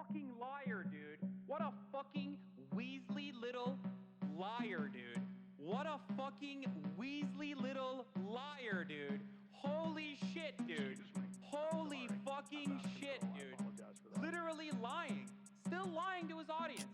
fucking liar, dude. What a fucking Weasley little liar, dude. What a fucking Weasley little liar, dude. Holy shit, dude. Holy fucking shit, dude. Literally lying. Still lying to his audience.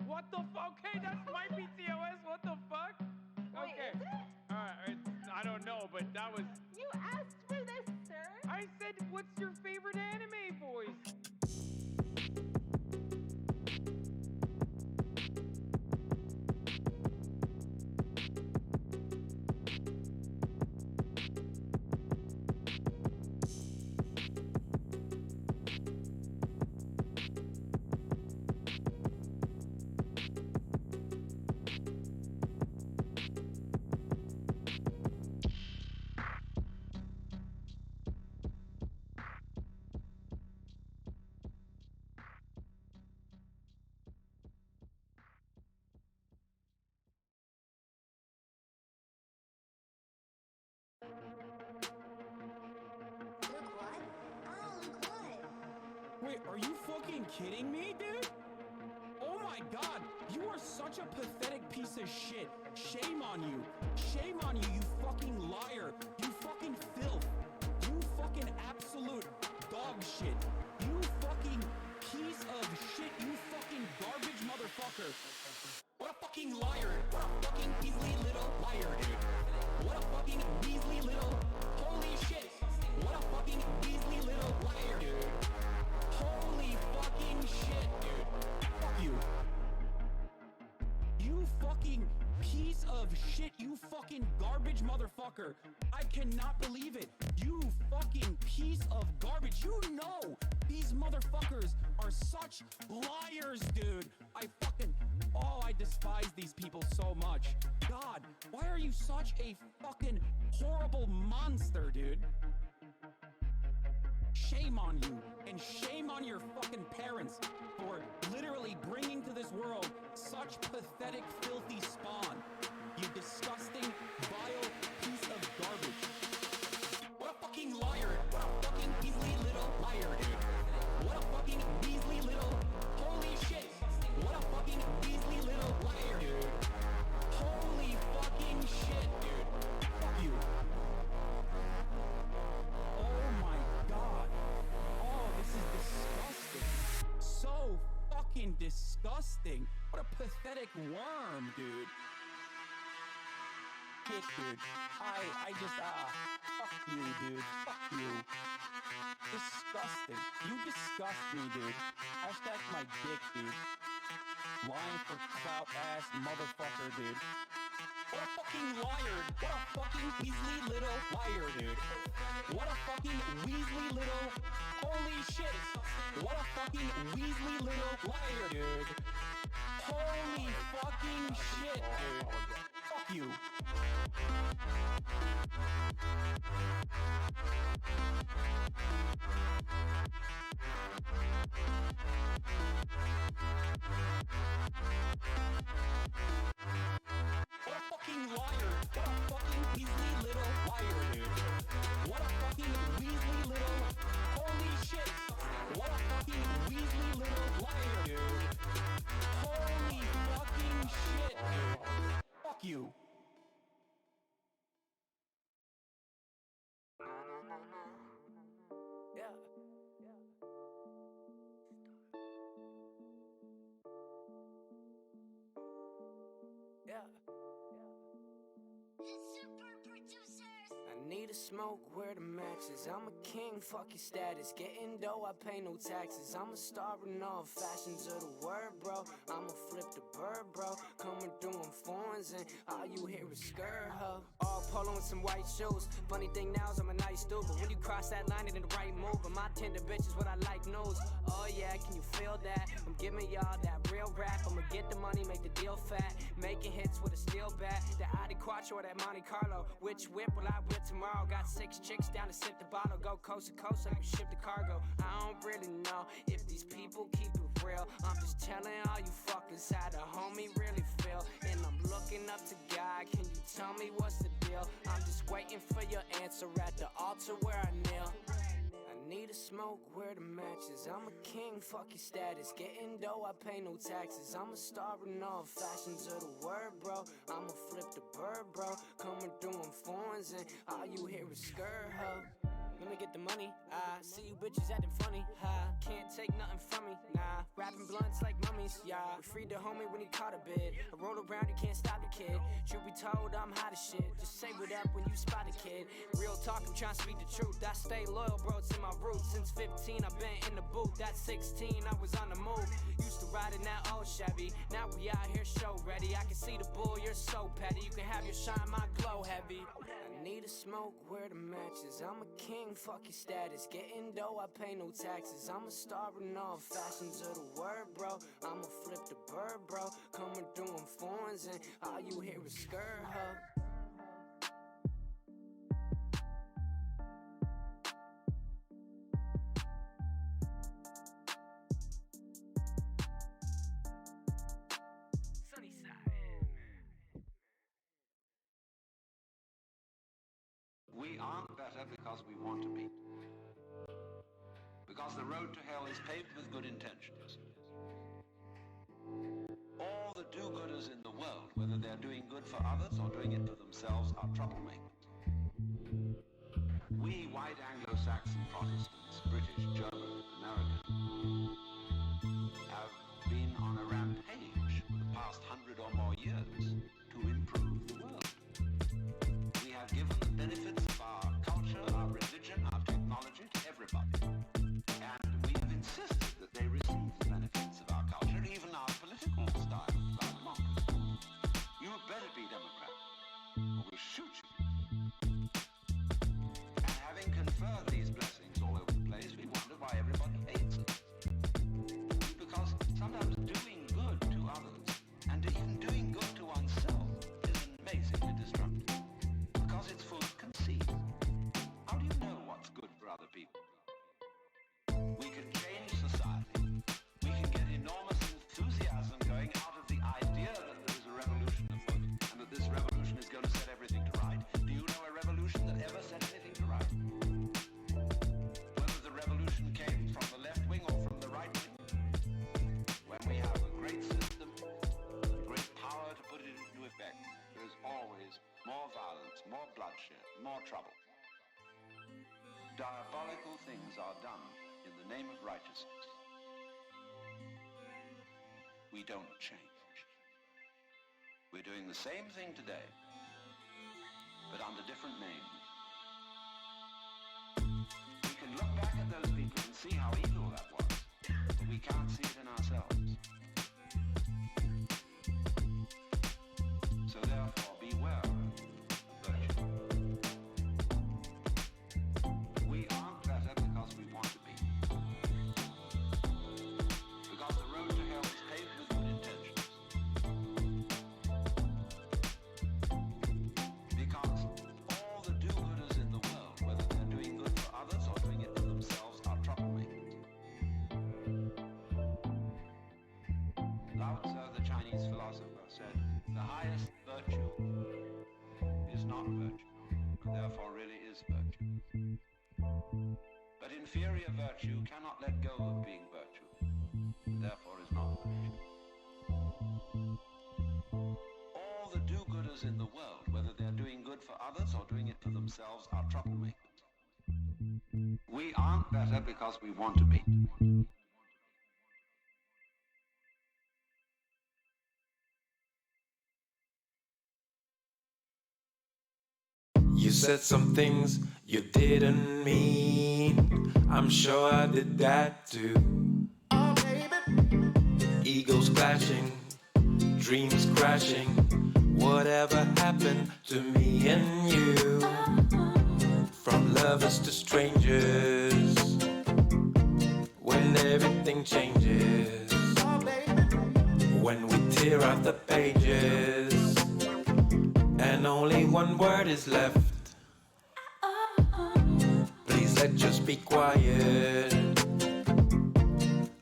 What the fuck? Okay, that's my PCOS. What the fuck? Wait, Okay. is it? I don't know, but that was... You asked for this, sir? I said, what's your favorite anime voice? Look what? Oh, look what? Wait, are you fucking kidding me, dude? Oh my god, you are such a pathetic piece of shit. Shame on you. Shame on you, you fucking liar. You fucking filth. You fucking absolute dog shit. You fucking piece of shit. You fucking garbage motherfucker. What a fucking liar. What a fucking Weasley little liar, dude. What a fucking Weasley little... Holy shit. What a fucking Weasley little liar, dude. Holy fucking shit, dude. Fuck you. You fucking piece of shit. You fucking garbage motherfucker. I cannot believe it. You fucking piece of garbage. You know these motherfuckers are such liars, dude. Oh, I despise these people so much. God, why are you such a fucking horrible monster, dude? Shame on you, and shame on your fucking parents for literally bringing to this world such pathetic, filthy spawn. You disgusting, vile piece of garbage. What a fucking liar. What a fucking Weasley little liar, dude. What a fucking Weasley little... Holy shit. What a fucking Weasley little liar, dude. Holy fucking shit, dude. Fuck you. Oh my god. Oh, this is disgusting. So fucking disgusting. What a pathetic worm, dude. Shit, dude. I just, fuck you, dude. Fuck you. Disgusting. You disgust me, dude. Hashtag my dick, dude. Lying for clout ass motherfucker, dude. What a fucking liar. What a fucking Weasley little liar, dude. What a fucking Weasley little... Holy shit. What a fucking Weasley little liar, dude. Holy fucking shit, dude. Fuck you. What a fucking liar. What a fucking Weasley little liar, dude. What a fucking Weasley little... Holy shit. What a fucking Weasley little liar, dude. Holy fucking shit, dude. Fuck you. Yeah. Yeah. The super producers. I need a smoke where the matches. I'm a king, fuck your status. Getting dough, I pay no taxes. I'm a star in all fashions of the word, bro. I'ma flip the bird, bro. Coming through in foreigns. horns and all you hear is skirt, huh? All polo and some white shoes. Funny thing now is I'm a nice dude, but when you cross that line, it ain't the right move. And my tender bitch is what I like news. Oh yeah, can you feel that? I'm giving y'all that real rap. I'ma get the money, make the deal fat. Making hits with a steel bat. The Audi Quattro or that Monte Carlo. Which whip will I whip tomorrow? Got 6 chicks down to sip the bottle. Go coast to coast, I can ship the cargo. I don't really know if these people keep it real. I'm just telling all you fuckers how the homie really feel. And I'm looking up to God. Can you tell me what's the deal? I'm just waiting for your answer at the altar where I kneel. I need a smoke, where the matches. I'm a king, fuck your status. Getting dough, I pay no taxes. I'm a star in all fashions of the word, bro. I'ma flip the bird, bro. Coming through in foreigns and all you hear is skirt, huh? Let me get the money, I see you bitches acting funny, can't take nothing from me, nah. Rapping blunts like mummies, yeah. We freed the homie when he caught a bid. I roll around, you can't stop the kid. Truth be told, I'm hot as shit. Just say what up when you spot a kid. Real talk, I'm trying to speak the truth. I stay loyal, bro, to my roots. Since 15, I've been in the booth. At 16, I was on the move. Used to ride in that old Chevy. Now we out here show ready. I can see the bull, you're so petty. You can have your shine, my glow heavy. I need a smoke, where the matches. I'm a king, fuck your status. Getting dough, I pay no taxes. I'm a star in all fashions of the word, bro. I'ma flip the bird, bro. Coming through in foreigns and all you hear is skirt, huh? We aren't better because we want to be. Because the road to hell is paved with good intentions. All the do-gooders in the world, whether they're doing good for others or doing it for themselves, are troublemakers. We white Anglo-Saxon Protestants, British, German, American, have been on a rampage for the past 100 or more years to improve the world. We have given the benefits of our culture, our religion, our technology to everybody. And we have insisted that they receive the benefits of our culture, even our political style, our democracy. You had better be Democrat, or we'll shoot you. And having conferred these blessings all over the place, we wonder why everybody hates us. Because sometimes doing good to others, and even doing good to oneself, is amazingly destructive. Because it's full of conceit. How do you know what's good for other people? We can change society. We can get enormous enthusiasm going out of the idea that there is a revolution afoot, and that this revolution is going to set everything to right. Do you know a revolution that ever set anything to right? Whether the revolution came from the left wing or from the right wing. When we have a great system, great power to put it into effect, there is always more violence, more bloodshed, more trouble. Diabolical things are done in the name of righteousness. We don't change. We're doing the same thing today, but under different names. We can look back at those people and see how evil that was, but we can't see it in ourselves. So therefore, beware of virtue. We aren't better because we want to be. Because the road to hell is paved with good intentions. Because all the do-gooders in the world, whether they're doing good for others or doing it for themselves, are troublemakers. Lao Tzu, the Chinese philosopher, said, the highest virtue is not virtue, and therefore really is virtue. But inferior virtue cannot let go of being virtue, and therefore is not virtue. All the do-gooders in the world, whether they're doing good for others or doing it for themselves, are troublemakers. We aren't better because we want to be. You said some things you didn't mean. I'm sure I did that too. Oh, baby. Egos clashing, dreams crashing. Whatever happened to me and you? From lovers to strangers, when everything changes, when we tear out the pages and only one word is left. Please let just be quiet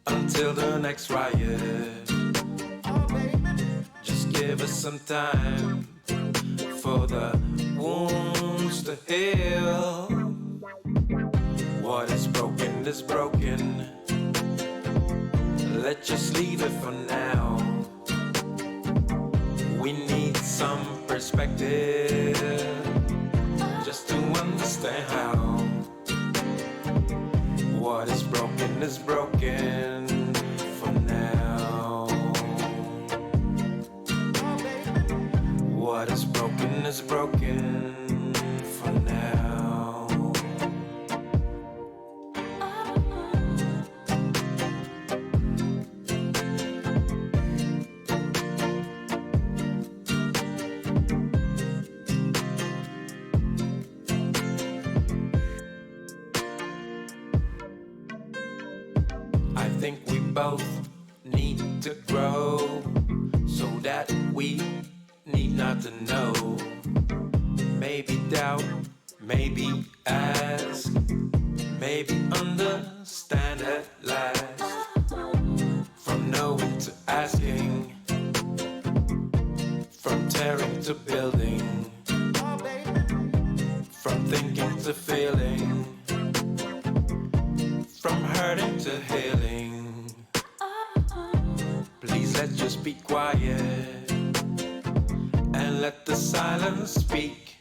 until the next riot. Just give us some time for the wounds to heal. What is broken is broken. Let's just leave it for now. We need some perspective just to understand how. What is broken for now. What is broken for now. I think we both need to grow so that we need not to know. Maybe doubt, maybe ask, maybe understand at last. From knowing to asking, from tearing to building, from thinking to feeling, from hurting to healing. Please let's just be quiet and let the silence speak.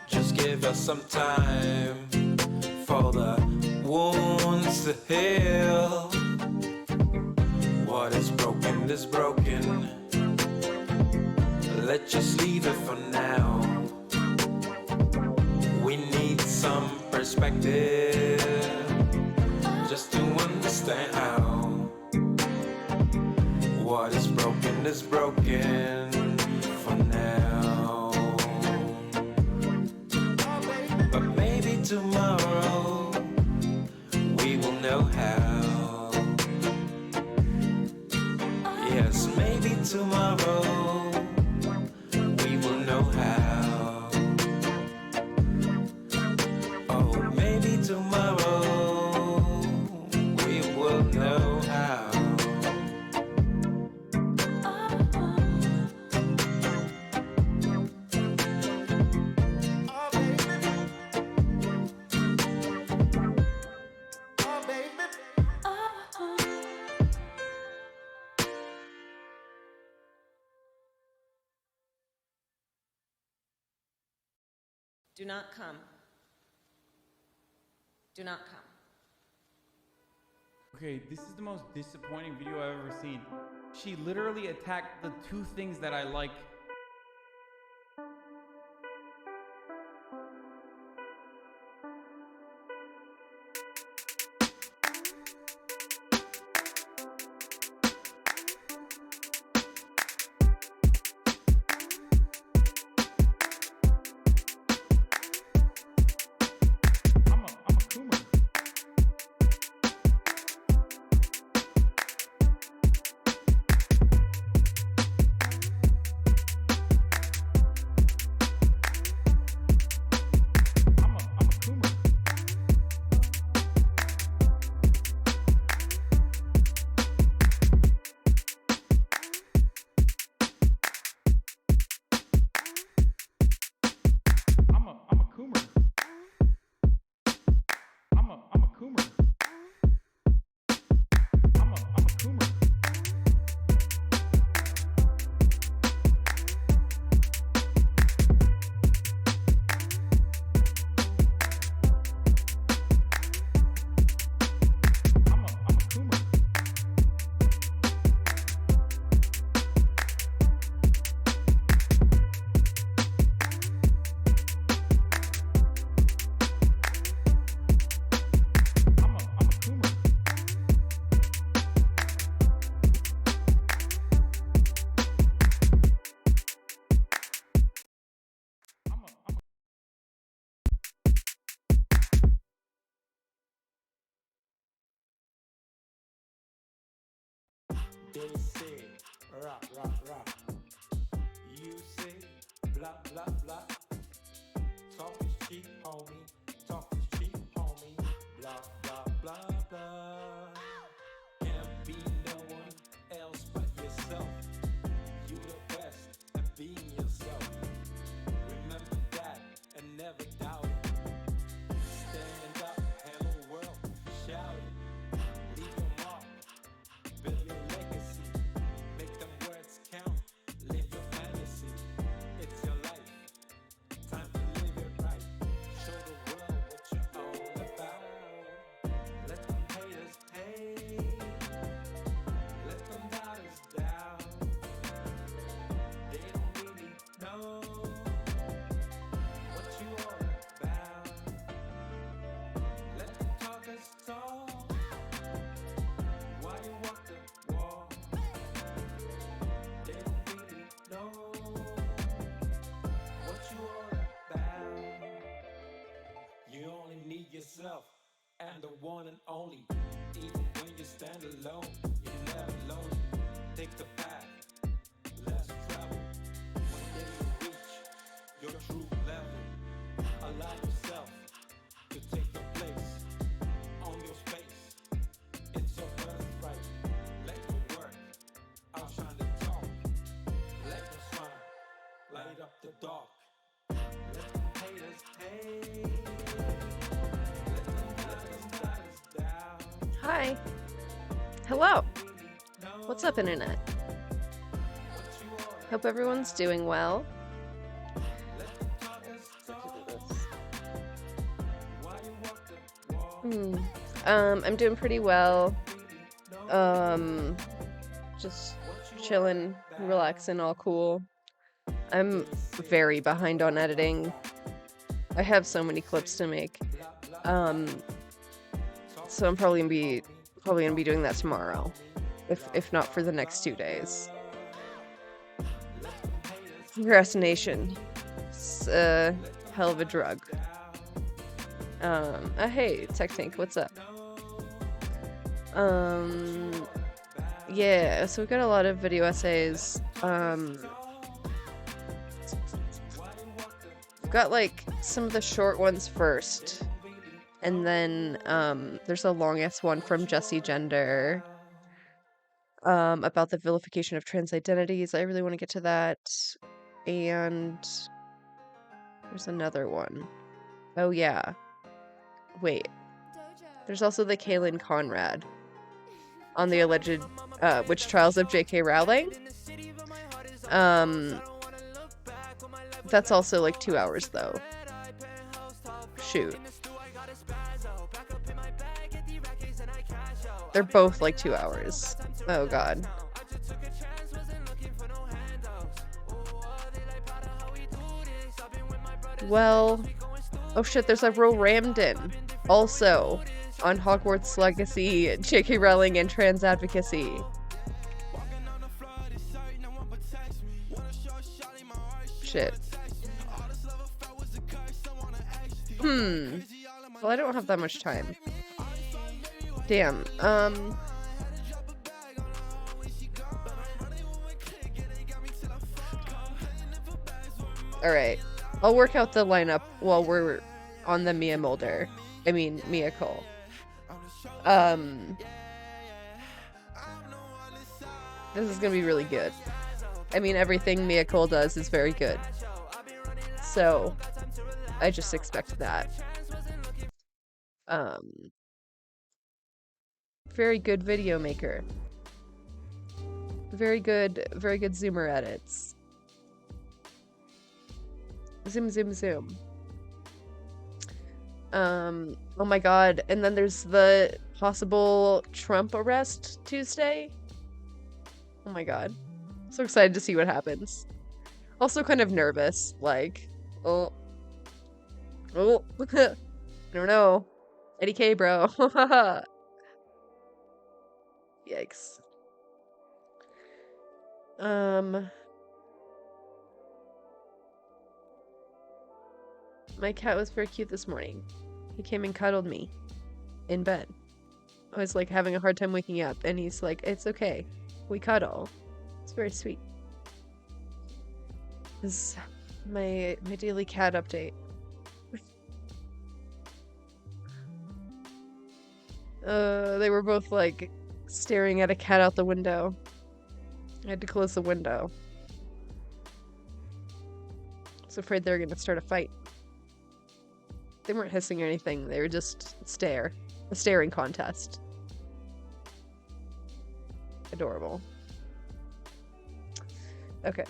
Just give us some time for the wounds to heal. What is broken is broken. Let's just leave it for now. We need some perspective just to understand how. What is broken for now. But maybe tomorrow we will know how. Yes, maybe tomorrow we will know how. Oh, maybe tomorrow we will know how. Do not come. Do not come. Okay, this is the most disappointing video I've ever seen. She literally attacked the two things that I like. I'm a coomer. They say, rah, rah, rah. You say, blah, blah, blah. Talk is cheap, homie. Talk is cheap, homie. Blah, blah, blah, blah. Can't be no one else but yourself. You the best at being yourself. Remember that and never doubt it. Stand up, hello world, shout it. Leave your mark, build your legacy. Make them words count, live your fantasy. It's your life, time to live it right. Show the world what you're all about. Let them haters hate, let them doubters doubt. They don't really know what you all about. Let the talkers talk while you walk the walk. They don't really know what you all about. You only need yourself and the one and only. Even when you stand alone, you're never lonely. Take the path, less travel. One day you reach your true level. Allow yourself to take your place on your space. It's your birthright. Let your work outshine the talk. Let your smile light up the dark. Let them haters hate. Let them down. Hi. Hello. What's up, Internet? Hope everyone's doing well. I'm doing pretty well. Just chilling, relaxing, all cool. I'm very behind on editing. I have so many clips to make. So I'm probably gonna be doing that tomorrow, if not for the next 2 days. Procrastination. It's a hell of a drug. Hey, Tech Tank, what's up? Yeah, so we've got a lot of video essays. We've got like some of the short ones first. And then there's a long-ass one from Jessie Gender about the vilification of trans identities. I really want to get to that. And there's another one. Oh yeah. Wait. There's also the Kaylin Conrad on the alleged witch trials of J.K. Rowling. That's also like 2 hours though. Shoot. They're both like 2 hours. Oh god. Well, oh shit, there's a Ro Ramden also on Hogwarts Legacy, J.K. Rowling, and trans advocacy. Shit. Well, I don't have that much time. Damn. Alright. I'll work out the lineup while we're on the Mia Mulder. I mean, Mia Cole. This is gonna be really good. I mean, everything Mia Cole does is very good. So, I just expect that. Very good video maker. Very good zoomer edits. Zoom, zoom, zoom. Oh my god, and then there's the possible Trump arrest Tuesday. Oh my god. So excited to see what happens. Also kind of nervous, like, oh. I don't know. Eddie K, bro. Yikes. My cat was very cute this morning. He came and cuddled me in bed. I was like having a hard time waking up, and he's like, "It's okay. We cuddle. It's very sweet. This is my daily cat update. They were both like staring at a cat out the window. I had to close the window. I was afraid they were gonna start a fight. They weren't hissing or anything, they were just a staring contest. Adorable. Okay.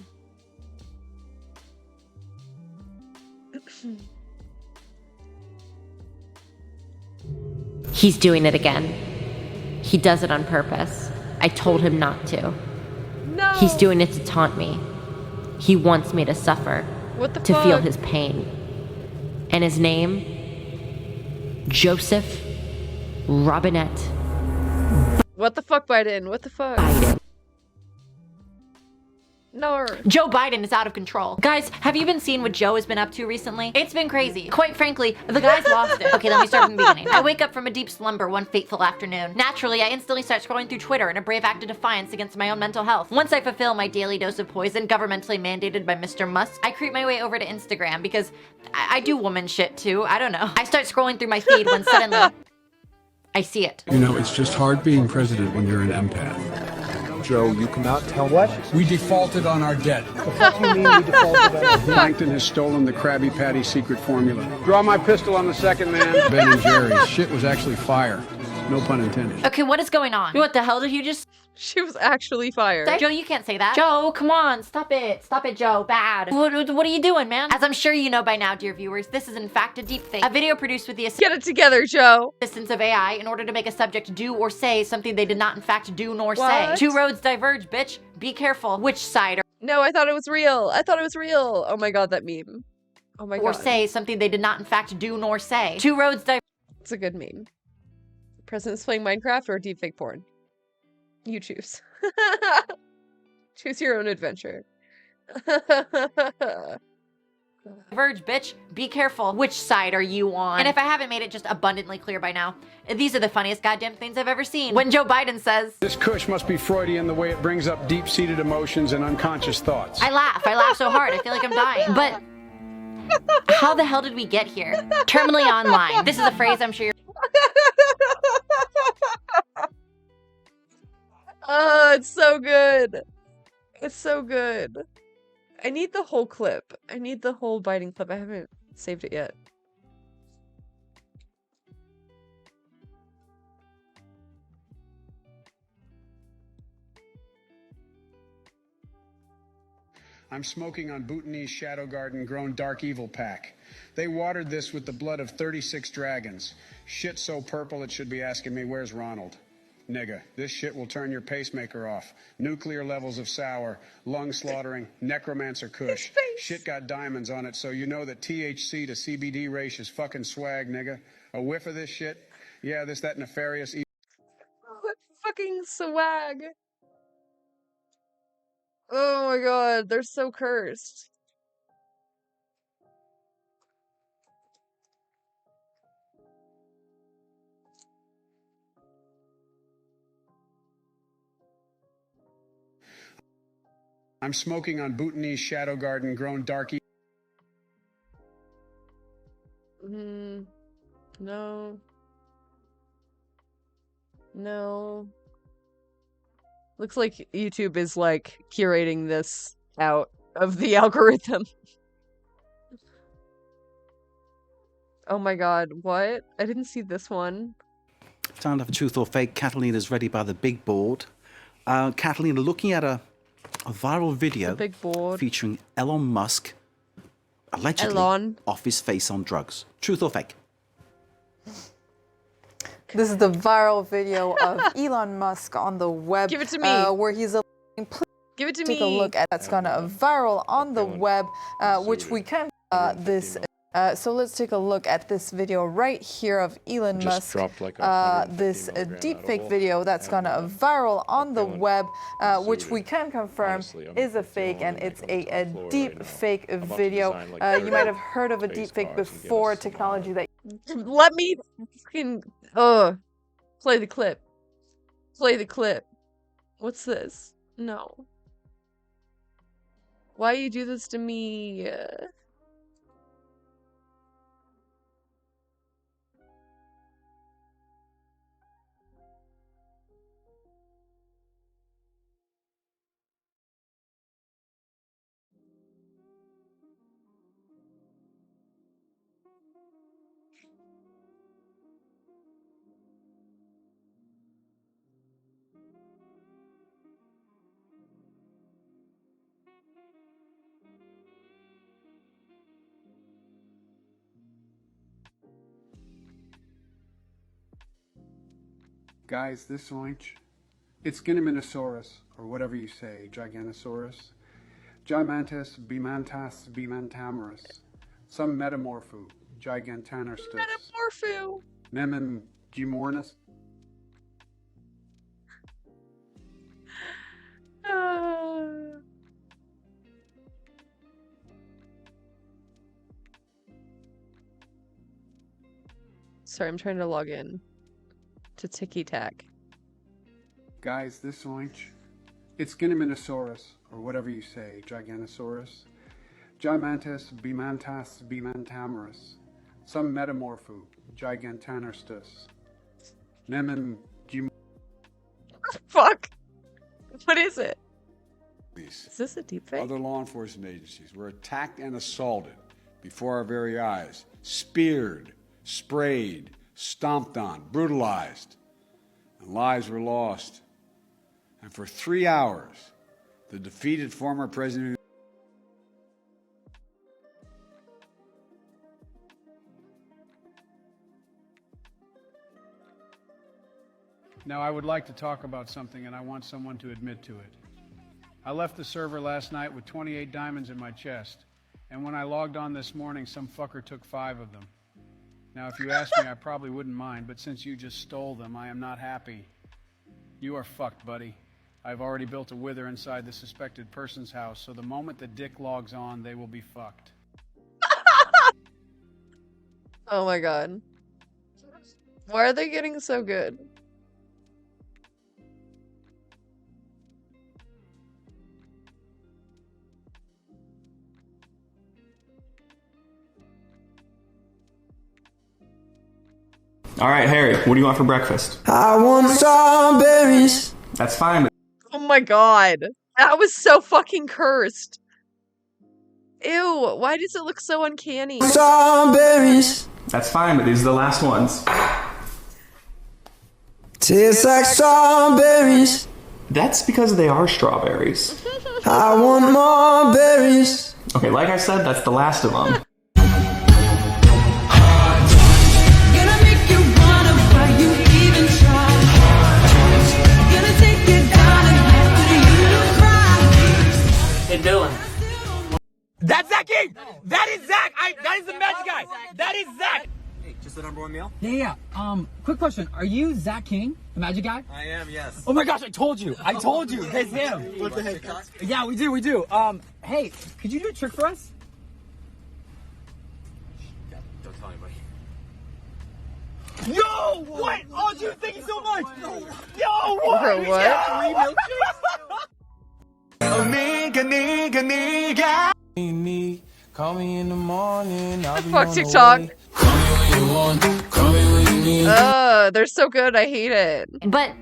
He's doing it again. He does it on purpose. I told him not to. No! He's doing it to taunt me. He wants me to suffer. What the to fuck? feel his pain. And his name? Joseph Robinette. What the fuck, Biden? What the fuck? Biden. No. Joe Biden is out of control. Guys, have you been seeing what Joe has been up to recently? It's been crazy. Quite frankly, the guy's lost it. Okay, let me start from the beginning. I wake up from a deep slumber one fateful afternoon. Naturally, I instantly start scrolling through Twitter in a brave act of defiance against my own mental health. Once I fulfill my daily dose of poison, governmentally mandated by Mr. Musk, I creep my way over to Instagram because I do woman shit too. I don't know. I start scrolling through my feed when suddenly I see it. You know, it's just hard being president when you're an empath. Joe, you cannot tell what? We defaulted on our debt. What do you mean we defaulted on our debt? Plankton has stolen the Krabby Patty secret formula. Draw my pistol on the second man. Ben and Jerry's shit was actually fire. No pun intended. Okay, what is going on? What the hell did you just She was actually fired. say? Joe, you can't say that. Joe, come on, stop it. Stop it, Joe. Bad. What are you doing, man? As I'm sure you know by now, dear viewers, this is in fact a deepfake. A video produced with the Get it together, Joe. assistance of AI in order to make a subject do or say something they did not in fact do nor What? say. Two roads diverge, bitch. Be careful. Which side No, I thought it was real. I thought it was real. Oh my god, that meme. Oh my or god. say something they did not in fact do nor say. Two roads diverge. It's a good meme. The president's playing Minecraft or deepfake porn? You choose. Choose your own adventure. Diverge, bitch. Be careful. Which side are you on? And if I haven't made it just abundantly clear by now, these are the funniest goddamn things I've ever seen. When Joe Biden says, This kush must be Freudian the way it brings up deep-seated emotions and unconscious thoughts. I laugh so hard, I feel like I'm dying. But how the hell did we get here? Terminally online. This is a phrase I'm sure you're Oh, it's so good. It's so good. I need the whole clip. I need the whole biting clip. I haven't saved it yet. I'm smoking on Bhutanese Shadow Garden grown dark evil pack. They watered this with the blood of 36 dragons. Shit so purple it should be asking me, where's Ronald? Nigga, this shit will turn your pacemaker off. Nuclear levels of sour, lung slaughtering, necromancer kush. Shit got diamonds on it, so you know that THC to CBD ratio is fucking swag, nigga. A whiff of this shit? Yeah, that nefarious What fucking swag. Oh my god, they're so cursed. I'm smoking on Bhutanese Shadow Garden grown dark evil. No. No. Looks like YouTube is like curating this out of the algorithm. Oh my god, what? I didn't see this one. Time for truth or fake. Catalina's ready by the big board. Catalina looking at a viral video big board featuring Elon Musk allegedly off his face on drugs. Truth or fake? This is the viral video of Elon Musk on the web. Give it to me. Where he's give it to take me. a look at that's gone viral on the web, which we can so let's take a look at this video right here of Elon Musk. This deepfake video that's gone viral on the web, which we can confirm is a fake, and it's a deep fake video. You might have heard of a deepfake before, technology that. Let me fucking play the clip. Play the clip. What's this? No. Why you do this to me? Guys, this orange, it's Gynaminosaurus, or whatever you say, Giganosaurus, Gigantus, Bimantas, Bimantamerus, some metamorpho, Gigantanerstus, Metamorpho. Nemem Gimornus. Sorry, I'm trying to log in to Tiki Tac. Guys, this orange, it's Gynaminosaurus, or whatever you say, Giganosaurus, Gigantus, Bimantas, Bimantamerus, some metamorpho, Gigantanerstus, Nemem Gim. Fuck! What is it? Is this a deepfake? Other law enforcement agencies were attacked and assaulted before our very eyes, speared, sprayed, stomped on, brutalized, and lives were lost. And for 3 hours, the defeated former president. Now, I would like to talk about something, and I want someone to admit to it. I left the server last night with 28 diamonds in my chest, and when I logged on this morning, some fucker took 5 of them. Now, if you ask me, I probably wouldn't mind, but since you just stole them, I am not happy. You are fucked, buddy. I've already built a wither inside the suspected person's house, so the moment the dick logs on, they will be fucked. Oh my god. Why are they getting so good? All right, Harry, what do you want for breakfast? I want strawberries. That's fine, but Oh my god. That was so fucking cursed. Ew, why does it look so uncanny? Strawberries. that's fine, but these are the last ones. Tastes like strawberries. That's because they are strawberries. I want more berries. Okay, like I said, that's the last of them. Hey, Dylan. That's Zach King! That is Zach! That is the magic guy! That is Zach! Hey, just the #1 meal? Yeah. Quick question. Are you Zach King, the magic guy? I am, yes. Oh my gosh, I told you! I told you! It's him! What the heck? Yeah, we do. Hey, could you do a trick for us? Yeah, don't tell anybody. Yo! What? Oh, dude, thank you so much! Yo, what? For what? Yeah. Call me in the morning. Fuck TikTok. They're so good. I hate it. But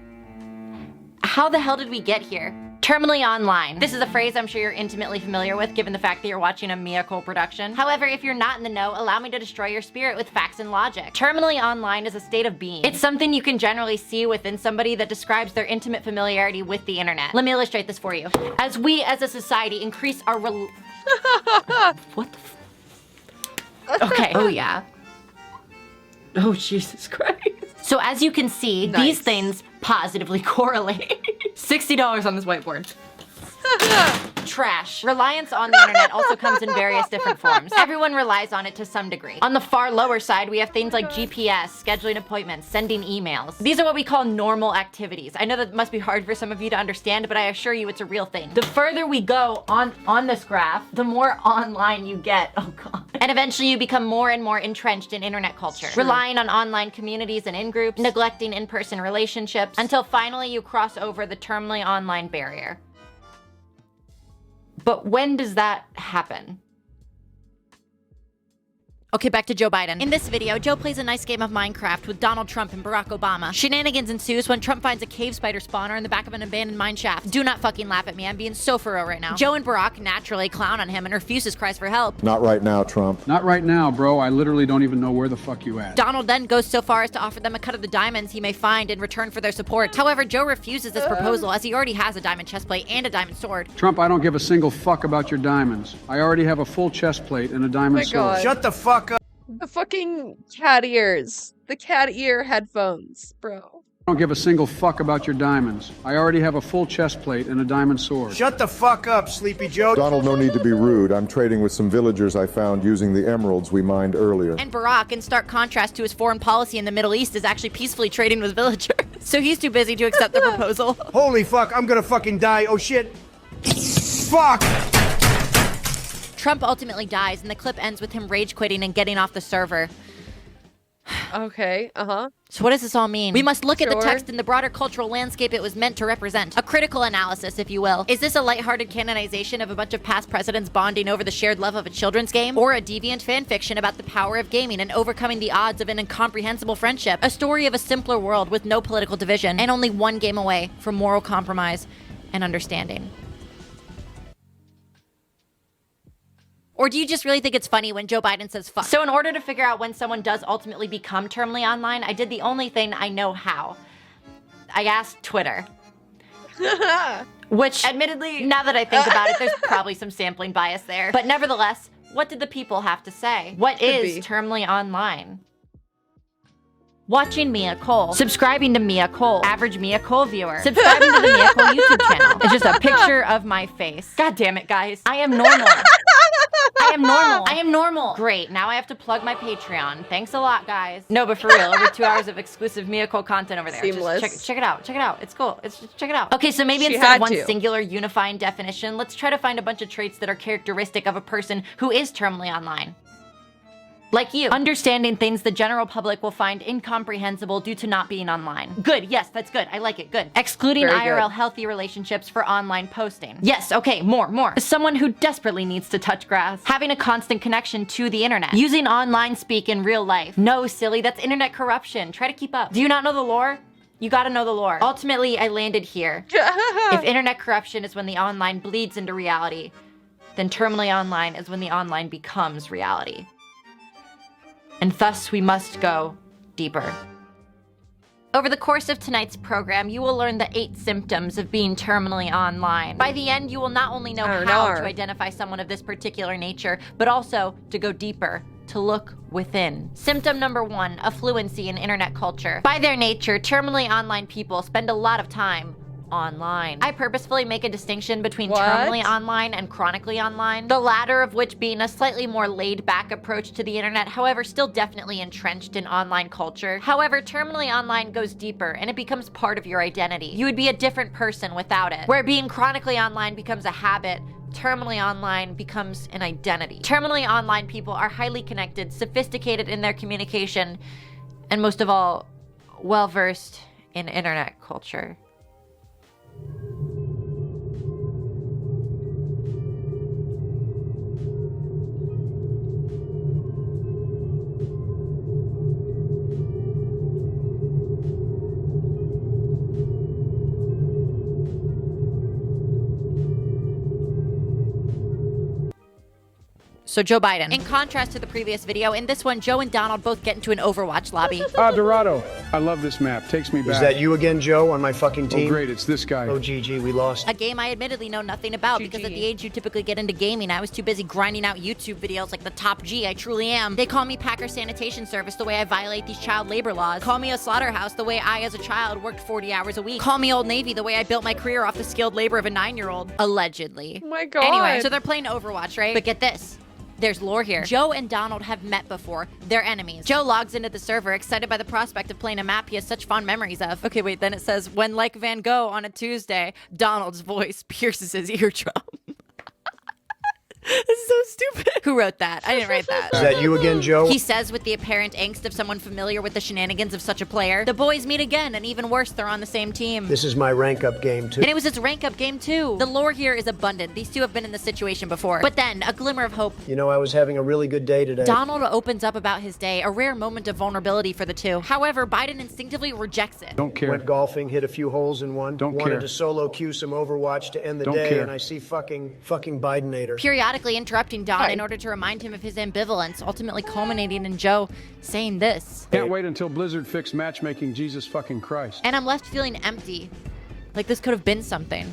how the hell did we get here? Terminally online. This is a phrase I'm sure you're intimately familiar with given the fact that you're watching a Mia Cole production. However, if you're not in the know, allow me to destroy your spirit with facts and logic. Terminally online is a state of being. It's something you can generally see within somebody that describes their intimate familiarity with the internet. Let me illustrate this for you. As we as a society increase our what the Okay. Oh yeah. Oh Jesus Christ. So as you can see, these things positively correlate. $60 on this whiteboard. Trash. Reliance on the internet also comes in various different forms. Everyone relies on it to some degree. On the far lower side, we have things like GPS, scheduling appointments, sending emails. These are what we call normal activities. I know that must be hard for some of you to understand, but I assure you it's a real thing. The further we go on this graph, the more online you get. Oh God. And eventually you become more and more entrenched in internet culture, relying on online communities and in-groups, neglecting in-person relationships, until finally you cross over the terminally online barrier. But when does that happen? Okay, back to Joe Biden. In this video, Joe plays a nice game of Minecraft with Donald Trump and Barack Obama. Shenanigans ensues when Trump finds a cave spider spawner in the back of an abandoned mine shaft. Do not fucking laugh at me, I'm being so for real right now. Joe and Barack naturally clown on him and refuses cries for help. Not right now, Trump. Not right now, bro. I literally don't even know where the fuck you at. Donald then goes so far as to offer them a cut of the diamonds he may find in return for their support. However, Joe refuses this proposal as he already has a diamond chestplate and a diamond sword. Trump, I don't give a single fuck about your diamonds. I already have a full chest plate and a diamond sword. God. Shut the fuck up. The fucking cat ears. The cat ear headphones, bro. I don't give a single fuck about your diamonds. I already have a full chest plate and a diamond sword. Shut the fuck up, Sleepy Joe. Donald, no need to be rude. I'm trading with some villagers I found using the emeralds we mined earlier. And Barack, in stark contrast to his foreign policy in the Middle East, is actually peacefully trading with villagers. So he's too busy to accept the proposal. Holy fuck, I'm gonna fucking die. Oh shit. Fuck! Trump ultimately dies, and the clip ends with him rage quitting and getting off the server. Okay, So what does this all mean? We must look at the Sure. text in the broader cultural landscape it was meant to represent. A critical analysis, if you will. Is this a lighthearted canonization of a bunch of past presidents bonding over the shared love of a children's game? Or a deviant fan fiction about the power of gaming and overcoming the odds of an incomprehensible friendship? A story of a simpler world with no political division, and only one game away from moral compromise and understanding. Or do you just really think it's funny when Joe Biden says fuck? So in order to figure out when someone does ultimately become terminally online, I did the only thing I know how. I asked Twitter. Which, admittedly, now that I think about it, there's probably some sampling bias there. But nevertheless, what did the people have to say? What is terminally online? Watching Mia Cole. Subscribing to Mia Cole. Average Mia Cole viewer. Subscribing to the Mia Cole YouTube channel. It's just a picture of my face. God damn it, guys. I am normal. I am normal. I am normal. Great, now I have to plug my Patreon. Thanks a lot, guys. No, but for real, over 2 hours of exclusive Mia Cole content over there. Seamless. Just check it out. Check it out. It's cool. Check it out. Okay, so maybe instead of one singular unifying definition, let's try to find a bunch of traits that are characteristic of a person who is terminally online. Like you, understanding things the general public will find incomprehensible due to not being online. Good, yes, that's good. I like it, good. Excluding Very IRL good. healthy relationships for online posting. Yes, okay, more. Someone who desperately needs to touch grass. Having a constant connection to the internet. Using online speak in real life. No, silly, that's internet corruption. Try to keep up. Do you not know the lore? You gotta know the lore. Ultimately, I landed here. If internet corruption is when the online bleeds into reality, then terminally online is when the online becomes reality. And thus we must go deeper. Over the course of tonight's program, you will learn the 8 symptoms of being terminally online. By the end, you will not only know how to identify someone of this particular nature, but also to go deeper, to look within. Symptom number 1, affluency in internet culture. By their nature, terminally online people spend a lot of time online. I purposefully make a distinction between terminally online and chronically online, the latter of which being a slightly more laid-back approach to the internet, however still definitely entrenched in online culture. However, terminally online goes deeper and it becomes part of your identity. You would be a different person without it. Where being chronically online becomes a habit, terminally online becomes an identity. Terminally online people are highly connected, sophisticated in their communication, and most of all, well-versed in internet culture. So Joe Biden. In contrast to the previous video, in this one, Joe and Donald both get into an Overwatch lobby. Dorado. I love this map. Takes me back. Is that you again, Joe, on my fucking team? Oh, great. It's this guy. Oh, GG, we lost. A game I admittedly know nothing about because at the age you typically get into gaming, I was too busy grinding out YouTube videos like the top G I truly am. They call me Packer Sanitation Service the way I violate these child labor laws. Call me a slaughterhouse the way I, as a child, worked 40 hours a week. Call me Old Navy the way I built my career off the skilled labor of a 9-year-old. Allegedly. Oh my god. Anyway, so they're playing Overwatch, right? But get this. There's lore here. Joe and Donald have met before. They're enemies. Joe logs into the server, excited by the prospect of playing a map he has such fond memories of. Okay, wait, then it says, when like Van Gogh on a Tuesday, Donald's voice pierces his eardrum. This is so stupid. Who Who wrote that? I didn't write that. Is that you again, Joe? He says with the apparent angst of someone familiar with the shenanigans of such a player, the boys meet again, and even worse, they're on the same team. This is my rank up game, too. And it was his rank up game, too. The lore here is abundant. These two have been in this situation before. But then, a glimmer of hope. You know, I was having a really good day today. Donald opens up about his day, a rare moment of vulnerability for the two. However, Biden instinctively rejects it. Don't care. Went golfing, hit a few holes in one. Don't Wanted care. to solo queue some Overwatch to end the Don't day, care. and I see fucking Bidenator. Periodically interrupting Don in order to remind him of his ambivalence, ultimately culminating in Joe saying this. Can't wait until Blizzard fixed matchmaking, Jesus fucking Christ. And I'm left feeling empty. Like this could have been something.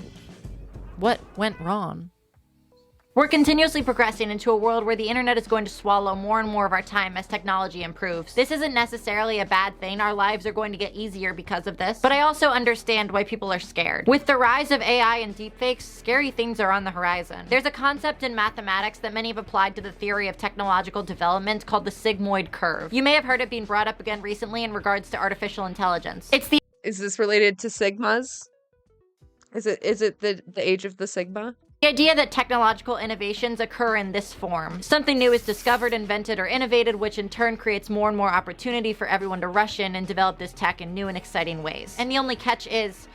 What went wrong? We're continuously progressing into a world where the internet is going to swallow more and more of our time as technology improves. This isn't necessarily a bad thing. Our lives are going to get easier because of this. But I also understand why people are scared. With the rise of AI and deepfakes, scary things are on the horizon. There's a concept in mathematics that many have applied to the theory of technological development called the sigmoid curve. You may have heard it being brought up again recently in regards to artificial intelligence. Is this related to sigmas? Is it the age of the sigma? The idea that technological innovations occur in this form. Something new is discovered, invented, or innovated, which in turn creates more and more opportunity for everyone to rush in and develop this tech in new and exciting ways. And the only catch is,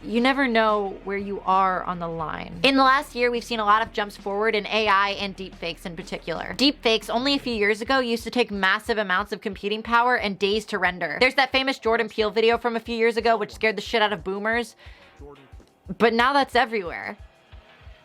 you never know where you are on the line. In the last year, we've seen a lot of jumps forward in AI and deepfakes in particular. Deepfakes only a few years ago used to take massive amounts of computing power and days to render. There's that famous Jordan Peele video from a few years ago which scared the shit out of boomers. But now that's everywhere.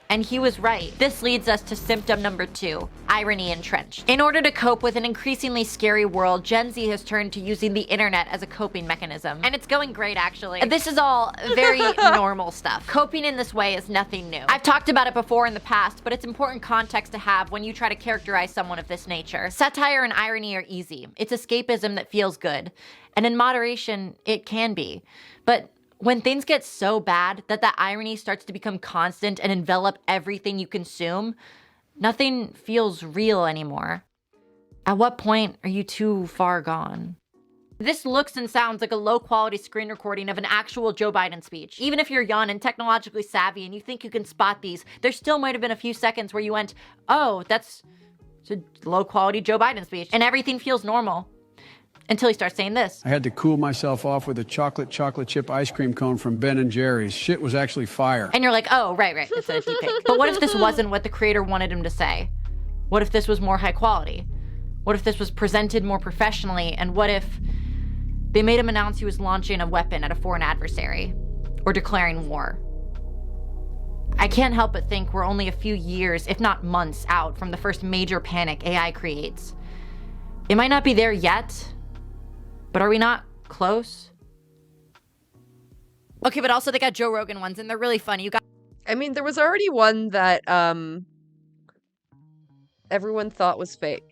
And he was right. This leads us to symptom number 2, irony entrenched. In order to cope with an increasingly scary world, Gen Z has turned to using the internet as a coping mechanism. And it's going great, actually. This is all very normal stuff. Coping in this way is nothing new. I've talked about it before in the past, but it's important context to have when you try to characterize someone of this nature. Satire and irony are easy. It's escapism that feels good. And in moderation, it can be. But when things get so bad that the irony starts to become constant and envelop everything you consume, nothing feels real anymore. At what point are you too far gone? This looks and sounds like a low-quality screen recording of an actual Joe Biden speech. Even if you're young and technologically savvy and you think you can spot these, there still might have been a few seconds where you went, oh, that's a low-quality Joe Biden speech, and everything feels normal. Until he starts saying this. I had to cool myself off with a chocolate chip ice cream cone from Ben & Jerry's. Shit was actually fire. And you're like, oh, right, it's a deepfake. But what if this wasn't what the creator wanted him to say? What if this was more high quality? What if this was presented more professionally? And what if they made him announce he was launching a weapon at a foreign adversary? Or declaring war? I can't help but think we're only a few years, if not months, out from the first major panic AI creates. It might not be there yet, but are we not close? Okay, but also they got Joe Rogan ones, and they're really funny. I mean, there was already one that everyone thought was fake.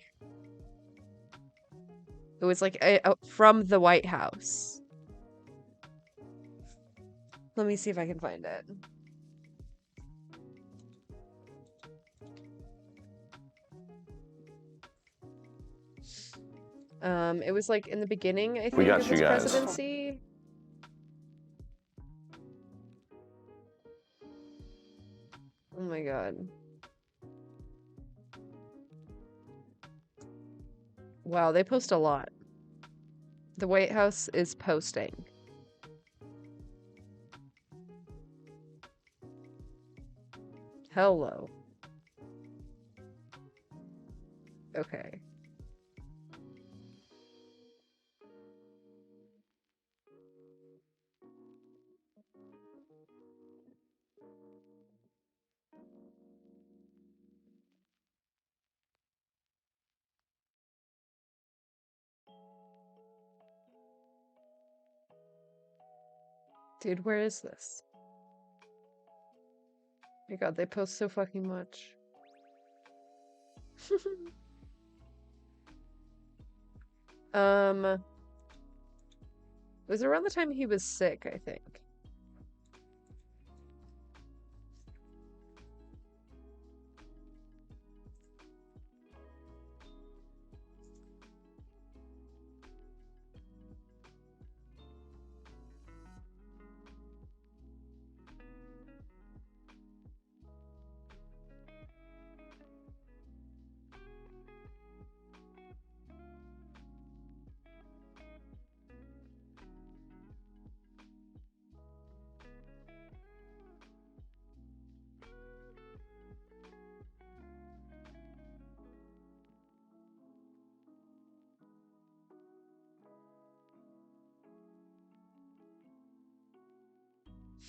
It was like from the White House. Let me see if I can find it. It was like in the beginning, I think, We got of you his guys. presidency. Oh my god. Wow, they post a lot. The White House is posting. Hello. Okay. Dude, where is this? My god, they post so fucking much. It was around the time he was sick, I think.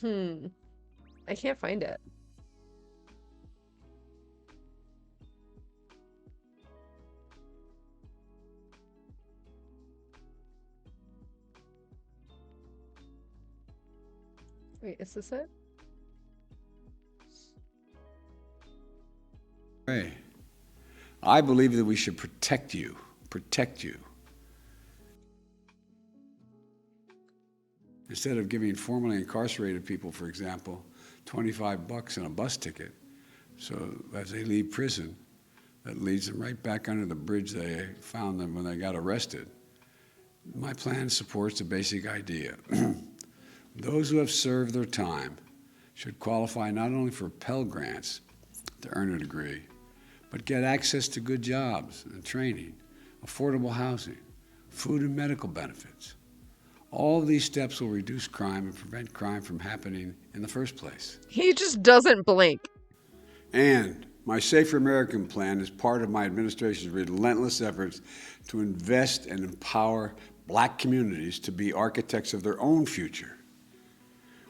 I can't find it. Wait, is this it? Hey, I believe that we should protect you. Protect you. Instead of giving formerly incarcerated people, for example, $25 and a bus ticket, so as they leave prison, that leads them right back under the bridge they found them when they got arrested. My plan supports the basic idea. Those who have served their time should qualify not only for Pell Grants to earn a degree, but get access to good jobs and training, affordable housing, food and medical benefits. All of these steps will reduce crime and prevent crime from happening in the first place. He just doesn't blink. And my Safer American plan is part of my administration's relentless efforts to invest and empower Black communities to be architects of their own future.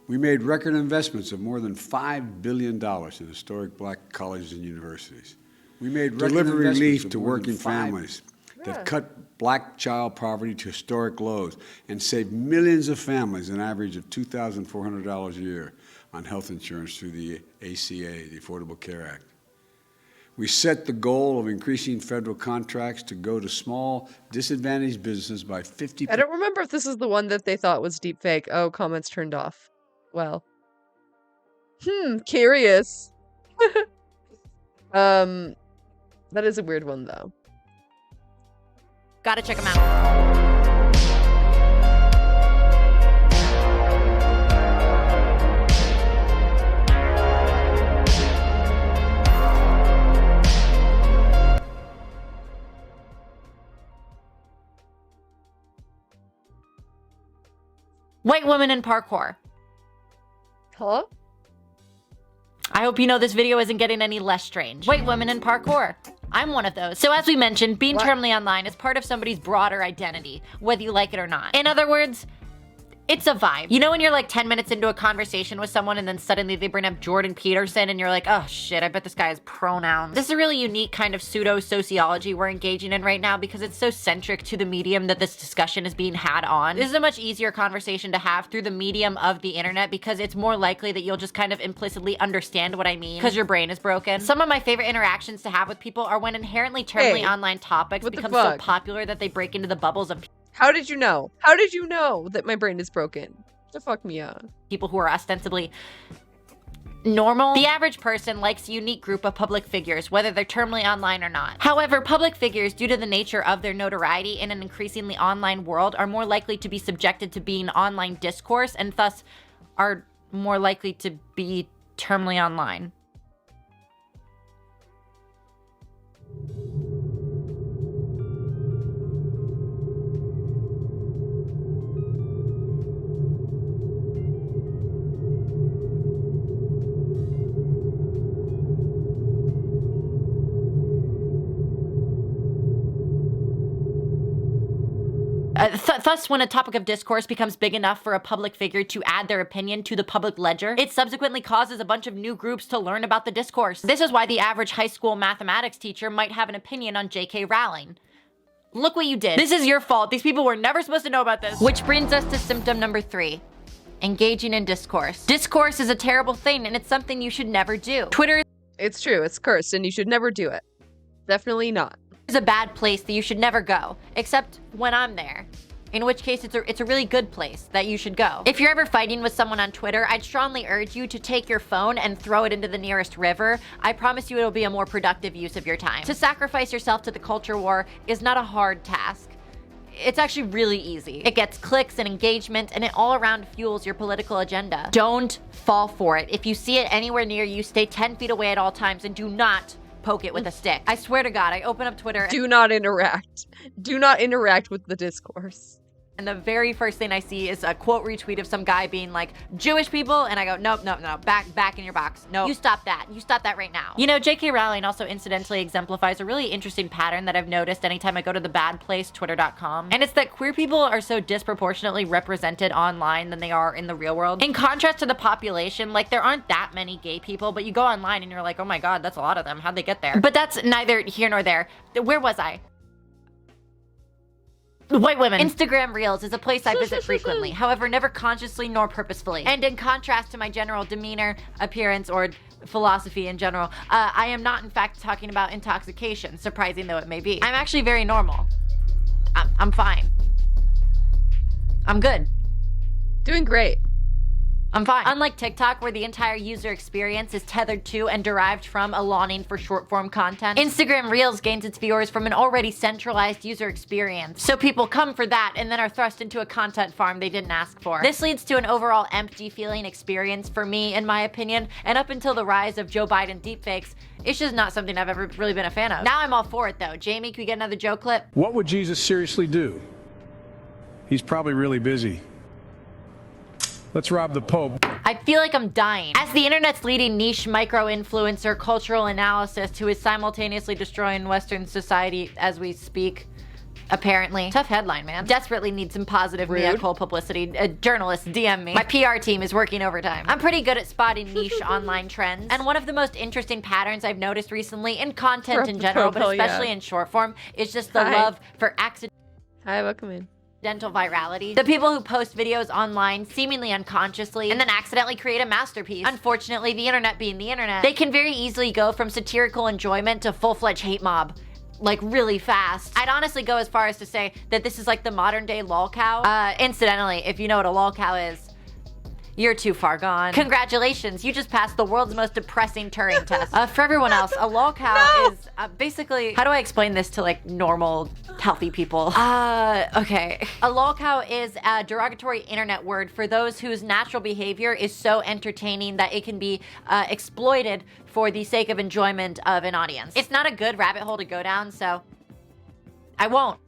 We made record investments of more than $5 billion in historic Black colleges and universities. We made delivered relief to working families that cut Black child poverty to historic lows and saved millions of families an average of $2,400 a year on health insurance through the ACA, the Affordable Care Act. We set the goal of increasing federal contracts to go to small, disadvantaged businesses by 50%. I don't remember if this is the one that they thought was deepfake. Oh, comments turned off. Well. Curious. That is a weird one, though. Gotta check them out. White woman in parkour. Huh? I hope you know this video isn't getting any less strange. White women in parkour. I'm one of those. So as we mentioned, being terminally online is part of somebody's broader identity, whether you like it or not. In other words, it's a vibe. You know when you're like 10 minutes into a conversation with someone and then suddenly they bring up Jordan Peterson and you're like, oh shit, I bet this guy has pronouns. This is a really unique kind of pseudo-sociology we're engaging in right now because it's so centric to the medium that this discussion is being had on. This is a much easier conversation to have through the medium of the internet because it's more likely that you'll just kind of implicitly understand what I mean because your brain is broken. Some of my favorite interactions to have with people are when inherently terminally online topics become so popular that they break into the bubbles of How did you know? How did you know that my brain is broken? To fuck me up. People who are ostensibly normal. The average person likes a unique group of public figures, whether they're terminally online or not. However, public figures, due to the nature of their notoriety in an increasingly online world, are more likely to be subjected to being online discourse and thus are more likely to be terminally online. Thus, when a topic of discourse becomes big enough for a public figure to add their opinion to the public ledger, it subsequently causes a bunch of new groups to learn about the discourse. This is why the average high school mathematics teacher might have an opinion on J.K. Rowling. Look what you did. This is your fault. These people were never supposed to know about this. Which brings us to symptom number 3. Engaging in discourse. Discourse is a terrible thing and it's something you should never do. Twitter. It's true. It's cursed and you should never do it. Definitely not. Is a bad place that you should never go, except when I'm there. In which case it's a really good place that you should go. If you're ever fighting with someone on Twitter, I'd strongly urge you to take your phone and throw it into the nearest river. I promise you it'll be a more productive use of your time. To sacrifice yourself to the culture war is not a hard task. It's actually really easy. It gets clicks and engagement and it all around fuels your political agenda. Don't fall for it. If you see it anywhere near you, stay 10 feet away at all times and do not poke it with a stick. I swear to God, I open up Twitter. Do not interact. Do not interact with the discourse. And the very first thing I see is a quote retweet of some guy being like, Jewish people, and I go, nope, nope, no, back in your box. No, you stop that. You stop that right now. You know, J.K. Rowling also incidentally exemplifies a really interesting pattern that I've noticed anytime I go to the bad place, twitter.com. And it's that queer people are so disproportionately represented online than they are in the real world. In contrast to the population, like there aren't that many gay people, but you go online and you're like, oh my God, that's a lot of them. How'd they get there? But that's neither here nor there. Where was I? White women. Instagram Reels is a place I visit frequently, however, never consciously nor purposefully. And in contrast to my general demeanor, appearance, or philosophy in general, I am not in fact talking about intoxication, surprising though it may be. I'm actually very normal. I'm fine. I'm good. Doing great. I'm fine. Unlike TikTok, where the entire user experience is tethered to and derived from a longing for short-form content, Instagram Reels gains its viewers from an already centralized user experience. So people come for that and then are thrust into a content farm they didn't ask for. This leads to an overall empty feeling experience for me, in my opinion, and up until the rise of Joe Biden deepfakes, it's just not something I've ever really been a fan of. Now I'm all for it though. Jamie, can we get another Joe clip? What would Jesus seriously do? He's probably really busy. Let's rob the Pope. I feel like I'm dying. As the internet's leading niche micro-influencer cultural analyst who is simultaneously destroying Western society as we speak, apparently. Tough headline, man. Desperately need some positive mea culpa publicity. Journalists, DM me. My PR team is working overtime. I'm pretty good at spotting niche online trends. And one of the most interesting patterns I've noticed recently in content in general, but especially in short form, is just the love for accidental virality. The people who post videos online seemingly unconsciously and then accidentally create a masterpiece. Unfortunately, the internet being the internet, they can very easily go from satirical enjoyment to full-fledged hate mob. Like really fast. I'd honestly go as far as to say that this is like the modern day lol cow. Incidentally, if you know what a lol cow is, you're too far gone. Congratulations, you just passed the world's most depressing Turing test. For everyone else, a lol cow is basically, how do I explain this to like normal, healthy people? Okay. A lol cow is a derogatory internet word for those whose natural behavior is so entertaining that it can be exploited for the sake of enjoyment of an audience. It's not a good rabbit hole to go down, so I won't.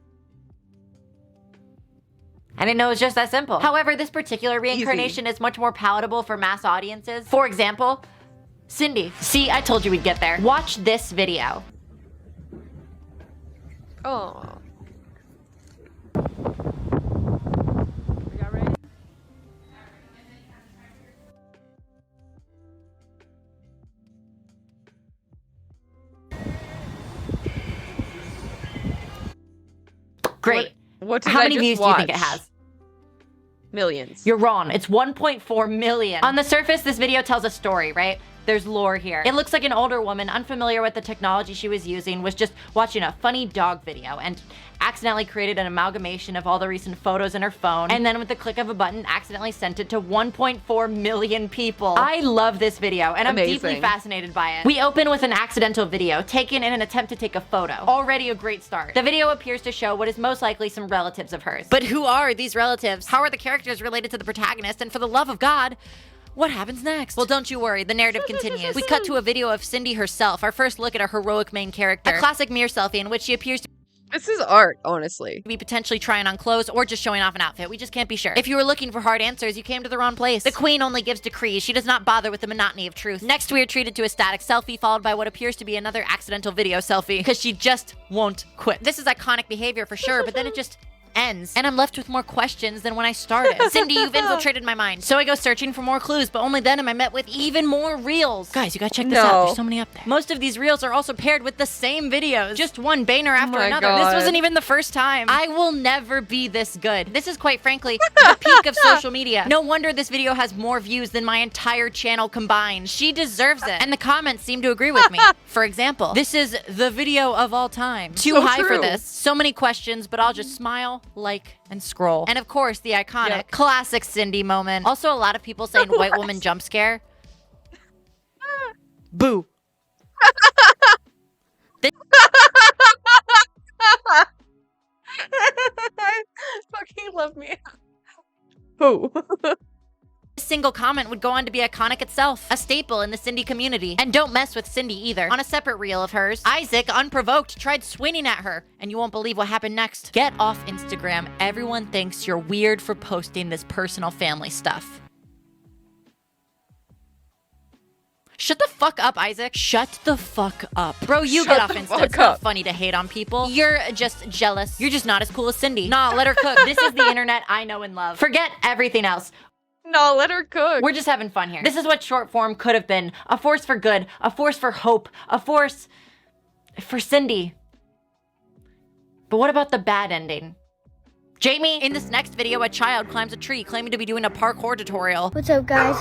I didn't know it was just that simple. However, this particular reincarnation is much more palatable for mass audiences. For example, Cindy. See, I told you we'd get there. Watch this video. Oh. Great. What did How I many just views watch? do you think it has? Millions. You're wrong. It's 1.4 million. On the surface, this video tells a story, right? There's lore here. It looks like an older woman, unfamiliar with the technology she was using, was just watching a funny dog video and accidentally created an amalgamation of all the recent photos in her phone, and then with the click of a button, accidentally sent it to 1.4 million people. I love this video, and I'm deeply fascinated by it. We open with an accidental video taken in an attempt to take a photo. Already a great start. The video appears to show what is most likely some relatives of hers. But who are these relatives? How are the characters related to the protagonist? And for the love of God, what happens next? Well, don't you worry, the narrative continues. We cut to a video of Cindy herself, our first look at our heroic main character. A classic mirror selfie in which she appears to This is art, honestly. be potentially trying on clothes or just showing off an outfit. We just can't be sure. If you were looking for hard answers, you came to the wrong place. The queen only gives decrees. She does not bother with the monotony of truth. Next, we are treated to a static selfie followed by what appears to be another accidental video selfie because she just won't quit. This is iconic behavior for sure, but then it just ends, and I'm left with more questions than when I started. Cindy, you've infiltrated my mind. So I go searching for more clues, but only then am I met with even more reels. Guys, you gotta check this out. There's so many up there. Most of these reels are also paired with the same videos. Just one banner after another. This wasn't even the first time. I will never be this good. This is quite frankly the peak of social media. No wonder this video has more views than my entire channel combined. She deserves it. And the comments seem to agree with me. For example, this is the video of all time. Too high for this. So many questions, but I'll just smile, like, and scroll. And of course, the iconic classic Cindy moment. Also, a lot of people saying white woman jump scare. Boo. I fucking love me. Who? single comment would go on to be iconic itself, a staple in the Cindy community. And don't mess with Cindy either. On a separate reel of hers, Isaac, unprovoked, tried swinging at her, and you won't believe what happened next. Get off Instagram. Everyone thinks you're weird for posting this personal family stuff. Shut the fuck up, Isaac. Shut the fuck up. Bro, you get off Insta. It's not funny to hate on people. You're just jealous. You're just not as cool as Cindy. Nah, let her cook. This is the internet I know and love. Forget everything else. No, let her cook. We're just having fun here. This is what short form could have been. A force for good. A force for hope. A force for Cindy. But what about the bad ending? Jamie, in this next video, a child climbs a tree claiming to be doing a parkour tutorial. What's up, guys?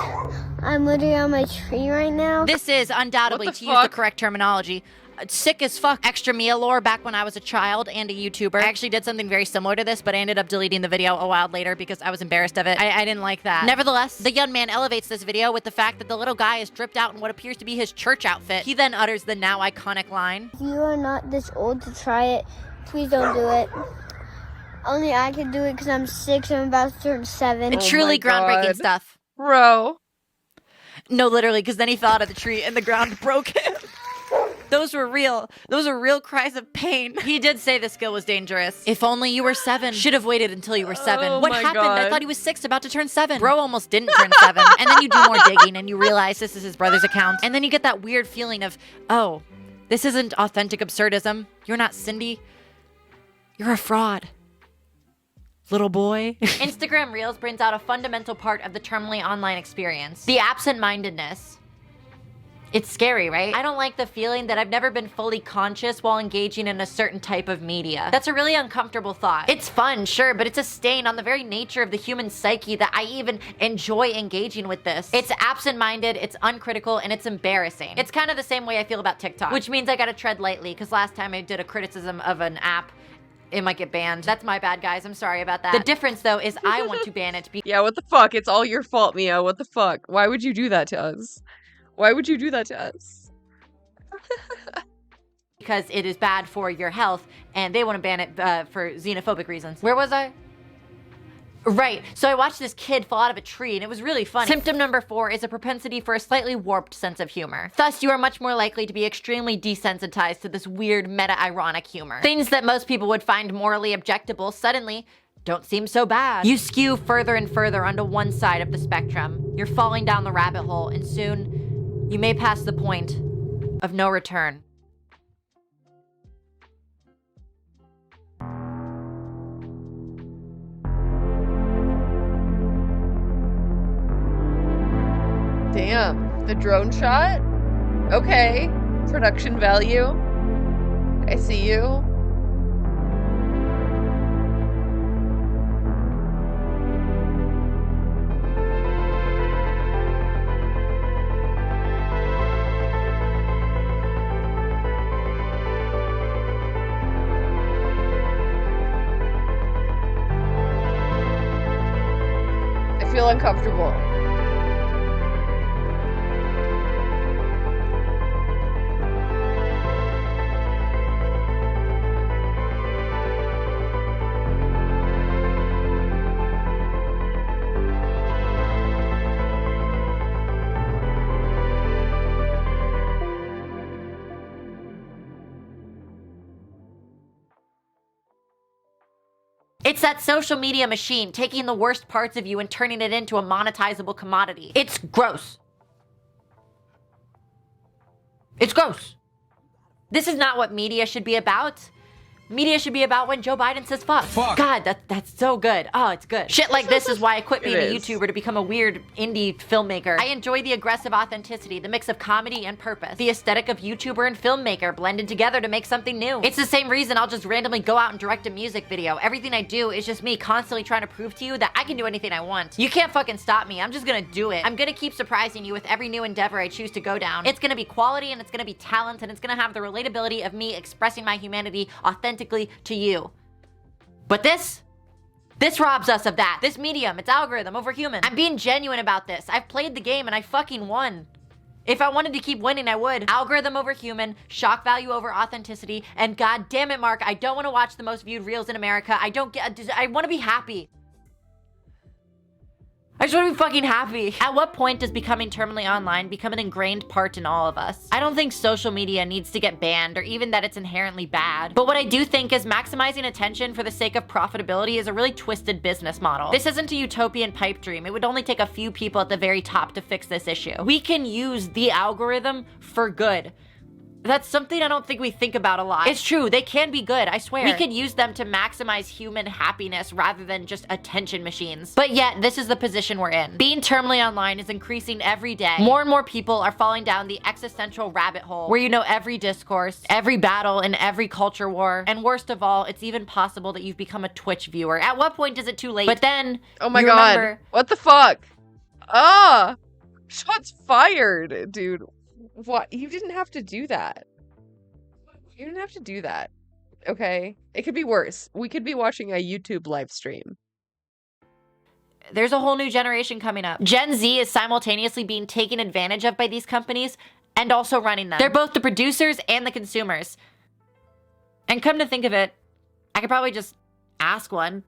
I'm literally on my tree right now. This is undoubtedly, to use the correct terminology, sick as fuck. Extra Mia lore back when I was a child and a YouTuber. I actually did something very similar to this, but I ended up deleting the video a while later because I was embarrassed of it. I didn't like that. Nevertheless, the young man elevates this video with the fact that the little guy is dripped out in what appears to be his church outfit. He then utters the now iconic line. If you are not this old to try it, please don't do it. Only I can do it because I'm 6 and I'm about to turn 7. It's truly groundbreaking stuff. Bro. No, literally, because then he fell out of the tree and the ground broke him. Those were real. Those are real cries of pain. He did say the skill was dangerous. If only you were 7. Should have waited until you were 7. Oh What my happened? God. I thought he was 6, about to turn 7. Bro almost didn't turn 7. And then you do more digging and you realize this is his brother's account. And then you get that weird feeling of, oh, this isn't authentic absurdism. You're not Cindy. You're a fraud. Little boy. Instagram Reels brings out a fundamental part of the terminally online experience. The absent-mindedness. It's scary, right? I don't like the feeling that I've never been fully conscious while engaging in a certain type of media. That's a really uncomfortable thought. It's fun, sure, but it's a stain on the very nature of the human psyche that I even enjoy engaging with this. It's absent-minded, it's uncritical, and it's embarrassing. It's kind of the same way I feel about TikTok, which means I gotta tread lightly, because last time I did a criticism of an app, it might get banned. That's my bad, guys. I'm sorry about that. The difference, though, is I want to ban it. Yeah, what the fuck? It's all your fault, Mia. What the fuck? Why would you do that to us? Why would you do that to us? Because it is bad for your health, and they want to ban it for xenophobic reasons. Where was I? Right, so I watched this kid fall out of a tree and it was really funny. Symptom number 4 is a propensity for a slightly warped sense of humor. Thus, you are much more likely to be extremely desensitized to this weird meta-ironic humor. Things that most people would find morally objectable suddenly don't seem so bad. You skew further and further onto one side of the spectrum. You're falling down the rabbit hole, and soon you may pass the point of no return. Damn. The drone shot? Okay. Production value. I see you. I feel uncomfortable. It's that social media machine taking the worst parts of you and turning it into a monetizable commodity. It's gross. It's gross. This is not what media should be about. Media should be about when Joe Biden says fuck. God, that's so good. Oh, it's good. Shit like this is why I quit being a YouTuber to become a weird indie filmmaker. I enjoy the aggressive authenticity, the mix of comedy and purpose. The aesthetic of YouTuber and filmmaker blended together to make something new. It's the same reason I'll just randomly go out and direct a music video. Everything I do is just me constantly trying to prove to you that I can do anything I want. You can't fucking stop me. I'm just gonna do it. I'm gonna keep surprising you with every new endeavor I choose to go down. It's gonna be quality and it's gonna be talent and it's gonna have the relatability of me expressing my humanity authentically to you. But this robs us of that. This medium, it's algorithm over human. I'm being genuine about this. I've played the game and I fucking won. If I wanted to keep winning, I would. Algorithm over human, shock value over authenticity, and god damn it, Mark, I don't want to watch the most viewed reels in America. I want to be happy. I just want to be fucking happy. At what point does becoming terminally online become an ingrained part in all of us? I don't think social media needs to get banned or even that it's inherently bad. But what I do think is maximizing attention for the sake of profitability is a really twisted business model. This isn't a utopian pipe dream. It would only take a few people at the very top to fix this issue. We can use the algorithm for good. That's something I don't think we think about a lot. It's true, they can be good, I swear. We could use them to maximize human happiness rather than just attention machines. But yet, this is the position we're in. Being terminally online is increasing every day. More and more people are falling down the existential rabbit hole where you know every discourse, every battle, and every culture war. And worst of all, it's even possible that you've become a Twitch viewer. At what point is it too late? But then, oh my god, remember, what the fuck? Ah, shots fired, dude. What? You didn't have to do that. You didn't have to do that. Okay? It could be worse. We could be watching a YouTube live stream. there's a whole new generation coming up. Gen Z is simultaneously being taken advantage of by these companies and also running them. They're both the producers and the consumers. And come to think of it, I could probably just ask one.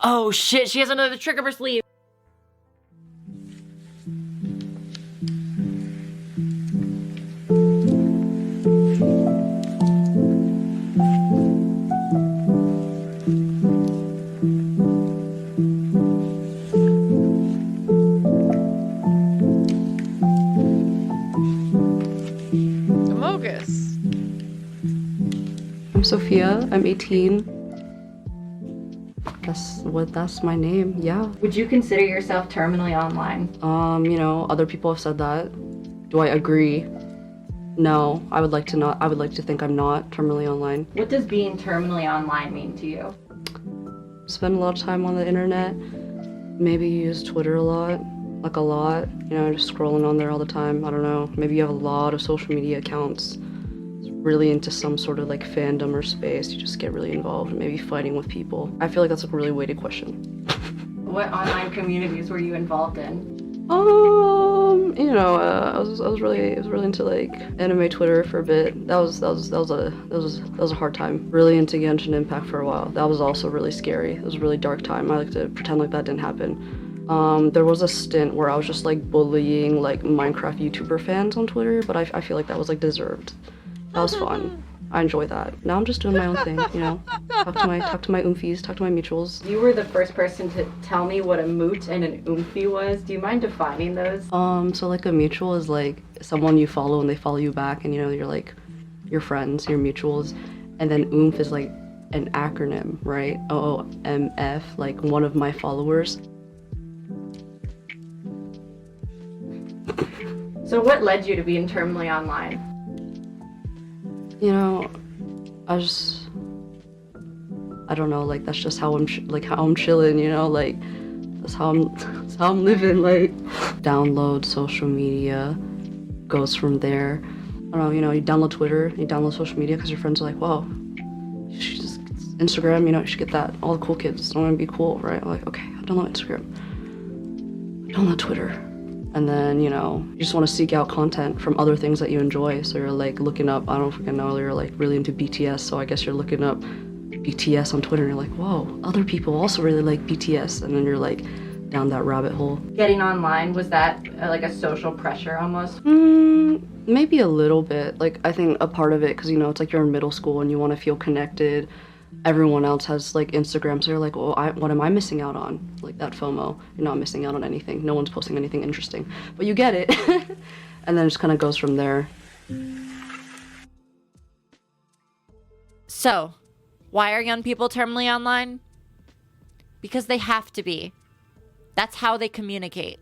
Oh shit, she has another trick up her sleeve. Amogus. I'm Sophia, I'm 18. That's my name, yeah. Would you consider yourself terminally online? You know, other people have said that. Do I agree? No, I would like to think I'm not terminally online. What does being terminally online mean to you? Spend a lot of time on the internet. Maybe use Twitter a lot. Like a lot. You know, just scrolling on there all the time. I don't know. Maybe you have a lot of social media accounts. Really into some sort of like fandom or space. You just get really involved, maybe fighting with people. I feel like that's a really weighted question. What online communities were you involved in? You know, I was really into like anime Twitter for a bit. That was a hard time. Really into Genshin Impact for a while. That was also really scary. It was a really dark time. I like to pretend like that didn't happen. There was a stint where I was just like bullying like Minecraft YouTuber fans on Twitter, but I feel like that was like deserved. That was fun. I enjoy that. Now I'm just doing my own thing, you know. Talk to my oomfies, talk to my mutuals. You were the first person to tell me what a moot and an oomfie was. Do you mind defining those? So like a mutual is like someone you follow and they follow you back, and you know, you're like your friends, your mutuals. And then oomph is like an acronym, right? OOMF, like one of my followers. So what led you to being terminally online? You know, I don't know, like that's just how I'm chilling, you know, like that's how I'm living, like download social media, goes from there. I don't know, you know, you download Twitter, you download social media because your friends are like, whoa, you should just Instagram, you know, you should get that. All the cool kids want to be cool, right? I'm like, okay, I'll download Instagram, download Twitter. And then, you know, you just want to seek out content from other things that you enjoy. So you're like looking up, I don't freaking know, you're like really into BTS. So I guess you're looking up BTS on Twitter and you're like, whoa, other people also really like BTS. And then you're like down that rabbit hole. Getting online, was that like a social pressure almost? Maybe a little bit. Like I think a part of it, because you know, it's like you're in middle school and you want to feel connected. Everyone else has like Instagram, so you're like, well, what am I missing out on? Like that FOMO, you're not missing out on anything. No one's posting anything interesting, but you get it. And then it just kind of goes from there. So, why are young people terminally online? Because they have to be. That's how they communicate.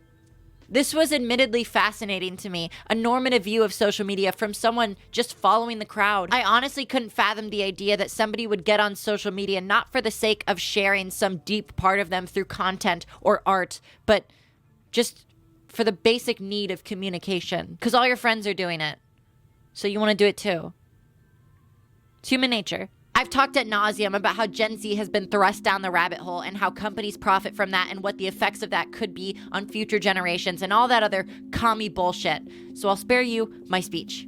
This was admittedly fascinating to me, a normative view of social media from someone just following the crowd. I honestly couldn't fathom the idea that somebody would get on social media not for the sake of sharing some deep part of them through content or art, but just for the basic need of communication. Because all your friends are doing it, so you want to do it too. It's human nature. I've talked ad nauseum about how Gen Z has been thrust down the rabbit hole and how companies profit from that and what the effects of that could be on future generations and all that other commie bullshit. So I'll spare you my speech.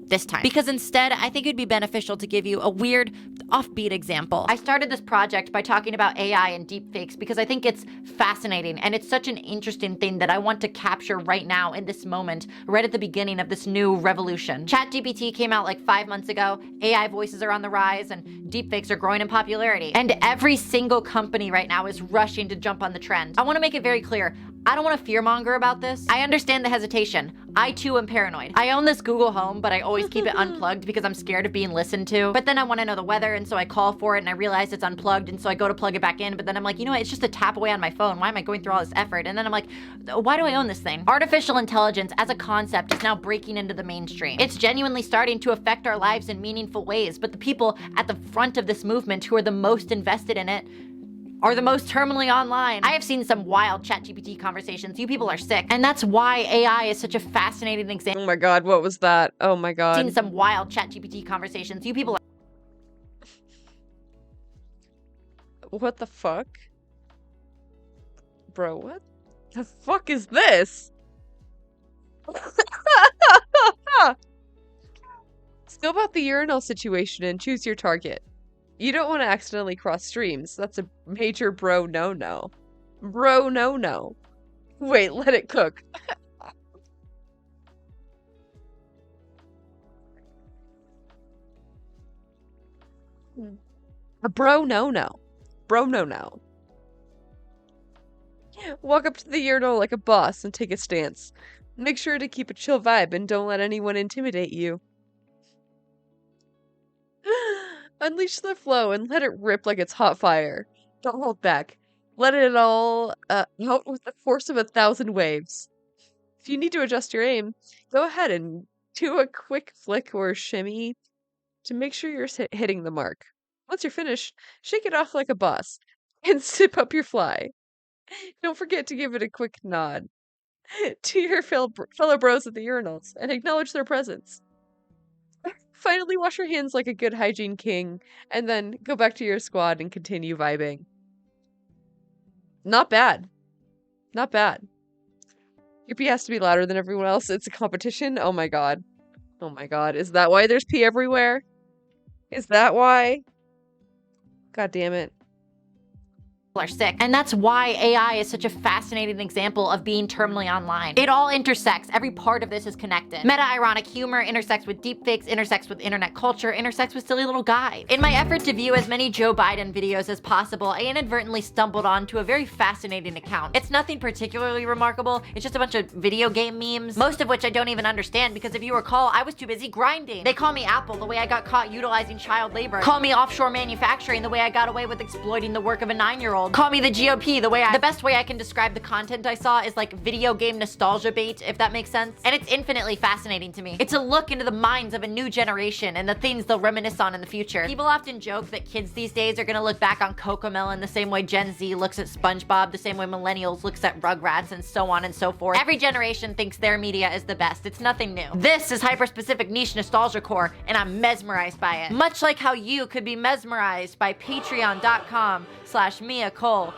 This time. Because instead, I think it'd be beneficial to give you a weird, offbeat example. I started this project by talking about AI and deepfakes because I think it's fascinating and it's such an interesting thing that I want to capture right now in this moment, right at the beginning of this new revolution. ChatGPT came out like 5 months ago, AI voices are on the rise, and deepfakes are growing in popularity. And every single company right now is rushing to jump on the trend. I want to make it very clear, I don't want to fearmonger about this. I understand the hesitation. I too am paranoid. I own this Google Home, but I always keep it unplugged because I'm scared of being listened to. But then I want to know the weather, and so I call for it, and I realize it's unplugged, and so I go to plug it back in, but then I'm like, you know what, it's just a tap away on my phone. Why am I going through all this effort? And then I'm like, why do I own this thing? Artificial intelligence as a concept is now breaking into the mainstream. It's genuinely starting to affect our lives in meaningful ways, but the people at the front of this movement who are the most invested in it are the most terminally online. I have seen some wild ChatGPT conversations. You people are sick. And that's why AI is such a fascinating example. Oh my god, what was that? Oh my god. Seen some wild ChatGPT conversations. You people are What the fuck? Bro, what the fuck is this? Let's go about the urinal situation and choose your target. You don't want to accidentally cross streams. That's a major bro no-no. Bro no-no. Wait, let it cook. A bro no-no. Bro no-no. Walk up to the urinal like a boss and take a stance. Make sure to keep a chill vibe and don't let anyone intimidate you. Unleash the flow and let it rip like it's hot fire. Don't hold back. Let it all out with the force of 1,000 waves. If you need to adjust your aim, go ahead and do a quick flick or shimmy to make sure you're hitting the mark. Once you're finished, shake it off like a boss and sip up your fly. Don't forget to give it a quick nod to your fellow bros at the urinals and acknowledge their presence. Finally, wash your hands like a good hygiene king, and then go back to your squad and continue vibing. Not bad. Not bad. Your pee has to be louder than everyone else. It's a competition. Oh my god. Oh my god. Is that why there's pee everywhere? Is that why? God damn it. are sick. And that's why AI is such a fascinating example of being terminally online. It all intersects. Every part of this is connected. Meta-ironic humor intersects with deepfakes, intersects with internet culture, intersects with silly little guides. In my effort to view as many Joe Biden videos as possible, I inadvertently stumbled onto a very fascinating account. It's nothing particularly remarkable. It's just a bunch of video game memes, most of which I don't even understand because if you recall, I was too busy grinding. They call me Apple, the way I got caught utilizing child labor. Call me offshore manufacturing, the way I got away with exploiting the work of a 9-year-old. Call me the GOP, the best way I can describe the content I saw is like video game nostalgia bait, if that makes sense. And it's infinitely fascinating to me. It's a look into the minds of a new generation and the things they'll reminisce on in the future. People often joke that kids these days are gonna look back on Cocomelon the same way Gen Z looks at SpongeBob, the same way millennials looks at Rugrats, and so on and so forth. Every generation thinks their media is the best. It's nothing new. This is hyper-specific niche nostalgia core, and I'm mesmerized by it. Much like how you could be mesmerized by patreon.com/Mia Cole,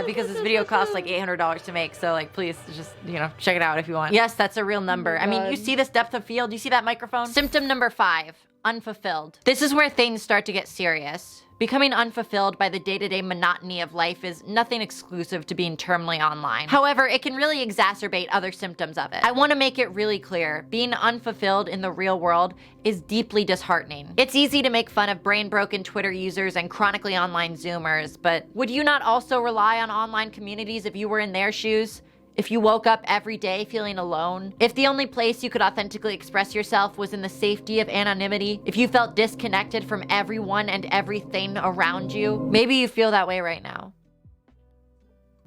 because this video costs like $800 to make, so like please just, you know, check it out if you want. Yes, that's a real number. I mean, you see this depth of field? You see that microphone? Symptom number 5, unfulfilled. This is where things start to get serious. Becoming unfulfilled by the day-to-day monotony of life is nothing exclusive to being terminally online. However, it can really exacerbate other symptoms of it. I want to make it really clear, being unfulfilled in the real world is deeply disheartening. It's easy to make fun of brain-broken Twitter users and chronically online Zoomers, but would you not also rely on online communities if you were in their shoes? If you woke up every day feeling alone, if the only place you could authentically express yourself was in the safety of anonymity, if you felt disconnected from everyone and everything around you, maybe you feel that way right now.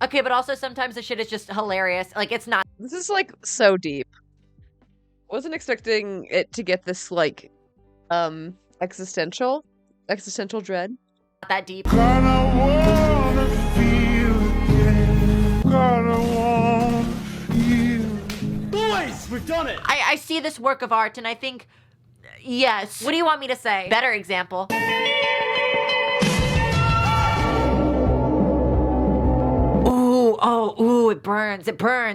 Okay, but also sometimes the shit is just hilarious. Like, it's not. This is like so deep. Wasn't expecting it to get this like, existential dread. Not that deep. Boys, we've done it! I see this work of art and I think, yes. What do you want me to say? Better example. Ooh, oh, ooh, it burns,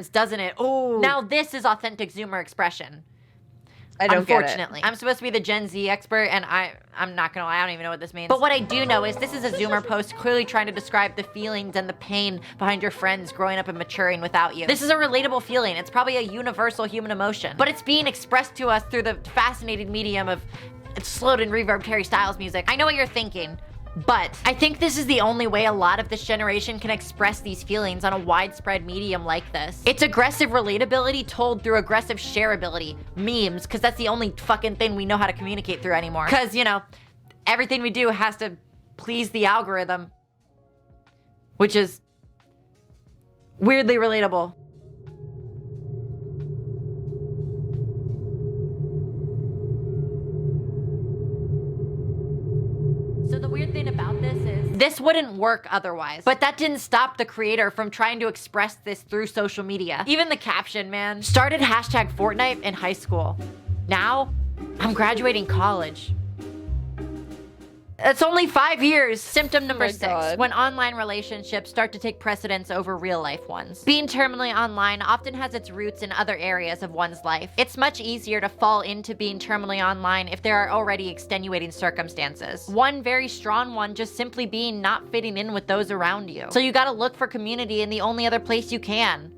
doesn't it? Ooh. Now this is authentic Zoomer expression. I don't get it. Unfortunately. I'm supposed to be the Gen Z expert, and I'm not gonna lie, I don't even know what this means. But what I do know is this is a Zoomer post clearly trying to describe the feelings and the pain behind your friends growing up and maturing without you. This is a relatable feeling. It's probably a universal human emotion, but it's being expressed to us through the fascinating medium of slowed and reverb Harry Styles music. I know what you're thinking, but I think this is the only way a lot of this generation can express these feelings on a widespread medium like this. It's aggressive relatability told through aggressive shareability. Memes, because that's the only fucking thing we know how to communicate through anymore. Because, you know, everything we do has to please the algorithm, which is weirdly relatable. So the weird thing about this is this wouldn't work otherwise, but that didn't stop the creator from trying to express this through social media. Even the caption, man. Started hashtag Fortnite in high school. Now, I'm graduating college. It's only 5 years. Symptom number 6, when online relationships start to take precedence over real life ones. Being terminally online often has its roots in other areas of one's life. It's much easier to fall into being terminally online if there are already extenuating circumstances. One very strong one just simply being not fitting in with those around you. So you gotta look for community in the only other place you can.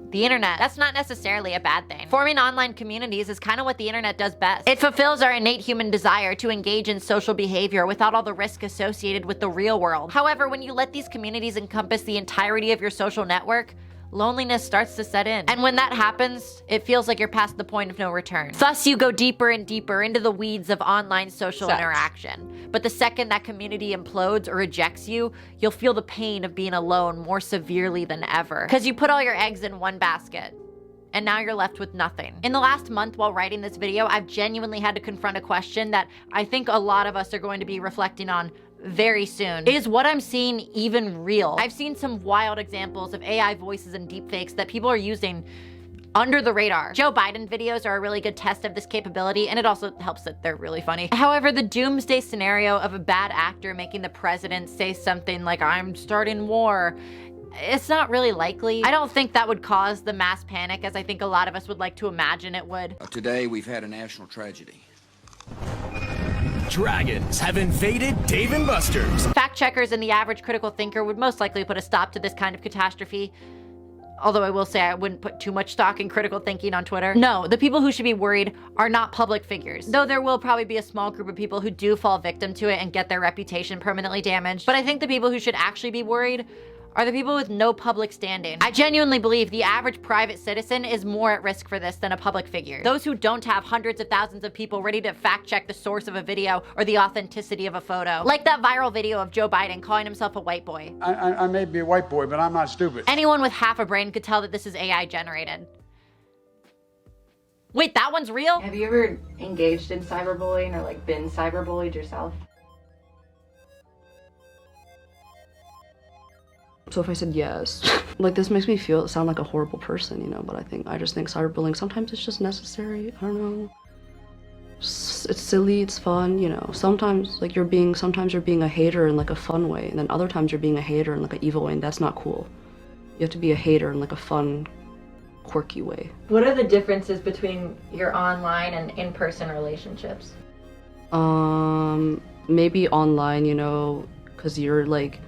The internet. That's not necessarily a bad thing. Forming online communities is kind of what the internet does best. It fulfills our innate human desire to engage in social behavior without all the risk associated with the real world. However, when you let these communities encompass the entirety of your social network, loneliness starts to set in. And when that happens, it feels like you're past the point of no return. Thus, you go deeper and deeper into the weeds of online social interaction. But the second that community implodes or rejects you, you'll feel the pain of being alone more severely than ever. Because you put all your eggs in one basket. And now you're left with nothing. In the last month while writing this video, I've genuinely had to confront a question that I think a lot of us are going to be reflecting on very soon. Is what I'm seeing even real? I've seen some wild examples of AI voices and deepfakes that people are using under the radar. Joe Biden videos are a really good test of this capability, and it also helps that they're really funny. However, the doomsday scenario of a bad actor making the president say something like, "I'm starting war," it's not really likely. I don't think that would cause the mass panic as I think a lot of us would like to imagine it would. Today we've had a national tragedy. Dragons have invaded Dave & Buster's. Fact checkers and the average critical thinker would most likely put a stop to this kind of catastrophe. Although I will say I wouldn't put too much stock in critical thinking on Twitter. No, the people who should be worried are not public figures. Though there will probably be a small group of people who do fall victim to it and get their reputation permanently damaged. But I think the people who should actually be worried are the people with no public standing. I genuinely believe the average private citizen is more at risk for this than a public figure. Those who don't have hundreds of thousands of people ready to fact check the source of a video or the authenticity of a photo. Like that viral video of Joe Biden calling himself a white boy. I may be a white boy, but I'm not stupid. Anyone with half a brain could tell that this is AI generated. Wait, that one's real? Have you ever engaged in cyberbullying or like been cyberbullied yourself? So if I said yes, like this makes me sound like a horrible person, you know, but I just think cyberbullying, sometimes it's just necessary. I don't know. It's silly, it's fun, you know. Sometimes you're being a hater in like a fun way, and then other times you're being a hater in like an evil way, and that's not cool. You have to be a hater in like a fun, quirky way. What are the differences between your online and in-person relationships? Maybe online, you know, because you're like,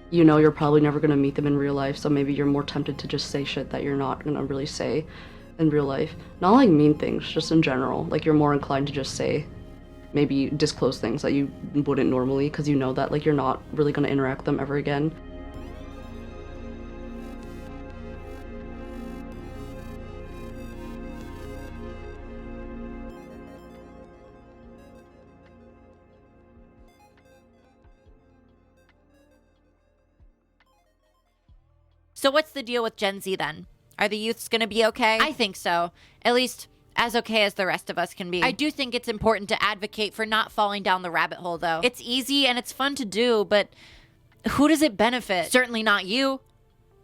you know, you're probably never gonna meet them in real life, so maybe you're more tempted to just say shit that you're not gonna really say in real life. Not like mean things, just in general. Like you're more inclined to just say, maybe disclose things that you wouldn't normally, because you know that like you're not really gonna interact with them ever again. So what's the deal with Gen Z then? Are the youths gonna be okay? I think so. At least as okay as the rest of us can be. I do think it's important to advocate for not falling down the rabbit hole though. It's easy and it's fun to do, but who does it benefit? Certainly not you.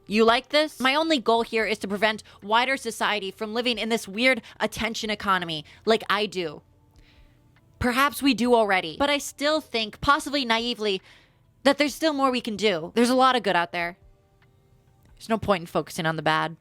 You like this? My only goal here is to prevent wider society from living in this weird attention economy like I do. Perhaps we do already, but I still think, possibly naively, that there's still more we can do. There's a lot of good out there. There's no point in focusing on the bad.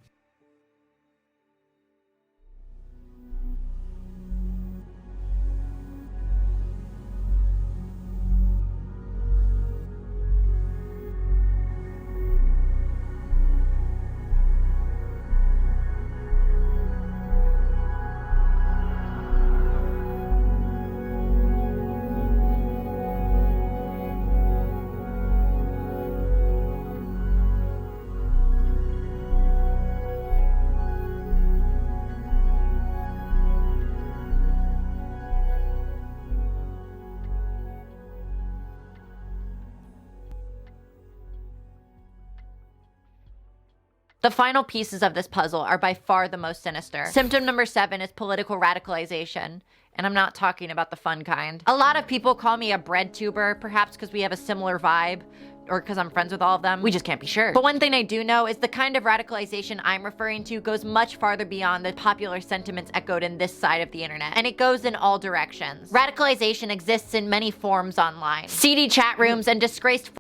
The final pieces of this puzzle are by far the most sinister. Symptom number 7 is political radicalization. And I'm not talking about the fun kind. A lot of people call me a bread tuber, perhaps because we have a similar vibe, or because I'm friends with all of them. We just can't be sure. But one thing I do know is the kind of radicalization I'm referring to goes much farther beyond the popular sentiments echoed in this side of the internet. And it goes in all directions. Radicalization exists in many forms online. Seedy chat rooms and disgraced—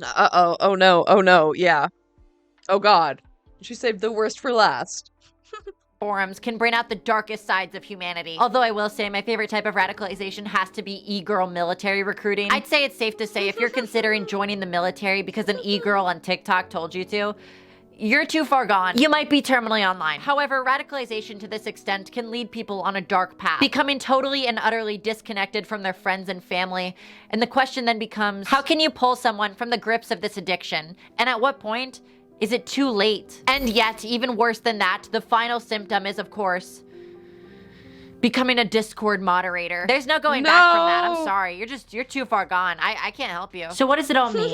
Uh-oh. Oh no. Oh no. Yeah. Oh god. She saved the worst for last. forums can bring out the darkest sides of humanity. Although I will say my favorite type of radicalization has to be e-girl military recruiting. I'd say it's safe to say if you're considering joining the military because an e-girl on TikTok told you to, you're too far gone. You might be terminally online. However, radicalization to this extent can lead people on a dark path, becoming totally and utterly disconnected from their friends and family. And the question then becomes, how can you pull someone from the grips of this addiction? And at what point is it too late? And yet, even worse than that, the final symptom is, of course, becoming a Discord moderator. There's no going back from that. I'm sorry. You're too far gone. I can't help you. So what does it all mean?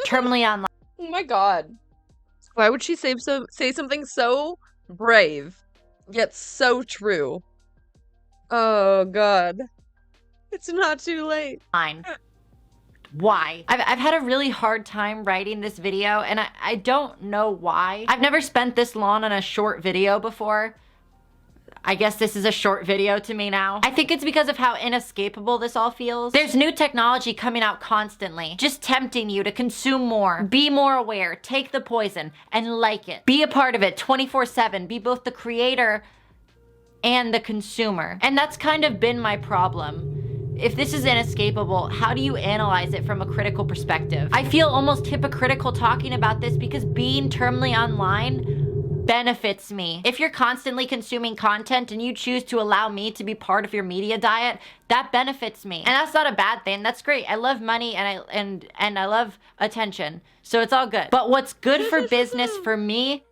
Terminally online. Oh my god. Why would she say something so brave, yet so true? Oh god. It's not too late. Fine. Why? I've had a really hard time writing this video, and I don't know why. I've never spent this long on a short video before. I guess this is a short video to me now. I think it's because of how inescapable this all feels. There's new technology coming out constantly, just tempting you to consume more, be more aware, take the poison, and like it. Be a part of it 24/7, be both the creator and the consumer. And that's kind of been my problem. If this is inescapable, how do you analyze it from a critical perspective? I feel almost hypocritical talking about this because being terminally online benefits me. If you're constantly consuming content and you choose to allow me to be part of your media diet, that benefits me. And that's not a bad thing. That's great. I love money and I love attention. So it's all good. But what's good for business for me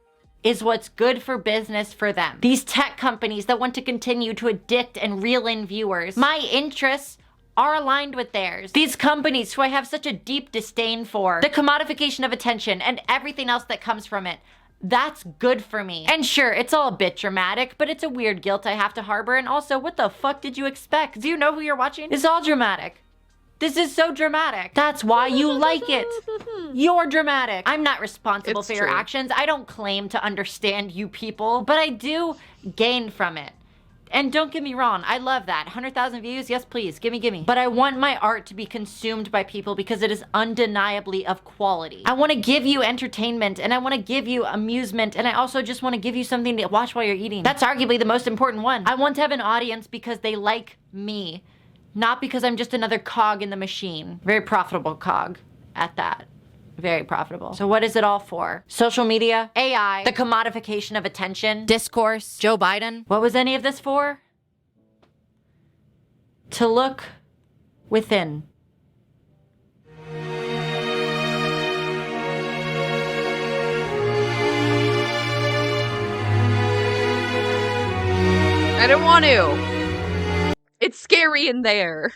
is what's good for business for them. These tech companies that want to continue to addict and reel in viewers. My interests are aligned with theirs. These companies who I have such a deep disdain for, the commodification of attention and everything else that comes from it, that's good for me. And sure, it's all a bit dramatic, but it's a weird guilt I have to harbor. And also, what the fuck did you expect? Do you know who you're watching? It's all dramatic. This is so dramatic. That's why you like it. You're dramatic. I'm not responsible for your actions. I don't claim to understand you people, but I do gain from it. And don't get me wrong, I love that. 100,000 views, yes please, gimme. But I want my art to be consumed by people because it is undeniably of quality. I want to give you entertainment and I want to give you amusement and I also just want to give you something to watch while you're eating. That's arguably the most important one. I want to have an audience because they like me, not because I'm just another cog in the machine. Very profitable cog at that. Very profitable. So what is it all for? Social media, AI, the commodification of attention, discourse, Joe Biden. What was any of this for? To look within. I don't want to. It's scary in there.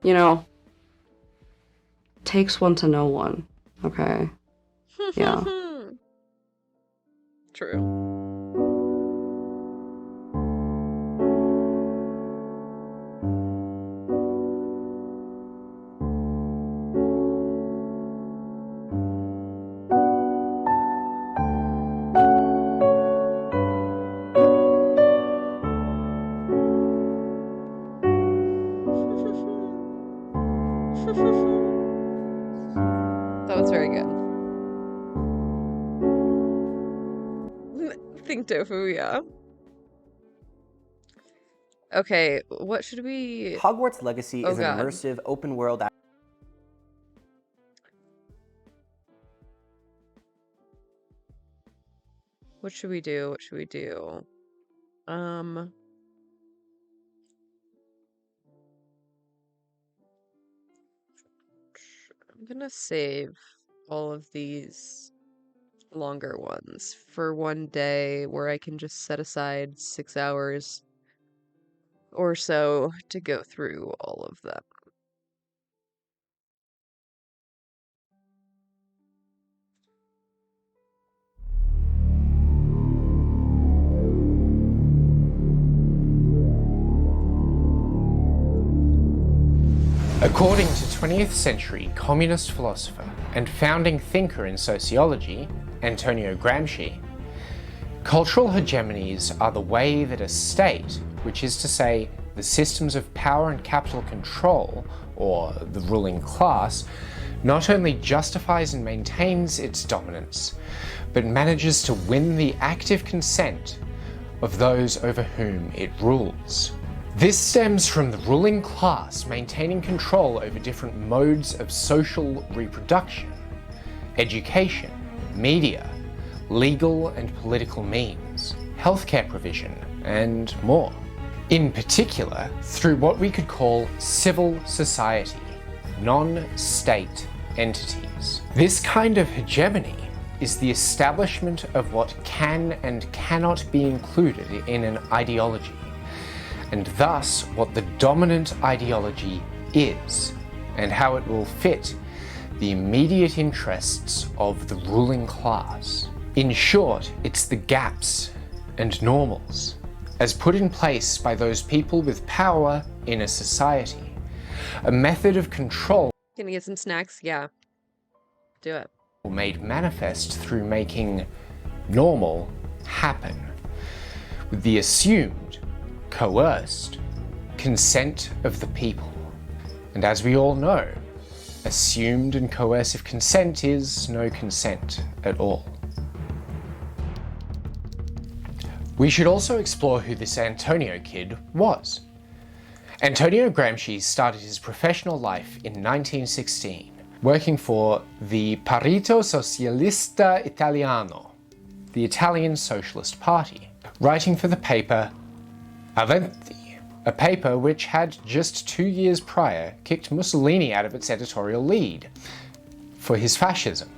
You know, takes one to know one, okay? Yeah. True. That was very good. Think tofu, yeah. Okay, what should we... Hogwarts Legacy is an God. immersive, open-world... What should we do? What should we do? I'm gonna save all of these longer ones for one day where I can just set aside 6 hours or so to go through all of them. According to 20th century communist philosopher and founding thinker in sociology, Antonio Gramsci, cultural hegemonies are the way that a state, which is to say the systems of power and capital control, or the ruling class, not only justifies and maintains its dominance, but manages to win the active consent of those over whom it rules. This stems from the ruling class maintaining control over different modes of social reproduction, education, media, legal and political means, healthcare provision, and more. In particular, through what we could call civil society, non-state entities. This kind of hegemony is the establishment of what can and cannot be included in an ideology, and thus what the dominant ideology is, and how it will fit the immediate interests of the ruling class. In short, it's the gaps and normals, as put in place by those people with power in a society. A method of control Gonna get some snacks? Yeah. Do it. made manifest through making normal happen, with the assumed, coerced consent of the people. And as we all know, assumed and coercive consent is no consent at all. We should also explore who this Antonio kid was. Antonio Gramsci started his professional life in 1916, working for the Partito Socialista Italiano, the Italian Socialist Party, writing for the paper Avanti, a paper which had just 2 years prior kicked Mussolini out of its editorial lead for his fascism.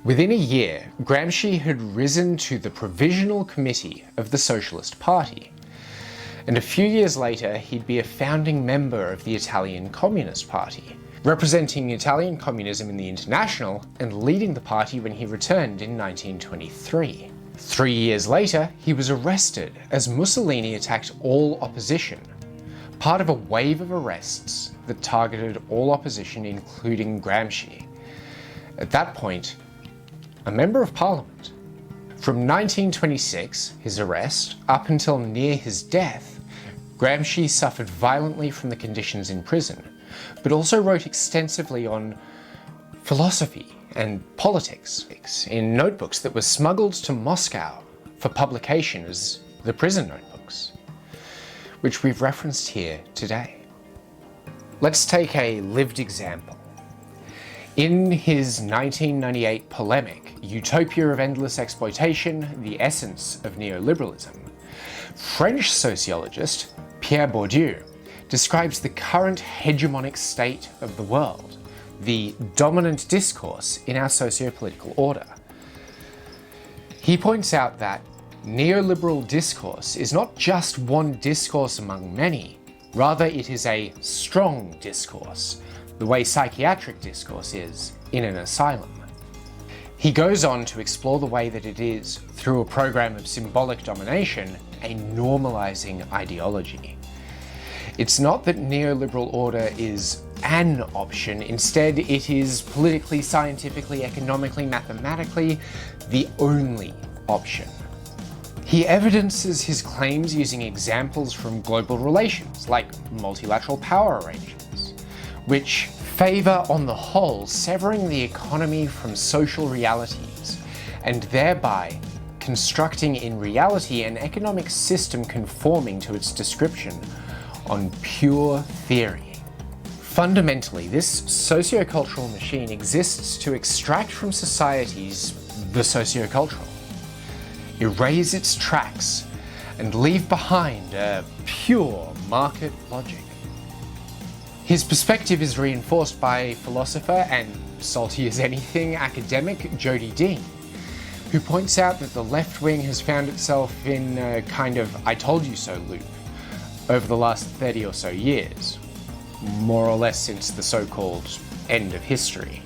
Within a year, Gramsci had risen to the Provisional Committee of the Socialist Party, and a few years later he'd be a founding member of the Italian Communist Party, representing Italian communism in the International and leading the party when he returned in 1923. 3 years later, he was arrested as Mussolini attacked all opposition, part of a wave of arrests that targeted all opposition, including Gramsci. At that point, a member of parliament. From 1926, his arrest, up until near his death, Gramsci suffered violently from the conditions in prison, but also wrote extensively on philosophy and politics in notebooks that were smuggled to Moscow for publication as the prison notebooks, which we've referenced here today. Let's take a lived example. In his 1998 polemic, Utopia of Endless Exploitation, the Essence of Neoliberalism, French sociologist Pierre Bourdieu describes the current hegemonic state of the world, the dominant discourse in our socio-political order. He points out that neoliberal discourse is not just one discourse among many, rather it is a strong discourse, the way psychiatric discourse is in an asylum. He goes on to explore the way that it is, through a program of symbolic domination, a normalizing ideology. It's not that neoliberal order is an option, instead it is politically, scientifically, economically, mathematically the only option. He evidences his claims using examples from global relations, like multilateral power arrangements, which favor on the whole severing the economy from social realities, and thereby constructing in reality an economic system conforming to its description on pure theory. Fundamentally, this sociocultural machine exists to extract from societies the sociocultural. erase its tracks and leave behind a pure market logic. His perspective is reinforced by philosopher and salty as anything academic Jody Dean, who points out that the left wing has found itself in a kind of I told you so loop over the last 30 or so years, more or less since the so-called end of history.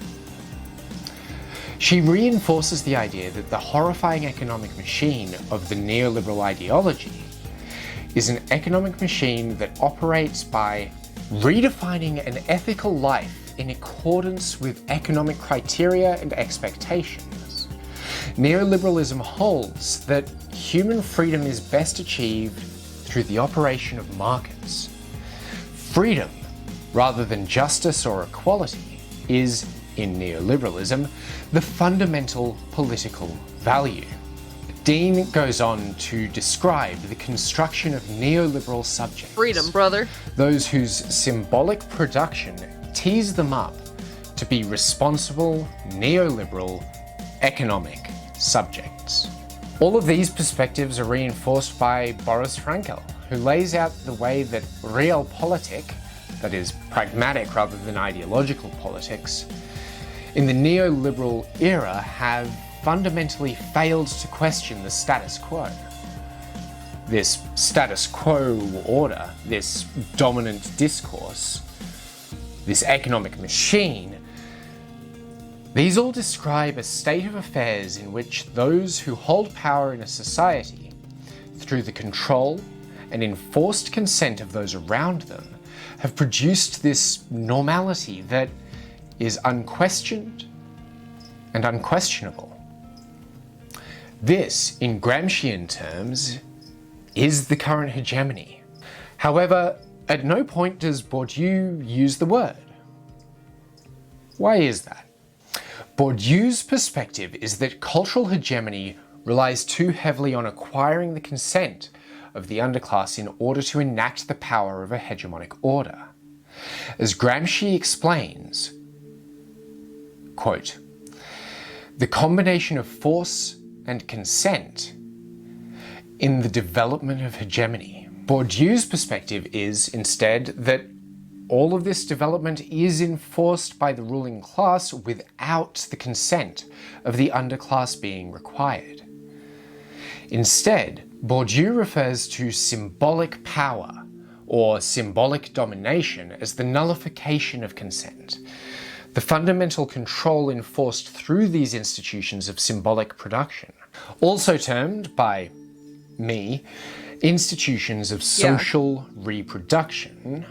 She reinforces the idea that the horrifying economic machine of the neoliberal ideology is an economic machine that operates by redefining an ethical life in accordance with economic criteria and expectations. Neoliberalism holds that human freedom is best achieved through the operation of markets. Freedom, rather than justice or equality, is, in neoliberalism, the fundamental political value. Dean goes on to describe the construction of neoliberal subjects. Freedom, brother. Those whose symbolic production tees them up to be responsible, neoliberal, economic subjects. All of these perspectives are reinforced by Boris Frankl, who lays out the way that realpolitik, that is pragmatic rather than ideological politics, in the neoliberal era have fundamentally failed to question the status quo. This status quo order, this dominant discourse, this economic machine, these all describe a state of affairs in which those who hold power in a society, through the control and enforced consent of those around them, have produced this normality that is unquestioned and unquestionable. This, in Gramscian terms, is the current hegemony. However, at no point does Bourdieu use the word. Why is that? Bourdieu's perspective is that cultural hegemony relies too heavily on acquiring the consent of the underclass in order to enact the power of a hegemonic order. As Gramsci explains, quote, "The combination of force and consent in the development of hegemony." Bourdieu's perspective is, instead, that all of this development is enforced by the ruling class without the consent of the underclass being required. Instead, Bourdieu refers to symbolic power or symbolic domination as the nullification of consent, the fundamental control enforced through these institutions of symbolic production, also termed by me institutions of social reproduction,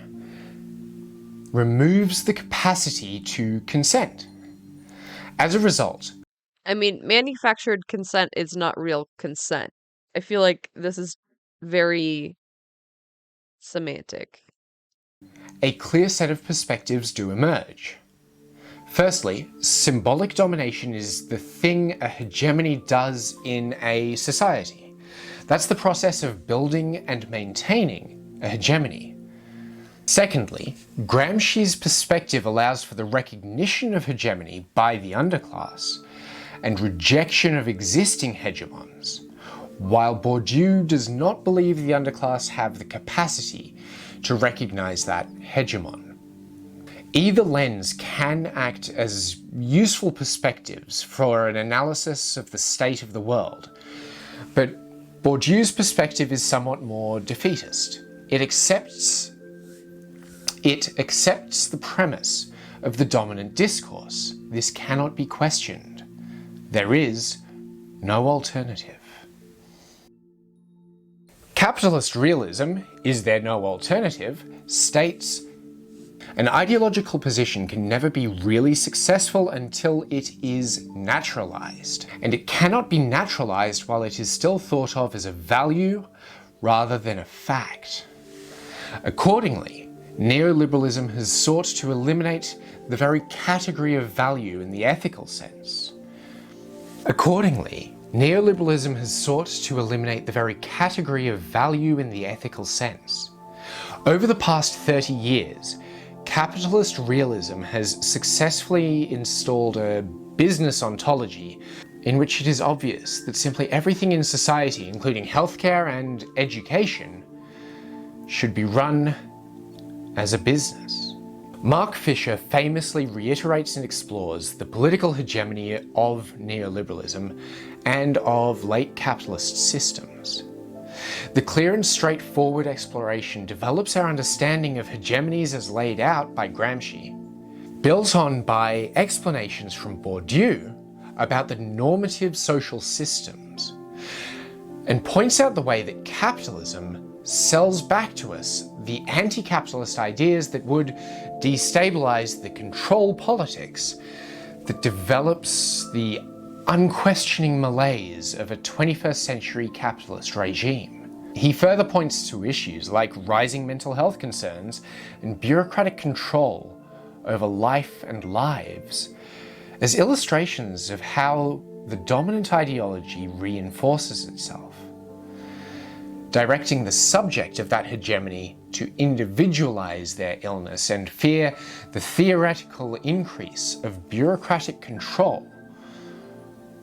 removes the capacity to consent. As a result, I mean, manufactured consent is not real consent. I feel like this is very semantic. a clear set of perspectives do emerge. Firstly, symbolic domination is the thing a hegemony does in a society. That's the process of building and maintaining a hegemony. Secondly, Gramsci's perspective allows for the recognition of hegemony by the underclass and rejection of existing hegemons, while Bourdieu does not believe the underclass have the capacity to recognize that hegemon. Either lens can act as useful perspectives for an analysis of the state of the world, but Bourdieu's perspective is somewhat more defeatist. It accepts the premise of the dominant discourse. This cannot be questioned. There is no alternative. Capitalist realism, is there no alternative, states an ideological position can never be really successful until it is naturalized, and it cannot be naturalized while it is still thought of as a value rather than a fact. Accordingly, neoliberalism has sought to eliminate the very category of value in the ethical sense. Over the past 30 years, capitalist realism has successfully installed a business ontology in which it is obvious that simply everything in society, including healthcare and education, should be run as a business. Mark Fisher famously reiterates and explores the political hegemony of neoliberalism and of late capitalist systems. The clear and straightforward exploration develops our understanding of hegemonies as laid out by Gramsci, built on by explanations from Bourdieu about the normative social systems, and points out the way that capitalism sells back to us the anti-capitalist ideas that would destabilize the control politics that develops the unquestioning malaise of a 21st century capitalist regime. He further points to issues like rising mental health concerns and bureaucratic control over life and lives as illustrations of how the dominant ideology reinforces itself, directing the subject of that hegemony to individualize their illness and fear the theoretical increase of bureaucratic control,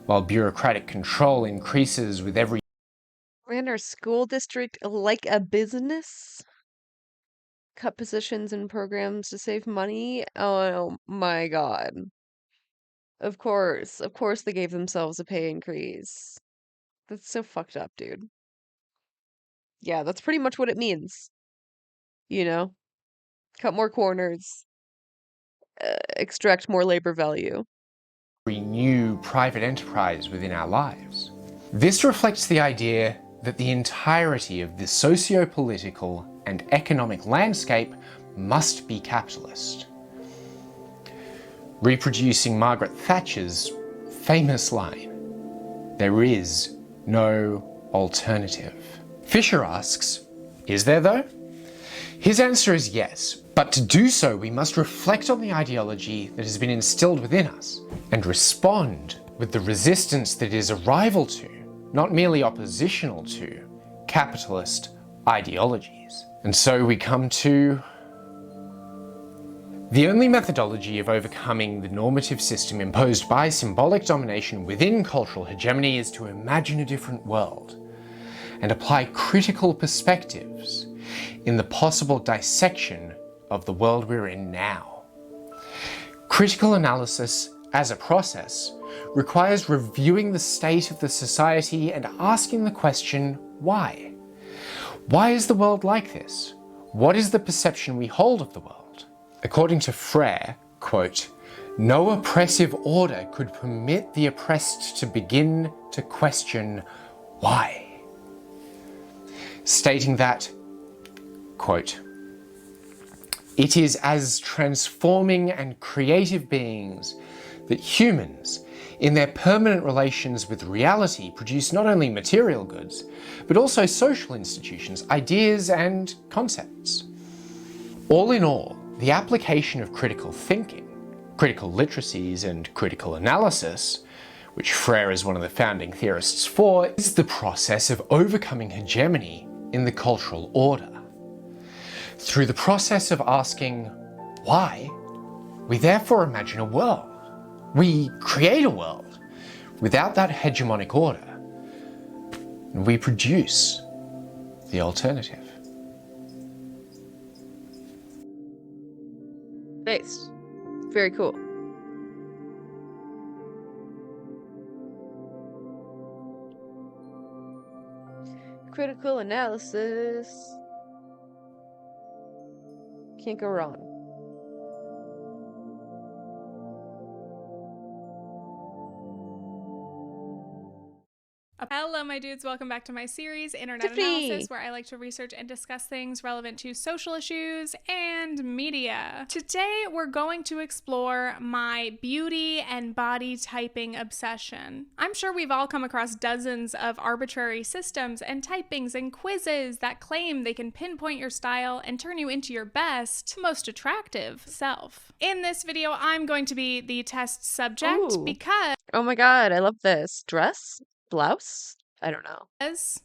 while bureaucratic control increases with every Ran our school district like a business? Cut positions and programs to save money? Oh my god. Of course they gave themselves a pay increase. That's so fucked up, dude. Yeah, that's pretty much what it means. You know? Cut more corners. Extract more labor value. new private enterprise within our lives. This reflects the idea that the entirety of the socio-political and economic landscape must be capitalist. Reproducing Margaret Thatcher's famous line, "There is no alternative." Fisher asks, is there though? His answer is yes, but to do so we must reflect on the ideology that has been instilled within us and respond with the resistance that is a rival to, not merely oppositional to, capitalist ideologies. And so we come to the only methodology of overcoming the normative system imposed by symbolic domination within cultural hegemony is to imagine a different world and apply critical perspectives in the possible dissection of the world we're in now. Critical analysis as a process requires reviewing the state of the society and asking the question, why? Why is the world like this? What is the perception we hold of the world? According to Frere, quote, "No oppressive order could permit the oppressed to begin to question why." Stating that, quote, "It is as transforming and creative beings that humans, in their permanent relations with reality, produce not only material goods, but also social institutions, ideas, and concepts. All in all, the application of critical thinking, critical literacies, and critical analysis, which Frere is one of the founding theorists for, is the process of overcoming hegemony in the cultural order. Through the process of asking why, we therefore imagine a world. We create a world without that hegemonic order, and we produce the alternative." Nice. Very cool. Critical analysis. Can't go wrong. Hello, my dudes. Welcome back to my series, Internet Tiffany. Analysis, where I like to research and discuss things relevant to social issues and media. Today, we're going to explore my beauty and body typing obsession. I'm sure we've all come across dozens of arbitrary systems and typings and quizzes that claim they can pinpoint your style and turn you into your best, most attractive self. In this video, I'm going to be the test subject Ooh. because... Oh my god, I love this. Dress? Blouse? I don't know.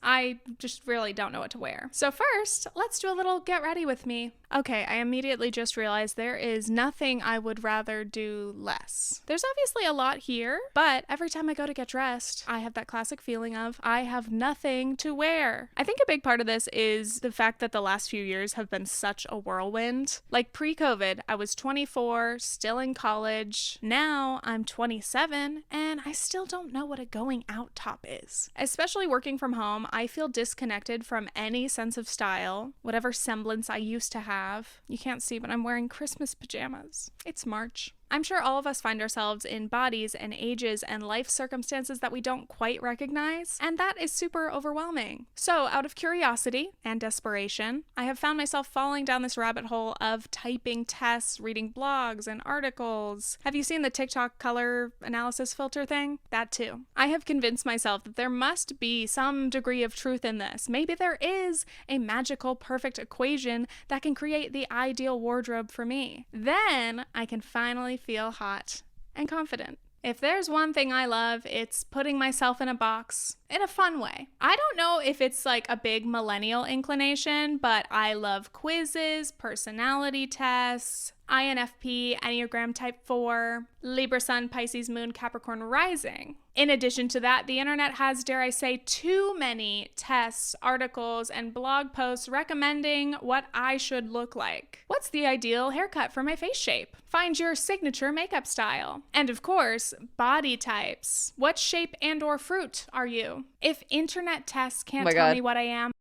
I just really don't know what to wear. So first, let's do a little get ready with me. Okay, I immediately just realized there is nothing I would rather do less. There's obviously a lot here, but every time I go to get dressed, I have that classic feeling of I have nothing to wear. I think a big part of this is the fact that the last few years have been such a whirlwind. Like pre-COVID, I was 24, still in college. Now I'm 27, and I still don't know what a going out top is. Especially working from home, I feel disconnected from any sense of style, whatever semblance I used to have. You can't see, but I'm wearing Christmas pajamas. It's March. I'm sure all of us find ourselves in bodies and ages and life circumstances that we don't quite recognize, and that is super overwhelming. So, out of curiosity and desperation, I have found myself falling down this rabbit hole of typing tests, reading blogs and articles. Have you seen the TikTok color analysis filter thing? That too. I have convinced myself that there must be some degree of truth in this. Maybe there is a magical, perfect equation that can create the ideal wardrobe for me. Then I can finally feel hot and confident. If there's one thing I love, it's putting myself in a box in a fun way. I don't know if it's like a big millennial inclination, but I love quizzes, personality tests, INFP, Enneagram Type 4, Libra Sun, Pisces Moon, Capricorn Rising. In addition to that, the internet has, dare I say, too many tests, articles, and blog posts recommending what I should look like. What's the ideal haircut for my face shape? Find your signature makeup style. And of course, body types. What shape and or fruit are you? If internet tests can't tell me what I am.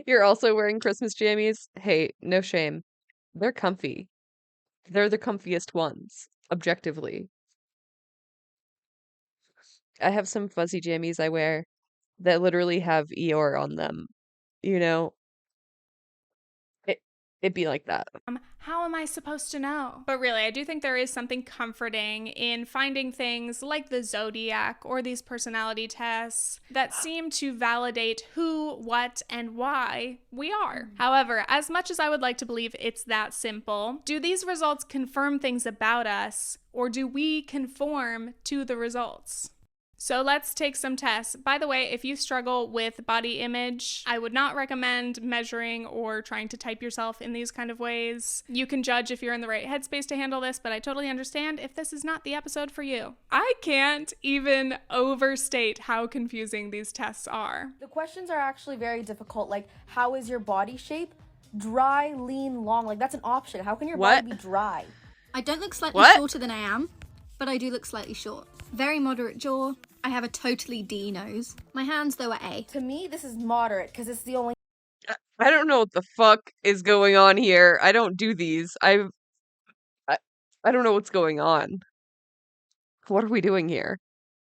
You're also wearing Christmas jammies? Hey, no shame. They're comfy. They're the comfiest ones, objectively. I have some fuzzy jammies I wear that literally have Eeyore on them. You know? It'd be like that. How am I supposed to know? But really, I do think there is something comforting in finding things like the zodiac or these personality tests that seem to validate who, what, and why we are. However, as much as I would like to believe it's that simple, do these results confirm things about us, or do we conform to the results? So let's take some tests. By the way, if you struggle with body image, I would not recommend measuring or trying to type yourself in these kind of ways. You can judge if you're in the right headspace to handle this, but I totally understand if this is not the episode for you. I can't even overstate how confusing these tests are. The questions are actually very difficult. Like, how is your body shape? Dry, lean, long. Like, that's an option. How can your body be dry? I don't look slightly shorter than I am, but I do look slightly short. Very moderate jaw. I have a totally D nose. My hands, though, are A. To me, this is moderate because it's the only... I don't know what the fuck is going on here. I don't do these. I don't know what's going on. What are we doing here?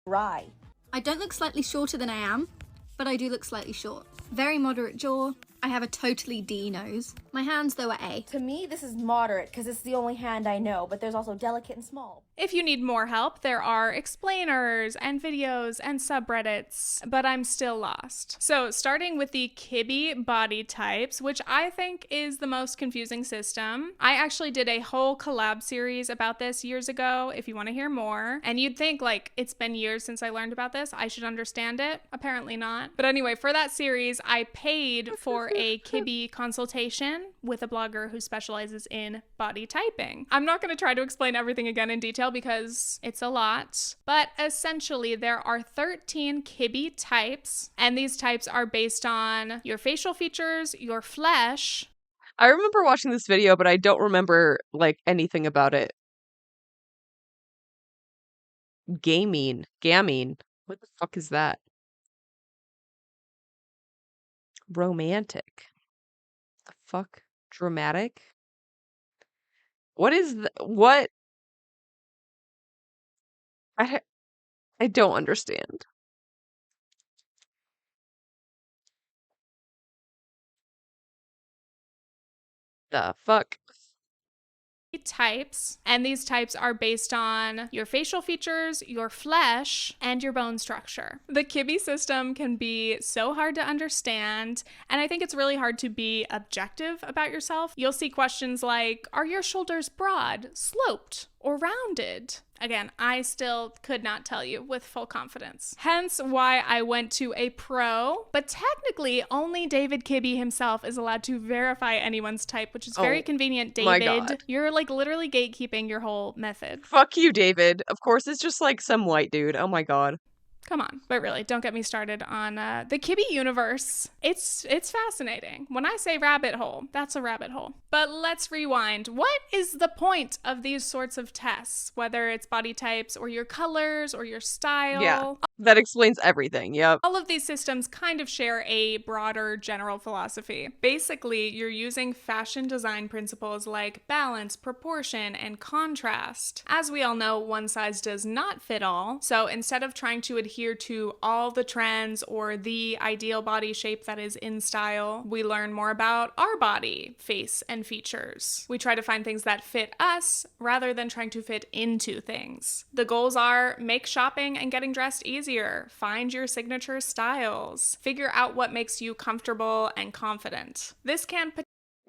Dry. I don't look slightly shorter than I am, but I do look slightly short. Very moderate jaw. I have a totally D nose. My hands, though, are A. To me, this is moderate because it's the only hand I know, but there's also delicate and small. If you need more help, there are explainers and videos and subreddits, but I'm still lost. So starting with the Kibbe body types, which I think is the most confusing system. I actually did a whole collab series about this years ago, if you want to hear more. And you'd think, like, it's been years since I learned about this, I should understand it. Apparently not. But anyway, for that series, I paid for a Kibbe consultation with a blogger who specializes in body typing. I'm not going to try to explain everything again in detail because it's a lot, but essentially there are 13 Kibbe types, and these types are based on your facial features, your flesh. I remember watching this video, but I don't remember, like, anything about it. Gamine. What the fuck is that? Romantic. The fuck? Dramatic? What is what? I don't understand. The fuck? Types, and these types are based on your facial features, your flesh, and your bone structure. The Kibbe system can be so hard to understand, and I think it's really hard to be objective about yourself. You'll see questions like, are your shoulders broad, sloped, or rounded? Again, I still could not tell you with full confidence. Hence why I went to a pro, but technically only David Kibbe himself is allowed to verify anyone's type, which is very convenient, my David. God. You're like literally gatekeeping your whole method. Fuck you, David. Of course, it's just like some white dude. Oh my God. Come on. But really, don't get me started on the Kibbe universe. It's fascinating. When I say rabbit hole, that's a rabbit hole. But let's rewind. What is the point of these sorts of tests? Whether it's body types or your colors or your style. Yeah, that explains everything. Yep. All of these systems kind of share a broader general philosophy. Basically, you're using fashion design principles like balance, proportion, and contrast. As we all know, one size does not fit all. So instead of trying to adhere to all the trends or the ideal body shape that is in style, we learn more about our body, face, and features. We try to find things that fit us rather than trying to fit into things. The goals are make shopping and getting dressed easier, find your signature styles, figure out what makes you comfortable and confident. This can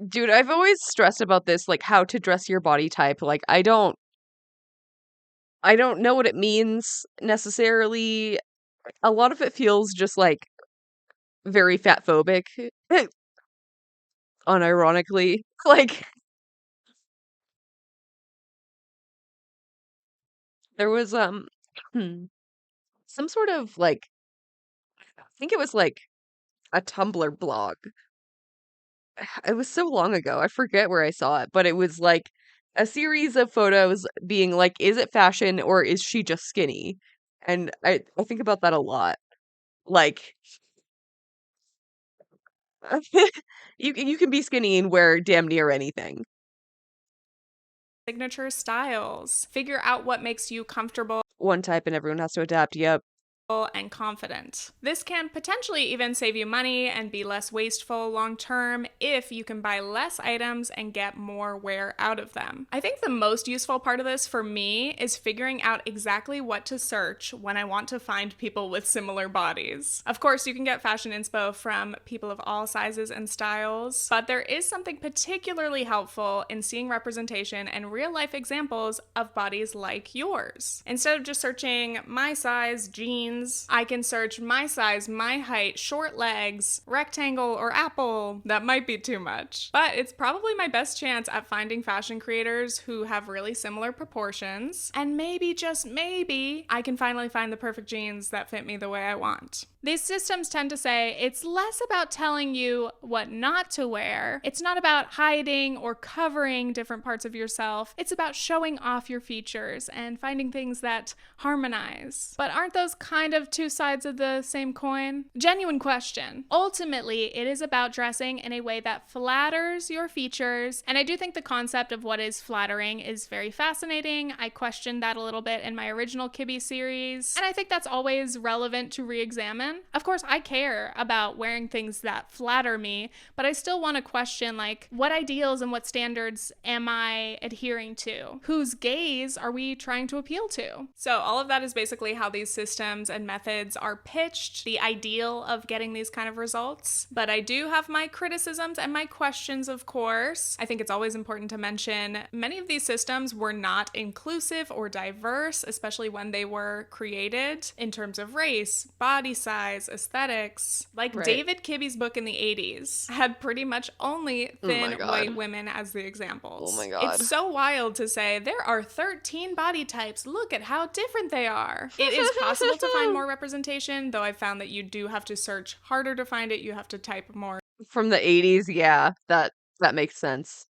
Dude, I've always stressed about this, like how to dress your body type. Like I don't know what it means necessarily. A lot of it feels just like very fat phobic. Unironically. Like there was some sort of like I think it was like a Tumblr blog. It was so long ago. I forget where I saw it, but it was like a series of photos being like, is it fashion or is she just skinny? And I think about that a lot. Like you can be skinny and wear damn near anything. signature styles, figure out what makes you comfortable One type and everyone has to adapt. Yep. and confident. This can potentially even save you money and be less wasteful long term if you can buy less items and get more wear out of them. I think the most useful part of this for me is figuring out exactly what to search when I want to find people with similar bodies. Of course, you can get fashion inspo from people of all sizes and styles, but there is something particularly helpful in seeing representation and real life examples of bodies like yours. Instead of just searching my size, jeans, I can search my size, my height, short legs, rectangle, or apple. That might be too much, but it's probably my best chance at finding fashion creators who have really similar proportions, and maybe, just maybe, I can finally find the perfect jeans that fit me the way I want. These systems tend to say it's less about telling you what not to wear. It's not about hiding or covering different parts of yourself. It's about showing off your features and finding things that harmonize. But aren't those kind of two sides of the same coin? Genuine question. Ultimately, it is about dressing in a way that flatters your features, and I do think the concept of what is flattering is very fascinating. I questioned that a little bit in my original Kibbe series, and I think that's always relevant to re-examine. Of course, I care about wearing things that flatter me, but I still want to question, like, what ideals and what standards am I adhering to? Whose gaze are we trying to appeal to? So all of that is basically how these systems and methods are pitched, the ideal of getting these kind of results. But I do have my criticisms and my questions, of course. I think it's always important to mention many of these systems were not inclusive or diverse, especially when they were created in terms of race, body size, aesthetics. Like Right. David Kibbe's book in the 80s had pretty much only thin God. white women as the examples. Oh my God. It's so wild to say there are 13 body types. Look at how different they are. It is possible to find more representation, though I've found that you do have to search harder to find it. You have to type more From the 80s, yeah, that makes sense.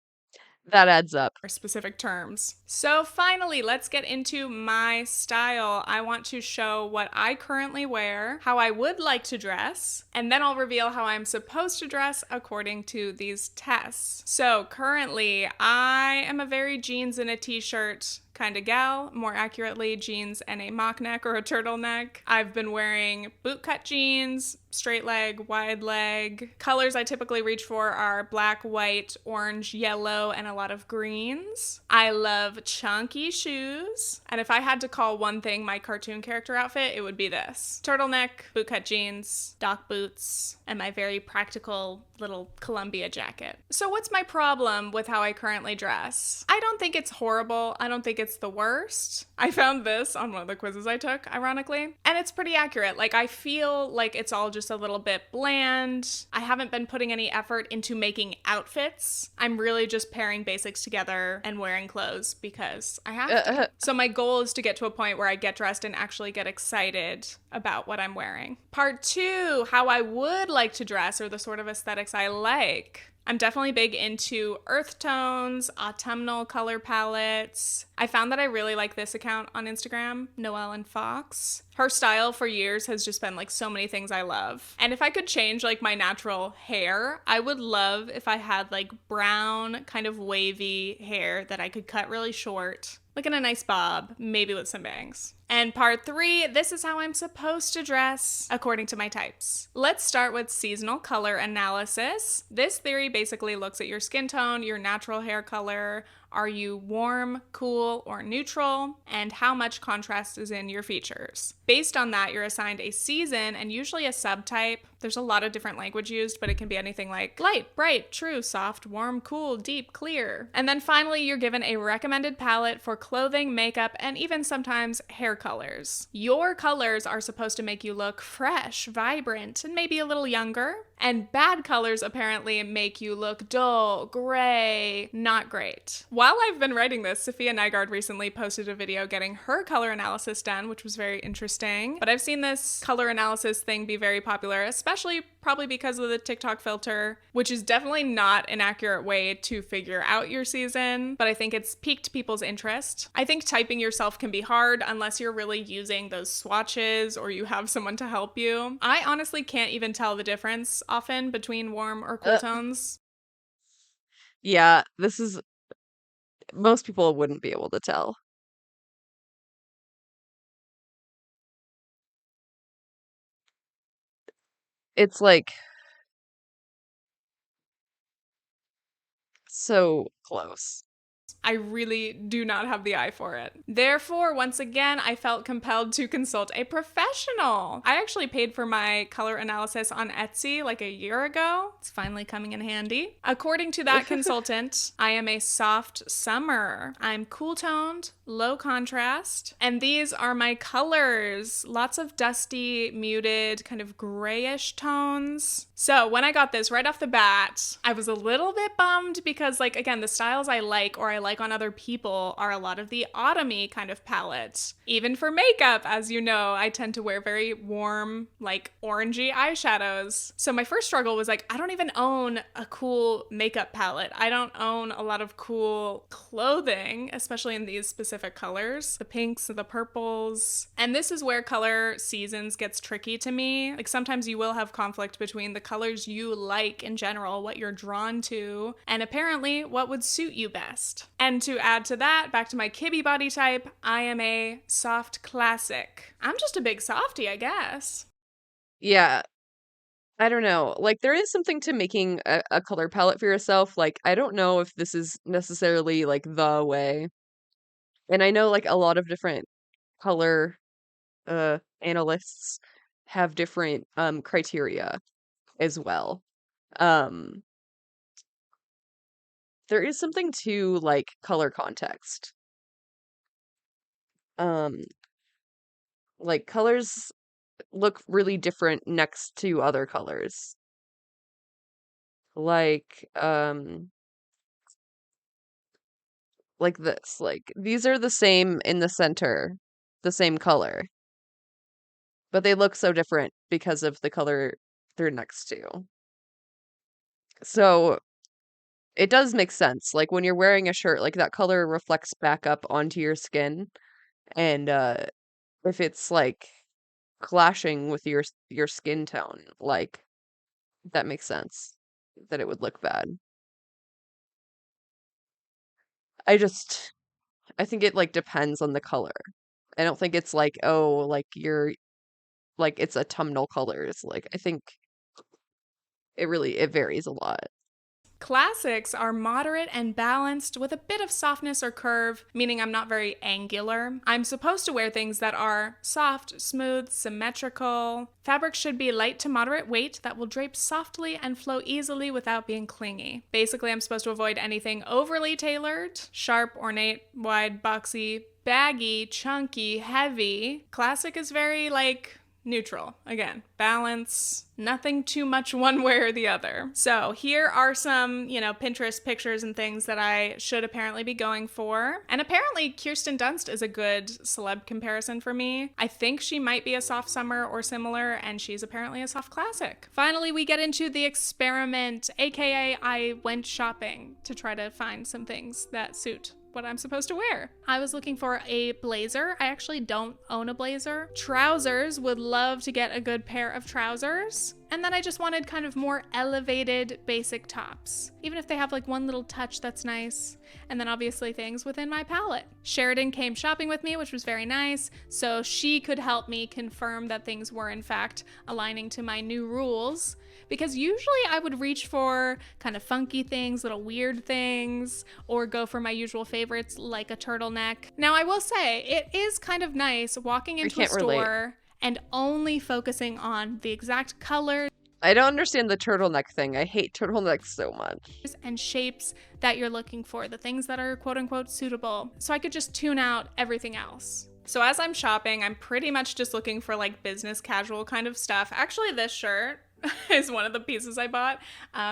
That adds up. specific terms. So finally, let's get into my style. I want to show what I currently wear, how I would like to dress, and then I'll reveal how I'm supposed to dress according to these tests. So currently, I am a very jeans and a t-shirt kind of gal, more accurately jeans and a mock neck or a turtleneck. I've been wearing bootcut jeans, straight leg, wide leg. Colors I typically reach for are black, white, orange, yellow, and a lot of greens. I love chunky shoes, and if I had to call one thing my cartoon character outfit, it would be this. Turtleneck, bootcut jeans, dock boots, and my very practical little Columbia jacket. So what's my problem with how I currently dress? I don't think it's horrible. I don't think it's the worst. I found this on one of the quizzes I took, ironically, and it's pretty accurate. Like, I feel like it's all just a little bit bland. I haven't been putting any effort into making outfits. I'm really just pairing basics together and wearing clothes because I have to. So my goal is to get to a point where I get dressed and actually get excited about what I'm wearing. Part 2, how I would like to dress or the sort of aesthetics I like. I'm definitely big into earth tones, autumnal color palettes. I found that I really like this account on Instagram, Noelle and Fox. Her style for years has just been like so many things I love. And if I could change like my natural hair, I would love if I had like brown kind of wavy hair that I could cut really short, like in a nice bob, maybe with some bangs. And part 3, this is how I'm supposed to dress according to my types. Let's start with seasonal color analysis. This theory basically looks at your skin tone, your natural hair color. Are you warm, cool, or neutral? And how much contrast is in your features. Based on that, you're assigned a season and usually a subtype. There's a lot of different language used, but it can be anything like light, bright, true, soft, warm, cool, deep, clear. And then finally, you're given a recommended palette for clothing, makeup, and even sometimes hair colors. Your colors are supposed to make you look fresh, vibrant, and maybe a little younger. And bad colors apparently make you look dull, gray, not great. While I've been writing this, Sophia Nygaard recently posted a video getting her color analysis done, which was very interesting. But I've seen this color analysis thing be very popular, especially probably because of the TikTok filter, which is definitely not an accurate way to figure out your season, but I think it's piqued people's interest. I think typing yourself can be hard unless you're really using those swatches or you have someone to help you. I honestly can't even tell the difference often between warm or cool tones. Yeah, this is most people wouldn't be able to tell. It's like so close. I really do not have the eye for it. Therefore, once again, I felt compelled to consult a professional. I actually paid for my color analysis on Etsy like a year ago. It's finally coming in handy. According to that consultant, I am a soft summer. I'm cool toned, low contrast, and these are my colors. Lots of dusty, muted, kind of grayish tones. So when I got this right off the bat, I was a little bit bummed because, like, again, the styles I like or I like on other people are a lot of the autumny kind of palettes. Even for makeup, as you know, I tend to wear very warm, like orangey eyeshadows. So my first struggle was like, I don't even own a cool makeup palette. I don't own a lot of cool clothing, especially in these specific colors, the pinks, the purples. And this is where color seasons gets tricky to me. Like sometimes you will have conflict between the colors you like in general, what you're drawn to, and apparently what would suit you best. And to add to that, back to my Kibby body type, I am a soft classic. I'm just a big softie, I guess. Yeah, I don't know. Like, there is something to making a color palette for yourself. Like, I don't know if this is necessarily like the way. And I know like a lot of different color analysts have different criteria as well. Um there is something to like color context. Um like colors look really different next to other colors. Like like this. Like these are the same in the center, the same color, but they look so different because of the color they're next to. So it does make sense. Like when you're wearing a shirt, like that color reflects back up onto your skin, and if it's like clashing with your skin tone, like that makes sense that it would look bad. I think it like depends on the color. I don't think it's like, oh, like you're like it's autumnal colors. Like I think it varies a lot. Classics are moderate and balanced with a bit of softness or curve, meaning I'm not very angular. I'm supposed to wear things that are soft, smooth, symmetrical. Fabric should be light to moderate weight that will drape softly and flow easily without being clingy. Basically, I'm supposed to avoid anything overly tailored, sharp, ornate, wide, boxy, baggy, chunky, heavy. Classic is very, neutral. Again, balance, nothing too much one way or the other. So here are some, Pinterest pictures and things that I should apparently be going for. And apparently Kirsten Dunst is a good celeb comparison for me. I think she might be a soft summer or similar, and she's apparently a soft classic. Finally, we get into the experiment, aka I went shopping to try to find some things that suit what I'm supposed to wear. I was looking for a blazer. I actually don't own a blazer. Trousers, would love to get a good pair of trousers. And then I just wanted kind of more elevated basic tops, even if they have one little touch that's nice. And then obviously things within my palette. Sheridan came shopping with me, which was very nice, so she could help me confirm that things were in fact aligning to my new rules. Because usually I would reach for kind of funky things, little weird things, or go for my usual favorites like a turtleneck. Now I will say, it is kind of nice walking into a store and only focusing on the exact color. I don't understand the turtleneck thing. I hate turtlenecks so much. And shapes that you're looking for, the things that are quote unquote suitable. So I could just tune out everything else. So as I'm shopping, I'm pretty much just looking for business casual kind of stuff. Actually, this shirt is one of the pieces I bought.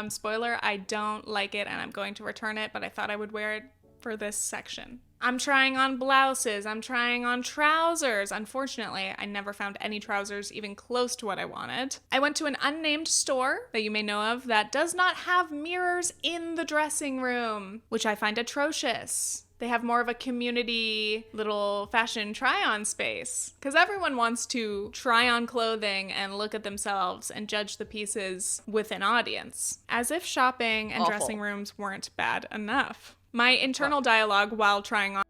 Spoiler, I don't like it and I'm going to return it, but I thought I would wear it for this section. I'm trying on blouses, I'm trying on trousers. Unfortunately, I never found any trousers even close to what I wanted. I went to an unnamed store that you may know of that does not have mirrors in the dressing room, which I find atrocious. They have more of a community little fashion try-on space because everyone wants to try on clothing and look at themselves and judge the pieces with an audience, as if shopping and dressing rooms weren't bad enough. My internal dialogue while trying on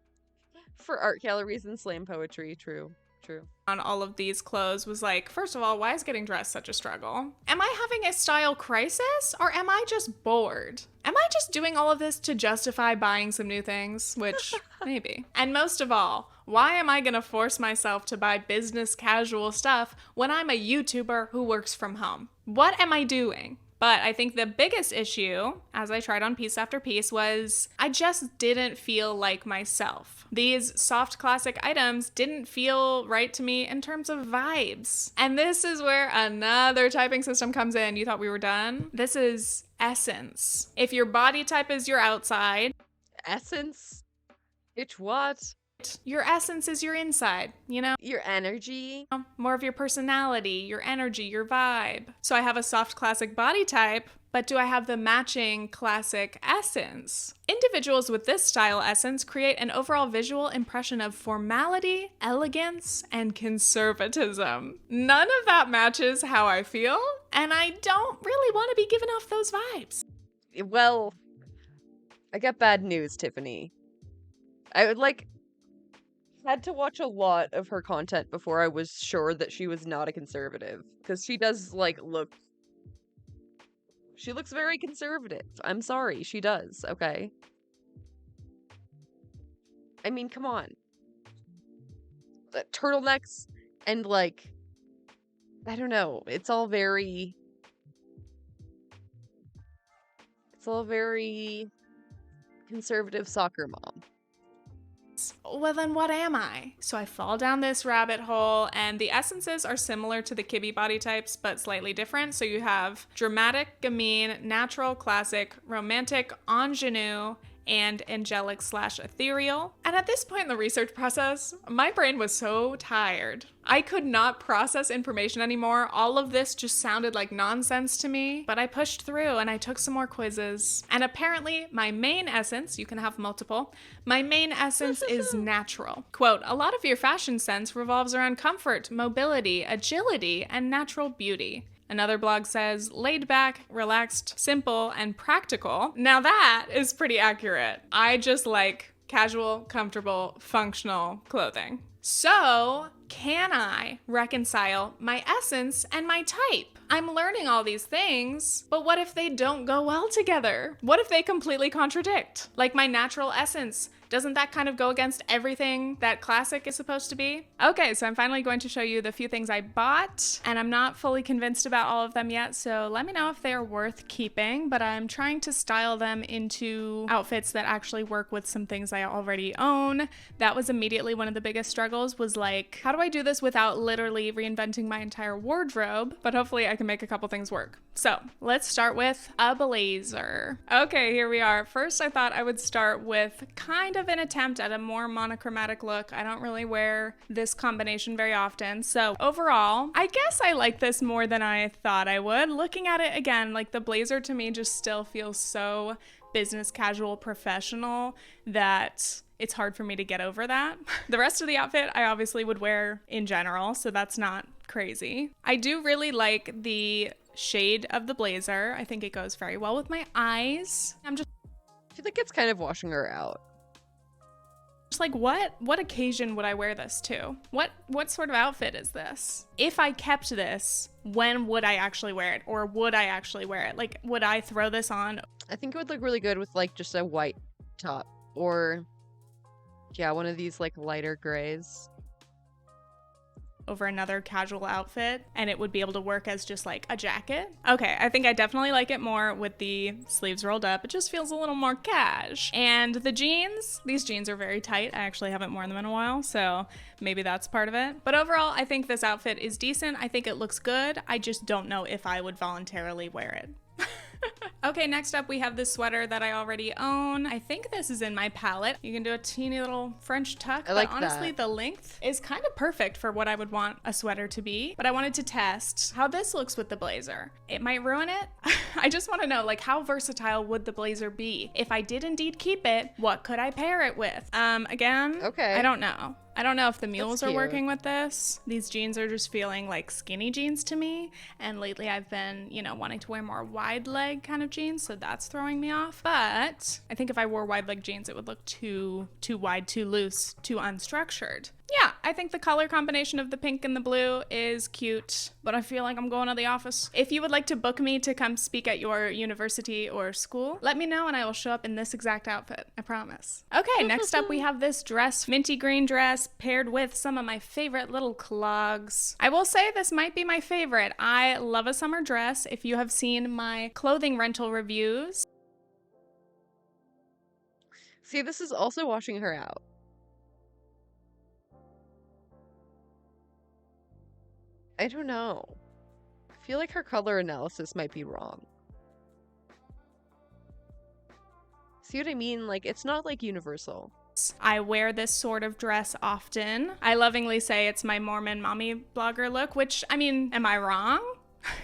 for art galleries and slam poetry, true. On all of these clothes was first of all, why is getting dressed such a struggle? Am I having a style crisis or am I just bored? Am I just doing all of this to justify buying some new things? Which, maybe. And most of all, why am I gonna force myself to buy business casual stuff when I'm a YouTuber who works from home? What am I doing? But I think the biggest issue, as I tried on piece after piece, was I just didn't feel like myself. These soft classic items didn't feel right to me in terms of vibes. And this is where another typing system comes in. You thought we were done? This is essence. If your body type is your outside. Essence? It's what? Your essence is your inside, Your energy. More of your personality, your energy, your vibe. So I have a soft classic body type, but do I have the matching classic essence? Individuals with this style essence create an overall visual impression of formality, elegance, and conservatism. None of that matches how I feel, and I don't really want to be giving off those vibes. Well, I got bad news, Tiffany. I would had to watch a lot of her content before I was sure that she was not a conservative. Because she does, look... She looks very conservative. I'm sorry, she does, okay? I mean, come on. Turtlenecks and, I don't know. It's all very conservative soccer mom. Well, then what am I? So I fall down this rabbit hole, and the essences are similar to the Kibbe body types, but slightly different. So you have dramatic, gamine, natural, classic, romantic, ingenue, and angelic/ethereal. And at this point in the research process, my brain was so tired. I could not process information anymore. All of this just sounded like nonsense to me, but I pushed through and I took some more quizzes. And apparently my main essence, you can have multiple, my main essence is natural. Quote, a lot of your fashion sense revolves around comfort, mobility, agility, and natural beauty. Another blog says, laid back, relaxed, simple, and practical. Now that is pretty accurate. I just like casual, comfortable, functional clothing. So, can I reconcile my essence and my type? I'm learning all these things, but what if they don't go well together? What if they completely contradict? Like my natural essence, doesn't that kind of go against everything that classic is supposed to be? Okay, so I'm finally going to show you the few things I bought, and I'm not fully convinced about all of them yet, so let me know if they're worth keeping, but I'm trying to style them into outfits that actually work with some things I already own. That was immediately one of the biggest struggles, was like, how do I do this without literally reinventing my entire wardrobe? But hopefully I can make a couple things work. So let's start with a blazer. Okay, here we are. First, I thought I would start with kind of an attempt at a more monochromatic look. I don't really wear this combination very often. So overall, I guess I like this more than I thought I would. Looking at it again, like the blazer to me just still feels so business casual professional that it's hard for me to get over that. The rest of the outfit I obviously would wear in general, so that's not crazy. I do really like the shade of the blazer. I think it goes very well with my eyes. I feel like it's kind of washing her out. Just like, what occasion would I wear this to? What sort of outfit is this? If I kept this, when would I actually wear it? Or would I actually wear it? Like, would I throw this on? I think it would look really good with like just a white top, or yeah, one of these like lighter grays over another casual outfit, and it would be able to work as just like a jacket. Okay, I think I definitely like it more with the sleeves rolled up. It just feels a little more cash. And the jeans, these jeans are very tight. I actually haven't worn them in a while, so maybe that's part of it. But overall, I think this outfit is decent. I think it looks good. I just don't know if I would voluntarily wear it. Okay, next up we have this sweater that I already own. I think this is in my palette. You can do a teeny little French tuck, I like but honestly that. the length is kind of perfect for what I would want a sweater to be. But I wanted to test how this looks with the blazer. It might ruin it. I just want to know, like, how versatile would the blazer be? If I did indeed keep it, what could I pair it with? Again, okay. I don't know. I don't know if the mules are cute. working with this. These jeans are just feeling like skinny jeans to me. And lately I've been, wanting to wear more wide leg kind of jeans, so that's throwing me off. But I think if I wore wide leg jeans, it would look too wide, too loose, too unstructured. Yeah, I think the color combination of the pink and the blue is cute, but I feel like I'm going to the office. If you would like to book me to come speak at your university or school, let me know and I will show up in this exact outfit, I promise. Okay, next up we have this dress, minty green dress, paired with some of my favorite little clogs. I will say this might be my favorite. I love a summer dress. If you have seen my clothing rental reviews. See, this is also washing her out. I don't know. I feel like her color analysis might be wrong. See what I mean? Like, it's not like universal. I wear this sort of dress often. I lovingly say it's my Mormon mommy blogger look, which, I mean, am I wrong?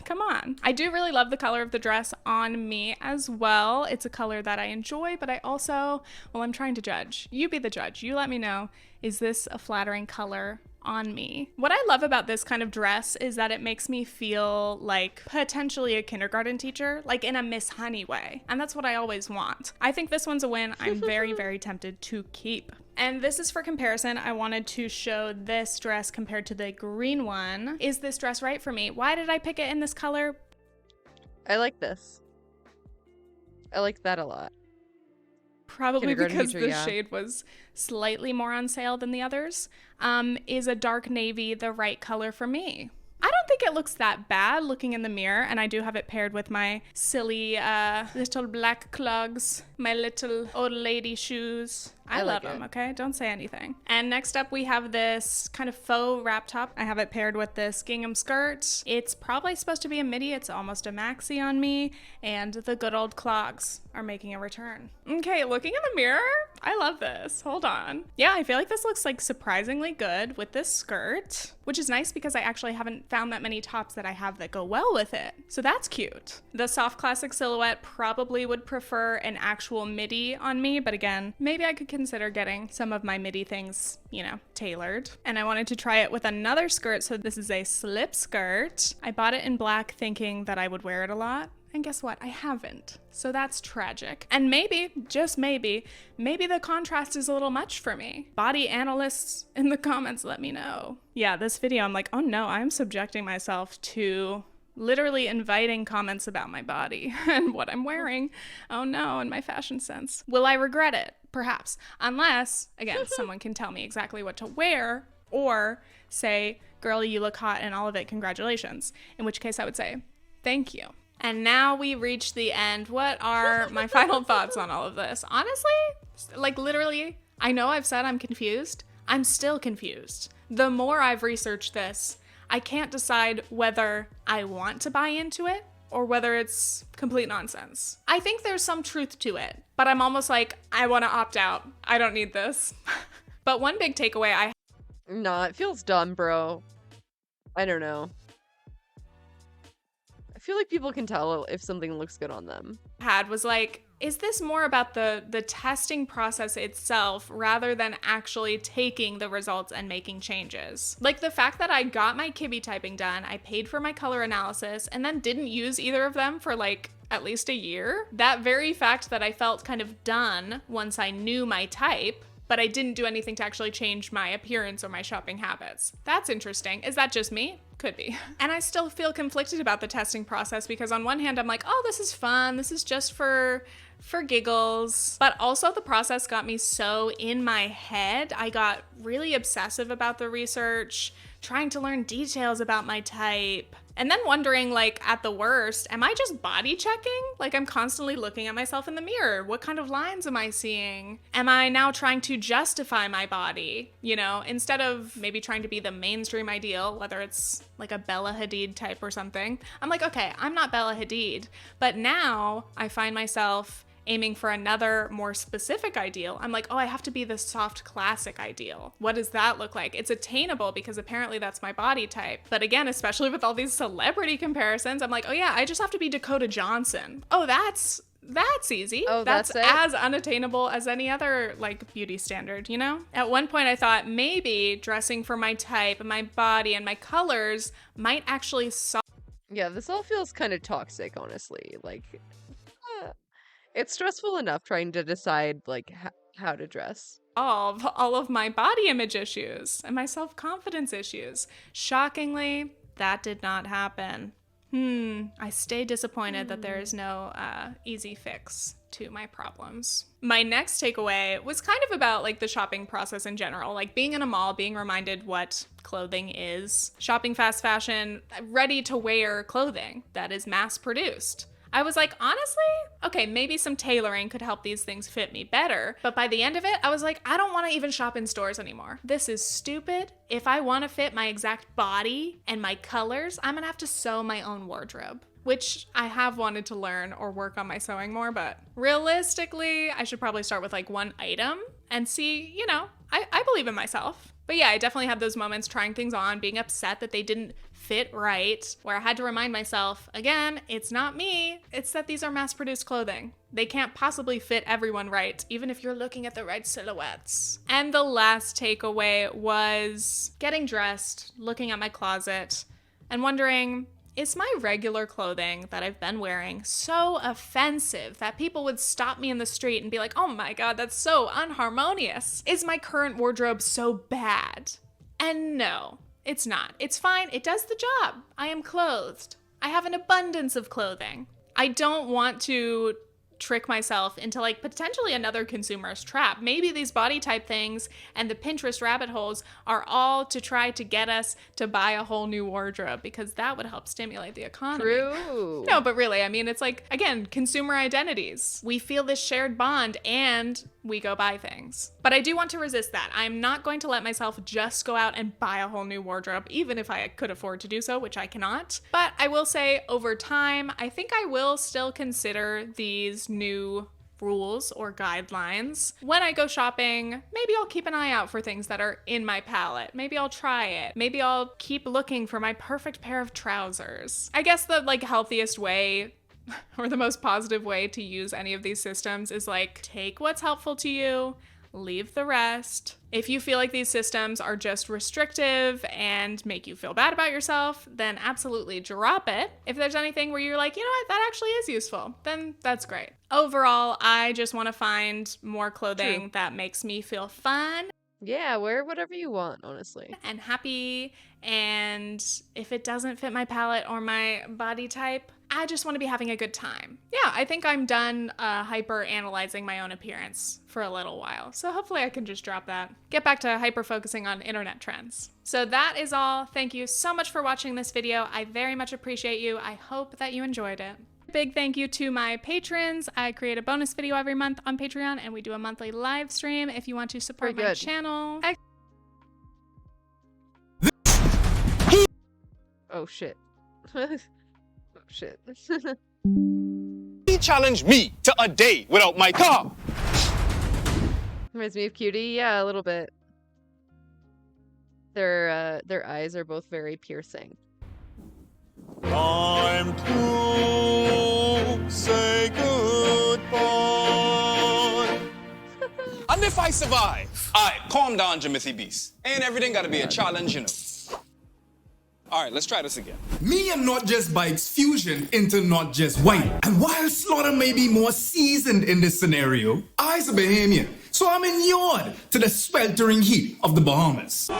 Come on. I do really love the color of the dress on me as well. It's a color that I enjoy, but I also, well, I'm trying to judge. You be the judge. You let me know, is this a flattering color on me? What I love about this kind of dress is that it makes me feel like potentially a kindergarten teacher, like in a Miss Honey way. And that's what I always want. I think this one's a win. I'm very, very tempted to keep. And this is for comparison. I wanted to show this dress compared to the green one. Is this dress right for me? Why did I pick it in this color? I like this. I like that a lot. Probably because teacher, the yeah. shade was slightly more on sale than the others. Is a dark navy the right color for me? I don't think it looks that bad looking in the mirror, and I do have it paired with my silly little black clogs, my little old lady shoes. I love them, okay? Don't say anything. And next up, we have this kind of faux wrap top. I have it paired with this gingham skirt. It's probably supposed to be a midi. It's almost a maxi on me. And the good old clogs are making a return. Okay, looking in the mirror, I love this. Hold on. Yeah, I feel like this looks like surprisingly good with this skirt, which is nice because I actually haven't found that many tops that I have that go well with it. So that's cute. The soft classic silhouette probably would prefer an actual midi on me, but again, maybe I could consider getting some of my midi things, tailored. And I wanted to try it with another skirt, so this is a slip skirt. I bought it in black thinking that I would wear it a lot, And guess what? I haven't. So that's tragic. And maybe, just maybe the contrast is a little much for me. Body analysts in the comments, let me know. Yeah, this video, I'm like, oh no, I'm subjecting myself to literally inviting comments about my body and what I'm wearing. Oh no, and my fashion sense. Will I regret it? Perhaps. Unless, again, someone can tell me exactly what to wear or say, girl, you look hot in all of it, congratulations. In which case I would say, thank you. And now we reach the end. What are my final thoughts on all of this? Honestly, like literally, I know I've said I'm confused. I'm still confused. The more I've researched this, I can't decide whether I want to buy into it or whether it's complete nonsense. I think there's some truth to it, but I'm almost like, I want to opt out. I don't need this. But one big takeaway Nah, it feels dumb, bro. I don't know. I feel like people can tell if something looks good on them. had was like, is this more about the testing process itself rather than actually taking the results and making changes? Like the fact that I got my Kibbe typing done, I paid for my color analysis, and then didn't use either of them for like at least a year. That very fact that I felt kind of done once I knew my type, but I didn't do anything to actually change my appearance or my shopping habits. That's interesting. Is that just me? Could be. And I still feel conflicted about the testing process because on one hand, I'm like, oh, this is fun. This is just for giggles. But also the process got me so in my head. I got really obsessive about the research, trying to learn details about my type. And then wondering, like, at the worst, am I just body checking? Like, I'm constantly looking at myself in the mirror. What kind of lines am I seeing? Am I now trying to justify my body? You know, instead of maybe trying to be the mainstream ideal, whether it's like a Bella Hadid type or something. I'm like, okay, I'm not Bella Hadid. But now I find myself aiming for another more specific ideal. I'm like, oh, I have to be the soft classic ideal. What does that look like? It's attainable because apparently that's my body type. But again, especially with all these celebrity comparisons, I'm like, oh yeah, I just have to be Dakota Johnson. Oh, that's easy. Oh, that's it? As unattainable as any other like beauty standard, you know? At one point I thought maybe dressing for my type and my body and my colors might actually solve. Yeah, this all feels kind of toxic, honestly. Like, it's stressful enough trying to decide like how to dress. All of my body image issues and my self-confidence issues. Shockingly, that did not happen. I stay disappointed that there is no easy fix to my problems. My next takeaway was kind of about like the shopping process in general, like being in a mall, being reminded what clothing is, shopping fast fashion, ready to wear clothing that is mass produced. I was like, honestly, okay, maybe some tailoring could help these things fit me better. But by the end of it, I was like, I don't want to even shop in stores anymore. This is stupid. If I want to fit my exact body and my colors, I'm going to have to sew my own wardrobe, which I have wanted to learn or work on my sewing more. But realistically, I should probably start with like one item and see, you know, I believe in myself. But yeah, I definitely had those moments trying things on, being upset that they didn't fit right, where I had to remind myself, again, it's not me, it's that these are mass-produced clothing. They can't possibly fit everyone right, even if you're looking at the right silhouettes. And the last takeaway was getting dressed, looking at my closet, and wondering, is my regular clothing that I've been wearing so offensive that people would stop me in the street and be like, oh my God, that's so unharmonious? Is my current wardrobe so bad? And no, it's not. It's fine. It does the job. I am clothed. I have an abundance of clothing. I don't want to trick myself into like potentially another consumerist trap. Maybe these body type things and the Pinterest rabbit holes are all to try to get us to buy a whole new wardrobe because that would help stimulate the economy. True. No, but really, I mean, it's like, again, consumer identities. We feel this shared bond and we go buy things. But I do want to resist that. I'm not going to let myself just go out and buy a whole new wardrobe, even if I could afford to do so, which I cannot. But I will say over time, I think I will still consider these new rules or guidelines. When I go shopping, maybe I'll keep an eye out for things that are in my palette. Maybe I'll try it. Maybe I'll keep looking for my perfect pair of trousers. I guess the like healthiest way or the most positive way to use any of these systems is like take what's helpful to you, leave the rest. If you feel like these systems are just restrictive and make you feel bad about yourself, then absolutely drop it. If there's anything where you're like, you know what, that actually is useful, then that's great. Overall, I just want to find more clothing that makes me feel fun. Yeah, wear whatever you want, honestly. And happy, and if it doesn't fit my palette or my body type, I just want to be having a good time. Yeah, I think I'm done hyper analyzing my own appearance for a little while. So hopefully I can just drop that. Get back to hyper focusing on internet trends. So that is all. Thank you so much for watching this video. I very much appreciate you. I hope that you enjoyed it. Big thank you to my patrons. I create a bonus video every month on Patreon, and we do a monthly live stream if you want to support my channel. Oh shit. Oh shit. He challenged me to a day without my car. Reminds me of Cutie, yeah, a little bit. Their eyes are both very piercing. Time to say goodbye. And if I survive, calm down, Jimothy Beast. Ain't everything gotta be a challenge, you know. All right, let's try this again. Me and Not Just Bikes fusion into Not Just White. And while Slaughter may be more seasoned in this scenario, I's a Bahamian, so I'm inured to the sweltering heat of the Bahamas.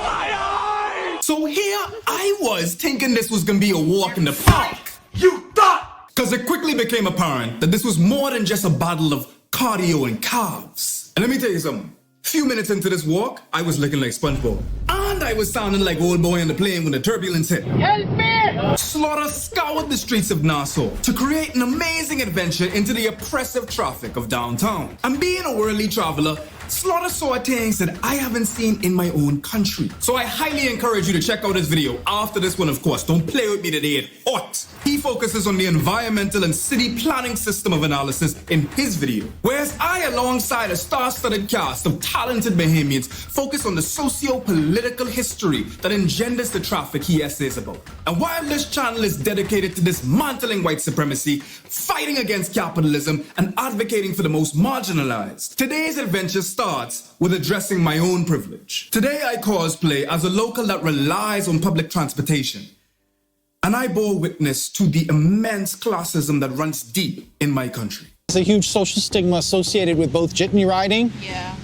So here I was thinking this was gonna be a walk in the park. You thought! Because it quickly became apparent that this was more than just a battle of cardio and calves. And let me tell you something. Few minutes into this walk, I was looking like SpongeBob. And I was sounding like old boy on the plane when the turbulence hit. Help me! Slaughter scoured the streets of Nassau to create an amazing adventure into the oppressive traffic of downtown. And being a worldly traveler, Slaughter saw things that I haven't seen in my own country. So I highly encourage you to check out this video after this one, of course. Don't play with me today, it's hot. He focuses on the environmental and city planning system of analysis in his video. Whereas I, alongside a star-studded cast of talented Bahamians, focus on the socio-political history that engenders the traffic he essays about. And while this channel is dedicated to dismantling white supremacy, fighting against capitalism, and advocating for the most marginalized, today's adventure starts with addressing my own privilege. Today I cosplay as a local that relies on public transportation. And I bore witness to the immense classism that runs deep in my country. There's a huge social stigma associated with both jitney riding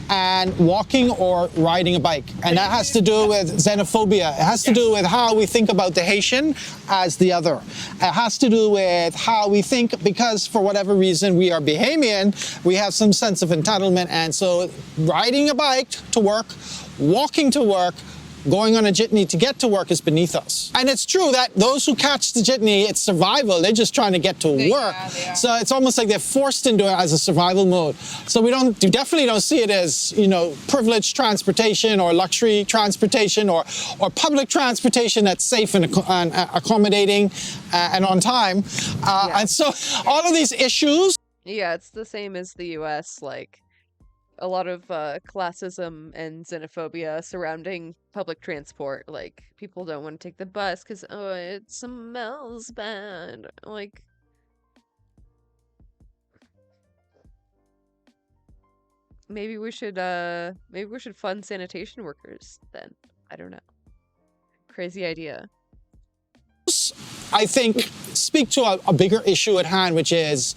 and walking or riding a bike. And that has to do with xenophobia. It has to do with how we think about the Haitian as the other. It has to do with how we think, because for whatever reason we are Bahamian, we have some sense of entitlement. And so riding a bike to work, walking to work, going on a jitney to get to work is beneath us. And it's true that those who catch the jitney, it's survival. They're just trying to get to work. So it's almost like they're forced into it as a survival mode. So we definitely don't see it as, you know, privileged transportation or luxury transportation or public transportation that's safe and accommodating and on time. And so all of these issues. Yeah, it's the same as the US, like a lot of classism and xenophobia surrounding public transport. Like, people don't want to take the bus because, oh, it smells bad. Like, maybe we should fund sanitation workers then. I don't know. Crazy idea. I think speak to a bigger issue at hand, which is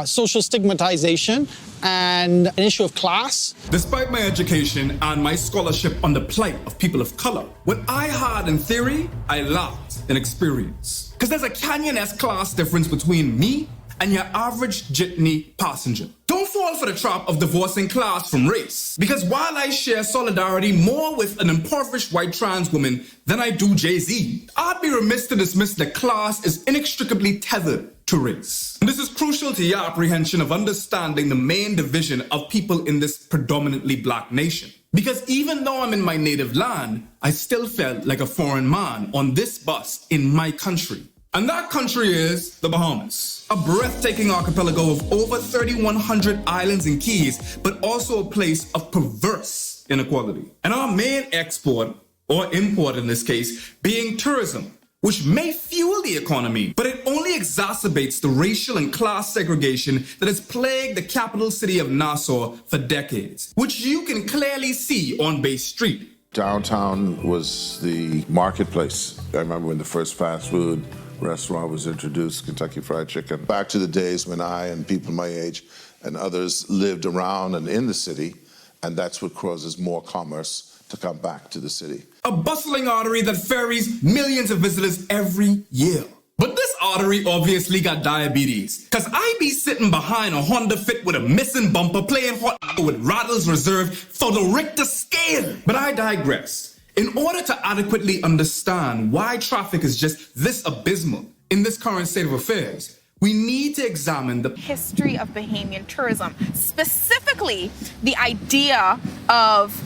social stigmatization and an issue of class. Despite my education and my scholarship on the plight of people of color, what I had in theory, I lacked in experience. Because there's a canyon-esque class difference between me and your average jitney passenger. Don't fall for the trap of divorcing class from race. Because while I share solidarity more with an impoverished white trans woman than I do Jay-Z, I'd be remiss to dismiss that class is inextricably tethered to race. And this is crucial to your apprehension of understanding the main division of people in this predominantly black nation. Because even though I'm in my native land, I still felt like a foreign man on this bus in my country. And that country is the Bahamas, a breathtaking archipelago of over 3,100 islands and keys, but also a place of perverse inequality. And our main export, or import in this case, being tourism, which may fuel the economy, but it only exacerbates the racial and class segregation that has plagued the capital city of Nassau for decades, which you can clearly see on Bay Street. Downtown was the marketplace. I remember when the first fast food restaurant was introduced, Kentucky Fried Chicken. Back to the days when I and people my age and others lived around and in the city, and that's what causes more commerce to come back to the city. A bustling artery that ferries millions of visitors every year. But this artery obviously got diabetes, cause I be sitting behind a Honda Fit with a missing bumper playing hot with rattles reserved for the Richter scale. But I digress. In order to adequately understand why traffic is just this abysmal in this current state of affairs, we need to examine the history of Bahamian tourism, specifically the idea of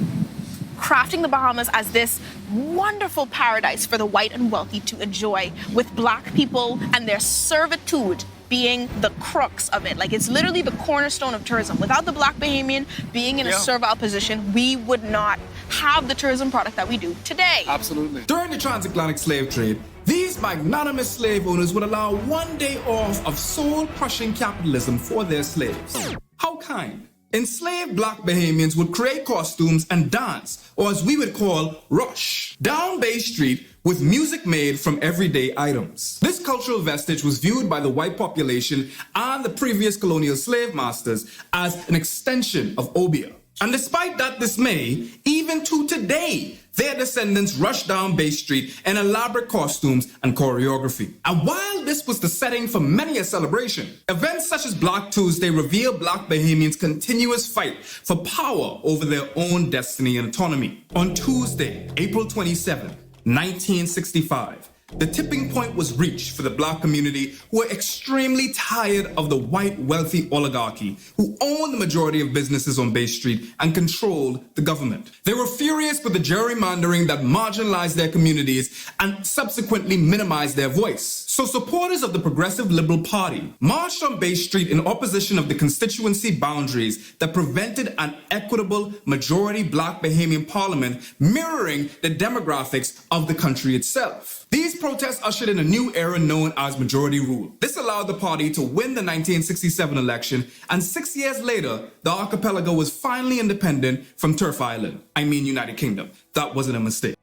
crafting the Bahamas as this wonderful paradise for the white and wealthy to enjoy, with black people and their servitude being the crux of it. Like, it's literally the cornerstone of tourism. Without the black Bahamian being in a servile position, we would not have the tourism product that we do today. Absolutely. During the transatlantic slave trade, these magnanimous slave owners would allow one day off of soul-crushing capitalism for their slaves. How kind. Enslaved black Bahamians would create costumes and dance, or as we would call rush, down Bay Street with music made from everyday items. This cultural vestige was viewed by the white population and the previous colonial slave masters as an extension of obeah. And despite that dismay, even to today, their descendants rush down Bay Street in elaborate costumes and choreography. And while this was the setting for many a celebration, events such as Black Tuesday reveal black Bahamians' continuous fight for power over their own destiny and autonomy. On Tuesday, April 27, 1965, the tipping point was reached for the black community, who were extremely tired of the white wealthy oligarchy who owned the majority of businesses on Bay Street and controlled the government. They were furious with the gerrymandering that marginalized their communities and subsequently minimized their voice. So supporters of the Progressive Liberal Party marched on Bay Street in opposition of the constituency boundaries that prevented an equitable majority black Bahamian parliament mirroring the demographics of the country itself. These protests ushered in a new era known as majority rule. This allowed the party to win the 1967 election, and 6 years later, the archipelago was finally independent from Turf Island. I mean United Kingdom. That wasn't a mistake.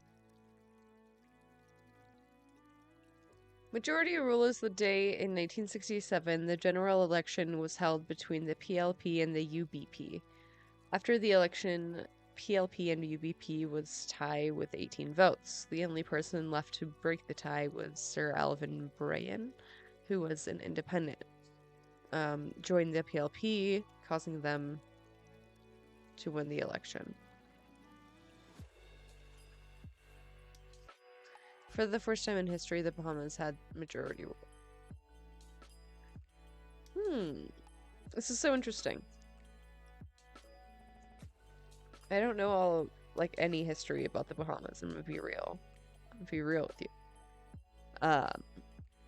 Majority rule is the day in 1967 the general election was held between the PLP and the UBP. After the election, PLP and UBP was tie with 18 votes. The only person left to break the tie was Sir Alvin Brayan, who was an independent. Joined the PLP, causing them to win the election. For the first time in history, the Bahamas had majority rule. This is so interesting. I don't know all, any history about the Bahamas, I'm gonna be real. I'm gonna be real with you.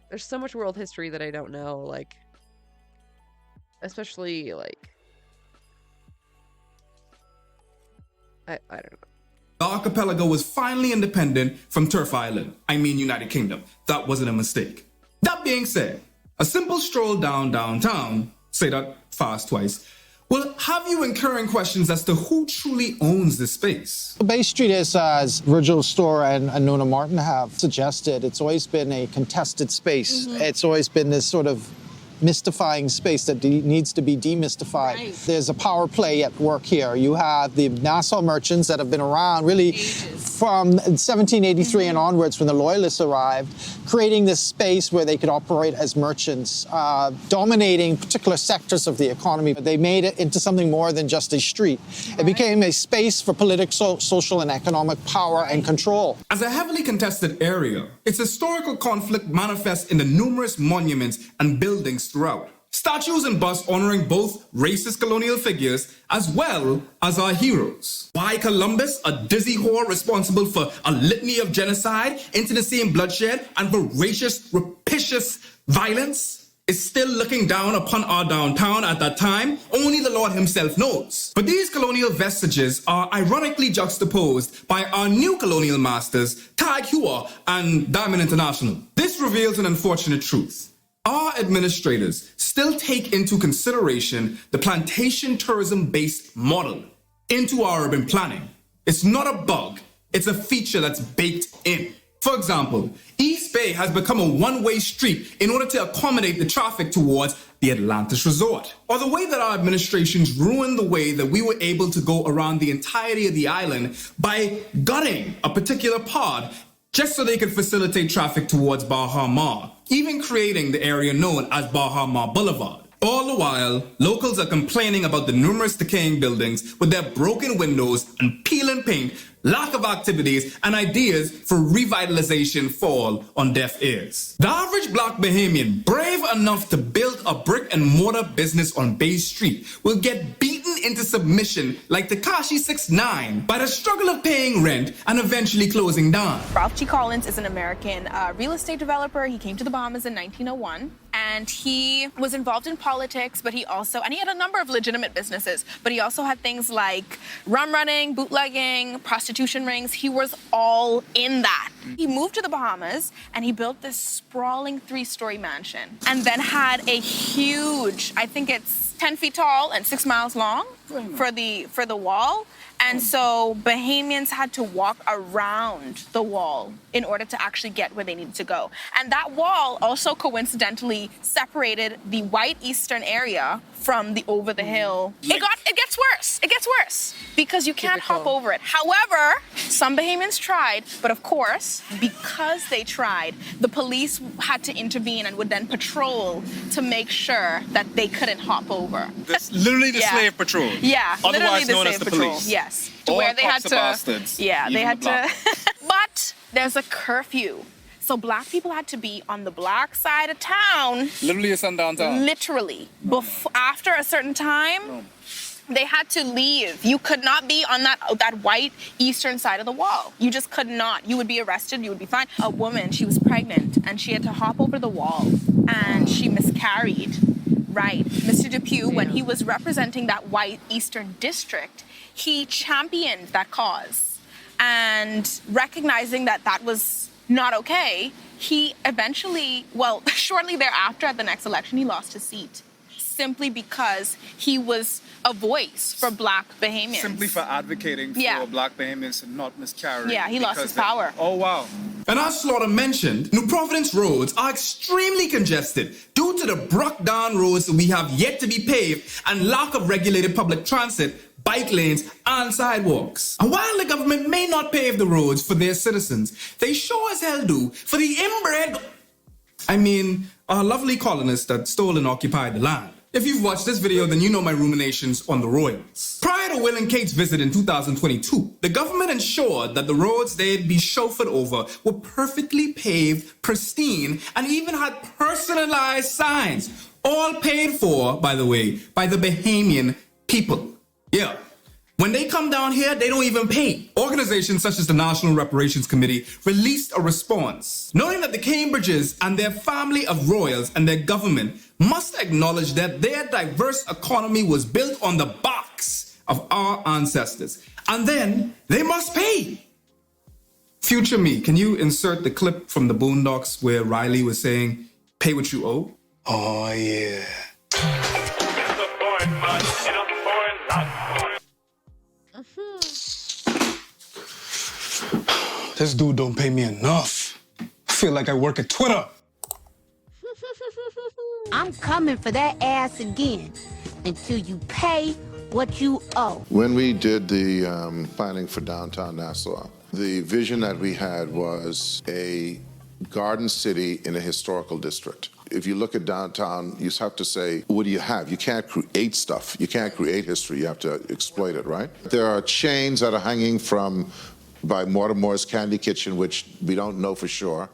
There's so much world history that I don't know, especially, I don't know. The archipelago was finally independent from Turf Island. I mean United Kingdom. That wasn't a mistake. That being said, a simple stroll downtown, say that fast twice, will have you incurring questions as to who truly owns this space. Bay Street is, as Virgil Storr and Nona Martin have suggested, it's always been a contested space. It's always been this sort of mystifying space that needs to be demystified. Right. There's a power play at work here. You have the Nassau merchants that have been around really from 1783 and onwards when the Loyalists arrived, creating this space where they could operate as merchants, dominating particular sectors of the economy. They made it into something more than just a street. It became a space for political, social, and economic power and control. As a heavily contested area, its historical conflict manifests in the numerous monuments and buildings throughout. Statues and busts honoring both racist colonial figures as well as our heroes. Why Columbus, a dizzy whore responsible for a litany of genocide, intimacy and bloodshed, and voracious, rapacious violence? is still looking down upon our downtown at that time, only the Lord himself knows. But these colonial vestiges are ironically juxtaposed by our new colonial masters, Tag Heuer and Diamond International. This reveals an unfortunate truth. Our administrators still take into consideration the plantation tourism-based model into our urban planning. It's not a bug, it's a feature that's baked in. For example, East Bay has become a one-way street in order to accommodate the traffic towards the Atlantis Resort. Or the way that our administrations ruined the way that we were able to go around the entirety of the island by gutting a particular pod just so they could facilitate traffic towards Baha Ma, even creating the area known as Baha Ma Boulevard. All the while, locals are complaining about the numerous decaying buildings with their broken windows and peeling paint, lack of activities, and ideas for revitalization fall on deaf ears. The average black Bahamian, brave enough to build a brick and mortar business on Bay Street, will get beaten into submission like Tekashi 6ix9ine by the struggle of paying rent and eventually closing down. Ralph G. Collins is an American real estate developer. He came to the Bahamas in 1901, and he was involved in politics, but he had a number of legitimate businesses, but he also had things like rum running, bootlegging, prostitution rings. He was all in that. He moved to the Bahamas, and he built this sprawling 3-story mansion, and then had a huge, I think it's 10 feet tall and 6 miles long for the wall. And so Bahamians had to walk around the wall in order to actually get where they needed to go. And that wall also coincidentally separated the white eastern area from the over the hill. It gets worse. It gets worse because you can't hop over it. However, some Bahamians tried, but of course, because they tried, the police had to intervene and would then patrol to make sure that they couldn't hop over. That's literally the slave patrol. Yeah, otherwise known as the patrol. police. Yes, All where they had cops are to. bastards, Yeah, they even had the black. to. But there's a curfew, so black people had to be on the black side of town. Literally a sundown town. Literally, after a certain time. They had to leave. You could not be on that white eastern side of the wall. You just could not. You would be arrested. You would be fined. A woman, she was pregnant, and she had to hop over the wall, and she miscarried. Right. Mr. Depew, when he was representing that white eastern district, he championed that cause. And recognizing that that was not okay, he eventually, shortly thereafter at the next election, he lost his seat. Simply because he was a voice for black Bahamians. Simply for advocating for black Bahamians to not miscarry. Yeah, he lost his power. Oh, wow. And as Slaughter mentioned, New Providence roads are extremely congested due to the broke-down roads that we have yet to be paved and lack of regulated public transit, bike lanes, and sidewalks. And while the government may not pave the roads for their citizens, they sure as hell do for the inbred... our lovely colonists that stole and occupied the land. If you've watched this video, then you know my ruminations on the royals. Prior to Will and Kate's visit in 2022, the government ensured that the roads they'd be chauffeured over were perfectly paved, pristine, and even had personalized signs. All paid for, by the way, by the Bahamian people. Yeah. When they come down here, they don't even pay. Organizations such as the National Reparations Committee released a response, noting that the Cambridges and their family of royals and their government must acknowledge that their diverse economy was built on the backs of our ancestors. And then they must pay. Future me, can you insert the clip from the Boondocks where Riley was saying, pay what you owe? Oh, yeah. This dude don't pay me enough. I feel like I work at Twitter. I'm coming for that ass again until you pay what you owe. When we did the planning for downtown Nassau, the vision that we had was a garden city in a historical district. If you look at downtown, you have to say, what do you have? You can't create stuff. You can't create history. You have to exploit it, right? There are chains that are hanging by Mortimer's Candy Kitchen, which we don't know for sure.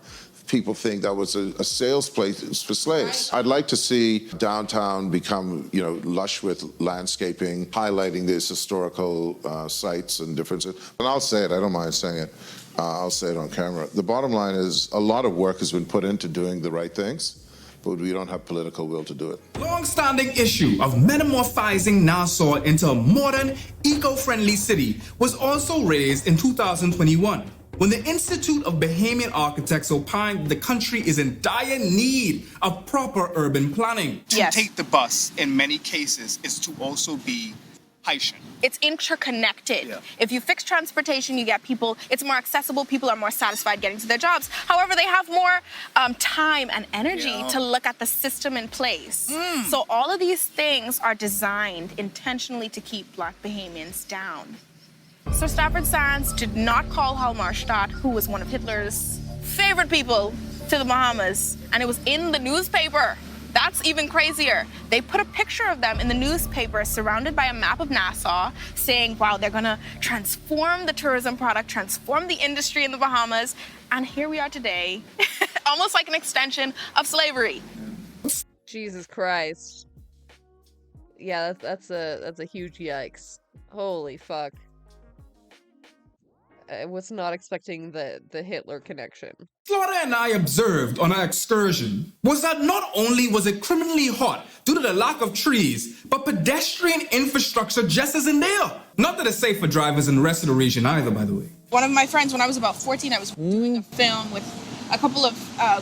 People think that was a sales place for slaves. I'd like to see downtown become, lush with landscaping, highlighting these historical sites and differences. And I'll say it, I don't mind saying it. I'll say it on camera. The bottom line is a lot of work has been put into doing the right things. but we don't have political will to do it. Long-standing issue of metamorphizing Nassau into a modern, eco-friendly city was also raised in 2021, when the Institute of Bahamian Architects opined the country is in dire need of proper urban planning. To take the bus, in many cases, is to also be Haitian. It's interconnected. If you fix transportation, you get people, it's more accessible, people are more satisfied getting to their jobs. However, they have more time and energy to look at the system in place. So all of these things are designed intentionally to keep Black Bahamians down. Sir Stafford Sands did not call Halmarstadt, who was one of Hitler's favorite people, to the Bahamas, and it was in the newspaper. That's even crazier. They put a picture of them in the newspaper surrounded by a map of Nassau saying, wow, they're gonna transform the tourism product, transform the industry in the Bahamas. And here we are today, almost like an extension of slavery. Jesus Christ. Yeah, that's a huge yikes. Holy fuck. I was not expecting the Hitler connection. Florida and I observed on our excursion was that not only was it criminally hot due to the lack of trees, but pedestrian infrastructure just isn't there. Not that it's safe for drivers in the rest of the region either, by the way. One of my friends, when I was about 14, I was doing a film with a couple of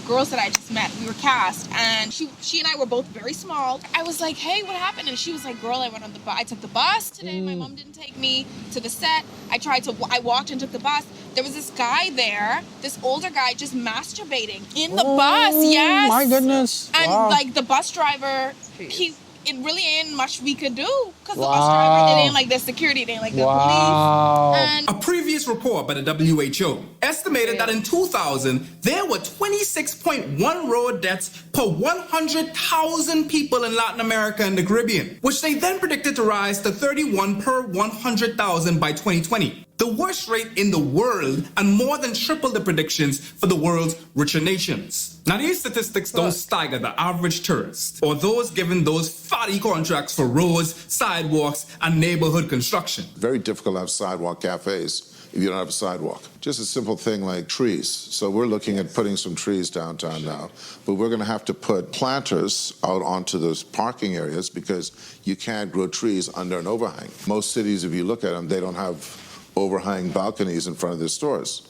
girls that I just met. We were cast, and she and I were both very small. I was like, hey, what happened? And she was like, girl, I took the bus today. My mom didn't take me to the set. I walked and took the bus. There was this guy there, this older guy, just masturbating in the bus. Yes. My goodness. And like the bus driver, it really ain't much we could do because the bus driver, it ain't like the security, it ain't like the police. And a previous report by the WHO estimated that in 2000, there were 26.1 road deaths per 100,000 people in Latin America and the Caribbean, which they then predicted to rise to 31 per 100,000 by 2020. The worst rate in the world and more than triple the predictions for the world's richer nations. Now these statistics don't stagger the average tourist or those given those fatty contracts for roads, sidewalks, and neighborhood construction. Very difficult to have sidewalk cafes if you don't have a sidewalk. Just a simple thing like trees. So we're looking at putting some trees downtown now, but we're gonna have to put planters out onto those parking areas because you can't grow trees under an overhang. Most cities, if you look at them, they don't have overhang balconies in front of their stores.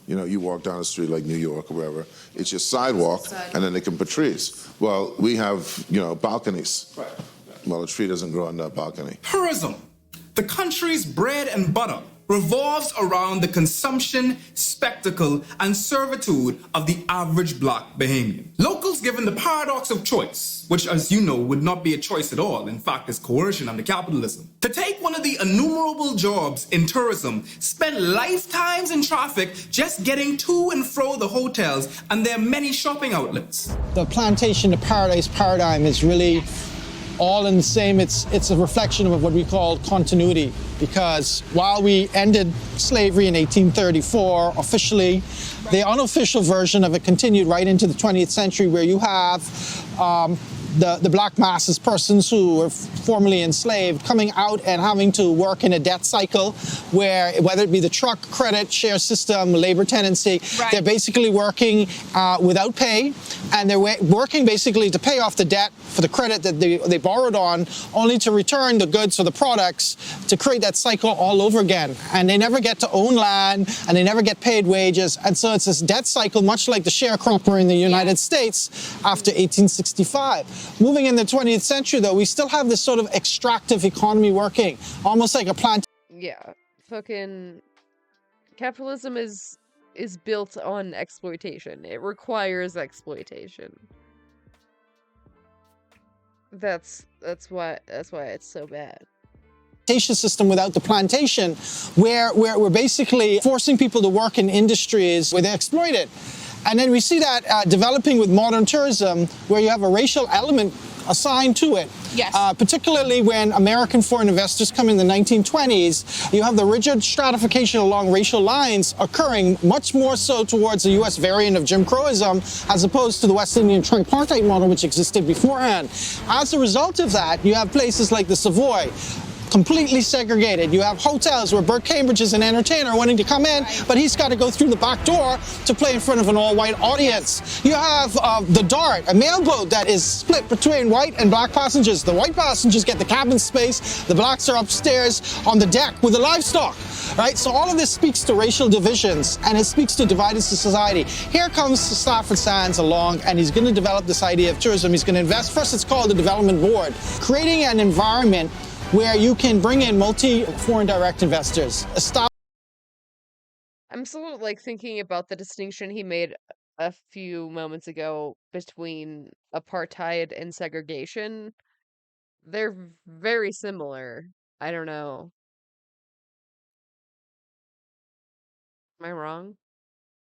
You know, you walk down the street like New York or wherever, it's just sidewalk, and then they can put trees. Well, we have, balconies. Well, a tree doesn't grow on that balcony. Tourism, the country's bread and butter, revolves around the consumption, spectacle, and servitude of the average Black Bahamian. Locals given the paradox of choice, which as you know would not be a choice at all, in fact is coercion under capitalism. To take one of the innumerable jobs in tourism, spend lifetimes in traffic just getting to and fro the hotels and their many shopping outlets. The plantation to paradise paradigm is really all in the same. It's a reflection of what we call continuity, because while we ended slavery in 1834 officially, the unofficial version of it continued right into the 20th century, where you have the Black masses, persons who were formerly enslaved, coming out and having to work in a debt cycle where, whether it be the truck credit share system, labor tenancy, they're basically working without pay, and they're working basically to pay off the debt for the credit that they borrowed on, only to return the goods or the products to create that cycle all over again. And they never get to own land, and they never get paid wages. And so it's this debt cycle, much like the sharecropper in the United States after 1865. Moving in the 20th century, though, we still have this sort of extractive economy working, almost like a plant. Yeah, fucking capitalism is built on exploitation. It requires exploitation. That's why it's so bad. System without the plantation, where we're basically forcing people to work in industries where they're exploited. And then we see that developing with modern tourism, where you have a racial element assigned to it. Yes. Particularly when American foreign investors come in the 1920s, you have the rigid stratification along racial lines occurring, much more so towards the U.S. variant of Jim Crowism, as opposed to the West Indian tripartite model which existed beforehand. As a result of that, you have places like the Savoy, completely segregated. You have hotels where Burt Cambridge is an entertainer wanting to come in, but he's got to go through the back door to play in front of an all-white audience. You have the Dart, a mailboat that is split between white and black passengers. The white passengers get the cabin space, the blacks are upstairs on the deck with the livestock, right? So all of this speaks to racial divisions, and it speaks to divided society. Here comes Stafford Sands along, and he's going to develop this idea of tourism. He's going to invest. First, it's called the Development Board, creating an environment where you can bring in multi-foreign direct investors. I'm still like thinking about the distinction he made a few moments ago between apartheid and segregation. They're very similar. I don't know. Am I wrong?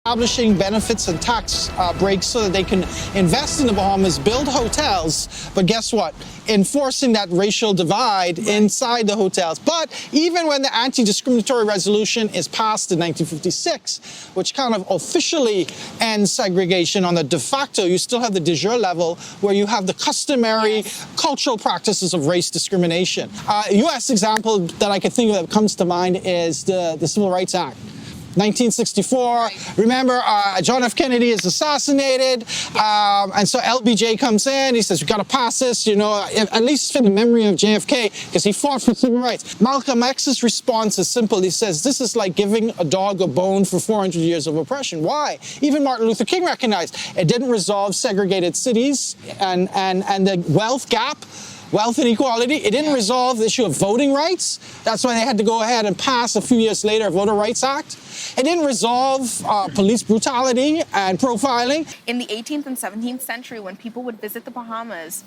Establishing benefits and tax breaks so that they can invest in the Bahamas, build hotels, but guess what? Enforcing that racial divide inside the hotels. But even when the anti-discriminatory resolution is passed in 1956, which kind of officially ends segregation on the de facto, you still have the de jure level where you have the customary cultural practices of race discrimination. A U.S. example that I can think of that comes to mind is the Civil Rights Act. 1964, remember, John F. Kennedy is assassinated, and so LBJ comes in, he says, we've got to pass this, you know, at least in the memory of JFK, because he fought for civil rights. Malcolm X's response is simple. He says, this is like giving a dog a bone for 400 years of oppression. Why? Even Martin Luther King recognized it didn't resolve segregated cities and the wealth gap. Wealth inequality. It didn't resolve the issue of voting rights. That's why they had to go ahead and pass a few years later a Voter Rights Act. It didn't resolve police brutality and profiling. In the 18th and 17th century, when people would visit the Bahamas,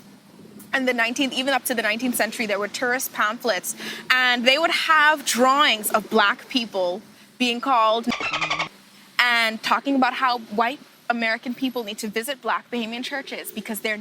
and the 19th, even up to the 19th century, there were tourist pamphlets, and they would have drawings of black people being called and talking about how white American people need to visit black Bahamian churches because they're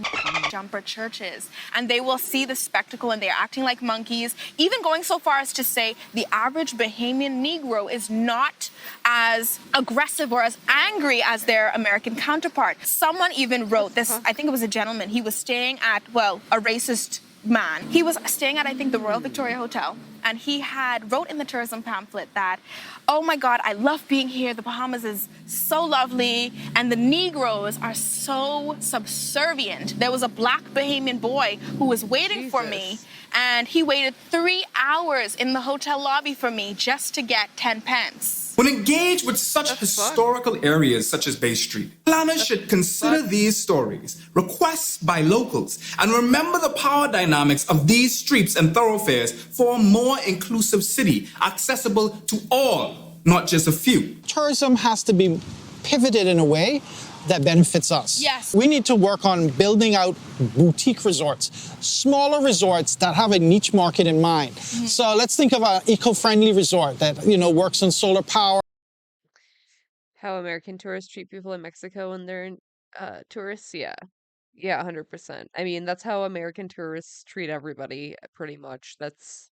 jumper churches, and they will see the spectacle and they're acting like monkeys, even going so far as to say the average Bahamian Negro is not as aggressive or as angry as their American counterpart. Someone even wrote this, I think it was a gentleman, he was staying at, well, a racist man. He was staying at, I think, the Royal Victoria Hotel, and he wrote in the tourism pamphlet that, oh my God, I love being here. The Bahamas is so lovely, and the Negroes are so subservient. There was a black Bahamian boy who was waiting for me, and he waited 3 hours in the hotel lobby for me just to get 10 pence. When engaged with such historical areas such as Bay Street, planners should consider these stories, requests by locals, and remember the power dynamics of these streets and thoroughfares for a more inclusive city, accessible to all, not just a few. Tourism has to be pivoted in a way that benefits us. Yes. We need to work on building out boutique resorts, smaller resorts that have a niche market in mind. Mm-hmm. So let's think of an eco-friendly resort that, you know, works on solar power. How American tourists treat people in Mexico when they're tourists? Yeah, 100%. I mean, that's how American tourists treat everybody, pretty much. That's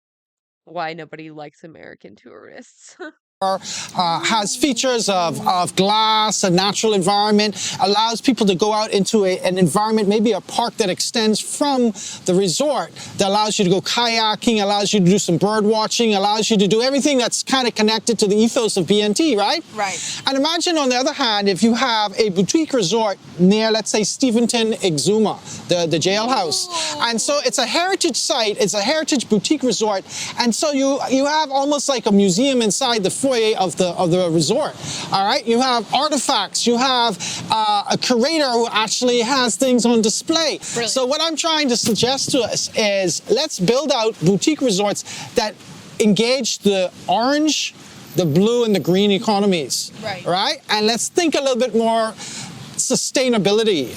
why nobody likes American tourists. Has features of glass, a natural environment, allows people to go out into an environment, maybe a park that extends from the resort, that allows you to go kayaking, allows you to do some bird watching, allows you to do everything that's kind of connected to the ethos of BNT, right? Right. And imagine, on the other hand, if you have a boutique resort near, let's say, Steventon, Exuma, the jailhouse. And so it's a heritage site, it's a heritage boutique resort, and so you have almost like a museum inside the foyer of the resort. All right, you have artifacts, you have a curator who actually has things on display. Brilliant. So what I'm trying to suggest to us is let's build out boutique resorts that engage the orange, the blue, and the green economies. Right? And let's think a little bit more sustainability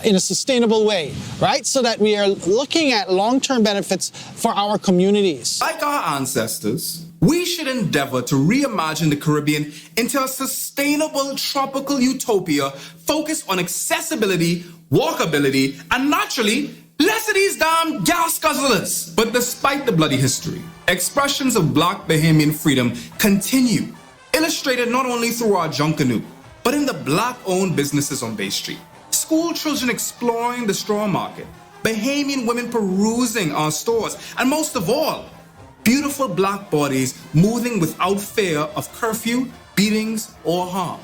in a sustainable way, right? So that we are looking at long-term benefits for our communities. Like our ancestors, we should endeavor to reimagine the Caribbean into a sustainable tropical utopia focused on accessibility, walkability, and naturally, less of these damn gas guzzlers. But despite the bloody history, expressions of black Bahamian freedom continue, illustrated not only through our Junkanoo, but in the black-owned businesses on Bay Street. School children exploring the straw market, Bahamian women perusing our stores, and most of all, beautiful black bodies moving without fear of curfew, beatings, or harm.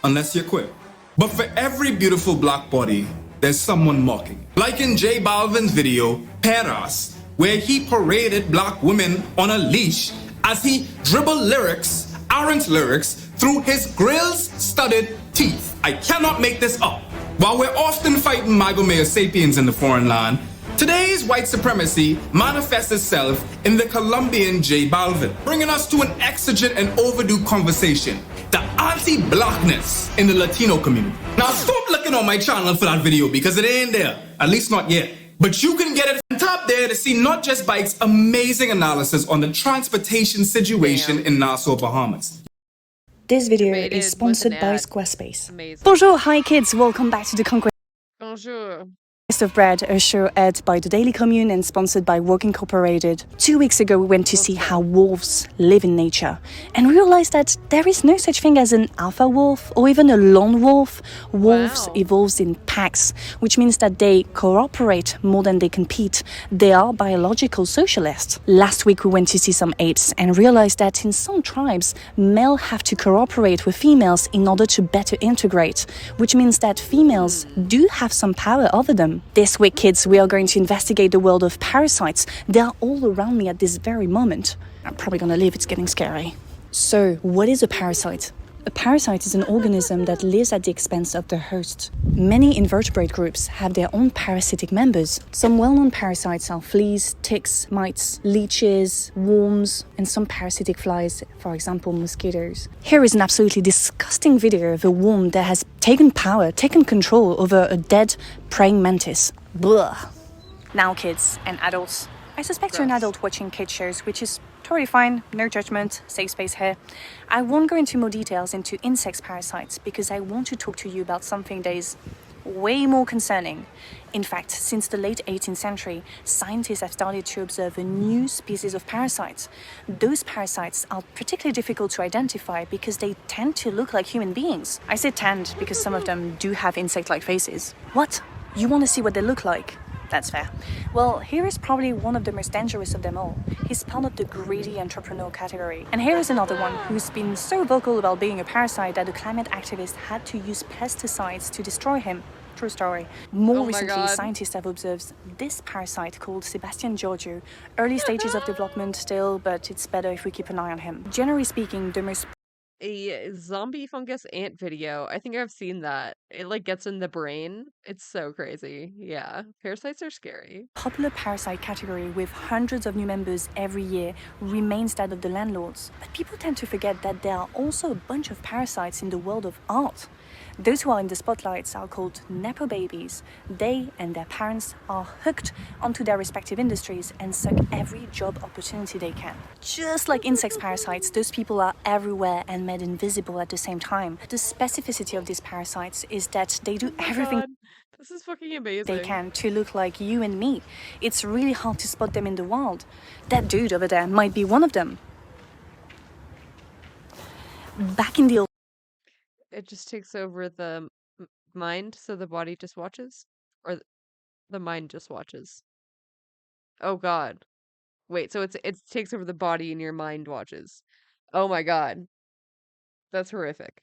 Unless you're queer. But for every beautiful black body, there's someone mocking. Like in J Balvin's video, Peras, where he paraded black women on a leash as he dribbled lyrics, errant lyrics, through his grills-studded teeth. I cannot make this up. While we're often fighting Magomea sapiens in the foreign land, today's white supremacy manifests itself in the Colombian J Balvin, bringing us to an exigent and overdue conversation. The anti-blackness in the Latino community. Now stop looking on my channel for that video because it ain't there, at least not yet. But you can get it on top there to see Not Just Bike's amazing analysis on the transportation situation in Nassau, Bahamas. This video is sponsored by Squarespace. Bonjour, hi kids, welcome back to the Conquest Bonjour. of Bread, a show aired by the Daily Commune and sponsored by Work Incorporated. 2 weeks ago we went to see how wolves live in nature and realized that there is no such thing as an alpha wolf or even a lone wolf. Wolves evolve in packs, which means that they cooperate more than they compete. They are biological socialists. Last week we went to see some apes and realized that in some tribes, males have to cooperate with females in order to better integrate, which means that females do have some power over them. This week, kids, we are going to investigate the world of parasites. They are all around me at this very moment. I'm probably gonna leave, it's getting scary. So, what is a parasite? A parasite is an organism that lives at the expense of the host. Many invertebrate groups have their own parasitic members. Some well-known parasites are fleas, ticks, mites, leeches, worms, and some parasitic flies, for example, mosquitoes. Here is an absolutely disgusting video of a worm that has taken control over a dead praying mantis. Blah. Now, kids and adults, I suspect you're an adult watching kid shows, which is totally fine, no judgment, safe space here. I won't go into more details into insect parasites because I want to talk to you about something that is way more concerning. In fact, since the late 18th century, scientists have started to observe a new species of parasites. Those parasites are particularly difficult to identify because they tend to look like human beings. I say tend because some of them do have insect-like faces. What? You want to see what they look like? That's fair. Well, here is probably one of the most dangerous of them all. He's part of the greedy entrepreneur category. And here is another one who's been so vocal about being a parasite that a climate activist had to use pesticides to destroy him. True story. More recently, scientists have observed this parasite called Sebastian Giorgio. Early stages of development still, but it's better if we keep an eye on him. Generally speaking, the most A zombie fungus ant video. I think I've seen that. It like gets in the brain. It's so crazy. Yeah. Parasites are scary. popular parasite category with hundreds of new members every year remains that of the landlords. But people tend to forget that there are also a bunch of parasites in the world of art. Those who are in the spotlights are called Nepo babies. They and their parents are hooked onto their respective industries and suck every job opportunity they can. Just like insect parasites, those people are everywhere and made invisible at the same time. The specificity of these parasites is that they do everything This is fucking amazing. they can to look like you and me. It's really hard to spot them in the wild. That dude over there might be one of them. Back in the old It just takes over the mind, so the body just watches? Or the mind just watches? Oh god. Wait, so it takes over the body and your mind watches. Oh my god. That's horrific.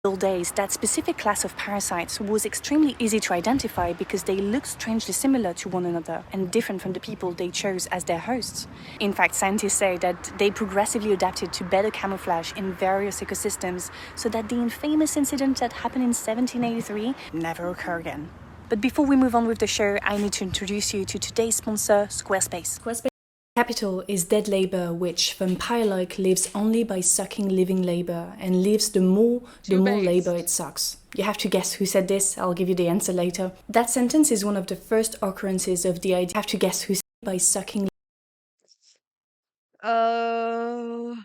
old days, that specific class of parasites was extremely easy to identify because they looked strangely similar to one another and different from the people they chose as their hosts. In fact, scientists say that they progressively adapted to better camouflage in various ecosystems so that the infamous incident that happened in 1783 never occur again. But before we move on with the show, I need to introduce you to today's sponsor, Squarespace. Capital is dead labor, which vampire-like lives only by sucking living labor and lives the more labor it sucks. You have to guess who said this. I'll give you the answer later. That sentence is one of the first occurrences of the idea. You have to guess who said by sucking. I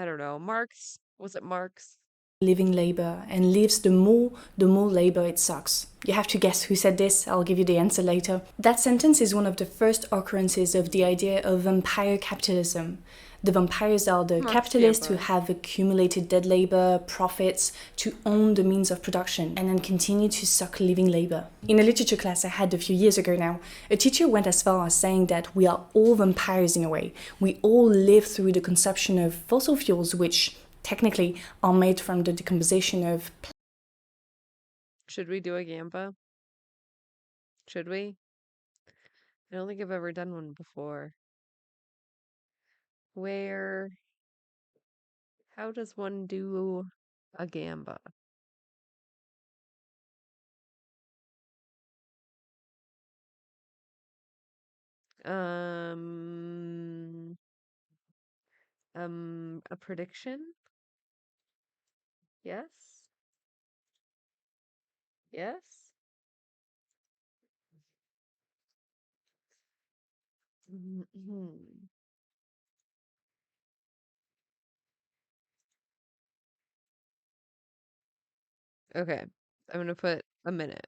don't know. Marx? Was it Marx? Living labor and lives the more labor it sucks. You have to guess who said this. I'll give you the answer later. That sentence is one of the first occurrences of the idea of vampire capitalism. The vampires are the capitalists who have accumulated dead labor, profits, to own the means of production, and then continue to suck living labor. In a literature class I had a few years ago now, a teacher went as far as saying that we are all vampires in a way. We all live through the consumption of fossil fuels, which technically are made from the decomposition of... Should we do a Gamba? Should we? I don't think I've ever done one before. How does one do a Gamba? A prediction? Yes? Yes? Okay, I'm gonna put a minute.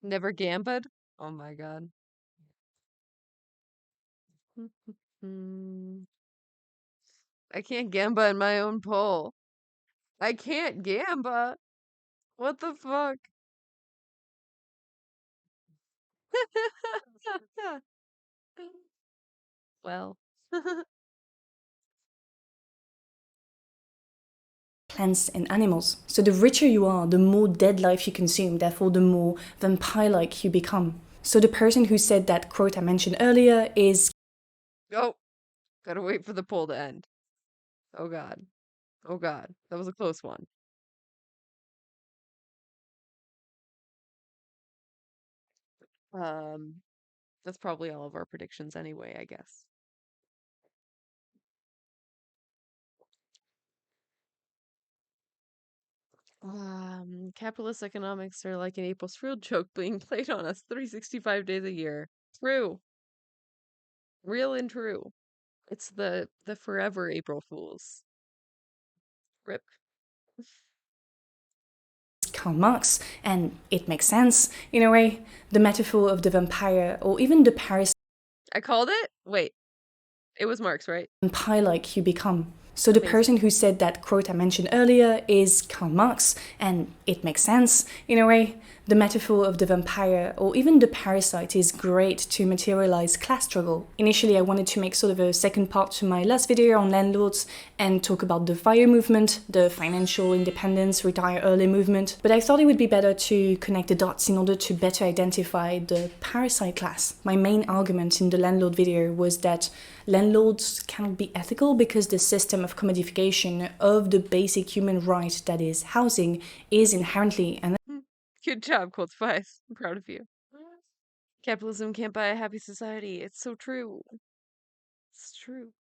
Never gambad? Oh my god. I can't gamba in my own poll. I can't gamba. What the fuck? Well. plants and animals. So the richer you are, the more dead life you consume, therefore the more vampire-like you become. So the person who said that quote I mentioned earlier is... Oh, gotta wait for the poll to end. Oh god. Oh god. That was a close one. That's probably all of our predictions anyway, I guess. Capitalist economics are like an April Fool joke being played on us 365 days a year. True. Real and true. It's the forever April Fools. Rip. Karl Marx, and it makes sense, in a way. The metaphor of the vampire, or even the parasite... I called it? Wait. It was Marx, right? Vampire-like you become. So the person who said that quote I mentioned earlier is Karl Marx, and it makes sense, in a way. The metaphor of the vampire, or even the parasite, is great to materialize class struggle. Initially I wanted to make sort of a second part to my last video on landlords and talk about the FIRE movement, the financial independence, retire early movement, but I thought it would be better to connect the dots in order to better identify the parasite class. My main argument in the landlord video was that landlords cannot be ethical because the system of commodification of the basic human right that is housing is inherently an... Good job, Cold Spice. I'm proud of you. Capitalism can't buy a happy society. It's so true. It's true.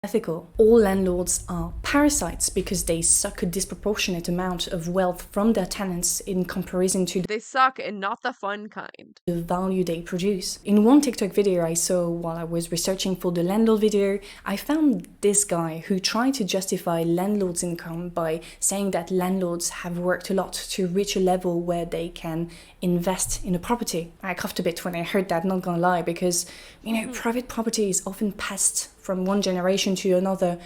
ethical. All landlords are parasites because they suck a disproportionate amount of wealth from their tenants in comparison to They suck, and not the fun kind. the value they produce. In one TikTok video I saw while I was researching for the landlord video, I found this guy who tried to justify landlords' income by saying that landlords have worked a lot to reach a level where they can invest in a property. I coughed a bit when I heard that, not gonna lie, because, you know, private property is often passed from one generation to another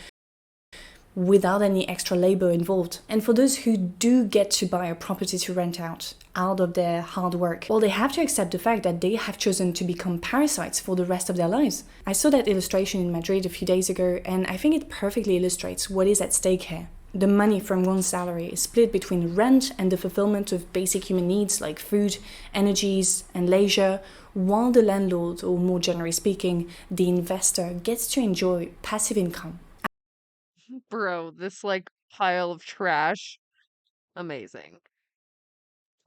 without any extra labor involved. And for those who do get to buy a property to rent out of their hard work, well, they have to accept the fact that they have chosen to become parasites for the rest of their lives. I saw that illustration in Madrid a few days ago, and I think it perfectly illustrates what is at stake here. The money from one's salary is split between rent and the fulfillment of basic human needs like food, energies, and leisure, while the landlord, or more generally speaking, the investor, gets to enjoy passive income. Bro, this like pile of trash. Amazing.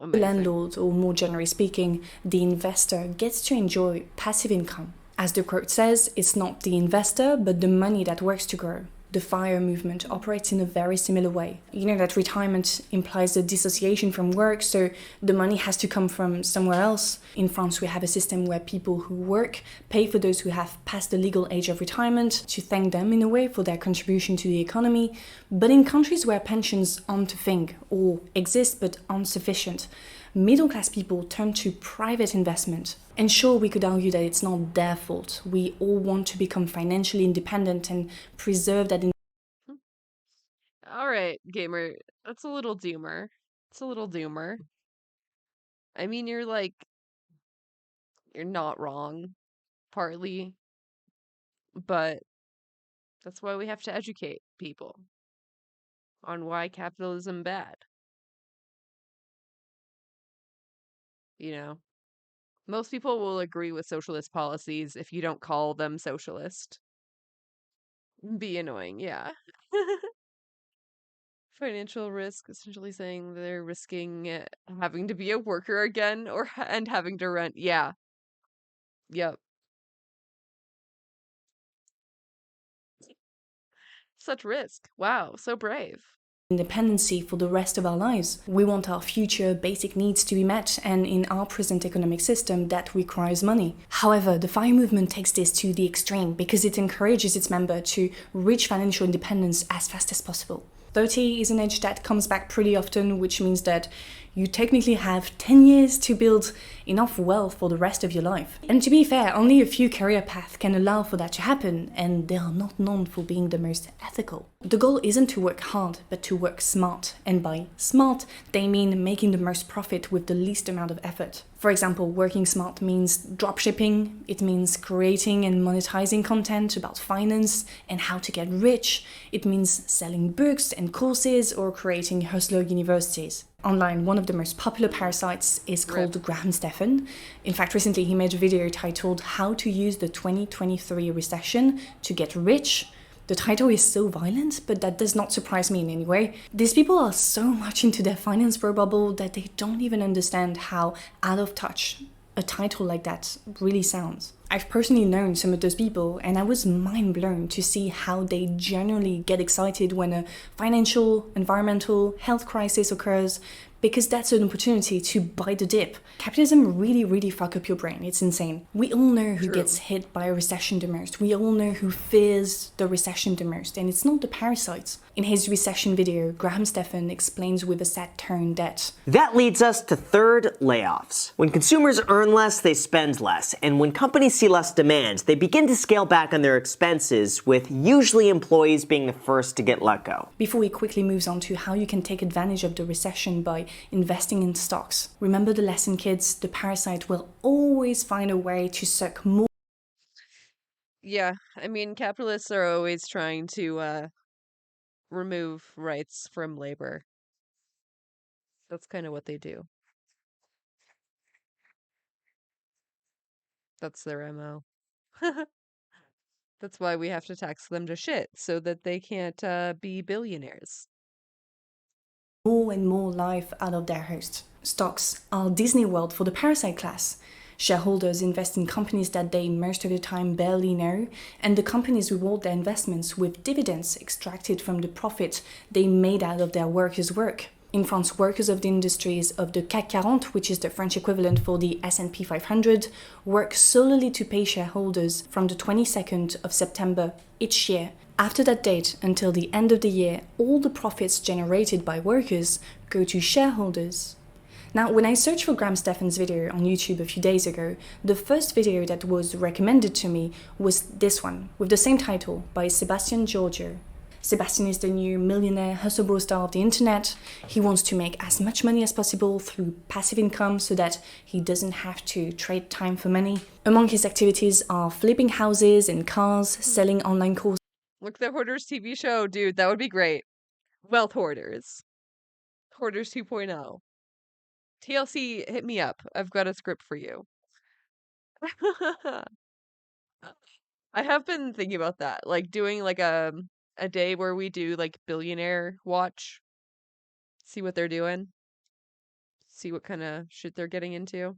The landlord, or more generally speaking, the investor, gets to enjoy passive income. As the quote says, it's not the investor, but the money that works to grow. The FIRE movement operates in a very similar way. You know that retirement implies a dissociation from work, so the money has to come from somewhere else. In France, we have a system where people who work pay for those who have passed the legal age of retirement to thank them in a way for their contribution to the economy. But in countries where pensions aren't a thing or exist but aren't sufficient, middle-class people turn to private investment. And sure, we could argue that it's not their fault. We all want to become financially independent and preserve that. All right, gamer. That's a little doomer. It's a little doomer. I mean, you're not wrong, partly, but that's why we have to educate people on why capitalism bad. You know, most people will agree with socialist policies if you don't call them socialist. Be annoying, yeah. Financial risk, essentially saying they're risking having to be a worker again and having to rent. Yeah. Yep. Such risk. Wow, so brave. Independency for the rest of our lives. We want our future basic needs to be met, and in our present economic system, that requires money. However, the FIRE movement takes this to the extreme because it encourages its member to reach financial independence as fast as possible. 30 is an age that comes back pretty often, which means that you technically have 10 years to build enough wealth for the rest of your life. And to be fair, only a few career paths can allow for that to happen, and they are not known for being the most ethical. The goal isn't to work hard, but to work smart. And by smart, they mean making the most profit with the least amount of effort. For example, working smart means dropshipping, it means creating and monetizing content about finance and how to get rich, it means selling books and courses or creating hustler universities. Online, one of the most popular parasites is called Graham Stephan. In fact, recently he made a video titled How to Use the 2023 Recession to Get Rich. The title is so violent, but that does not surprise me in any way. These people are so much into their finance bubble that they don't even understand how out of touch a title like that really sounds. I've personally known some of those people, and I was mind blown to see how they genuinely get excited when a financial, environmental, health crisis occurs, because that's an opportunity to buy the dip. Capitalism really fuck up your brain. It's insane. We all know who gets hit by a recession the most. We all know who fears the recession the most, and it's not the parasites. In his recession video, Graham Stephan explains with a sad tone that that leads us to third, layoffs. When consumers earn less, they spend less, and when companies see less demand, they begin to scale back on their expenses, with usually employees being the first to get let go. Before he quickly moves on to how you can take advantage of the recession by investing in stocks. Remember the lesson, kids, the parasite will always find a way to suck more. Yeah, I mean, capitalists are always trying to remove rights from labor. That's kind of what they do. That's their MO. That's why we have to tax them to shit, so that they can't be billionaires. More and more life out of their host. Stocks are Disney World for the parasite class. Shareholders invest in companies that they most of the time barely know, and the companies reward their investments with dividends extracted from the profit they made out of their workers' work. In France, workers of the industries of the CAC 40, which is the French equivalent for the S&P 500, work solely to pay shareholders from the 22nd of September each year. After that date, until the end of the year, all the profits generated by workers go to shareholders. Now, when I searched for Graham Stephan's video on YouTube a few days ago, the first video that was recommended to me was this one, with the same title, by Sebastian Giorgio. Sebastian is the new millionaire hustle bro star of the internet. He wants to make as much money as possible through passive income so that he doesn't have to trade time for money. Among his activities are flipping houses and cars, selling online courses. Look, the Hoarders TV show, dude, that would be great. Wealth Hoarders. Hoarders 2.0. TLC, hit me up. I've got a script for you. I have been thinking about that, like doing like a day where we do like billionaire watch, see what they're doing, see what kind of shit they're getting into.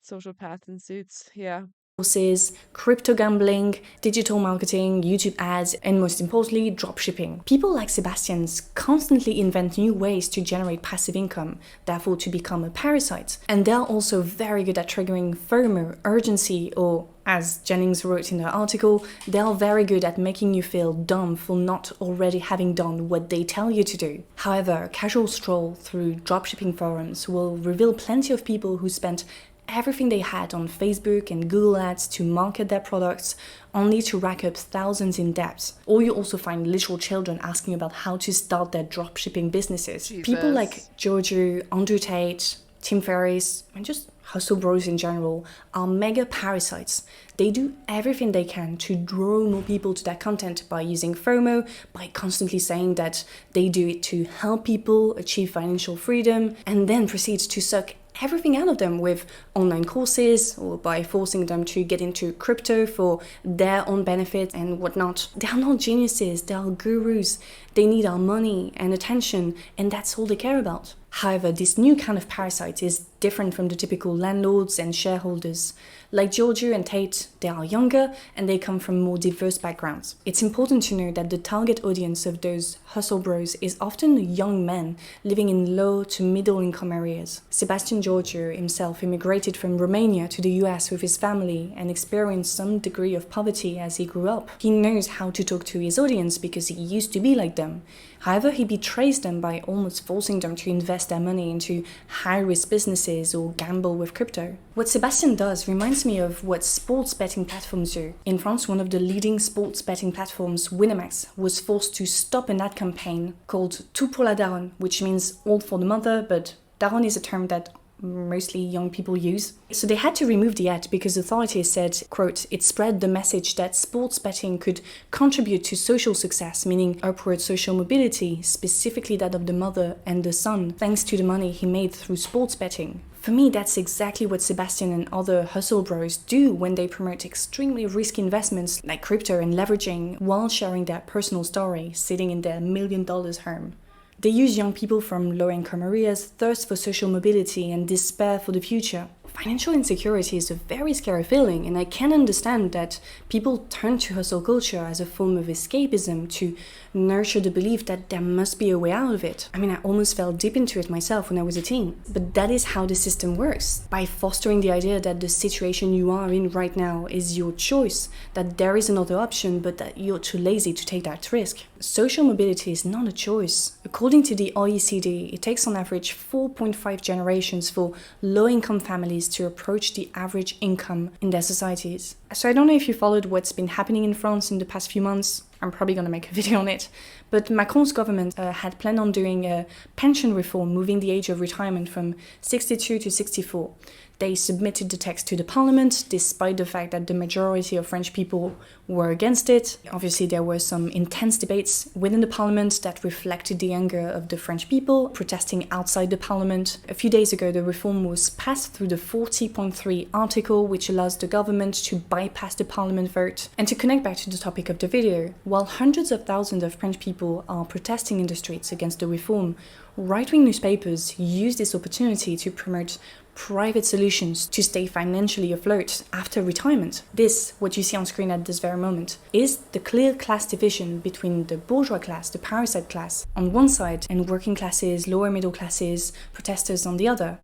Social path and suits, yeah. courses, crypto gambling, digital marketing, YouTube ads, and most importantly, dropshipping. People like Sebastian's constantly invent new ways to generate passive income, therefore to become a parasite. And they're also very good at triggering FOMO, urgency, or as Jennings wrote in her article, they're very good at making you feel dumb for not already having done what they tell you to do. However, a casual stroll through dropshipping forums will reveal plenty of people who spent everything they had on Facebook and Google Ads to market their products, only to rack up thousands in debt. Or you also find little children asking about how to start their dropshipping businesses. Jesus. People like Giorgio, Andrew Tate, Tim Ferriss, and just hustle bros in general are mega parasites. They do everything they can to draw more people to their content by using FOMO, by constantly saying that they do it to help people achieve financial freedom, and then proceed to suck everything out of them with online courses or by forcing them to get into crypto for their own benefit and whatnot. They are not geniuses, they are gurus. They need our money and attention, and that's all they care about. However, this new kind of parasite is different from the typical landlords and shareholders. Like Giorgio and Tate, they are younger and they come from more diverse backgrounds. It's important to know that the target audience of those hustle bros is often young men living in low to middle income areas. Sebastian Giorgio himself immigrated from Romania to the US with his family and experienced some degree of poverty as he grew up. He knows how to talk to his audience because he used to be like them. However, he betrays them by almost forcing them to invest their money into high-risk businesses or gamble with crypto. What Sebastian does reminds me of what sports betting platforms do. In France, one of the leading sports betting platforms, Winamax, was forced to stop an ad campaign called Tout pour la daronne, which means all for the mother, but daronne is a term that mostly young people use. So they had to remove the ad because authorities said, quote, it spread the message that sports betting could contribute to social success, meaning upward social mobility, specifically that of the mother and the son, thanks to the money he made through sports betting. For me, that's exactly what Sebastian and other hustle bros do when they promote extremely risky investments like crypto and leveraging while sharing their personal story, sitting in their $1 million home. They use young people from low-income areas, thirst for social mobility, and despair for the future. Financial insecurity is a very scary feeling, and I can understand that people turn to hustle culture as a form of escapism to nurture the belief that there must be a way out of it. I mean, I almost fell deep into it myself when I was a teen. But that is how the system works, by fostering the idea that the situation you are in right now is your choice, that there is another option, but that you're too lazy to take that risk. Social mobility is not a choice. According to the OECD, it takes on average 4.5 generations for low-income families to approach the average income in their societies. So I don't know if you followed what's been happening in France in the past few months. I'm probably going to make a video on it. But Macron's government had planned on doing a pension reform, moving the age of retirement from 62 to 64. They submitted the text to the parliament, despite the fact that the majority of French people were against it. Obviously, there were some intense debates within the parliament that reflected the anger of the French people, protesting outside the parliament. A few days ago, the reform was passed through the 40.3 article, which allows the government to bypass the parliament vote. And to connect back to the topic of the video, while hundreds of thousands of French people are protesting in the streets against the reform, right-wing newspapers use this opportunity to promote private solutions to stay financially afloat after retirement. This, what you see on screen at this very moment, is the clear class division between the bourgeois class, the parasite class, on one side, and working classes, lower middle classes, protesters on the other.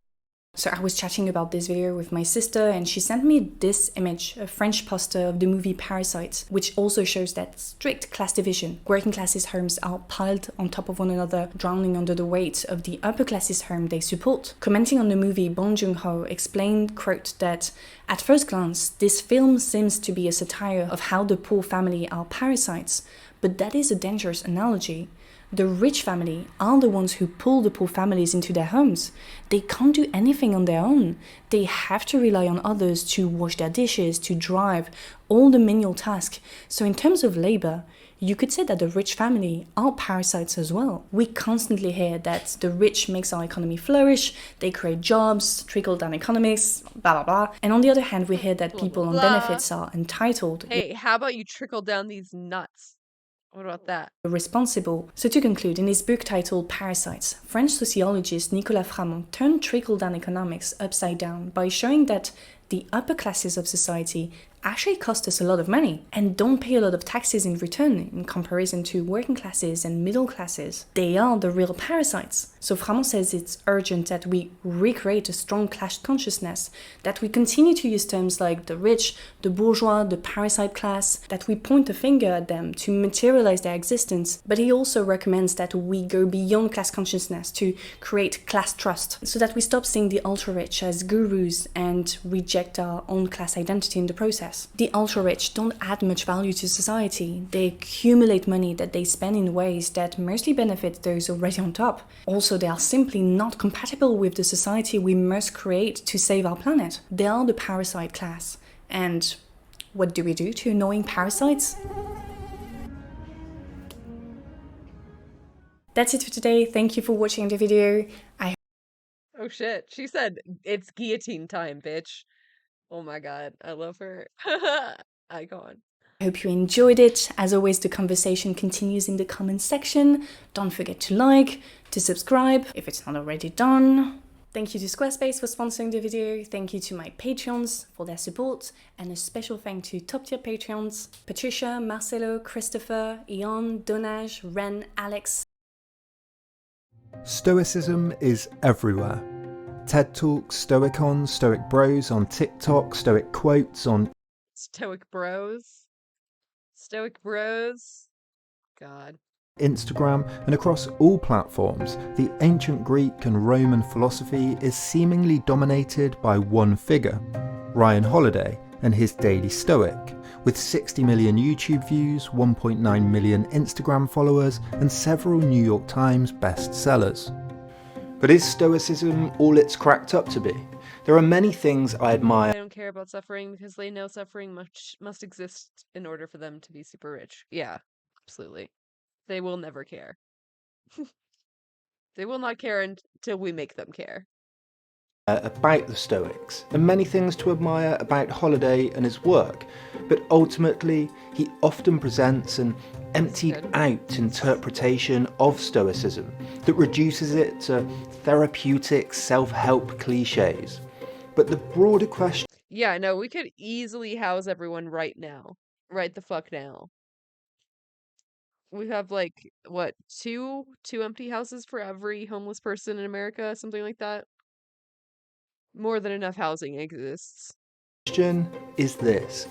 So I was chatting about this video with my sister and she sent me this image, a French poster of the movie Parasite, which also shows that strict class division. Working classes' homes are piled on top of one another, drowning under the weight of the upper classes' home they support. Commenting on the movie, Bong Joon-ho explained, quote, that at first glance, this film seems to be a satire of how the poor family are parasites, but that is a dangerous analogy. The rich family are the ones who pull the poor families into their homes. They can't do anything on their own. They have to rely on others to wash their dishes, to drive, all the menial tasks. So in terms of labor, you could say that the rich family are parasites as well. We constantly hear that the rich makes our economy flourish, they create jobs, trickle-down economics, blah blah blah. And on the other hand, we hear that people on benefits are entitled. Hey, how about you trickle down these nuts? What about that? Responsible. So to conclude, in his book titled Parasites, French sociologist Nicolas Framont turned trickle-down economics upside down by showing that the upper classes of society actually cost us a lot of money and don't pay a lot of taxes in return in comparison to working classes and middle classes. They are the real parasites. So Framont says it's urgent that we recreate a strong class consciousness, that we continue to use terms like the rich, the bourgeois, the parasite class, that we point a finger at them to materialize their existence. But he also recommends that we go beyond class consciousness to create class trust, so that we stop seeing the ultra-rich as gurus and reject our own class identity in the process. The ultra-rich don't add much value to society. They accumulate money that they spend in ways that mostly benefit those already on top. Also, they are simply not compatible with the society we must create to save our planet. They are the parasite class. And what do we do to annoying parasites? That's it for today. Thank you for watching the video. Oh shit, she said it's guillotine time, bitch. Oh my god, I love her. Icon. I hope you enjoyed it. As always, the conversation continues in the comments section. Don't forget to like, to subscribe if it's not already done. Thank you to Squarespace for sponsoring the video. Thank you to my Patreons for their support. And a special thank to top tier Patreons: Patricia, Marcelo, Christopher, Ian, Donage, Ren, Alex. Stoicism is everywhere. TED Talks, Stoicons, Stoic Bros on TikTok, Stoic Quotes on Stoic Bros. Stoic Bros. God. Instagram, and across all platforms, the ancient Greek and Roman philosophy is seemingly dominated by one figure, Ryan Holiday and his Daily Stoic, with 60 million YouTube views, 1.9 million Instagram followers, and several New York Times bestsellers. But is Stoicism all it's cracked up to be? There are many things I admire. They don't care about suffering because they know suffering must exist in order for them to be super rich. Yeah, absolutely. They will never care. They will not care until we make them care. About the Stoics, and many things to admire about Holiday and his work, but ultimately he often presents an emptied out interpretation of Stoicism that reduces it to therapeutic self-help cliches. But the broader question... Yeah, no, we could easily house everyone right now. Right the fuck now. We have like, what, two empty houses for every homeless person in America? Something like that? More than enough housing exists. Question is this: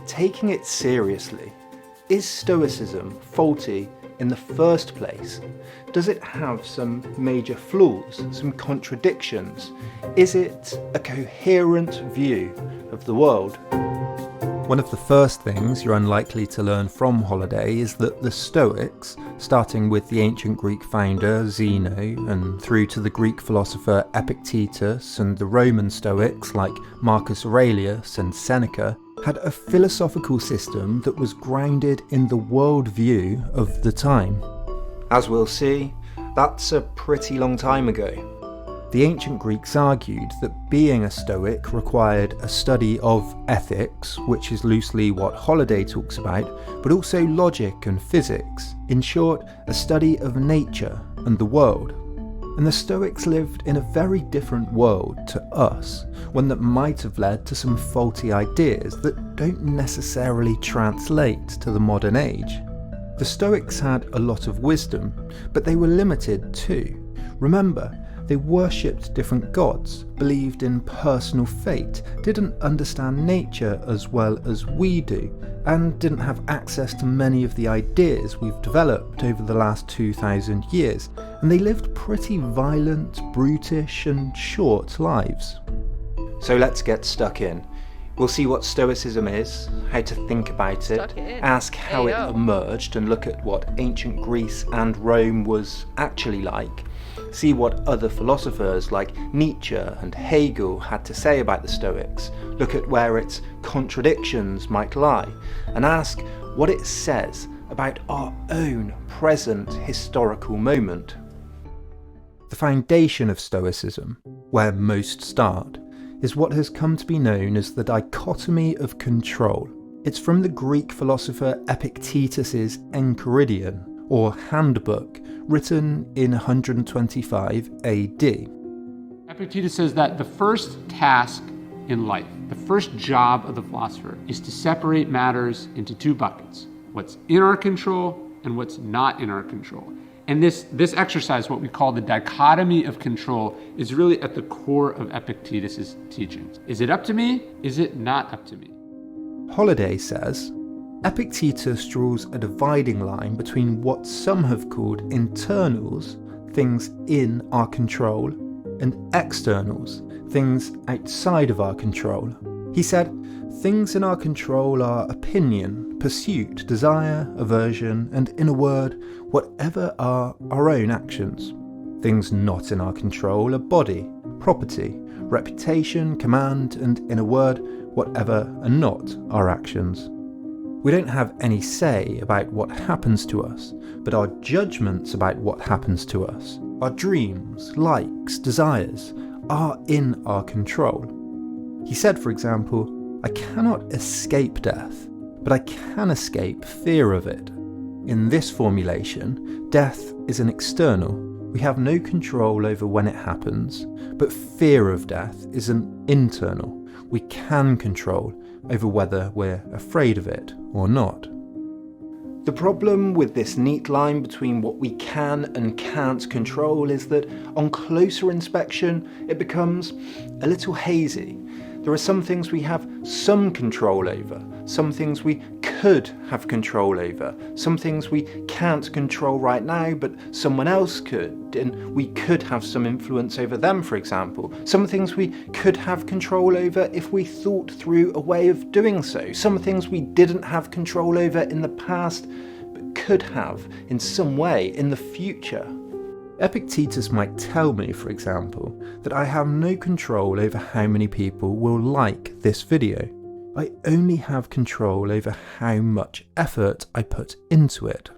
taking it seriously, is Stoicism faulty in the first place? Does it have some major flaws, some contradictions? Is it a coherent view of the world? One of the first things you're unlikely to learn from Holiday is that the Stoics, starting with the ancient Greek founder Zeno and through to the Greek philosopher Epictetus and the Roman Stoics like Marcus Aurelius and Seneca, had a philosophical system that was grounded in the worldview of the time. As we'll see, that's a pretty long time ago. The ancient Greeks argued that being a Stoic required a study of ethics, which is loosely what Holiday talks about, but also logic and physics. In short, a study of nature and the world. And the Stoics lived in a very different world to us, one that might have led to some faulty ideas that don't necessarily translate to the modern age. The Stoics had a lot of wisdom, but they were limited too. Remember, they worshipped different gods, believed in personal fate, didn't understand nature as well as we do, and didn't have access to many of the ideas we've developed over the last 2,000 years, and they lived pretty violent, brutish, and short lives. So let's get stuck in. We'll see what Stoicism is, how to think about it, ask how it emerged, and look at what ancient Greece and Rome was actually like. See what other philosophers like Nietzsche and Hegel had to say about the Stoics, look at where its contradictions might lie, and ask what it says about our own present historical moment. The foundation of Stoicism, where most start, is what has come to be known as the dichotomy of control. It's from the Greek philosopher Epictetus's Enchiridion, or Handbook, written in 125 AD. Epictetus says that the first task in life The first job of the philosopher is to separate matters into two buckets: what's in our control and what's not in our control. And this exercise, what we call the dichotomy of control, is really at the core of Epictetus' teachings. Is it up to me? Is it not up to me? Holiday says, Epictetus draws a dividing line between what some have called internals, things in our control, and externals, things outside of our control. He said, things in our control are opinion, pursuit, desire, aversion, and in a word, whatever are our own actions. Things not in our control are body, property, reputation, command, and in a word, whatever are not our actions. We don't have any say about what happens to us, but our judgments about what happens to us, our dreams, likes, desires, are in our control. He said, for example, I cannot escape death, but I can escape fear of it. In this formulation, death is an external. We have no control over when it happens, but fear of death is an internal. We can control over whether we're afraid of it or not. The problem with this neat line between what we can and can't control is that on closer inspection it becomes a little hazy. There are some things we have some control over, some things we could have control over, some things we can't control right now but someone else could, and we could have some influence over them, for example. Some things we could have control over if we thought through a way of doing so. Some things we didn't have control over in the past but could have in some way in the future. Epictetus might tell me, for example, that I have no control over how many people will like this video. I only have control over how much effort I put into it.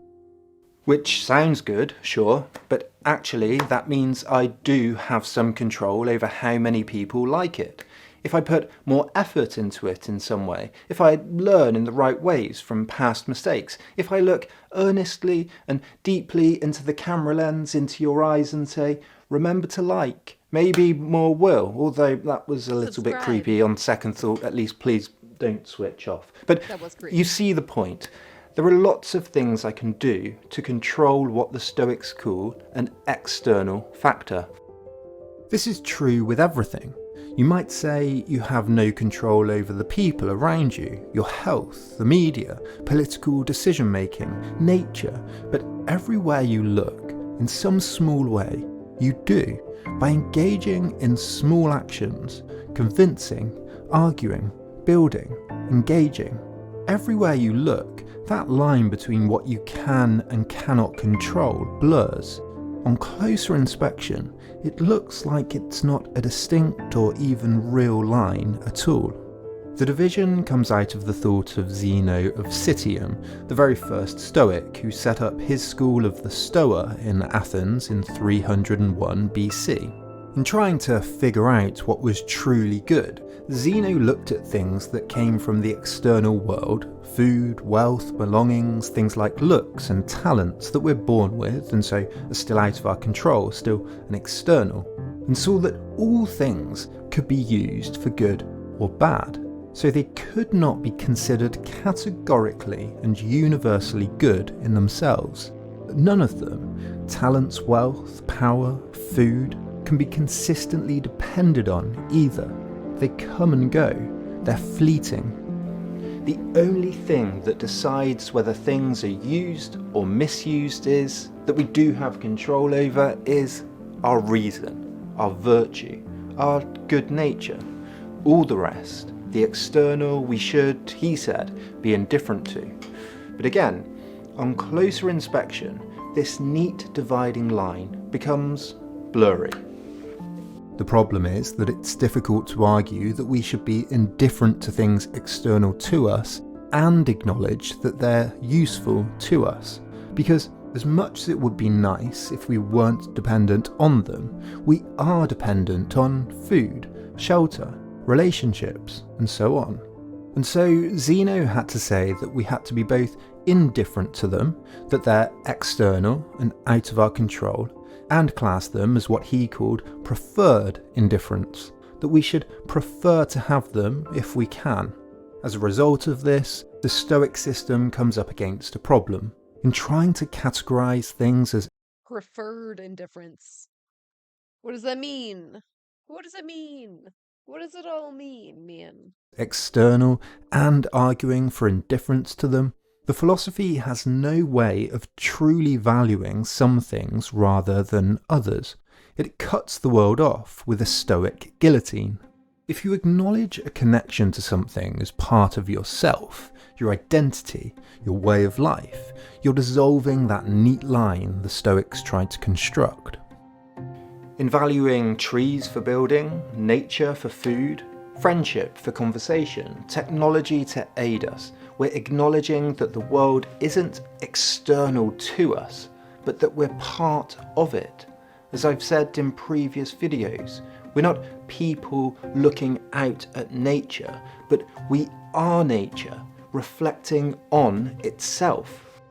Which sounds good, sure, but actually that means I do have some control over how many people like it. If I put more effort into it in some way, if I learn in the right ways from past mistakes, if I look earnestly and deeply into the camera lens, into your eyes and say, remember to like, maybe more will, although that was a little bit creepy on second thought, at least please don't switch off. But you see the point. There are lots of things I can do to control what the Stoics call an external factor. This is true with everything. You might say you have no control over the people around you, your health, the media, political decision making, nature, but everywhere you look, in some small way, you do, by engaging in small actions, convincing, arguing, building, engaging. Everywhere you look, that line between what you can and cannot control blurs. On closer inspection, it looks like it's not a distinct or even real line at all. The division comes out of the thought of Zeno of Citium, the very first Stoic who set up his school of the Stoa in Athens in 301 BC. In trying to figure out what was truly good, Zeno looked at things that came from the external world, food, wealth, belongings, things like looks and talents that we're born with and so are still out of our control, still an external, and saw that all things could be used for good or bad, so they could not be considered categorically and universally good in themselves. None of them, talents, wealth, power, food, can be consistently depended on either. They come and go, they're fleeting. The only thing that decides whether things are used or misused is, that we do have control over, is our reason, our virtue, our good nature. All the rest, the external, we should, he said, be indifferent to. But again, on closer inspection, this neat dividing line becomes blurry. The problem is that it's difficult to argue that we should be indifferent to things external to us and acknowledge that they're useful to us, because as much as it would be nice if we weren't dependent on them, we are dependent on food, shelter, relationships, and so on. And so Zeno had to say that we had to be both indifferent to them, that they're external and out of our control, and class them as what he called preferred indifference, that we should prefer to have them if we can. As a result of this, the Stoic system comes up against a problem in trying to categorize things as Preferred indifference. What does that mean? What does it mean? What does it all mean, man? external and arguing for indifference to them. The philosophy has no way of truly valuing some things rather than others. It cuts the world off with a Stoic guillotine. If you acknowledge a connection to something as part of yourself, your identity, your way of life, you're dissolving that neat line the Stoics tried to construct. In valuing trees for building, nature for food, friendship for conversation, technology to aid us, we're acknowledging that the world isn't external to us, but that we're part of it. As I've said in previous videos, we're not people looking out at nature, but we are nature, reflecting on itself.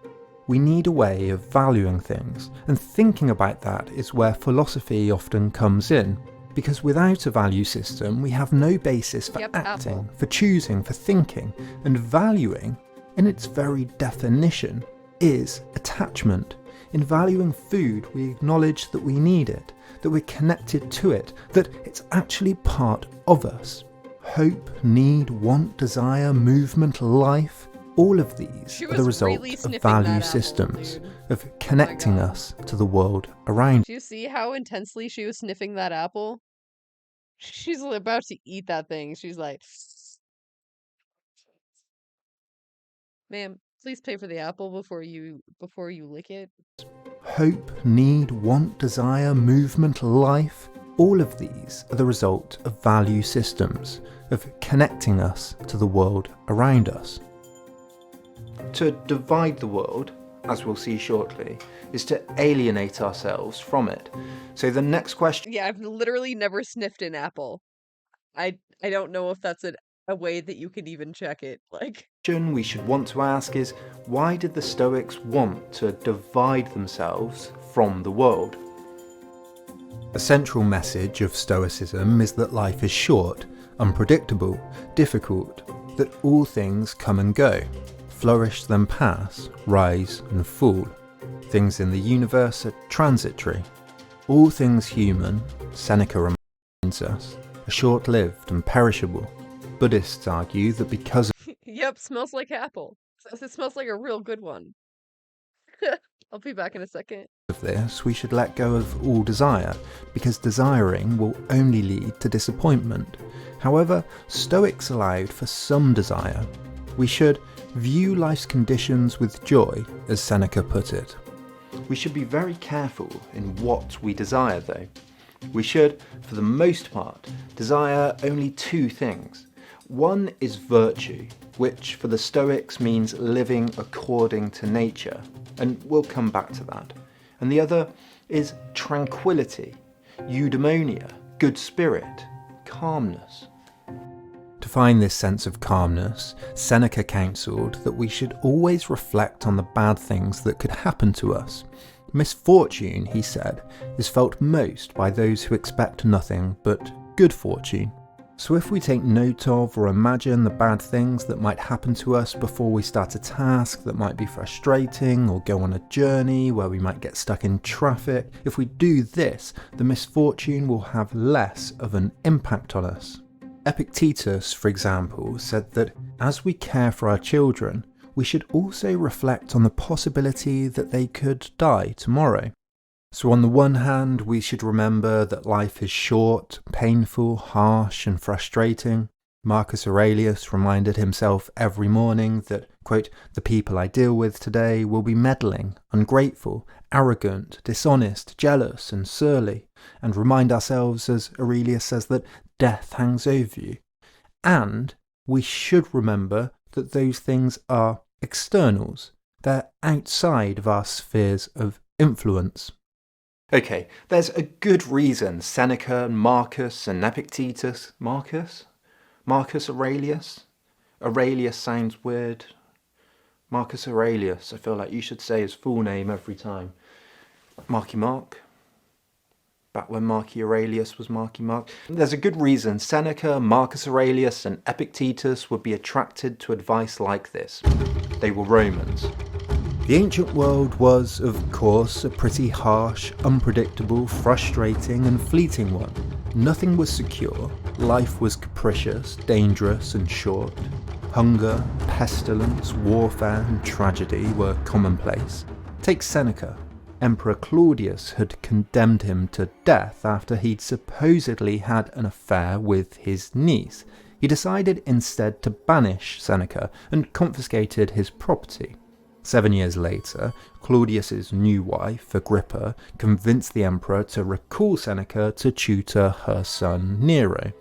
We need a way of valuing things, and thinking about that is where philosophy often comes in, because without a value system we have no basis for acting, for choosing, for thinking, and valuing, in its very definition, is attachment. In valuing food, we acknowledge that we need it, that we're connected to it, that it's actually part of us. Hope, need, want, desire, movement, life, all of these are the result of value systems, of connecting us to the world around. Do you see how intensely she was sniffing that apple? She's about to eat that thing. She's like, ma'am, please pay for the apple before you lick it. Hope, need, want, desire, movement, life, all of these are the result of value systems, of connecting us to the world around us. To divide the world, as we'll see shortly, is to alienate ourselves from it. So the next question... Yeah, I've literally never sniffed an apple. I don't know if that's a way that you can even check it. Like, we should want to ask is, why did the Stoics want to divide themselves from the world? A central message of Stoicism is that life is short, unpredictable, difficult, that all things come and go, flourish then pass, rise and fall. Things in the universe are transitory. All things human, Seneca reminds us, are short-lived and perishable. Buddhists argue that because yep, smells like apple. It smells like a real good one. I'll be back in a second. of this, we should let go of all desire, because desiring will only lead to disappointment. However, Stoics allowed for some desire. We should view life's conditions with joy, as Seneca put it. We should be very careful in what we desire, though. We should, for the most part, desire only two things. One is virtue, which for the Stoics means living according to nature, and we'll come back to that. And the other is tranquility, eudaimonia, good spirit, calmness. To find this sense of calmness, Seneca counselled that we should always reflect on the bad things that could happen to us. Misfortune, he said, is felt most by those who expect nothing but good fortune. So if we take note of or imagine the bad things that might happen to us before we start a task that might be frustrating, or go on a journey where we might get stuck in traffic, if we do this, the misfortune will have less of an impact on us. Epictetus, for example, said that as we care for our children, we should also reflect on the possibility that they could die tomorrow. So on the one hand, we should remember that life is short, painful, harsh and frustrating. Marcus Aurelius reminded himself every morning that, quote, the people I deal with today will be meddling, ungrateful, arrogant, dishonest, jealous and surly, and remind ourselves, as Aurelius says, that death hangs over you. And we should remember that those things are externals. They're outside of our spheres of influence. Okay, there's a good reason Seneca and Marcus and Epictetus... Marcus Aurelius? Aurelius sounds weird. Marcus Aurelius, I feel like you should say his full name every time. Marky Mark. back when Marcus Aurelius was Marky Mark. There's a good reason Seneca, Marcus Aurelius and Epictetus would be attracted to advice like this. They were Romans. The ancient world was, of course, a pretty harsh, unpredictable, frustrating and fleeting one. Nothing was secure, life was capricious, dangerous and short. Hunger, pestilence, warfare and tragedy were commonplace. Take Seneca. Emperor Claudius had condemned him to death after he'd supposedly had an affair with his niece. He decided instead to banish Seneca and confiscated his property. 7 years later, Claudius's new wife, Agrippa, convinced the emperor to recall Seneca to tutor her son Nero.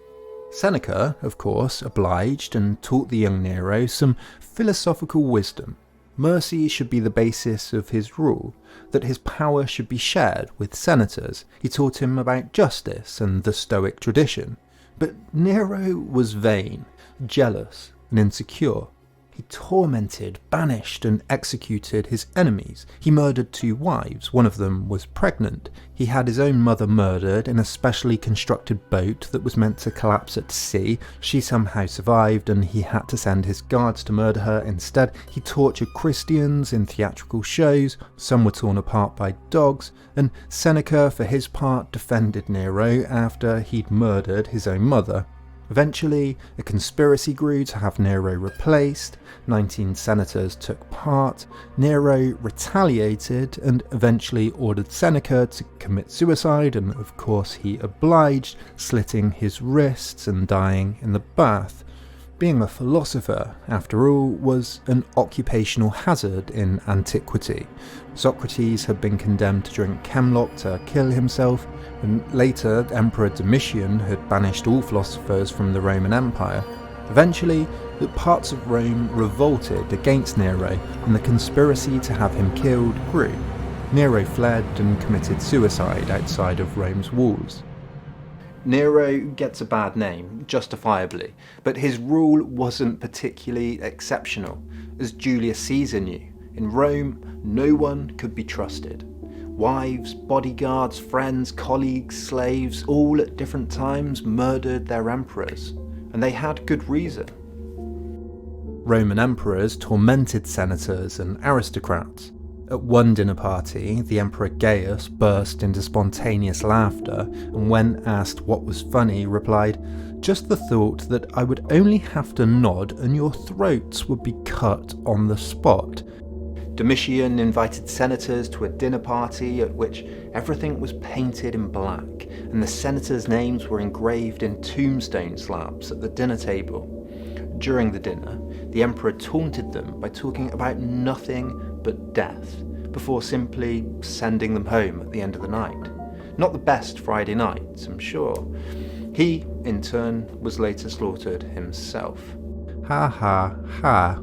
Seneca, of course, obliged and taught the young Nero some philosophical wisdom. Mercy should be the basis of his rule, that his power should be shared with senators. He taught him about justice and the Stoic tradition. But Nero was vain, jealous and insecure. He tormented, banished and executed his enemies. He murdered 2 wives, one of them was pregnant. He had his own mother murdered in a specially constructed boat that was meant to collapse at sea. She somehow survived and he had to send his guards to murder her instead. He tortured Christians in theatrical shows, some were torn apart by dogs, and Seneca for his part defended Nero after he'd murdered his own mother. Eventually, a conspiracy grew to have Nero replaced, 19 senators took part, Nero retaliated and eventually ordered Seneca to commit suicide, and of course he obliged, slitting his wrists and dying in the bath. Being a philosopher, after all, was an occupational hazard in antiquity. Socrates had been condemned to drink hemlock to kill himself, and later Emperor Domitian had banished all philosophers from the Roman Empire. Eventually, the parts of Rome revolted against Nero, and the conspiracy to have him killed grew. Nero fled and committed suicide outside of Rome's walls. Nero gets a bad name, justifiably, but his rule wasn't particularly exceptional. As Julius Caesar knew, in Rome, no one could be trusted. Wives, bodyguards, friends, colleagues, slaves, all at different times murdered their emperors, and they had good reason. Roman emperors tormented senators and aristocrats. At one dinner party, the Emperor Gaius burst into spontaneous laughter, and when asked what was funny, replied, "Just the thought that I would only have to nod and your throats would be cut on the spot." Domitian invited senators to a dinner party at which everything was painted in black, and the senators' names were engraved in tombstone slabs at the dinner table. During the dinner, the emperor taunted them by talking about nothing but death, before simply sending them home at the end of the night. Not the best Friday night, I'm sure. He, in turn, was later slaughtered himself. Ha ha ha.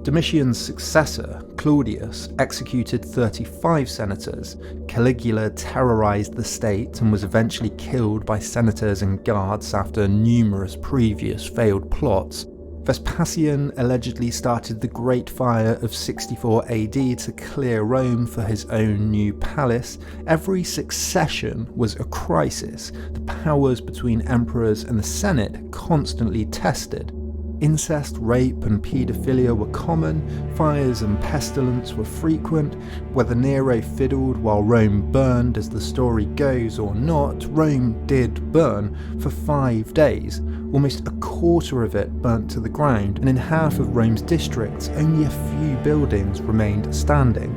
Domitian's successor, Claudius, executed 35 senators. Caligula terrorized the state and was eventually killed by senators and guards after numerous previous failed plots. Vespasian allegedly started the Great Fire of 64 AD to clear Rome for his own new palace. Every succession was a crisis, the powers between emperors and the Senate constantly tested. Incest, rape and paedophilia were common, fires and pestilence were frequent. Whether Nero fiddled while Rome burned as the story goes or not, Rome did burn for 5 days. Almost a quarter of it burnt to the ground, and in half of Rome's districts only a few buildings remained standing.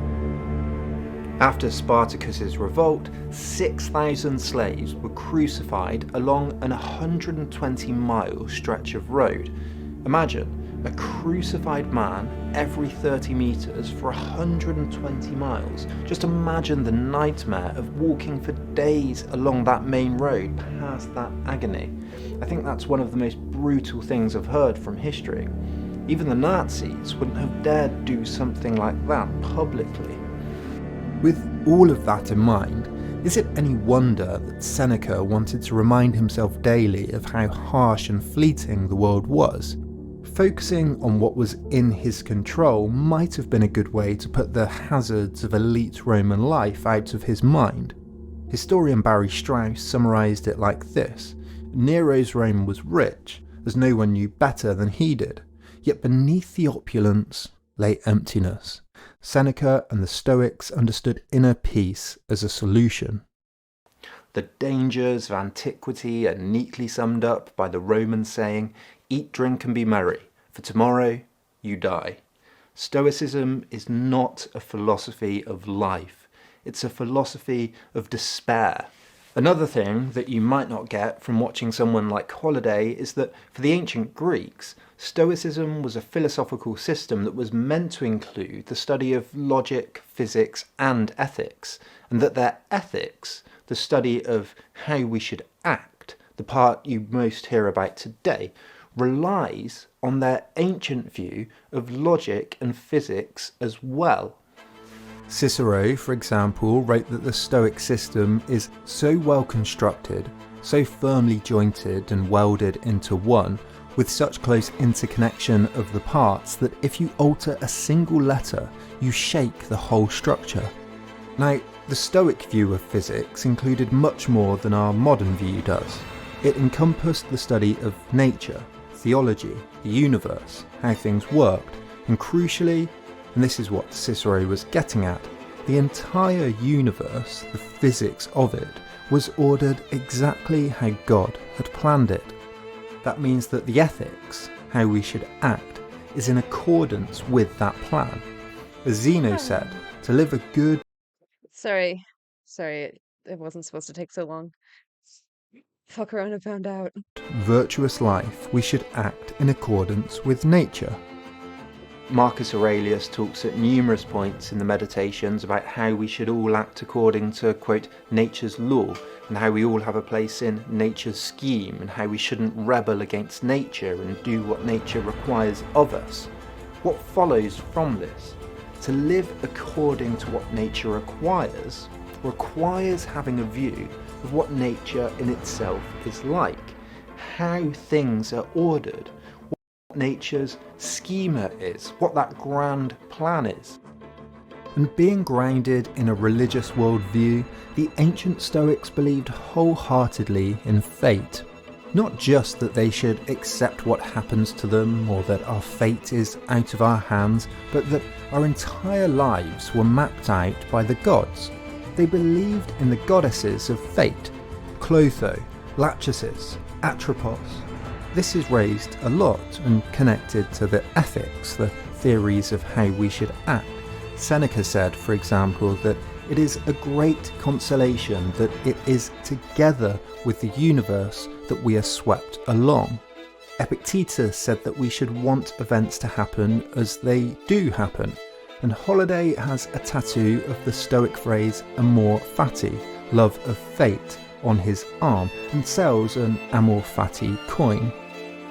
After Spartacus's revolt, 6,000 slaves were crucified along an 120-mile stretch of road. Imagine a crucified man every 30 meters for 120 miles. Just imagine the nightmare of walking for days along that main road past that agony. I think that's one of the most brutal things I've heard from history. Even the Nazis wouldn't have dared do something like that publicly. With all of that in mind, is it any wonder that Seneca wanted to remind himself daily of how harsh and fleeting the world was? Focusing on what was in his control might have been a good way to put the hazards of elite Roman life out of his mind. Historian Barry Strauss summarised it like this: Nero's Rome was rich, as no one knew better than he did, yet beneath the opulence lay emptiness. Seneca and the Stoics understood inner peace as a solution. The dangers of antiquity are neatly summed up by the Roman saying, "Eat, drink and be merry, for tomorrow you die." Stoicism is not a philosophy of life, it's a philosophy of despair. Another thing that you might not get from watching someone like Holiday is that for the ancient Greeks, Stoicism was a philosophical system that was meant to include the study of logic, physics and ethics, and that their ethics, the study of how we should act, the part you most hear about today, relies on their ancient view of logic and physics as well. Cicero, for example, wrote that the Stoic system is so well constructed, so firmly jointed and welded into one, with such close interconnection of the parts that if you alter a single letter, you shake the whole structure. Now, the Stoic view of physics included much more than our modern view does. It encompassed the study of nature, theology, the universe, how things worked, and crucially, and this is what Cicero was getting at, the entire universe, the physics of it, was ordered exactly how God had planned it. That means that the ethics, how we should act, is in accordance with that plan. As Zeno said, to live a good... Sorry, it wasn't supposed to take so long. Fuck around and found out. virtuous life, we should act in accordance with nature. Marcus Aurelius talks at numerous points in the Meditations about how we should all act according to, quote, nature's law, and how we all have a place in nature's scheme, and how we shouldn't rebel against nature and do what nature requires of us. What follows from this? To live according to what nature requires having a view of what nature in itself is like, how things are ordered, what nature's schema is, what that grand plan is. And being grounded in a religious worldview, the ancient Stoics believed wholeheartedly in fate. Not just that they should accept what happens to them or that our fate is out of our hands, but that our entire lives were mapped out by the gods. They believed in the goddesses of fate, Clotho, Lachesis, Atropos. This is raised a lot and connected to the ethics, the theories of how we should act. Seneca said, for example, that it is a great consolation that it is together with the universe that we are swept along. Epictetus said that we should want events to happen as they do happen. And Holiday has a tattoo of the Stoic phrase amor fati, love of fate, on his arm, and sells an amor fati coin.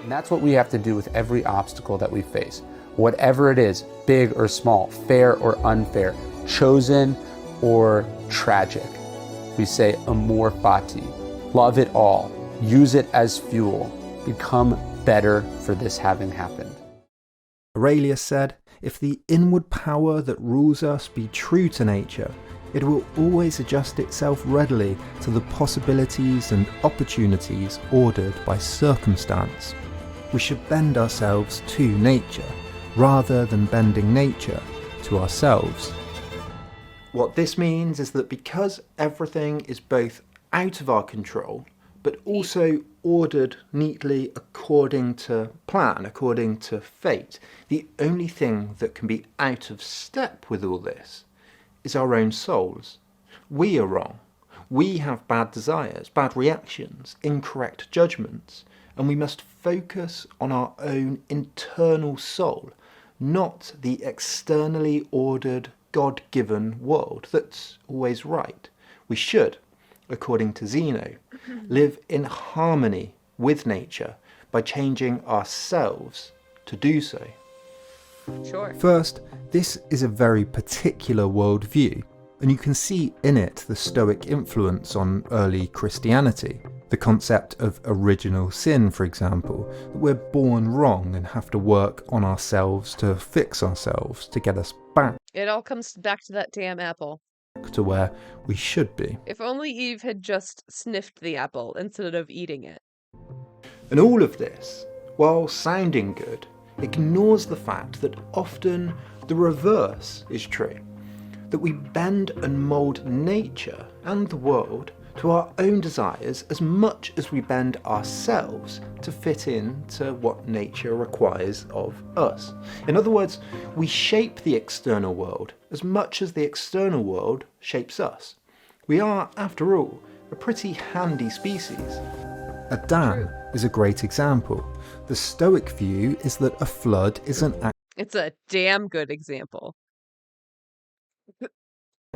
And that's what we have to do with every obstacle that we face. Whatever it is, big or small, fair or unfair, chosen or tragic. We say amor fati, love it all, use it as fuel, become better for this having happened. Aurelius said, if the inward power that rules us be true to nature, it will always adjust itself readily to the possibilities and opportunities ordered by circumstance. We should bend ourselves to nature, rather than bending nature to ourselves. What this means is that because everything is both out of our control, but also ordered neatly according to plan, according to fate, the only thing that can be out of step with all this is our own souls. We are wrong. We have bad desires, bad reactions, incorrect judgments, and we must focus on our own internal soul, not the externally ordered, God-given world that's always right. We should, according to Zeno, live in harmony with nature by changing ourselves to do so. Sure. First, this is a very particular worldview, and you can see in it the Stoic influence on early Christianity. The concept of original sin, for example, that we're born wrong and have to work on ourselves to fix ourselves, to get us back. It all comes back to that damn apple. to where we should be. If only Eve had just sniffed the apple instead of eating it. And all of this, while sounding good, ignores the fact that often the reverse is true. That we bend and mould nature and the world to our own desires as much as we bend ourselves to fit into what nature requires of us. In other words, we shape the external world as much as the external world shapes us. We are, after all, a pretty handy species. A dam is a great example. The Stoic view is that a flood is an It's a damn good example.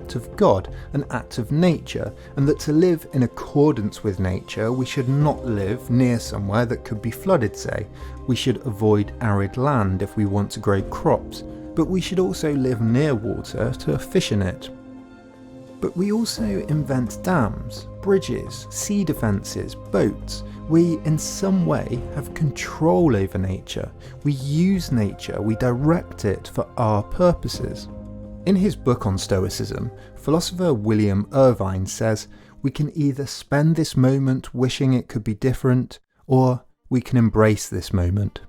act of God, an act of nature, and that to live in accordance with nature, we should not live near somewhere that could be flooded, say. We should avoid arid land if we want to grow crops, but we should also live near water to fish in it. But we also invent dams, bridges, sea defences, boats. We, in some way, have control over nature. We use nature, we direct it for our purposes. In his book on Stoicism, philosopher William Irvine says, we can either spend this moment wishing it could be different, or we can embrace this moment.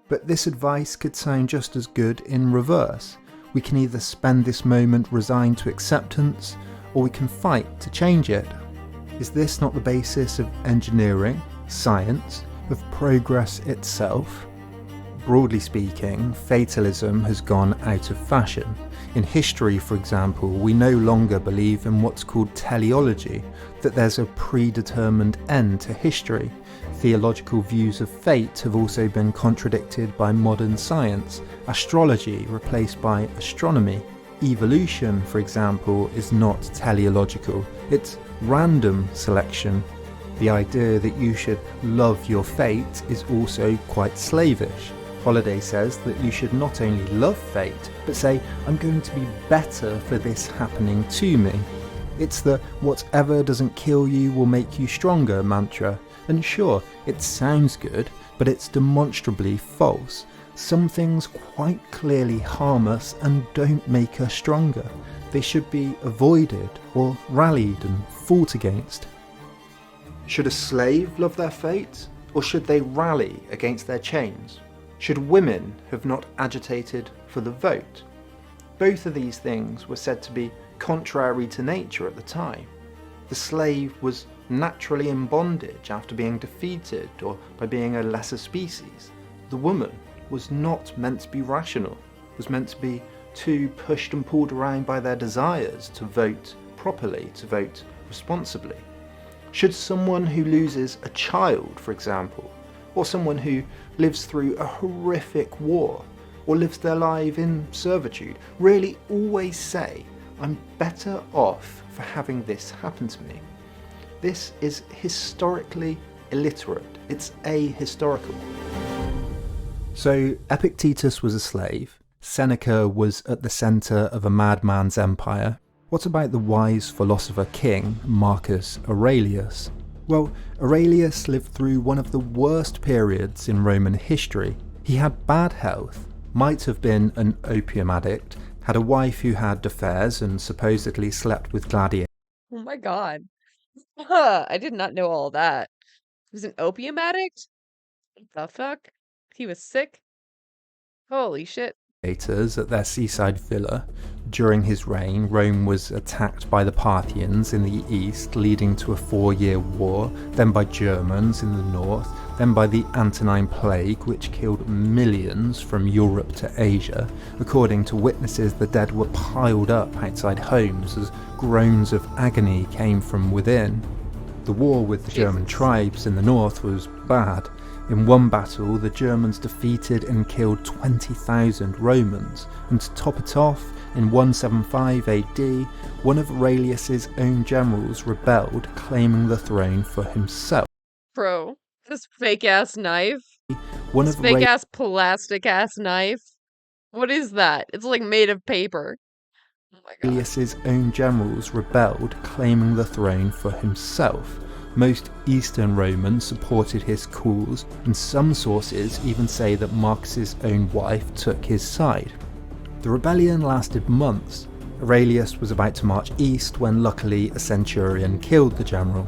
But this advice could sound just as good in reverse. We can either spend this moment resigned to acceptance, or we can fight to change it. Is this not the basis of engineering, science, of progress itself? Broadly speaking, fatalism has gone out of fashion. In history, for example, we no longer believe in what's called teleology, that there's a predetermined end to history. Theological views of fate have also been contradicted by modern science, astrology replaced by astronomy. Evolution, for example, is not teleological, it's random selection. The idea that you should love your fate is also quite slavish. Holiday says that you should not only love fate, but say, I'm going to be better for this happening to me. It's the whatever doesn't kill you will make you stronger mantra. And sure, it sounds good, but it's demonstrably false. Some things quite clearly harm us and don't make us stronger. They should be avoided or rallied and fought against. Should a slave love their fate, or should they rally against their chains? Should women have not agitated for the vote? Both of these things were said to be contrary to nature at the time. The slave was naturally in bondage after being defeated or by being a lesser species. The woman was not meant to be rational, was meant to be too pushed and pulled around by their desires to vote properly, to vote responsibly. Should someone who loses a child, for example, or someone who lives through a horrific war, or lives their life in servitude, really always say, I'm better off for having this happen to me? This is historically illiterate. It's ahistorical. So Epictetus was a slave. Seneca was at the centre of a madman's empire. What about the wise philosopher king, Marcus Aurelius? Well, Aurelius lived through one of the worst periods in Roman history. He had bad health, might have been an opium addict, had a wife who had affairs and supposedly slept with gladiators. Oh my god. I did not know all that. He was an opium addict? What the fuck? He was sick? Holy shit. At their seaside villa. During his reign, Rome was attacked by the Parthians in the east, leading to a 4-year war, then by Germans in the north, then by the Antonine Plague, which killed millions from Europe to Asia. According to witnesses, the dead were piled up outside homes as groans of agony came from within. The war with the German tribes in the north was bad. In one battle, the Germans defeated and killed 20,000 Romans, and to top it off, in 175 AD, one of Aurelius's own generals rebelled, claiming the throne for himself. Bro, this fake-ass knife? One This of fake-ass plastic-ass knife? What is that? It's like made of paper. Oh my god. Aurelius's own generals rebelled, claiming the throne for himself. Most Eastern Romans supported his cause, and some sources even say that Marcus's own wife took his side. The rebellion lasted months, Aurelius was about to march east when luckily a centurion killed the general.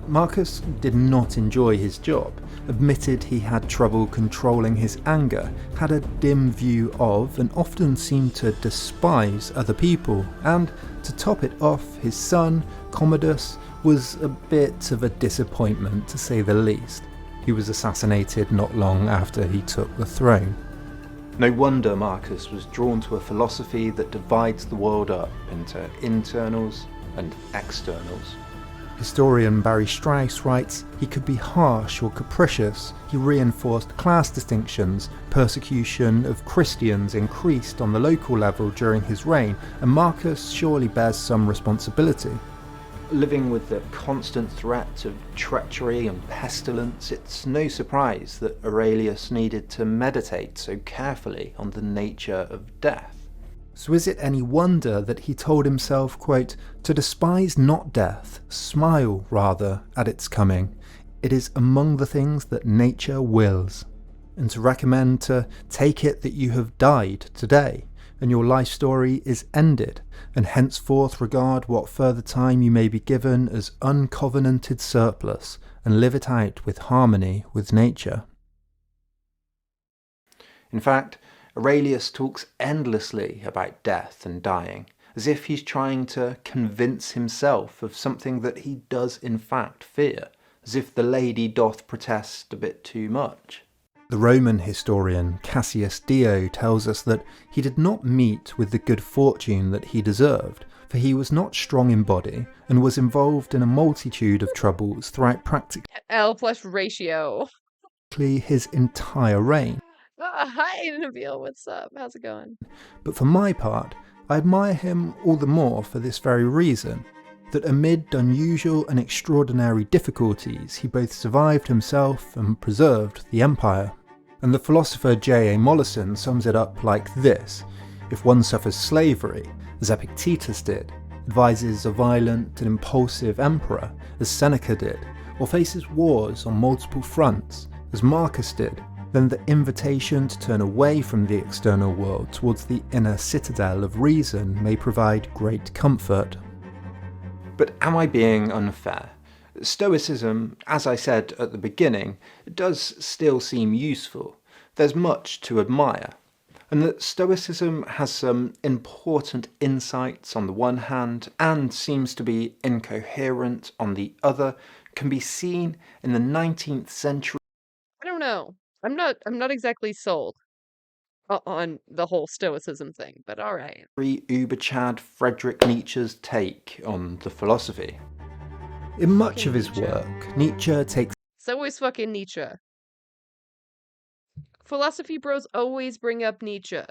Marcus did not enjoy his job, admitted he had trouble controlling his anger, had a dim view of and often seemed to despise other people, and, to top it off, his son, Commodus, was a bit of a disappointment to say the least. He was assassinated not long after he took the throne. No wonder Marcus was drawn to a philosophy that divides the world up into internals and externals. Historian Barry Strauss writes, he could be harsh or capricious, he reinforced class distinctions, persecution of Christians increased on the local level during his reign, and Marcus surely bears some responsibility. Living with the constant threat of treachery and pestilence, it's no surprise that Aurelius needed to meditate so carefully on the nature of death. So is it any wonder that he told himself, quote, to despise not death, smile rather at its coming. It is among the things that nature wills. And to recommend to take it that you have died today, and your life story is ended, and henceforth regard what further time you may be given as uncovenanted surplus, and live it out with harmony with nature. In fact, Aurelius talks endlessly about death and dying, as if he's trying to convince himself of something that he does in fact fear, as if the lady doth protest a bit too much. The Roman historian Cassius Dio tells us that he did not meet with the good fortune that he deserved, for he was not strong in body and was involved in a multitude of troubles throughout practically L+ratio. his entire reign. Hi, Nabil. What's up? How's it going? But for my part, I admire him all the more for this very reason, that amid unusual and extraordinary difficulties he both survived himself and preserved the empire. And the philosopher J.A. Mollison sums it up like this: if one suffers slavery, as Epictetus did, advises a violent and impulsive emperor, as Seneca did, or faces wars on multiple fronts, as Marcus did, then the invitation to turn away from the external world towards the inner citadel of reason may provide great comfort. But am I being unfair? Stoicism, as I said at the beginning, does still seem useful. There's much to admire. And that Stoicism has some important insights on the one hand and seems to be incoherent on the other can be seen in the 19th century. I don't know. I'm not exactly sold on the whole Stoicism thing, but all right. Uber Chad Friedrich Nietzsche's take on the philosophy. In much of his work, Nietzsche takes It's always fucking Nietzsche. Philosophy bros always bring up Nietzsche.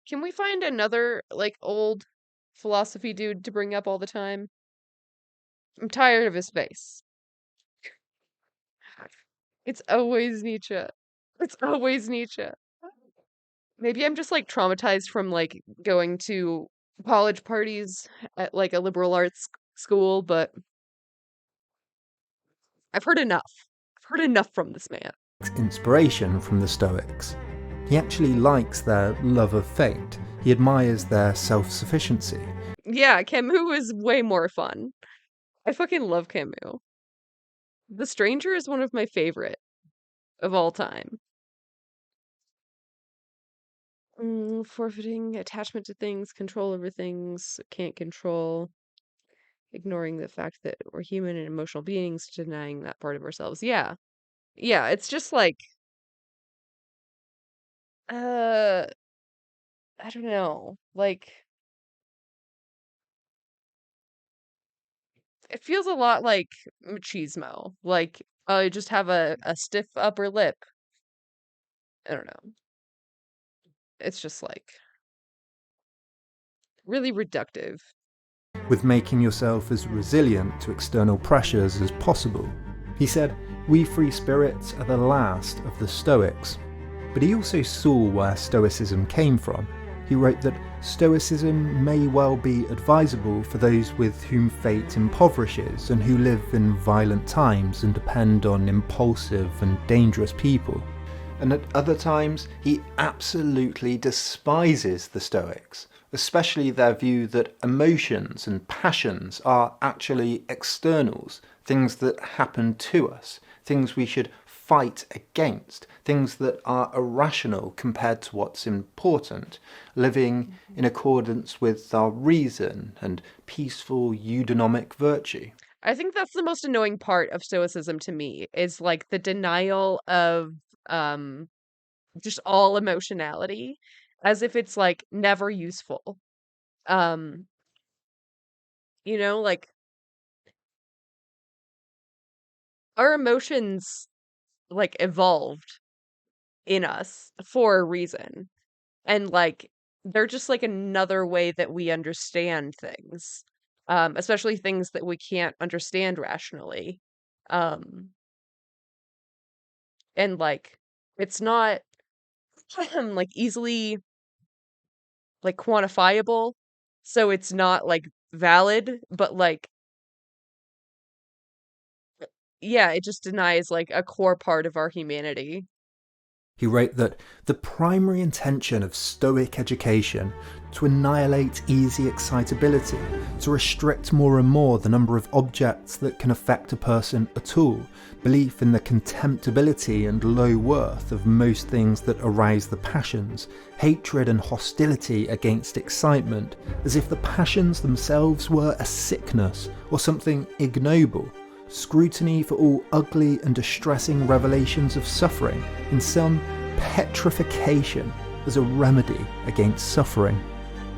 Can we find another, old philosophy dude to bring up all the time? I'm tired of his face. It's always Nietzsche. It's always Nietzsche. Maybe I'm just traumatized from going to college parties at a liberal arts school, but I've heard enough. I've heard enough from this man. Inspiration from the Stoics. He actually likes their love of fate. He admires their self-sufficiency. Yeah, Camus is way more fun. I fucking love Camus. The Stranger is one of my favorite of all time. Forfeiting attachment to things, control over things, can't control, ignoring the fact that we're human and emotional beings, denying that part of ourselves. Yeah. Yeah, it's just I don't know. It feels a lot like machismo. I just have a stiff upper lip. I don't know. It's just really reductive. With making yourself as resilient to external pressures as possible. He said, we free spirits are the last of the Stoics. But he also saw where Stoicism came from. He wrote that Stoicism may well be advisable for those with whom fate impoverishes and who live in violent times and depend on impulsive and dangerous people. And at other times, he absolutely despises the Stoics, especially their view that emotions and passions are actually externals, things that happen to us, things we should fight against, things that are irrational compared to what's important, living in accordance with our reason and peaceful eudaimonic virtue. I think that's the most annoying part of Stoicism to me, is like the denial of just all emotionality, as if it's like never useful. Um, like our emotions like evolved in us for a reason. And like they're just like another way that we understand things. Especially things that we can't understand rationally. Um, and like it's not like easily like quantifiable, so it's not like valid, but like yeah, it just denies like a core part of our humanity. He wrote that the primary intention of Stoic education to annihilate easy excitability, to restrict more and more the number of objects that can affect a person at all, belief in the contemptibility and low worth of most things that arouse the passions, hatred and hostility against excitement, as if the passions themselves were a sickness or something ignoble, scrutiny for all ugly and distressing revelations of suffering, in some petrification as a remedy against suffering.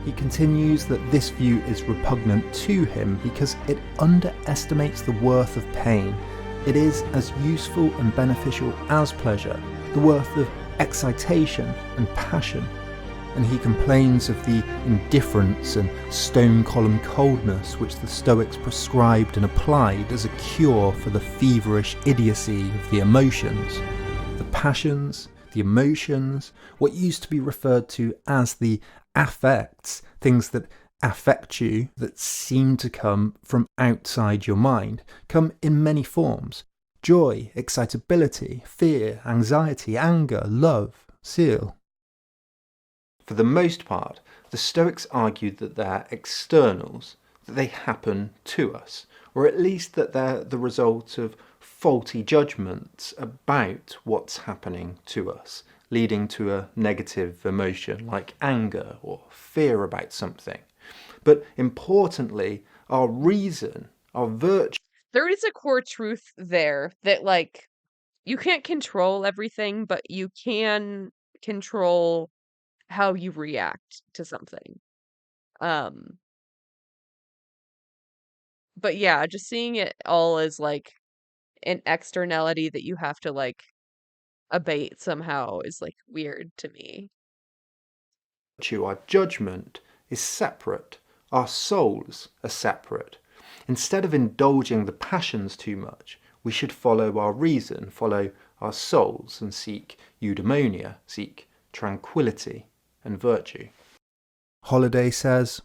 He continues that this view is repugnant to him because it underestimates the worth of pain. It is as useful and beneficial as pleasure, the worth of excitation and passion. And he complains of the indifference and stone column coldness which the Stoics prescribed and applied as a cure for the feverish idiocy of the emotions. The passions, the emotions, what used to be referred to as the affects, things that affect you, that seem to come from outside your mind, come in many forms. Joy, excitability, fear, anxiety, anger, love, zeal. For the most part, the Stoics argued that they're externals, that they happen to us, or at least that they're the result of faulty judgments about what's happening to us, leading to a negative emotion like anger or fear about something. But importantly, our reason, our virtue... There is a core truth there that like you can't control everything, but you can control how you react to something. But yeah, just seeing it all as like an externality that you have to like abate somehow is like weird to me. Our judgment is separate. Our souls are separate. Instead of indulging the passions too much, we should follow our reason, follow our souls, and seek eudaimonia, seek tranquility and virtue. Holiday says,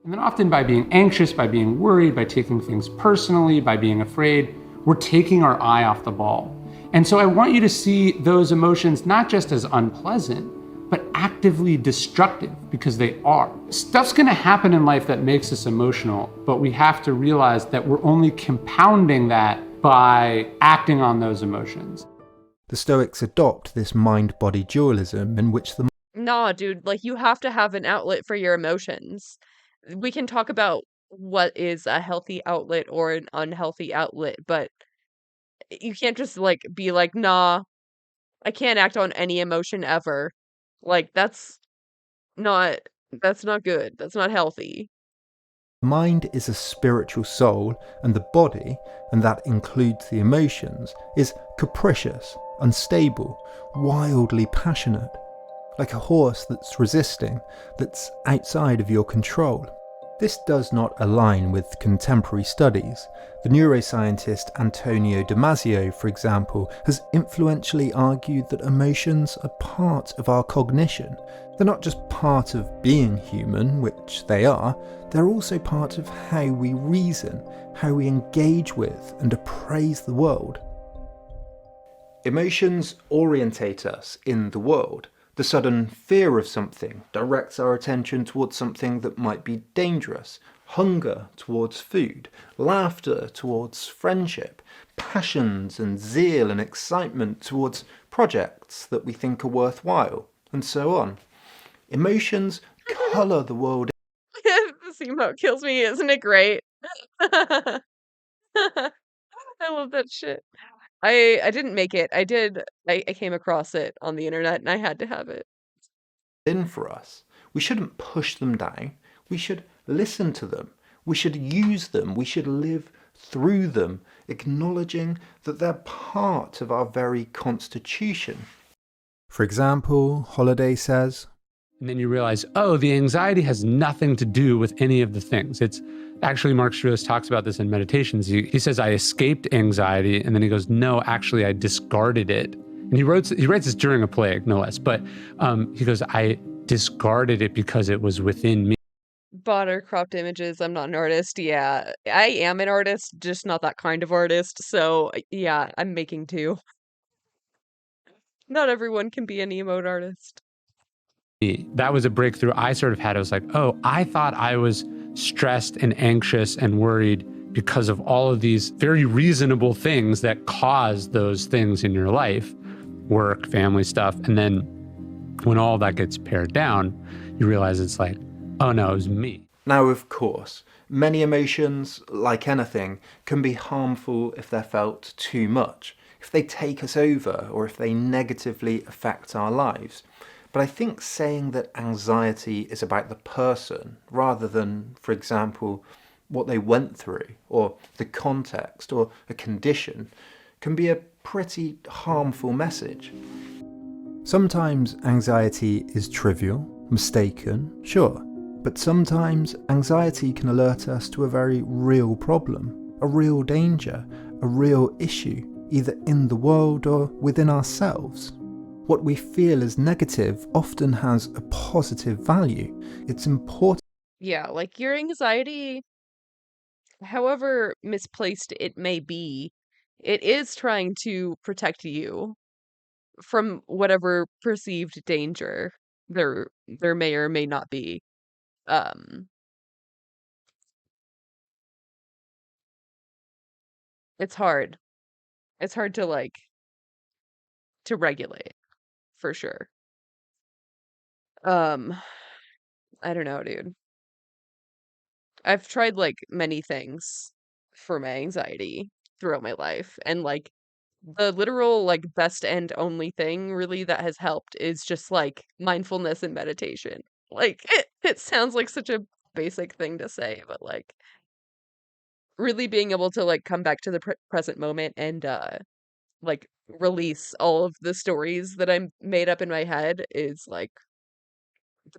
And then often by being anxious, by being worried, by taking things personally, by being afraid, we're taking our eye off the ball. And so I want you to see those emotions not just as unpleasant, but actively destructive, because they are. Stuff's gonna happen in life that makes us emotional, but we have to realize that we're only compounding that by acting on those emotions. The Stoics adopt this mind-body dualism in which the... Nah, dude, like you have to have an outlet for your emotions. We can talk about what is a healthy outlet or an unhealthy outlet, but you can't just like be like, nah, I can't act on any emotion ever. Like that's not good. That's not healthy. Mind is a spiritual soul, and the body, and that includes the emotions, is capricious, unstable, wildly passionate, like a horse that's resisting, that's outside of your control. This does not align with contemporary studies. The neuroscientist Antonio Damasio, for example, has influentially argued that emotions are part of our cognition. They're not just part of being human, which they are, they're also part of how we reason, how we engage with and appraise the world. Emotions orientate us in the world. The sudden fear of something directs our attention towards something that might be dangerous. Hunger towards food, laughter towards friendship, passions and zeal and excitement towards projects that we think are worthwhile, and so on. Emotions colour the world. This emote kills me, isn't it great? I love that shit. I didn't make it. I came across it on the internet and I had to have it. In for us. We shouldn't push them down. We should listen to them. We should use them. We should live through them, acknowledging that they're part of our very constitution. For example, Holiday says, And then you realize, oh, the anxiety has nothing to do with any of the things. It's actually, Mark Aurelius talks about this in Meditations. He says, I escaped anxiety. And then he goes, no, actually, I discarded it. And he writes this during a plague, no less. But he goes, I discarded it because it was within me. Bought or cropped images. I'm not an artist. Yeah, I am an artist, just not that kind of artist. So yeah, I'm making two. Not everyone can be an emote artist. That was a breakthrough I sort of had. I was like, oh, I thought I was stressed and anxious and worried because of all of these very reasonable things that cause those things in your life, work, family stuff. And then when all that gets pared down, you realize it's like, oh no, it was me. Now, of course, many emotions, like anything, can be harmful if they're felt too much, if they take us over, or if they negatively affect our lives. But I think saying that anxiety is about the person, rather than, for example, what they went through, or the context, or a condition, can be a pretty harmful message. sometimes anxiety is trivial, mistaken, sure. But sometimes anxiety can alert us to a very real problem, a real danger, a real issue, either in the world or within ourselves. What we feel as negative often has a positive value. It's important. Yeah, like your anxiety, however misplaced it may be, it is trying to protect you from whatever perceived danger there may or may not be. It's hard. It's hard to to regulate, for sure. I don't know, dude. I've tried many things for my anxiety throughout my life, and the literal best and only thing really that has helped is just mindfulness and meditation. It sounds like such a basic thing to say, but really being able to come back to the present moment and release all of the stories that I'm made up in my head is the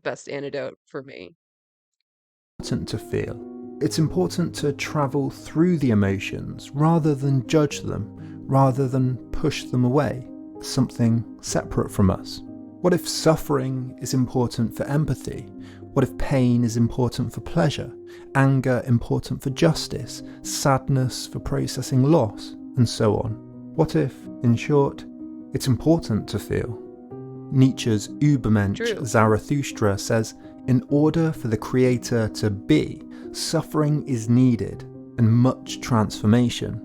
best antidote for me. Important to feel. It's important to travel through the emotions rather than judge them, rather than push them away, something separate from us. What if suffering is important for empathy? What if pain is important for pleasure? Anger important for justice? Sadness for processing loss? And so on. What if, in short, it's important to feel? Nietzsche's Übermensch Zarathustra says, in order for the creator to be, suffering is needed and much transformation.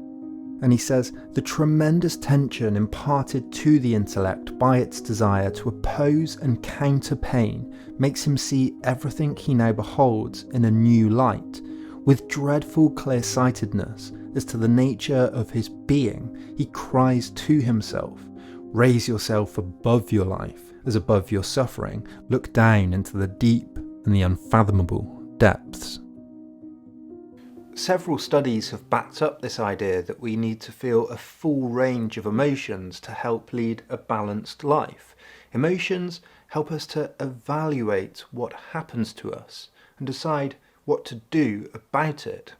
And he says, the tremendous tension imparted to the intellect by its desire to oppose and counter pain makes him see everything he now beholds in a new light. With dreadful clear-sightedness as to the nature of his being, he cries to himself, raise yourself above your life, as above your suffering, look down into the deep and the unfathomable depths. Several studies have backed up this idea that we need to feel a full range of emotions to help lead a balanced life. Emotions help us to evaluate what happens to us and decide what to do about it.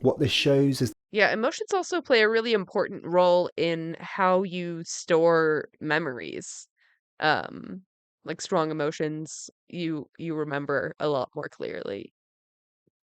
What this shows is Yeah, emotions also play a really important role in how you store memories. Strong emotions, you remember a lot more clearly.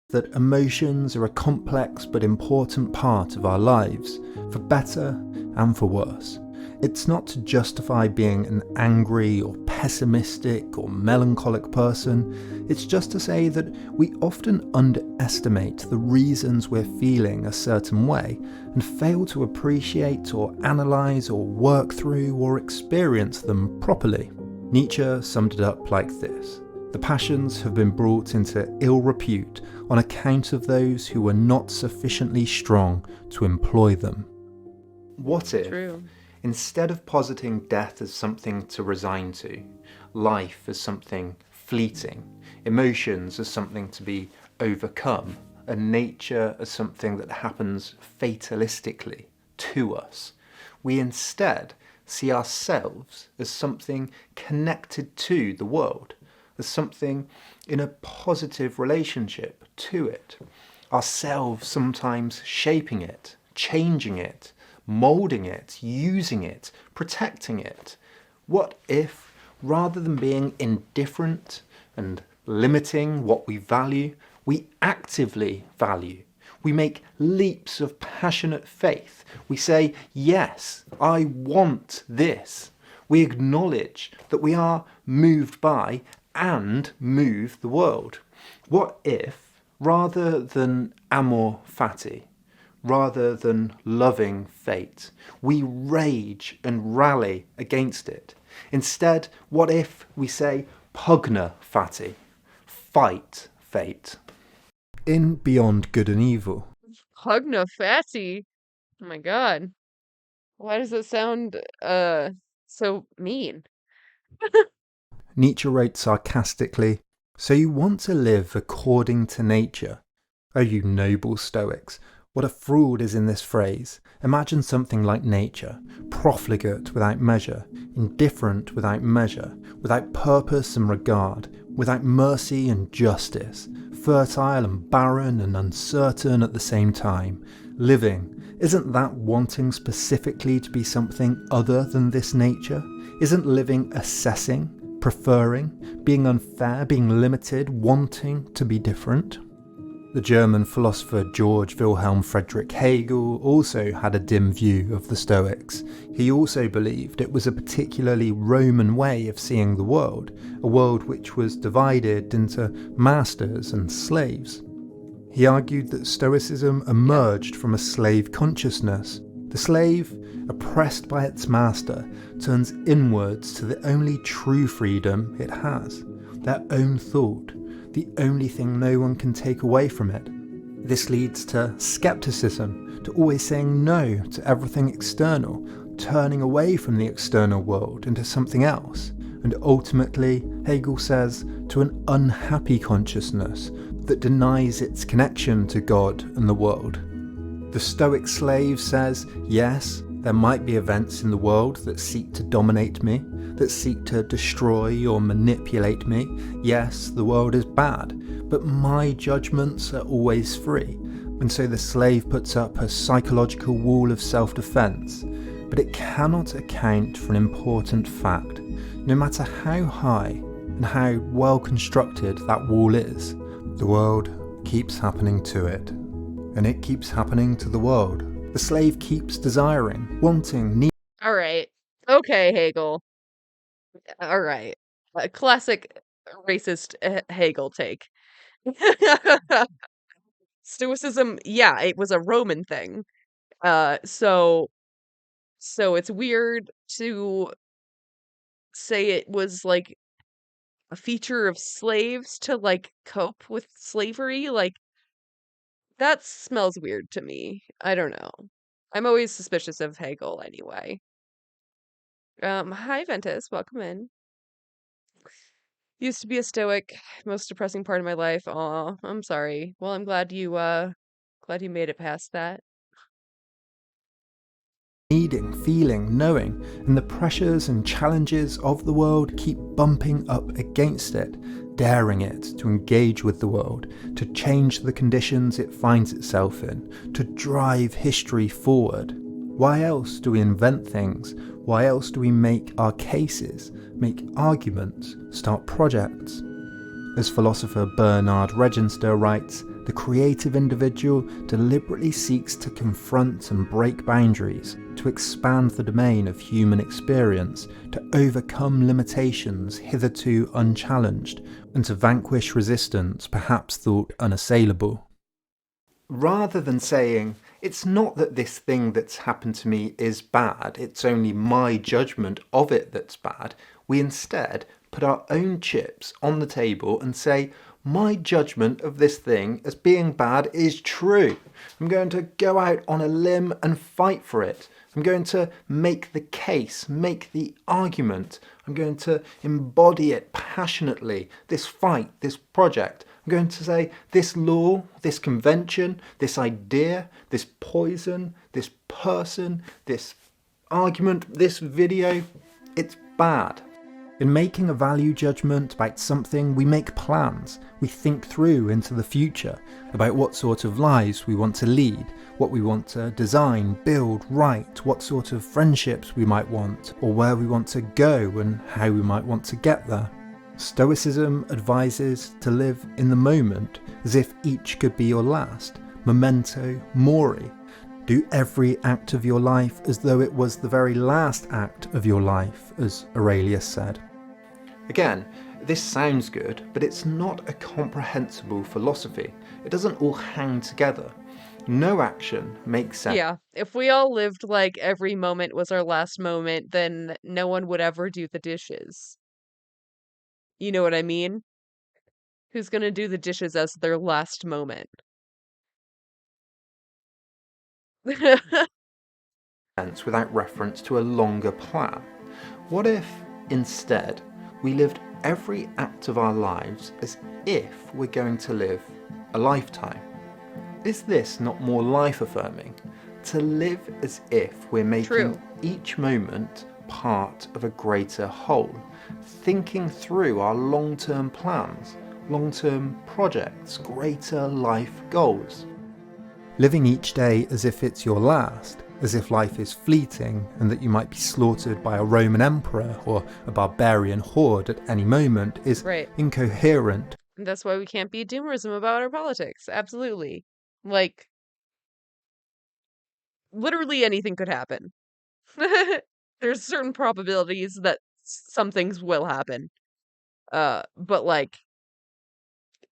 that emotions are a complex but important part of our lives, for better and for worse. It's not to justify being an angry or pessimistic or melancholic person. It's just to say that we often underestimate the reasons we're feeling a certain way and fail to appreciate or analyse or work through or experience them properly. Nietzsche summed it up like this: the passions have been brought into ill repute on account of those who were not sufficiently strong to employ them. What if, instead of positing death as something to resign to, life as something fleeting, emotions as something to be overcome, and nature as something that happens fatalistically to us, we instead see ourselves as something connected to the world, as something in a positive relationship to it, ourselves sometimes shaping it, changing it, moulding it, using it, protecting it? What if, rather than being indifferent and limiting what we value, we actively value? We make leaps of passionate faith. We say, yes, I want this. We acknowledge that we are moved by and move the world. What if, rather than amor fati, rather than loving fate, we rage and rally against it? Instead, what if we say pugna fati, fight fate? In Beyond Good and Evil, Pugna fatty. Oh my god. Why does it sound so mean? Nietzsche wrote sarcastically, "So you want to live according to nature? Oh, you noble Stoics, what a fraud is in this phrase. Imagine something like nature, profligate without measure, indifferent without measure, without purpose and regard, without mercy and justice, fertile and barren and uncertain at the same time. Living, isn't that wanting specifically to be something other than this nature? Isn't living assessing, preferring, being unfair, being limited, wanting to be different?" The German philosopher Georg Wilhelm Friedrich Hegel also had a dim view of the Stoics. He also believed it was a particularly Roman way of seeing the world, a world which was divided into masters and slaves. He argued that Stoicism emerged from a slave consciousness. The slave, oppressed by its master, turns inwards to the only true freedom it has, their own thought, the only thing no one can take away from it. This leads to skepticism, to always saying no to everything external, turning away from the external world into something else, and ultimately, Hegel says, to an unhappy consciousness that denies its connection to God and the world. The Stoic slave says, yes, there might be events in the world that seek to dominate me, that seek to destroy or manipulate me. Yes, the world is bad, but my judgments are always free. And so the slave puts up a psychological wall of self-defense, but it cannot account for an important fact. No matter how high and how well constructed that wall is, the world keeps happening to it. And it keeps happening to the world. The slave keeps desiring, wanting, needing. All right. Okay, Hegel. All right. A classic racist Hegel take. Stoicism, yeah, it was a Roman thing. So it's weird to say it was like a feature of slaves to like cope with slavery. Like that smells weird to me. I don't know. I'm always suspicious of Hegel anyway. Hi Ventus, welcome in. Used to be a stoic, most depressing part of my life. Aw, I'm sorry. Well, I'm glad you made it past that. Needing, feeling, knowing, and the pressures and challenges of the world keep bumping up against it, daring it to engage with the world, to change the conditions it finds itself in, to drive history forward. Why else do we invent things? Why else do we make our cases, make arguments, start projects? As philosopher Bernard Regenster writes, The creative individual deliberately seeks to confront and break boundaries, to expand the domain of human experience, to overcome limitations hitherto unchallenged, and to vanquish resistance perhaps thought unassailable. Rather than saying, it's not that this thing that's happened to me is bad, it's only my judgment of it that's bad, we instead put our own chips on the table and say, my judgment of this thing as being bad is true. I'm going to go out on a limb and fight for it. I'm going to make the case, make the argument. I'm going to embody it passionately, this fight, this project. I'm going to say this law, this convention, this idea, this poison, this person, this argument, this video, it's bad. In making a value judgment about something, we make plans. We think through into the future about what sort of lives we want to lead, what we want to design, build, write, what sort of friendships we might want, or where we want to go and how we might want to get there. Stoicism advises to live in the moment as if each could be your last. Memento mori. Do every act of your life as though it was the very last act of your life, as Aurelius said. Again, this sounds good, but it's not a comprehensible philosophy. It doesn't all hang together. No action makes sense. Yeah, if we all lived like every moment was our last moment, then no one would ever do the dishes. You know what I mean? Who's gonna do the dishes as their last moment? Without reference to a longer plan. What if, instead, we lived every act of our lives as if we're going to live a lifetime? Is this not more life-affirming? To live as if we're making each moment part of a greater whole, thinking through our long-term plans, long-term projects, greater life goals. Living each day as if it's your last, as if life is fleeting and that you might be slaughtered by a Roman emperor or a barbarian horde at any moment is incoherent. And that's why we can't be doomerism about our politics. Absolutely. Like, literally anything could happen. There's certain probabilities that some things will happen. But like,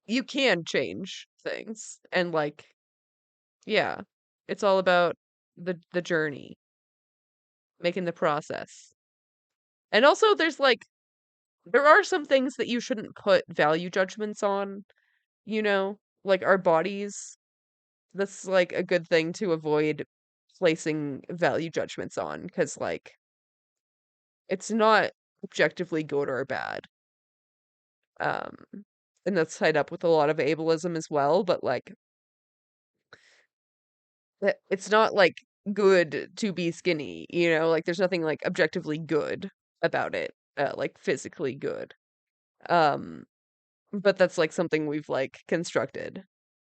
you can change things. And like, yeah, it's all about the journey, making the process. And also there are some things that you shouldn't put value judgments on, you know, like our bodies. That's like a good thing to avoid placing value judgments on, because like it's not objectively good or bad. And that's tied up with a lot of ableism as well, but like it's not like good to be skinny, you know, like there's nothing like objectively good about it, like physically good. But that's like something we've like constructed.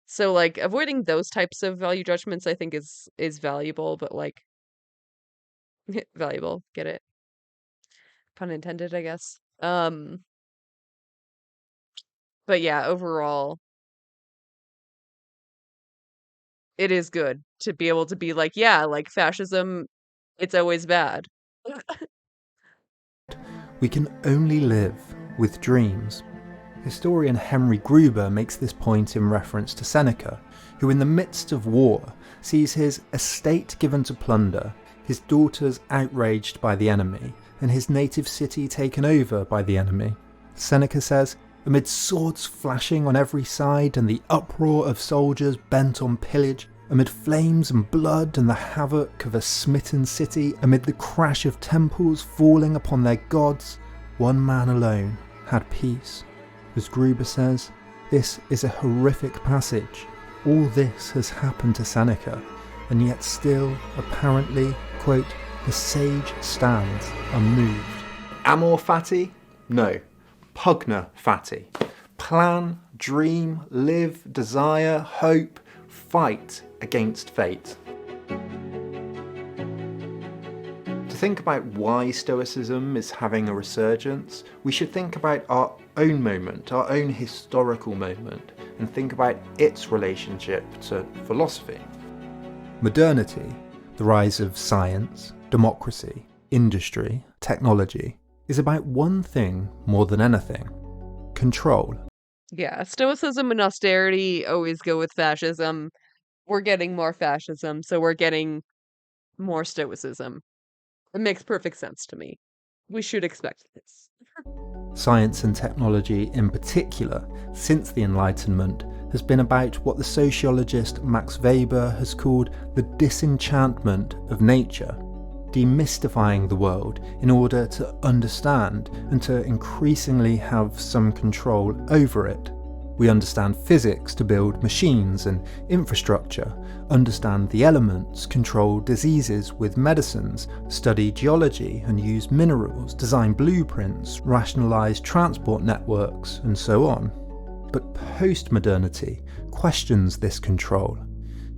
So like avoiding those types of value judgments I think is valuable, but like valuable, get it? Pun intended, I guess. But yeah, overall it is good to be able to be like, yeah, like fascism, it's always bad. We can only live with dreams. Historian Henry Gruber makes this point in reference to Seneca, who in the midst of war sees his estate given to plunder, his daughters outraged by the enemy, and his native city taken over by the enemy. Seneca says, amid swords flashing on every side and the uproar of soldiers bent on pillage, amid flames and blood and the havoc of a smitten city, amid the crash of temples falling upon their gods, one man alone had peace. As Gruber says, this is a horrific passage. All this has happened to Seneca, and yet still, apparently, quote, the sage stands unmoved. Amor fati? No. Pugna fati. Plan, dream, live, desire, hope, fight against fate. To think about why Stoicism is having a resurgence, we should think about our own moment, our own historical moment, and think about its relationship to philosophy. Modernity, the rise of science, democracy, industry, technology, is about one thing more than anything: control. Yeah, stoicism and austerity always go with fascism. We're getting more fascism, so we're getting more stoicism. It makes perfect sense to me. We should expect this. Science and technology in particular, since the Enlightenment, has been about what the sociologist Max Weber has called the disenchantment of nature, demystifying the world in order to understand and to increasingly have some control over it. We understand physics to build machines and infrastructure, understand the elements, control diseases with medicines, study geology and use minerals, design blueprints, rationalise transport networks, and so on. But post-modernity questions this control.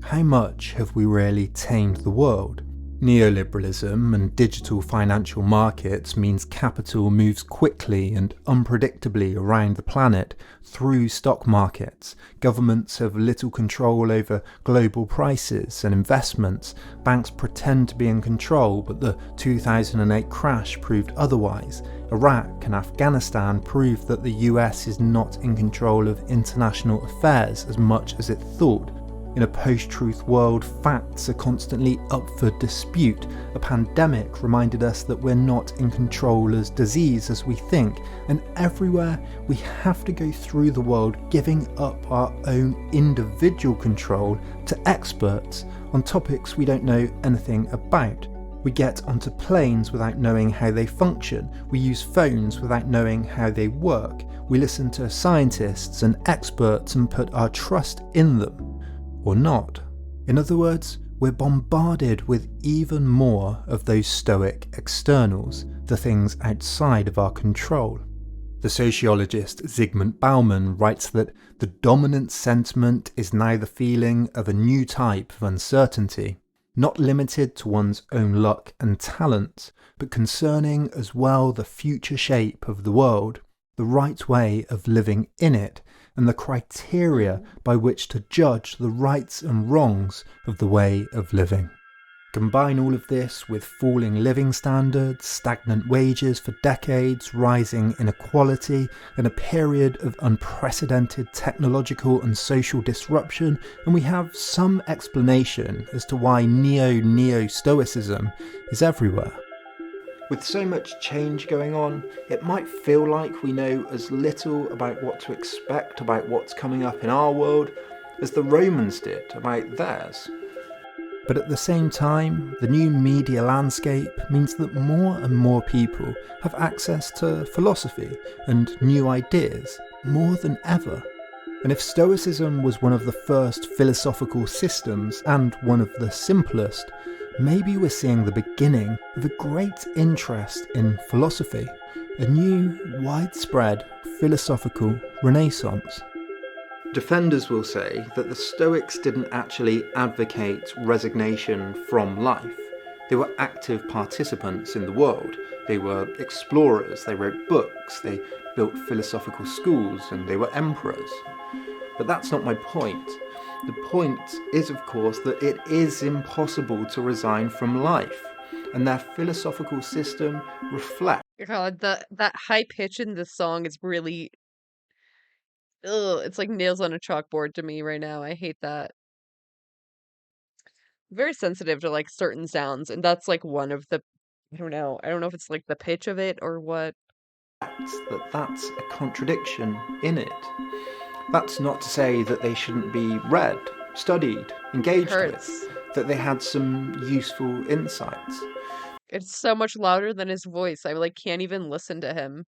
How much have we really tamed the world? Neoliberalism and digital financial markets means capital moves quickly and unpredictably around the planet through stock markets. Governments have little control over global prices and investments. Banks pretend to be in control, but the 2008 crash proved otherwise. Iraq and Afghanistan proved that the US is not in control of international affairs as much as it thought. In a post-truth world, facts are constantly up for dispute. A pandemic reminded us that we're not in control as disease as we think, and everywhere we have to go through the world giving up our own individual control to experts on topics we don't know anything about. We get onto planes without knowing how they function. We use phones without knowing how they work. We listen to scientists and experts and put our trust in them. Or not. In other words, we're bombarded with even more of those stoic externals, the things outside of our control. The sociologist Zygmunt Bauman writes that the dominant sentiment is now the feeling of a new type of uncertainty, not limited to one's own luck and talent, but concerning as well the future shape of the world, the right way of living in it, and the criteria by which to judge the rights and wrongs of the way of living. Combine all of this with falling living standards, stagnant wages for decades, rising inequality, and a period of unprecedented technological and social disruption, and we have some explanation as to why neo-Stoicism is everywhere. With so much change going on, it might feel like we know as little about what to expect about what's coming up in our world as the Romans did about theirs. But at the same time, the new media landscape means that more and more people have access to philosophy and new ideas more than ever. And if Stoicism was one of the first philosophical systems and one of the simplest, maybe we're seeing the beginning of a great interest in philosophy, a new, widespread philosophical renaissance. Defenders will say that the Stoics didn't actually advocate resignation from life. They were active participants in the world. They were explorers, they wrote books, they built philosophical schools, and they were emperors. But that's not my point. The point is, of course, that it is impossible to resign from life, and their philosophical system reflects. God, that high pitch in this song is really, it's like nails on a chalkboard to me right now. I hate that. Very sensitive to like certain sounds, and that's like one of the, I don't know if it's like the pitch of it or what. That's a contradiction in it. That's not to say that they shouldn't be read, studied, engaged with, that they had some useful insights. It's so much louder than his voice. I like can't even listen to him.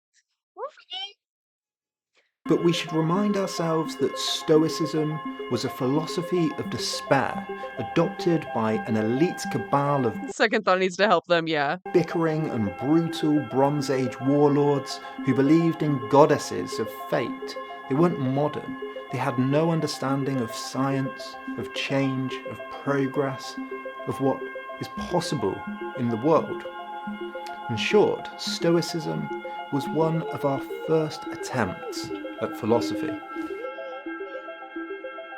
But we should remind ourselves that Stoicism was a philosophy of despair, adopted by an elite cabal of second thought needs to help them, yeah. Bickering and brutal Bronze Age warlords who believed in goddesses of fate. They weren't modern. They had no understanding of science, of change, of progress, of what is possible in the world. In short, Stoicism was one of our first attempts at philosophy.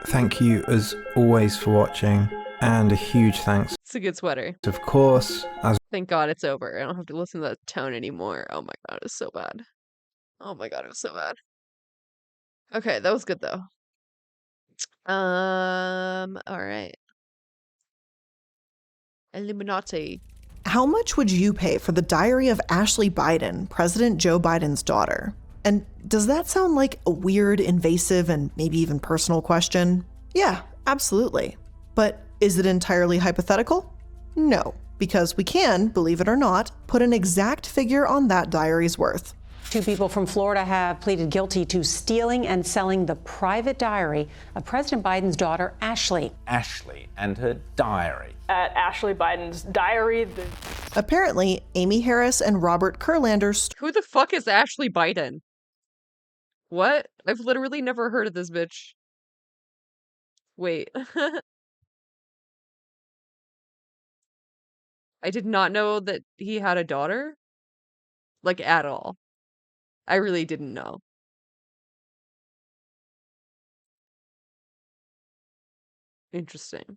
Thank you as always for watching, and a huge thanks, It's a good sweater. of course, as Thank God it's over. I don't have to listen to that tone anymore. Oh my God, it's so bad. Oh my God, it was so bad. Okay, that was good though. All right. Illuminati. How much would you pay for the diary of Ashley Biden, President Joe Biden's daughter? And does that sound like a weird, invasive, and maybe even personal question? Yeah, absolutely. But is it entirely hypothetical? No, because we can, believe it or not, put an exact figure on that diary's worth. 2 people from Florida have pleaded guilty to stealing and selling the private diary of President Biden's daughter, Ashley. Ashley and her diary. At Ashley Biden's diary, Apparently, Amy Harris and Robert Kurlander Who the fuck is Ashley Biden? What? I've literally never heard of this bitch. Wait. I did not know that he had a daughter. Like, at all. I really didn't know. Interesting.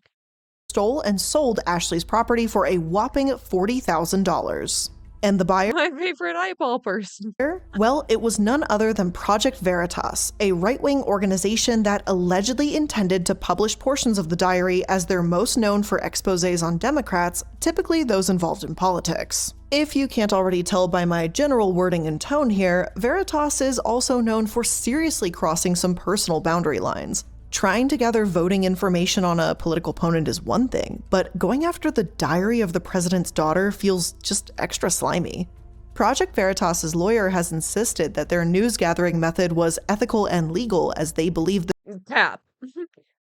stole and sold Ashley's property for a whopping $40,000. And the buyer? My favorite eyeball person. Well, it was none other than Project Veritas, a right-wing organization that allegedly intended to publish portions of the diary as they're most known for exposés on Democrats, typically those involved in politics. If you can't already tell by my general wording and tone here, Veritas is also known for seriously crossing some personal boundary lines. Trying to gather voting information on a political opponent is one thing, but going after the diary of the president's daughter feels just extra slimy. Project Veritas's lawyer has insisted that their news gathering method was ethical and legal as they believe Cap.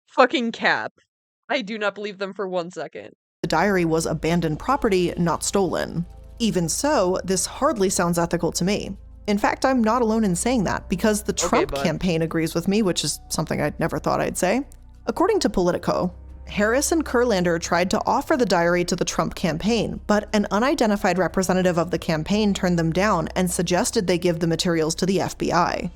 Fucking cap. I do not believe them for 1 second. the diary was abandoned property, not stolen. Even so, this hardly sounds ethical to me. In fact, I'm not alone in saying that, because the Trump campaign agrees with me, which is something I'd never thought I'd say. According to Politico, Harris and Kurlander tried to offer the diary to the Trump campaign, but an unidentified representative of the campaign turned them down and suggested they give the materials to the FBI.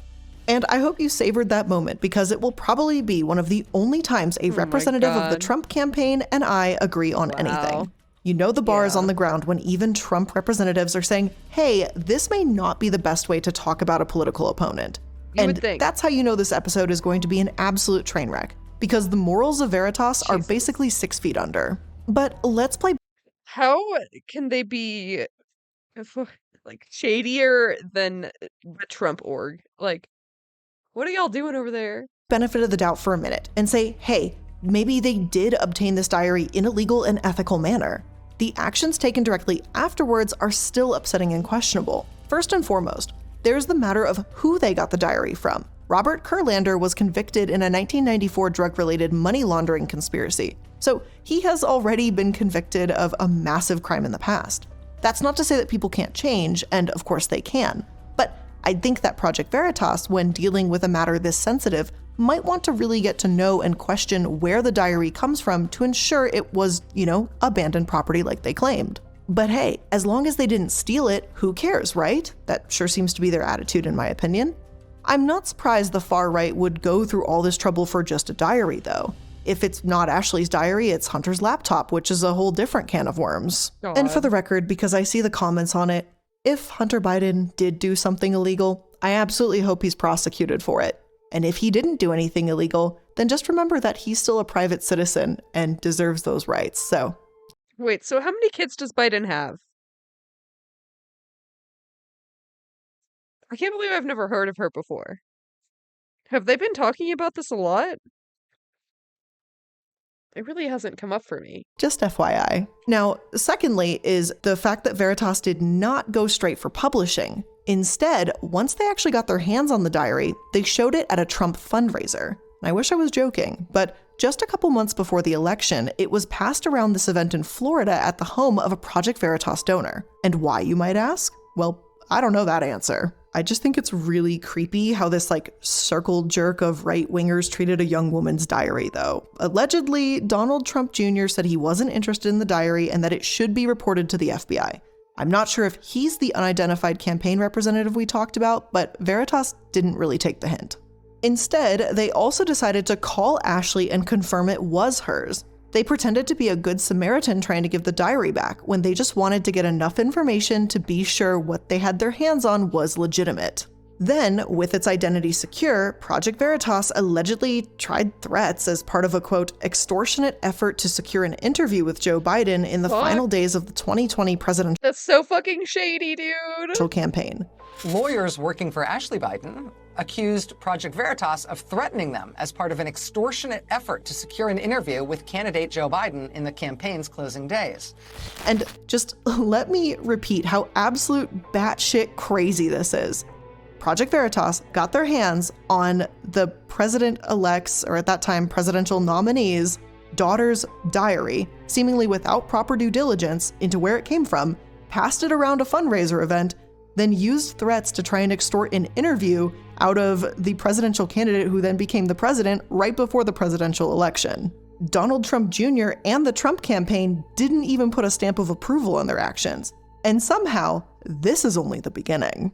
And I hope you savored that moment, because it will probably be one of the only times a representative of the Trump campaign and I agree on anything. You know the bar is on the ground when even Trump representatives are saying, hey, this may not be the best way to talk about a political opponent. And that's how you know this episode is going to be an absolute train wreck, because the morals of Veritas are basically 6 feet under. But let's play. How can they be like shadier than the Trump org? Like, what are y'all doing over there? Benefit of the doubt for a minute and say, hey, maybe they did obtain this diary in a legal and ethical manner. The actions taken directly afterwards are still upsetting and questionable. First and foremost, there's the matter of who they got the diary from. Robert Kurlander was convicted in a 1994 drug-related money laundering conspiracy, so he has already been convicted of a massive crime in the past. That's not to say that people can't change, and of course they can, but I think that Project Veritas, when dealing with a matter this sensitive, might want to really get to know and question where the diary comes from to ensure it was, abandoned property like they claimed. But hey, as long as they didn't steal it, who cares, right? That sure seems to be their attitude in my opinion. I'm not surprised the far right would go through all this trouble for just a diary though. If it's not Ashley's diary, it's Hunter's laptop, which is a whole different can of worms. God. And for the record, because I see the comments on it, if Hunter Biden did do something illegal, I absolutely hope he's prosecuted for it. And if he didn't do anything illegal, then just remember that he's still a private citizen and deserves those rights, so. Wait, so how many kids does Biden have? I can't believe I've never heard of her before. Have they been talking about this a lot? It really hasn't come up for me. Just FYI. Now, secondly is the fact that Veritas did not go straight for publishing. Instead, once they actually got their hands on the diary, they showed it at a Trump fundraiser. I wish I was joking, but just a couple months before the election, it was passed around this event in Florida at the home of a Project Veritas donor. And why, you might ask? Well, I don't know that answer. I just think it's really creepy how this circle jerk of right-wingers treated a young woman's diary though. Allegedly, Donald Trump Jr. said he wasn't interested in the diary and that it should be reported to the FBI. I'm not sure if he's the unidentified campaign representative we talked about, but Veritas didn't really take the hint. Instead, they also decided to call Ashley and confirm it was hers. They pretended to be a good Samaritan trying to give the diary back when they just wanted to get enough information to be sure what they had their hands on was legitimate. Then, with its identity secure, Project Veritas allegedly tried threats as part of a, quote, extortionate effort to secure an interview with Joe Biden in the final days of the 2020 presidential That's so fucking shady, dude. campaign. Lawyers working for Ashley Biden accused Project Veritas of threatening them as part of an extortionate effort to secure an interview with candidate Joe Biden in the campaign's closing days. And just let me repeat how absolute batshit crazy this is. Project Veritas got their hands on the president-elect's, or at that time, presidential nominee's daughter's diary, seemingly without proper due diligence into where it came from, passed it around a fundraiser event, then used threats to try and extort an interview out of the presidential candidate who then became the president right before the presidential election. Donald Trump Jr. and the Trump campaign didn't even put a stamp of approval on their actions. And somehow, this is only the beginning.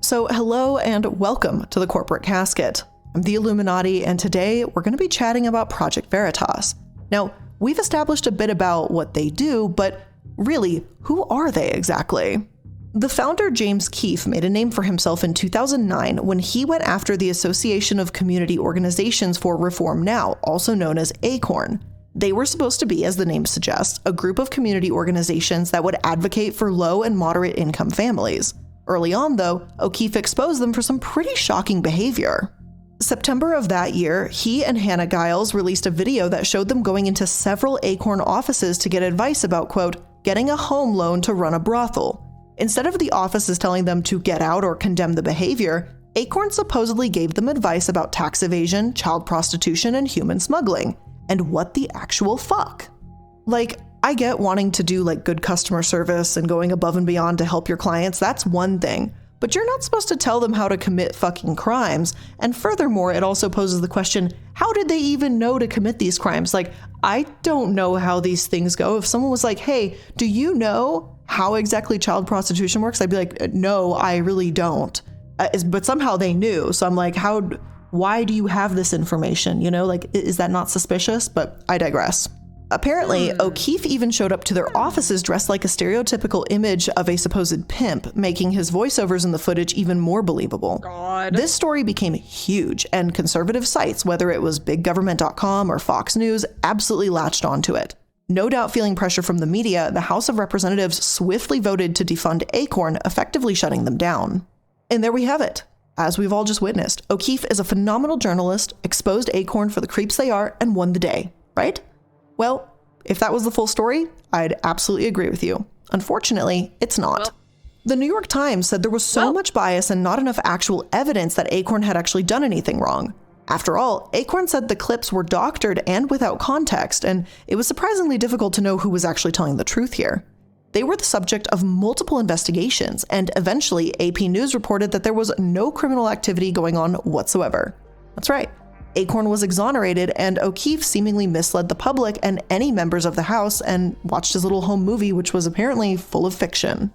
So hello and welcome to the Corporate Casket. I'm the Illuminati, and today we're going to be chatting about Project Veritas. Now, we've established a bit about what they do, but really, who are they exactly? The founder, James Keefe, made a name for himself in 2009 when he went after the Association of Community Organizations for Reform Now, also known as ACORN. They were supposed to be, as the name suggests, a group of community organizations that would advocate for low and moderate income families. Early on, though, O'Keefe exposed them for some pretty shocking behavior. September of that year, he and Hannah Giles released a video that showed them going into several ACORN offices to get advice about, quote, getting a home loan to run a brothel. Instead of the offices telling them to get out or condemn the behavior, ACORN supposedly gave them advice about tax evasion, child prostitution, and human smuggling. And what the actual fuck? Like, I get wanting to do like good customer service and going above and beyond to help your clients, that's one thing. But you're not supposed to tell them how to commit fucking crimes. And furthermore, it also poses the question, how did they even know to commit these crimes? Like, I don't know how these things go. If someone was like, hey, do you know how exactly child prostitution works? I'd be like, no, I really don't. But somehow they knew. So I'm like, why do you have this information? You know, like, is that not suspicious? But I digress. Apparently, O'Keefe even showed up to their offices dressed like a stereotypical image of a supposed pimp, making his voiceovers in the footage even more believable. God. This story became huge, and conservative sites, whether it was biggovernment.com or Fox News, absolutely latched onto it. No doubt feeling pressure from the media, the House of Representatives swiftly voted to defund ACORN, effectively shutting them down. And there we have it. As we've all just witnessed, O'Keefe is a phenomenal journalist, exposed ACORN for the creeps they are, and won the day, right? Well, if that was the full story, I'd absolutely agree with you. Unfortunately, it's not. The New York Times said there was so much bias and not enough actual evidence that ACORN had actually done anything wrong. After all, ACORN said the clips were doctored and without context, and it was surprisingly difficult to know who was actually telling the truth here. They were the subject of multiple investigations, and eventually AP News reported that there was no criminal activity going on whatsoever. That's right. ACORN was exonerated, and O'Keefe seemingly misled the public and any members of the House and watched his little home movie, which was apparently full of fiction.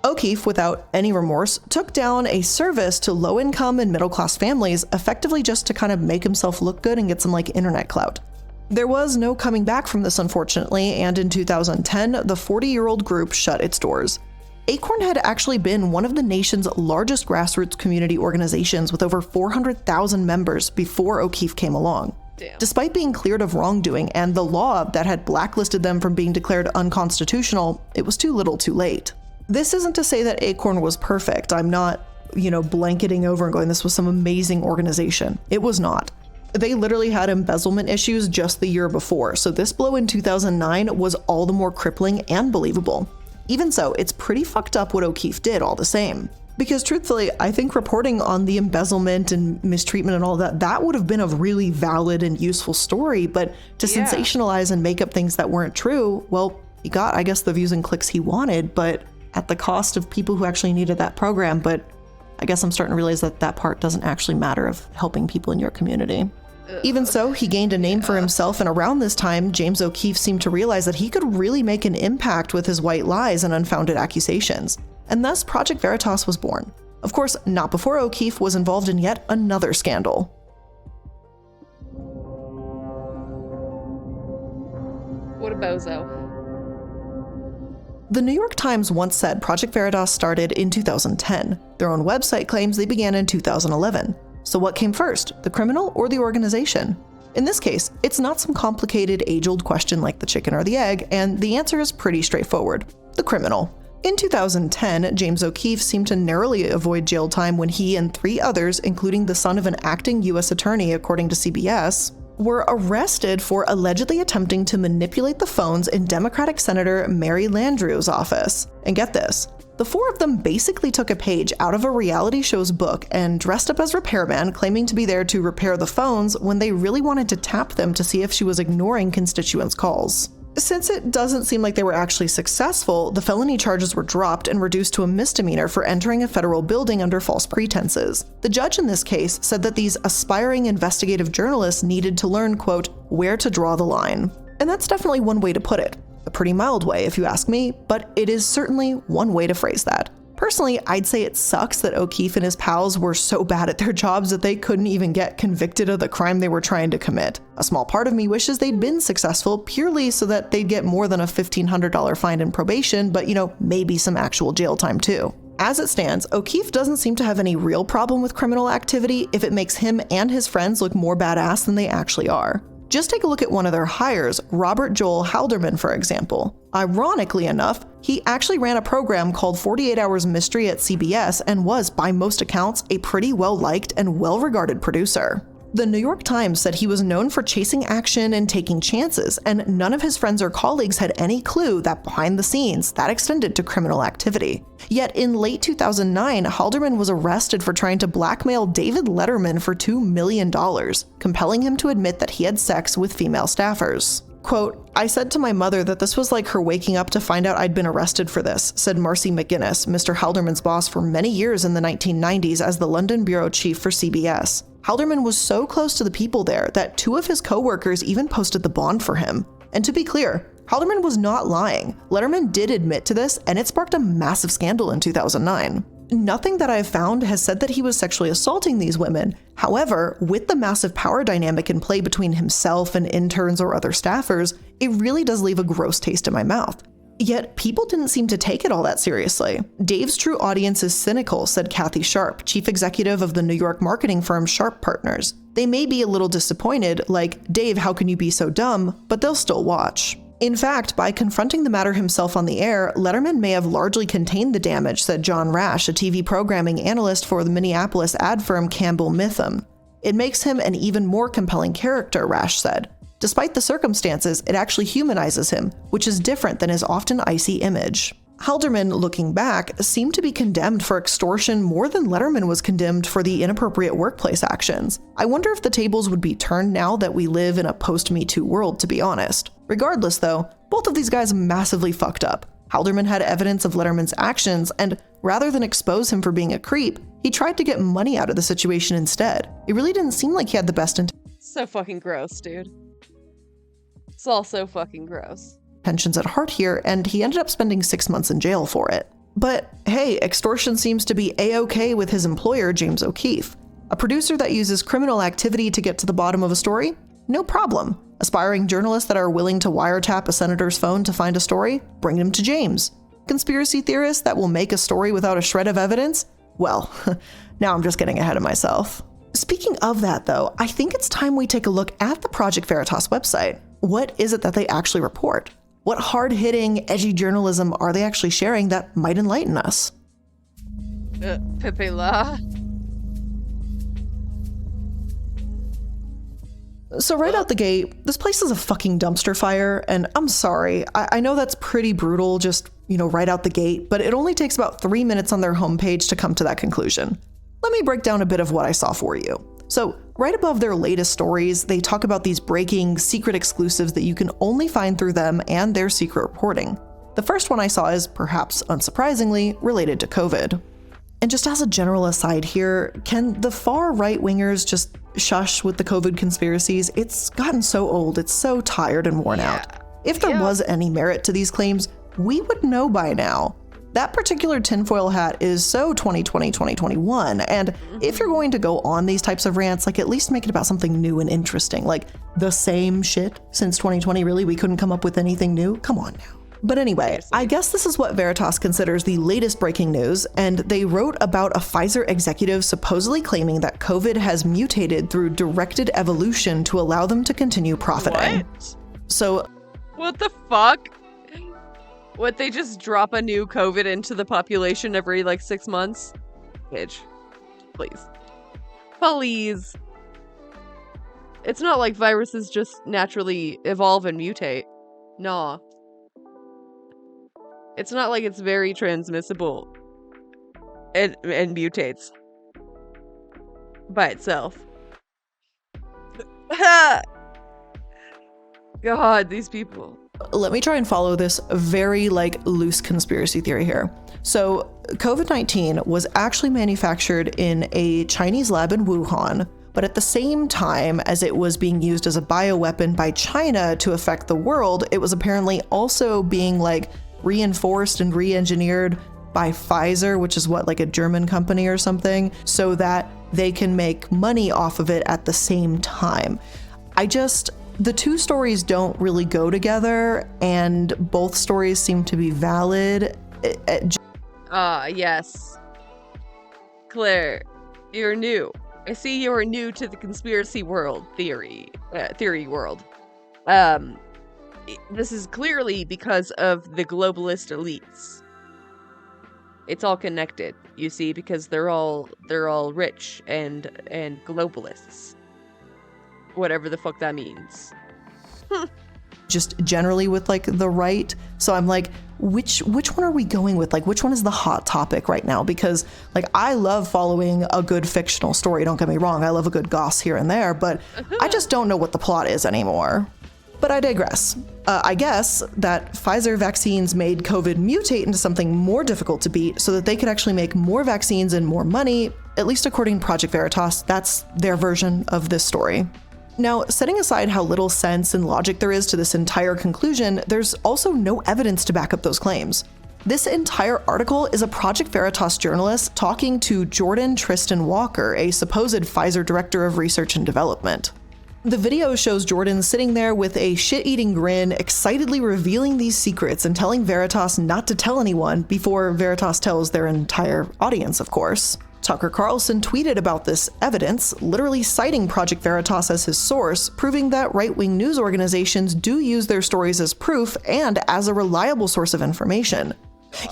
O'Keefe, without any remorse, took down a service to low-income and middle-class families, effectively just to kind of make himself look good and get some like internet clout. There was no coming back from this, unfortunately, and in 2010, the 40-year-old group shut its doors. ACORN had actually been one of the nation's largest grassroots community organizations with over 400,000 members before O'Keefe came along. Damn. Despite being cleared of wrongdoing and the law that had blacklisted them from being declared unconstitutional, it was too little too late. This isn't to say that ACORN was perfect. I'm not, blanketing over and going, this was some amazing organization. It was not. They literally had embezzlement issues just the year before, so this blow in 2009 was all the more crippling and believable. Even so, it's pretty fucked up what O'Keefe did all the same. Because truthfully, I think reporting on the embezzlement and mistreatment and all that would have been a really valid and useful story, but to sensationalize and make up things that weren't true, well, he got, I guess, the views and clicks he wanted, but at the cost of people who actually needed that program. But I guess I'm starting to realize that that part doesn't actually matter of helping people in your community. Even so, he gained a name for himself, and around this time, James O'Keefe seemed to realize that he could really make an impact with his white lies and unfounded accusations. And thus, Project Veritas was born. Of course, not before O'Keefe was involved in yet another scandal. What a bozo. The New York Times once said Project Veritas started in 2010. Their own website claims they began in 2011. So what came first, the criminal or the organization? In this case, it's not some complicated age-old question like the chicken or the egg, and the answer is pretty straightforward: the criminal. In 2010, James O'Keefe seemed to narrowly avoid jail time when he and 3 others, including the son of an acting U.S. attorney according to CBS, were arrested for allegedly attempting to manipulate the phones in Democratic Senator Mary Landrieu's office. And get this, the 4 of them basically took a page out of a reality show's book and dressed up as repairman, claiming to be there to repair the phones when they really wanted to tap them to see if she was ignoring constituents' calls. Since it doesn't seem like they were actually successful, the felony charges were dropped and reduced to a misdemeanor for entering a federal building under false pretenses. The judge in this case said that these aspiring investigative journalists needed to learn, quote, where to draw the line. And that's definitely one way to put it. A pretty mild way, if you ask me, but it is certainly one way to phrase that. Personally, I'd say it sucks that O'Keefe and his pals were so bad at their jobs that they couldn't even get convicted of the crime they were trying to commit. A small part of me wishes they'd been successful purely so that they'd get more than a $1,500 fine and probation, but maybe some actual jail time too. As it stands, O'Keefe doesn't seem to have any real problem with criminal activity if it makes him and his friends look more badass than they actually are. Just take a look at one of their hires, Robert Joel Halderman, for example. Ironically enough, he actually ran a program called 48 Hours Mystery at CBS and was, by most accounts, a pretty well-liked and well-regarded producer. The New York Times said he was known for chasing action and taking chances, and none of his friends or colleagues had any clue that behind the scenes, that extended to criminal activity. Yet in late 2009, Halderman was arrested for trying to blackmail David Letterman for $2 million, compelling him to admit that he had sex with female staffers. Quote, I said to my mother that this was like her waking up to find out I'd been arrested for this, said Marcy McGuinness, Mr. Halderman's boss for many years in the 1990s as the London bureau chief for CBS. Halderman was so close to the people there that 2 of his co-workers even posted the bond for him. And to be clear, Halderman was not lying. Letterman did admit to this, and it sparked a massive scandal in 2009. Nothing that I've found has said that he was sexually assaulting these women. However, with the massive power dynamic in play between himself and interns or other staffers, it really does leave a gross taste in my mouth. Yet, people didn't seem to take it all that seriously. Dave's true audience is cynical, said Kathy Sharp, chief executive of the New York marketing firm Sharp Partners. They may be a little disappointed, like, Dave, how can you be so dumb? But they'll still watch. In fact, by confronting the matter himself on the air, Letterman may have largely contained the damage, said John Rash, a TV programming analyst for the Minneapolis ad firm Campbell Mitham. It makes him an even more compelling character, Rash said. Despite the circumstances, it actually humanizes him, which is different than his often icy image. Halderman, looking back, seemed to be condemned for extortion more than Letterman was condemned for the inappropriate workplace actions. I wonder if the tables would be turned now that we live in a post-Me Too world, to be honest. Regardless though, both of these guys massively fucked up. Halderman had evidence of Letterman's actions, and rather than expose him for being a creep, he tried to get money out of the situation instead. It really didn't seem like he had the best So fucking gross, dude. It's all so fucking gross. intentions at heart here, and he ended up spending 6 months in jail for it. But hey, extortion seems to be a-okay with his employer, James O'Keefe. A producer that uses criminal activity to get to the bottom of a story? No problem. Aspiring journalists that are willing to wiretap a senator's phone to find a story? Bring them to James. Conspiracy theorists that will make a story without a shred of evidence? Well, now I'm just getting ahead of myself. Speaking of that though, I think it's time we take a look at the Project Veritas website. What is it that they actually report? What hard-hitting, edgy journalism are they actually sharing that might enlighten us? Pepe La. So right out the gate, this place is a fucking dumpster fire, and I'm sorry, I know that's pretty brutal, just, right out the gate, but it only takes about 3 minutes on their homepage to come to that conclusion. Let me break down a bit of what I saw for you. So, right above their latest stories, they talk about these breaking, secret exclusives that you can only find through them and their secret reporting. The first one I saw is, perhaps unsurprisingly, related to COVID. And just as a general aside here, can the far right-wingers just shush with the COVID conspiracies? It's gotten so old, it's so tired and worn out. If there was any merit to these claims, we would know by now. That particular tinfoil hat is so 2020, 2021, and if you're going to go on these types of rants, like at least make it about something new and interesting, like the same shit since 2020, really? We couldn't come up with anything new? Come on now. But anyway, I guess this is what Veritas considers the latest breaking news, and they wrote about a Pfizer executive supposedly claiming that COVID has mutated through directed evolution to allow them to continue profiting. What? So, what the fuck? What, they just drop a new COVID into the population every like 6 months? Bitch. Please. Please. It's not like viruses just naturally evolve and mutate. Nah. It's not like it's very transmissible and mutates by itself. God, these people. Let me try and follow this very loose conspiracy theory here. So COVID-19 was actually manufactured in a Chinese lab in Wuhan, but at the same time as it was being used as a bioweapon by China to affect the world, it was apparently also being reinforced and re-engineered by Pfizer, which is a German company or something, so that they can make money off of it at the same time. The two stories don't really go together, and both stories seem to be valid. Yes. Claire, you're new. I see you're new to the conspiracy world theory world. This is clearly because of the globalist elites. It's all connected, you see, because they're all rich and globalists. Whatever the fuck that means. Just generally with the right. So I'm which one are we going with? Which one is the hot topic right now? Because I love following a good fictional story, don't get me wrong. I love a good goss here and there, but I just don't know what the plot is anymore. But I digress. I guess that Pfizer vaccines made COVID mutate into something more difficult to beat so that they could actually make more vaccines and more money, at least according to Project Veritas. That's their version of this story. Now, setting aside how little sense and logic there is to this entire conclusion, there's also no evidence to back up those claims. This entire article is a Project Veritas journalist talking to Jordan Tristan Walker, a supposed Pfizer director of research and development. The video shows Jordan sitting there with a shit-eating grin, excitedly revealing these secrets and telling Veritas not to tell anyone before Veritas tells their entire audience, of course. Tucker Carlson tweeted about this evidence, literally citing Project Veritas as his source, proving that right-wing news organizations do use their stories as proof and as a reliable source of information.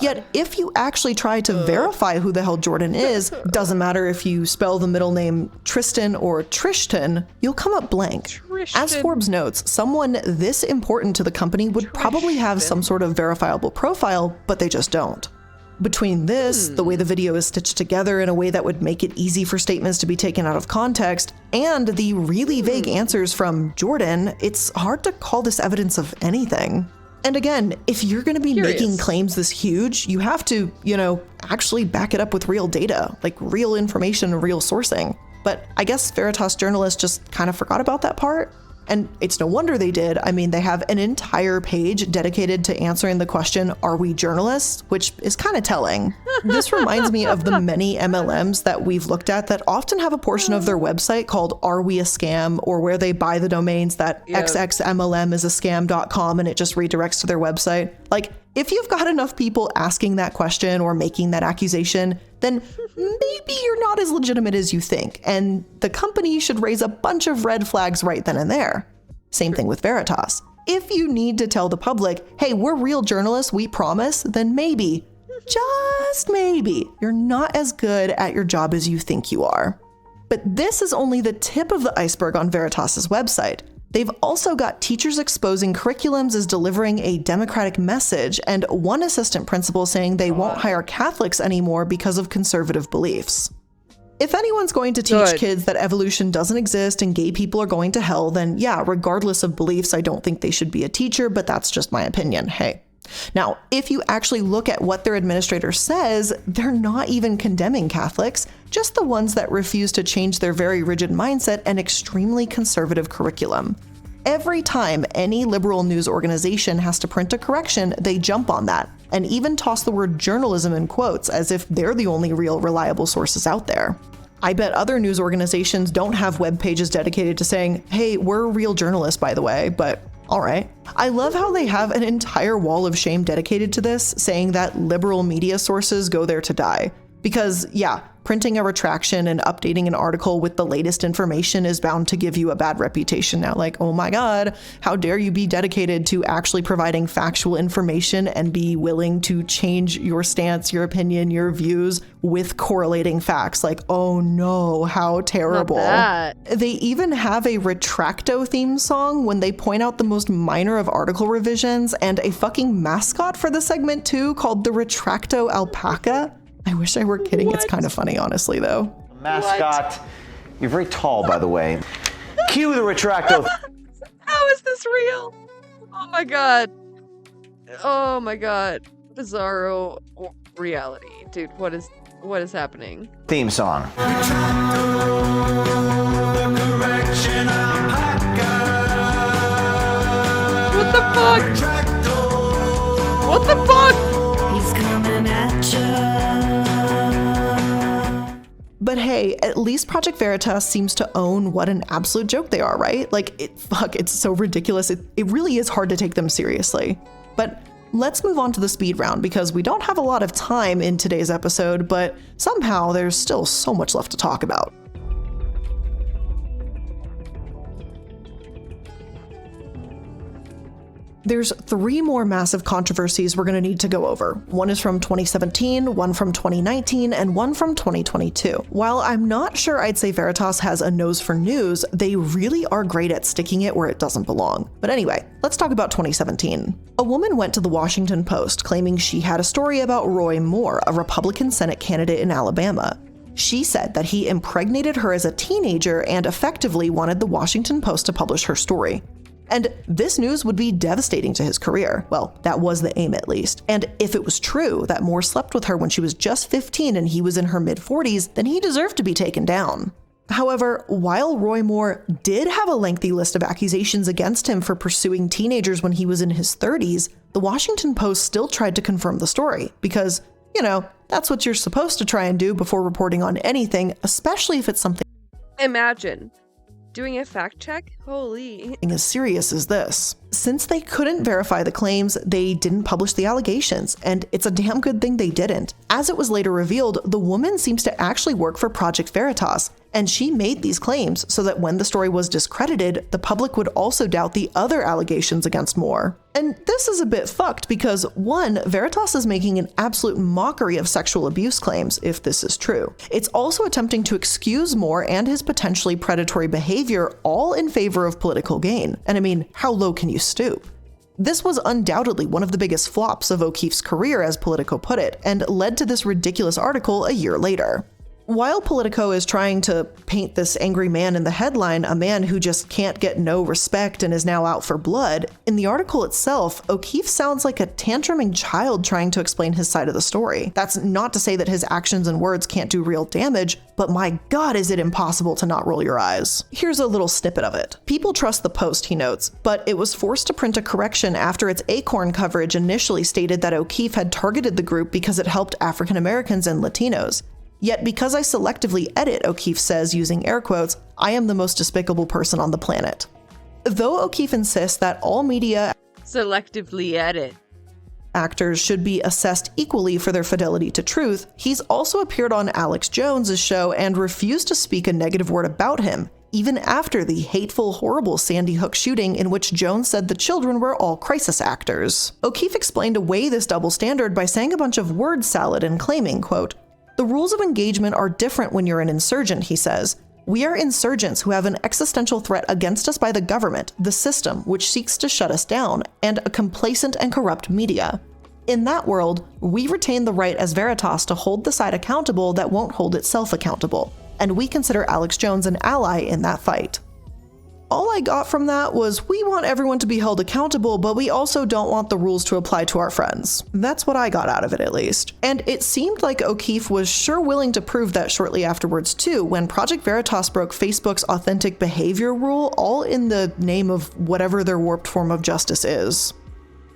Yet, if you actually try to verify who the hell Jordan is, doesn't matter if you spell the middle name Tristan or Trishtan, you'll come up blank. As Forbes notes, someone this important to the company would probably have some sort of verifiable profile, but they just don't. Between this, the way the video is stitched together in a way that would make it easy for statements to be taken out of context, and the really vague answers from Jordan, it's hard to call this evidence of anything. And again, if you're going to be making claims this huge, you have to, actually back it up with real data, real information and real sourcing. But I guess Veritas journalists just kind of forgot about that part. And it's no wonder they did. I mean, they have an entire page dedicated to answering the question, are we journalists? Which is kind of telling. This reminds me of the many MLMs that we've looked at that often have a portion of their website called Are We a Scam? Or where they buy the domains that xxmlmisascam.com and it just redirects to their website. If you've got enough people asking that question or making that accusation, then maybe you're not as legitimate as you think, and the company should raise a bunch of red flags right then and there. Same thing with Veritas. If you need to tell the public, hey, we're real journalists, we promise, then maybe, just maybe, you're not as good at your job as you think you are. But this is only the tip of the iceberg on Veritas's website. They've also got teachers exposing curriculums as delivering a democratic message, and one assistant principal saying they won't hire Catholics anymore because of conservative beliefs. If anyone's going to teach kids that evolution doesn't exist and gay people are going to hell, then yeah, regardless of beliefs, I don't think they should be a teacher, but that's just my opinion. Hey, Now, if you actually look at what their administrator says, they're not even condemning Catholics, just the ones that refuse to change their very rigid mindset and extremely conservative curriculum. Every time any liberal news organization has to print a correction, they jump on that, and even toss the word journalism in quotes as if they're the only real reliable sources out there. I bet other news organizations don't have web pages dedicated to saying, hey, we're real journalists, by the way, but all right. I love how they have an entire wall of shame dedicated to this, saying that liberal media sources go there to die. Because, yeah, printing a retraction and updating an article with the latest information is bound to give you a bad reputation now. Like, oh my God, how dare you be dedicated to actually providing factual information and be willing to change your stance, your opinion, your views with correlating facts. Like, oh no, how terrible. They even have a retracto theme song when they point out the most minor of article revisions, and a fucking mascot for the segment too called the retracto alpaca. I wish I were kidding. It's kind of funny, honestly, though. Mascot. You're very tall, by the way. Cue the retracto. How is this real? Oh my god. Oh my god. Bizarro reality. Dude, what is happening? Theme song. What the fuck? What the fuck? He's coming at you. But hey, at least Project Veritas seems to own what an absolute joke they are, right? Like, it's so ridiculous. It really is hard to take them seriously. But let's move on to the speed round, because we don't have a lot of time in today's episode, but somehow there's still so much left to talk about. There's 3 more massive controversies we're going to need to go over. One is from 2017, one from 2019, and one from 2022. While I'm not sure I'd say Veritas has a nose for news, they really are great at sticking it where it doesn't belong. But anyway, let's talk about 2017. A woman went to the Washington Post claiming she had a story about Roy Moore, a Republican Senate candidate in Alabama. She said that he impregnated her as a teenager and effectively wanted the Washington Post to publish her story. And this news would be devastating to his career. Well, that was the aim at least. And if it was true that Moore slept with her when she was just 15 and he was in her mid-40s, then he deserved to be taken down. However, while Roy Moore did have a lengthy list of accusations against him for pursuing teenagers when he was in his 30s, the Washington Post still tried to confirm the story because, you know, that's what you're supposed to try and do before reporting on anything, especially if it's something. Imagine doing a fact check? Holy. As serious as this. Since they couldn't verify the claims, they didn't publish the allegations, and it's a damn good thing they didn't. As it was later revealed, the woman seems to actually work for Project Veritas, and she made these claims so that when the story was discredited, the public would also doubt the other allegations against Moore. And this is a bit fucked because, one, Veritas is making an absolute mockery of sexual abuse claims, if this is true. It's also attempting to excuse Moore and his potentially predatory behavior, all in favor of political gain. And I mean, how low can you stoop? This was undoubtedly one of the biggest flops of O'Keefe's career, as Politico put it, and led to this ridiculous article a year later. While Politico is trying to paint this angry man in the headline, a man who just can't get no respect and is now out for blood, in the article itself, O'Keefe sounds like a tantruming child trying to explain his side of the story. That's not to say that his actions and words can't do real damage, but my God, is it impossible to not roll your eyes. Here's a little snippet of it. People trust the Post, he notes, but it was forced to print a correction after its Acorn coverage initially stated that O'Keefe had targeted the group because it helped African Americans and Latinos. Yet because I selectively edit, O'Keefe says using air quotes, I am the most despicable person on the planet. Though O'Keefe insists that all media selectively edit actors should be assessed equally for their fidelity to truth, he's also appeared on Alex Jones's show and refused to speak a negative word about him, even after the hateful, horrible Sandy Hook shooting in which Jones said the children were all crisis actors. O'Keefe explained away this double standard by saying a bunch of word salad and claiming, quote, the rules of engagement are different when you're an insurgent, he says. We are insurgents who have an existential threat against us by the government, the system, which seeks to shut us down, and a complacent and corrupt media. In that world, we retain the right as Veritas to hold the side accountable that won't hold itself accountable, and we consider Alex Jones an ally in that fight. All I got from that was, we want everyone to be held accountable, but we also don't want the rules to apply to our friends. That's what I got out of it, at least. And it seemed like O'Keefe was sure willing to prove that shortly afterwards too, when Project Veritas broke Facebook's authentic behavior rule, all in the name of whatever their warped form of justice is.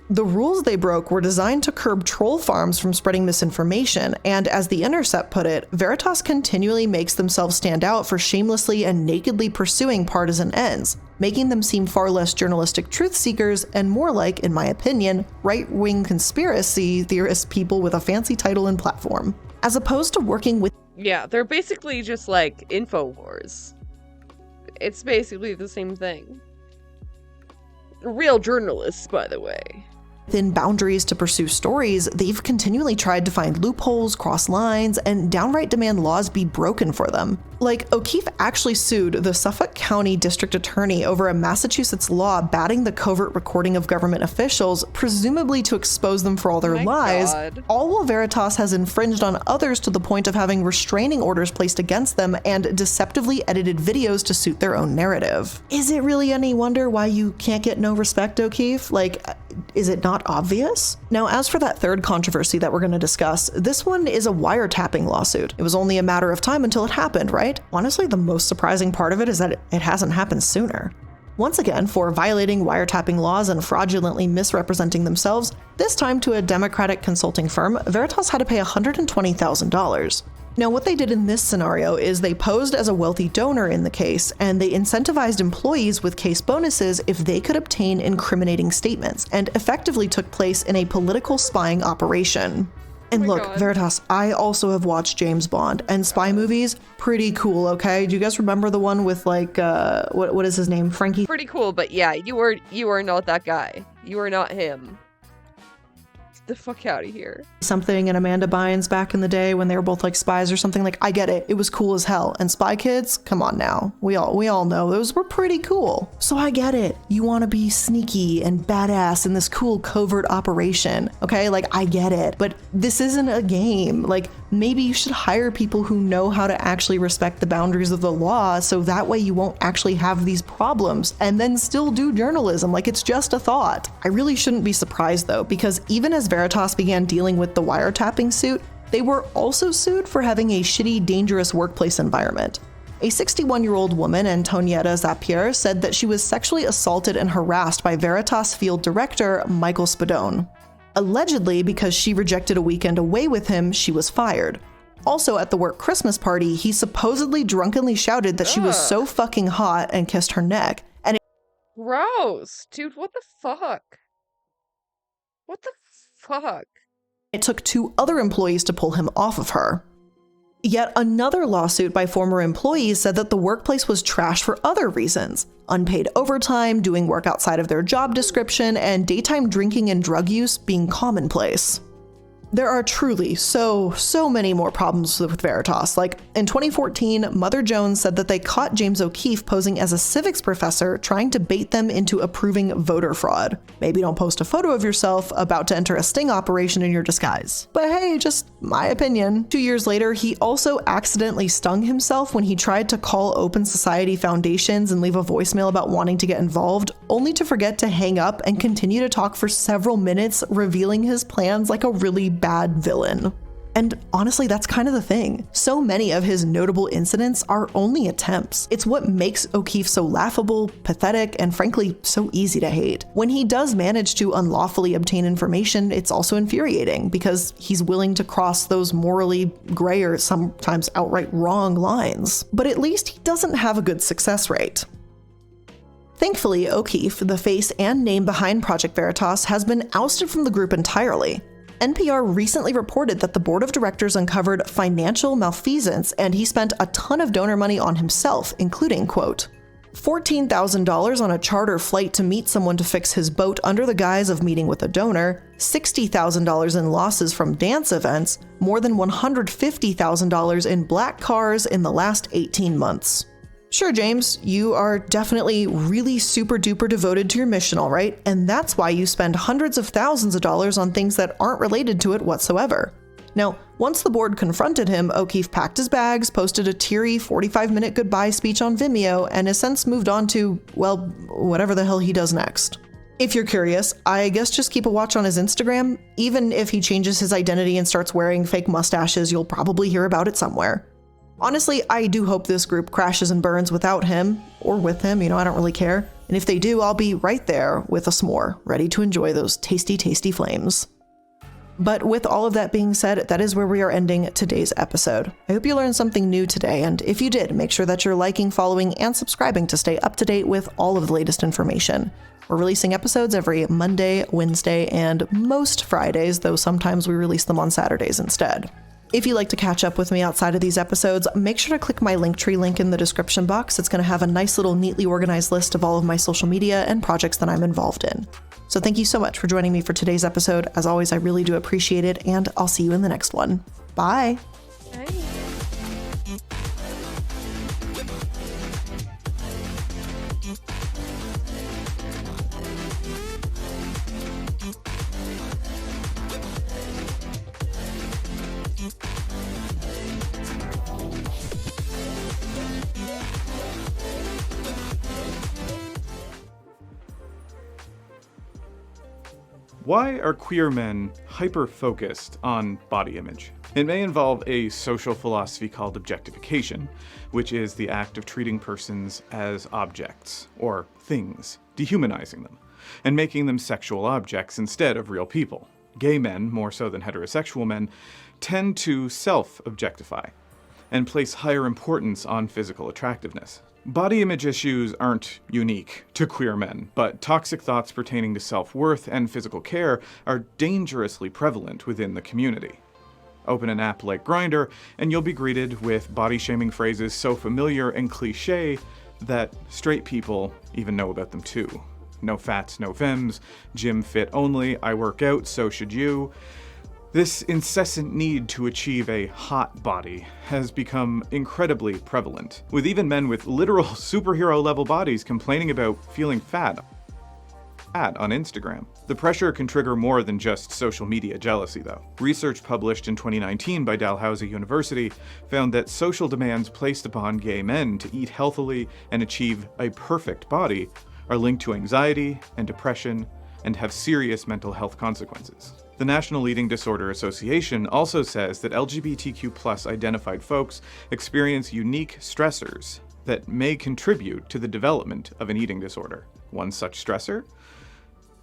The rules they broke were designed to curb troll farms from spreading misinformation, and as The Intercept put it, Veritas continually makes themselves stand out for shamelessly and nakedly pursuing partisan ends, making them seem far less journalistic truth seekers and more like, in my opinion, right-wing conspiracy theorist people with a fancy title and platform. As opposed to working with— Yeah, they're basically just like InfoWars. It's basically the same thing. Real journalists, by the way. Within boundaries to pursue stories, they've continually tried to find loopholes, cross lines, and downright demand laws be broken for them. Like, O'Keefe actually sued the Suffolk County District Attorney over a Massachusetts law banning the covert recording of government officials, presumably to expose them for all their lies, all while Veritas has infringed on others to the point of having restraining orders placed against them and deceptively edited videos to suit their own narrative. Is it really any wonder why you can't get no respect, O'Keefe? Like, is it not obvious? Now, as for that third controversy that we're going to discuss, this one is a wiretapping lawsuit. It was only a matter of time until it happened, right? Honestly, the most surprising part of it is that it hasn't happened sooner. Once again, for violating wiretapping laws and fraudulently misrepresenting themselves, this time to a Democratic consulting firm, Veritas had to pay $120,000. Now, what they did in this scenario is they posed as a wealthy donor in the case, and they incentivized employees with case bonuses if they could obtain incriminating statements, and effectively took place in a political spying operation. And look, Veritas, I also have watched James Bond, and spy movies, pretty cool, okay? Do you guys remember the one with, like, what is his name? Frankie? Pretty cool, but yeah, you are not that guy. You are not him. Get the fuck out of here. Something and Amanda Bynes back in the day when they were both like spies or something. Like, I get it. It was cool as hell. And Spy Kids, come on now. We all know those were pretty cool. So I get it. You want to be sneaky and badass in this cool covert operation. Okay, like, I get it. But this isn't a game. Like, maybe you should hire people who know how to actually respect the boundaries of the law, so that way you won't actually have these problems, and then still do journalism. Like, it's just a thought. I really shouldn't be surprised though, because even as Veritas began dealing with the wiretapping suit, they were also sued for having a shitty, dangerous workplace environment. A 61-year-old woman, Antonietta Zapier, said that she was sexually assaulted and harassed by Veritas field director Michael Spadone. Allegedly, because she rejected a weekend away with him, she was fired. Also, at the work Christmas party, he supposedly drunkenly shouted that she was so fucking hot and kissed her neck. And gross, dude, what the fuck? What the fuck? It took 2 other employees to pull him off of her. Yet another lawsuit by former employees said that the workplace was trash for other reasons: unpaid overtime, doing work outside of their job description, and daytime drinking and drug use being commonplace. There are truly so many more problems with Veritas. Like, in 2014, Mother Jones said that they caught James O'Keefe posing as a civics professor trying to bait them into approving voter fraud. Maybe don't post a photo of yourself about to enter a sting operation in your disguise. But hey, just my opinion. 2 years later, he also accidentally stung himself when he tried to call Open Society Foundations and leave a voicemail about wanting to get involved, only to forget to hang up and continue to talk for several minutes, revealing his plans like a really bad villain. And honestly, that's kind of the thing. So many of his notable incidents are only attempts. It's what makes O'Keefe so laughable, pathetic, and frankly, so easy to hate. When he does manage to unlawfully obtain information, it's also infuriating because he's willing to cross those morally gray or sometimes outright wrong lines. But at least he doesn't have a good success rate. Thankfully, O'Keefe, the face and name behind Project Veritas, has been ousted from the group entirely. NPR recently reported that the board of directors uncovered financial malfeasance, and he spent a ton of donor money on himself, including, quote, $14,000 on a charter flight to meet someone to fix his boat under the guise of meeting with a donor, $60,000 in losses from dance events, more than $150,000 in black cars in the last 18 months. Sure, James, you are definitely really super duper devoted to your mission, all right? And that's why you spend hundreds of thousands of dollars on things that aren't related to it whatsoever. Now, once the board confronted him, O'Keefe packed his bags, posted a teary 45-minute goodbye speech on Vimeo, and has since moved on to, well, whatever the hell he does next. If you're curious, I guess just keep a watch on his Instagram. Even if he changes his identity and starts wearing fake mustaches, you'll probably hear about it somewhere. Honestly, I do hope this group crashes and burns without him, or with him, I don't really care. And if they do, I'll be right there with a s'more, ready to enjoy those tasty, tasty flames. But with all of that being said, that is where we are ending today's episode. I hope you learned something new today, and if you did, make sure that you're liking, following, and subscribing to stay up to date with all of the latest information. We're releasing episodes every Monday, Wednesday, and most Fridays, though sometimes we release them on Saturdays instead. If you'd like to catch up with me outside of these episodes, make sure to click my Linktree link in the description box. It's going to have a nice little neatly organized list of all of my social media and projects that I'm involved in. So thank you so much for joining me for today's episode. As always, I really do appreciate it, and I'll see you in the next one. Bye! Bye. Why are queer men hyper-focused on body image? It may involve a social philosophy called objectification, which is the act of treating persons as objects, or things, dehumanizing them, and making them sexual objects instead of real people. Gay men, more so than heterosexual men, tend to self-objectify, and place higher importance on physical attractiveness. Body image issues aren't unique to queer men, but toxic thoughts pertaining to self-worth and physical care are dangerously prevalent within the community. Open an app like Grindr, and you'll be greeted with body-shaming phrases so familiar and cliché that straight people even know about them too. No fats, no femmes, gym fit only, I work out, so should you. This incessant need to achieve a hot body has become incredibly prevalent, with even men with literal superhero-level bodies complaining about feeling fat on Instagram. The pressure can trigger more than just social media jealousy, though. Research published in 2019 by Dalhousie University found that social demands placed upon gay men to eat healthily and achieve a perfect body are linked to anxiety and depression and have serious mental health consequences. The National Eating Disorder Association also says that LGBTQ+ identified folks experience unique stressors that may contribute to the development of an eating disorder. One such stressor?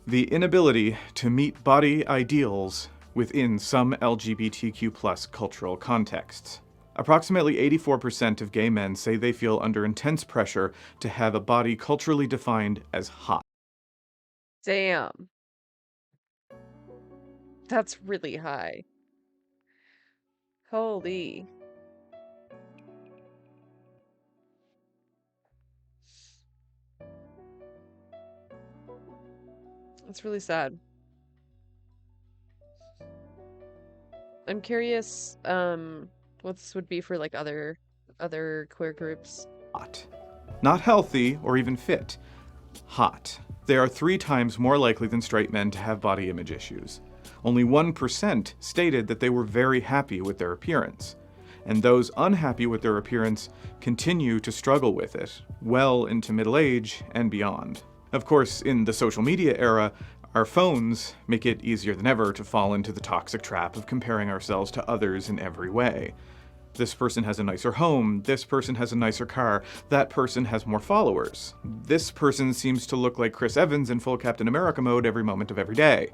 The inability to meet body ideals within some LGBTQ+ cultural contexts. Approximately 84% of gay men say they feel under intense pressure to have a body culturally defined as hot. Damn. That's really high. Holy. That's really sad. I'm curious, what this would be for like other queer groups. Hot. Not healthy or even fit. Hot. They are 3 times more likely than straight men to have body image issues. Only 1% stated that they were very happy with their appearance. And those unhappy with their appearance continue to struggle with it, well into middle age and beyond. Of course, in the social media era, our phones make it easier than ever to fall into the toxic trap of comparing ourselves to others in every way. This person has a nicer home, this person has a nicer car, that person has more followers. This person seems to look like Chris Evans in full Captain America mode every moment of every day.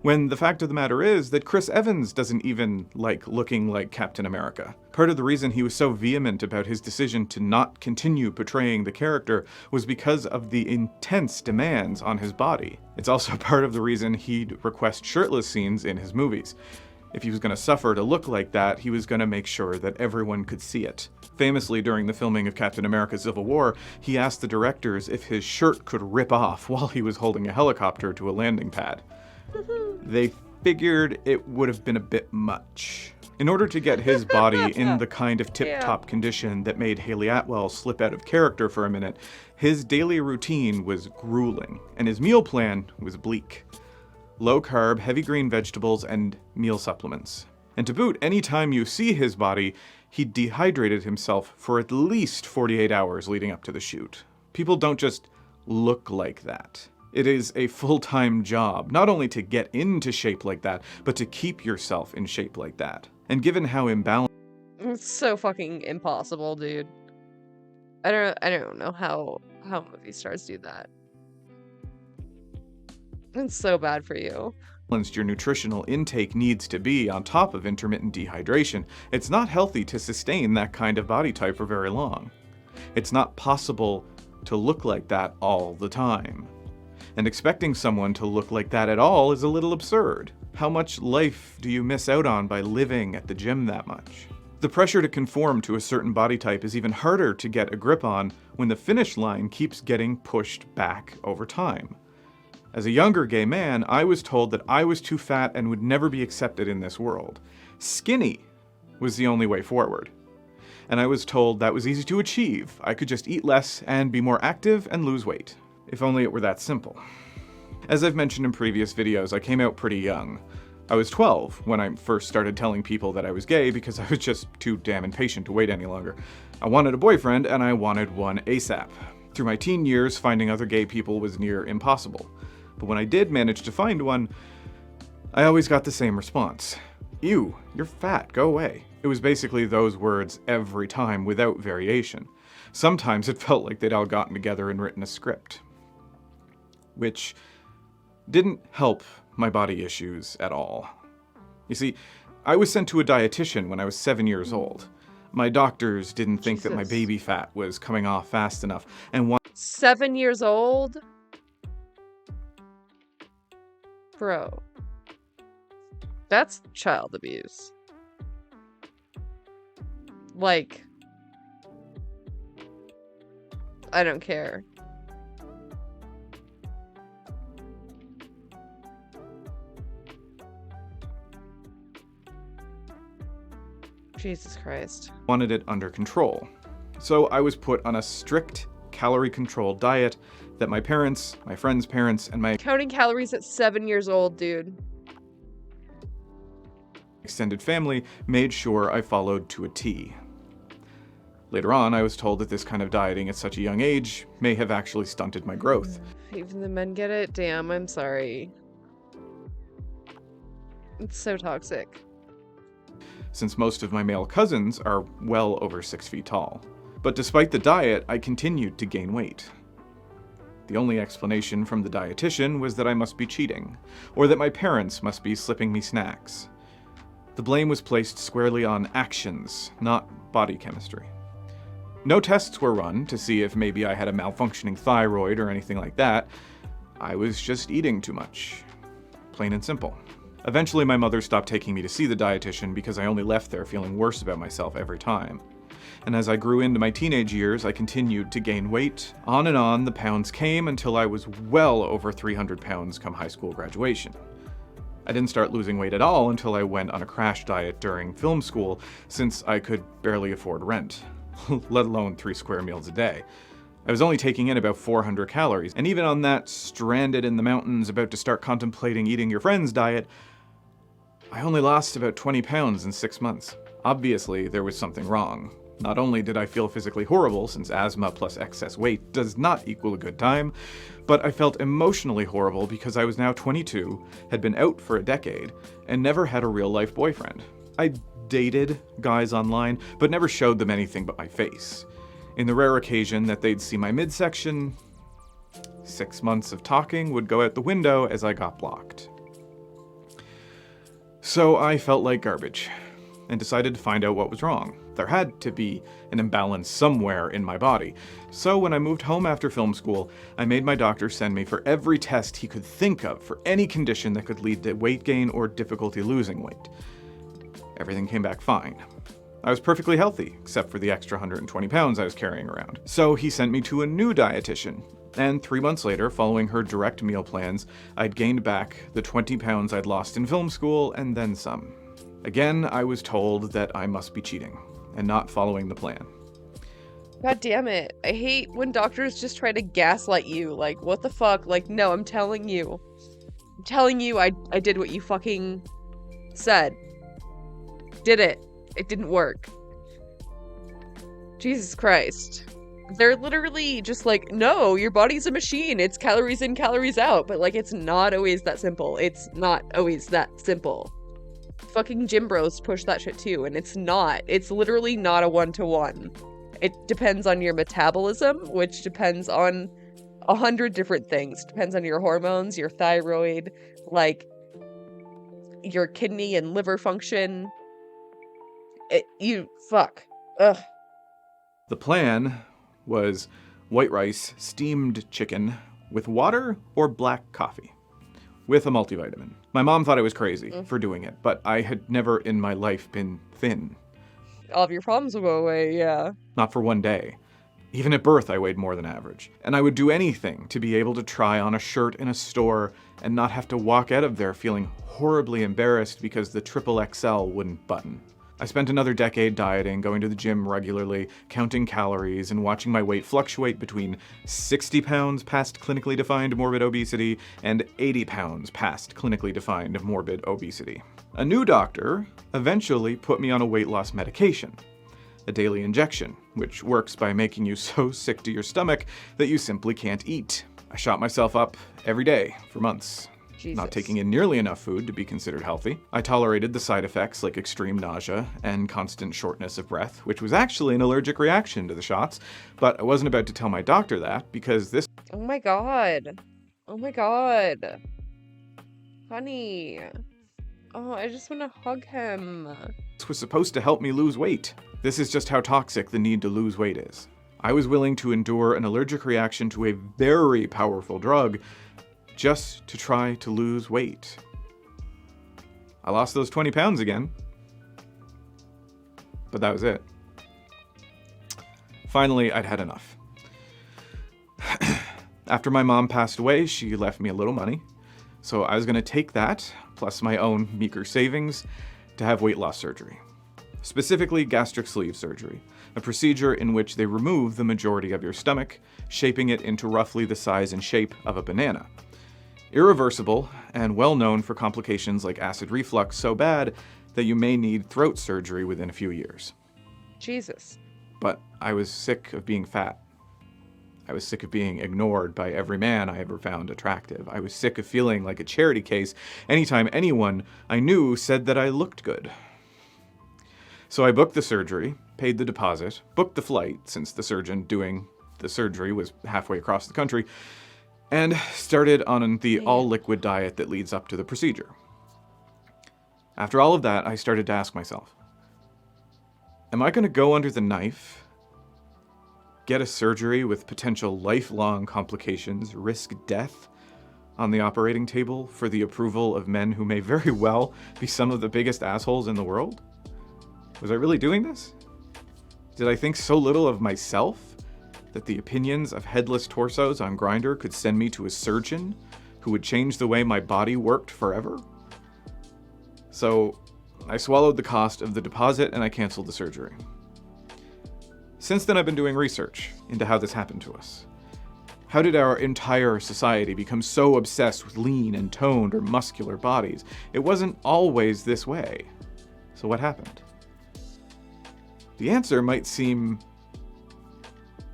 When the fact of the matter is that Chris Evans doesn't even like looking like Captain America. Part of the reason he was so vehement about his decision to not continue portraying the character was because of the intense demands on his body. It's also part of the reason he'd request shirtless scenes in his movies. If he was going to suffer to look like that, he was going to make sure that everyone could see it. Famously, during the filming of Captain America: Civil War, he asked the directors if his shirt could rip off while he was holding a helicopter to a landing pad. They figured it would have been a bit much. In order to get his body in the kind of tip-top condition that made Haley Atwell slip out of character for a minute, his daily routine was grueling, and his meal plan was bleak. Low-carb, heavy green vegetables, and meal supplements. And to boot, any time you see his body, he dehydrated himself for at least 48 hours leading up to the shoot. People don't just look like that. It is a full-time job, not only to get into shape like that, but to keep yourself in shape like that. And given how imbalanced... It's so fucking impossible, dude. I don't know how movie stars do that. It's so bad for you. Your nutritional intake needs to be on top of intermittent dehydration. It's not healthy to sustain that kind of body type for very long. It's not possible to look like that all the time. And expecting someone to look like that at all is a little absurd. How much life do you miss out on by living at the gym that much? The pressure to conform to a certain body type is even harder to get a grip on when the finish line keeps getting pushed back over time. As a younger gay man, I was told that I was too fat and would never be accepted in this world. Skinny was the only way forward. And I was told that was easy to achieve. I could just eat less and be more active and lose weight. If only it were that simple. As I've mentioned in previous videos, I came out pretty young. I was 12 when I first started telling people that I was gay because I was just too damn impatient to wait any longer. I wanted a boyfriend and I wanted one ASAP. Through my teen years, finding other gay people was near impossible. But when I did manage to find one, I always got the same response. Ew, you're fat, go away. It was basically those words every time without variation. Sometimes it felt like they'd all gotten together and written a script. Which didn't help my body issues at all. You see, I was sent to a dietitian when I was 7 years old. My doctors didn't think that my baby fat was coming off fast enough, and 7 years old? Bro. That's child abuse. Like, I don't care. Jesus Christ. Wanted it under control. So I was put on a strict calorie-controlled diet that my parents, my friends' parents, and my Counting calories at 7 years old, dude. extended family made sure I followed to a T. Later on, I was told that this kind of dieting at such a young age may have actually stunted my growth. Even the men get it? Damn, I'm sorry. It's so toxic. Since most of my male cousins are well over 6 feet tall. But despite the diet, I continued to gain weight. The only explanation from the dietitian was that I must be cheating, or that my parents must be slipping me snacks. The blame was placed squarely on actions, not body chemistry. No tests were run to see if maybe I had a malfunctioning thyroid or anything like that. I was just eating too much. Plain and simple. Eventually, my mother stopped taking me to see the dietitian because I only left there feeling worse about myself every time. And as I grew into my teenage years, I continued to gain weight. On and on, the pounds came until I was well over 300 pounds come high school graduation. I didn't start losing weight at all until I went on a crash diet during film school, since I could barely afford rent, let alone 3 square meals a day. I was only taking in about 400 calories, and even on that stranded in the mountains about to start contemplating eating your friend's diet, I only lost about 20 pounds in 6 months. Obviously, there was something wrong. Not only did I feel physically horrible, since asthma plus excess weight does not equal a good time, but I felt emotionally horrible because I was now 22, had been out for a decade, and never had a real-life boyfriend. I dated guys online, but never showed them anything but my face. In the rare occasion that they'd see my midsection, 6 months of talking would go out the window as I got blocked. So I felt like garbage, and decided to find out what was wrong. There had to be an imbalance somewhere in my body. So when I moved home after film school, I made my doctor send me for every test he could think of for any condition that could lead to weight gain or difficulty losing weight. Everything came back fine. I was perfectly healthy, except for the extra 120 pounds I was carrying around. So he sent me to a new dietitian, and 3 months later, following her direct meal plans, I'd gained back the 20 pounds I'd lost in film school and then some. Again, I was told that I must be cheating and not following the plan. God damn it. I hate when doctors just try to gaslight you. Like, what the fuck? Like, no, I'm telling you. I'm telling you I did what you fucking said. did it. It didn't work. Jesus Christ. They're literally just like, no, your body's a machine. It's calories in, calories out. But, like, it's not always that simple. It's not always that simple. Fucking gym bros push that shit too, and it's not. It's literally not a one-to-one. It depends on your metabolism, which depends on 100 different things. Depends on your hormones, your thyroid, like, your kidney and liver function. Ugh. The plan was white rice, steamed chicken, with water or black coffee, with a multivitamin. My mom thought I was crazy for doing it, but I had never in my life been thin. All of your problems will go away, yeah. Not for one day. Even at birth, I weighed more than average. And I would do anything to be able to try on a shirt in a store and not have to walk out of there feeling horribly embarrassed because the XXL wouldn't button. I spent another decade dieting, going to the gym regularly, counting calories, and watching my weight fluctuate between 60 pounds past clinically defined morbid obesity and 80 pounds past clinically defined morbid obesity. A new doctor eventually put me on a weight loss medication, a daily injection, which works by making you so sick to your stomach that you simply can't eat. I shot myself up every day for months. Jesus. Not taking in nearly enough food to be considered healthy. I tolerated the side effects like extreme nausea and constant shortness of breath, which was actually an allergic reaction to the shots, but I wasn't about to tell my doctor that because this Oh my god. Oh my god. Honey. Oh, I just want to hug him. was supposed to help me lose weight. This is just how toxic the need to lose weight is. I was willing to endure an allergic reaction to a very powerful drug just to try to lose weight. I lost those 20 pounds again, but that was it. Finally, I'd had enough. After my mom passed away, she left me a little money, so I was going to take that, plus my own meager savings, to have weight loss surgery. Specifically, gastric sleeve surgery, a procedure in which they remove the majority of your stomach, shaping it into roughly the size and shape of a banana. Irreversible, and well known for complications like acid reflux so bad that you may need throat surgery within a few years. Jesus. But I was sick of being fat. I was sick of being ignored by every man I ever found attractive. I was sick of feeling like a charity case anytime anyone I knew said that I looked good. So I booked the surgery, paid the deposit, booked the flight, since the surgeon doing the surgery was halfway across the country, and started on the all-liquid diet that leads up to the procedure. After all of that, I started to ask myself, am I going to go under the knife, get a surgery with potential lifelong complications, risk death on the operating table for the approval of men who may very well be some of the biggest assholes in the world? Was I really doing this? Did I think so little of myself that the opinions of headless torsos on Grindr could send me to a surgeon who would change the way my body worked forever? So I swallowed the cost of the deposit and I canceled the surgery. Since then, I've been doing research into how this happened to us. How did our entire society become so obsessed with lean and toned or muscular bodies? It wasn't always this way. So what happened? The answer might seem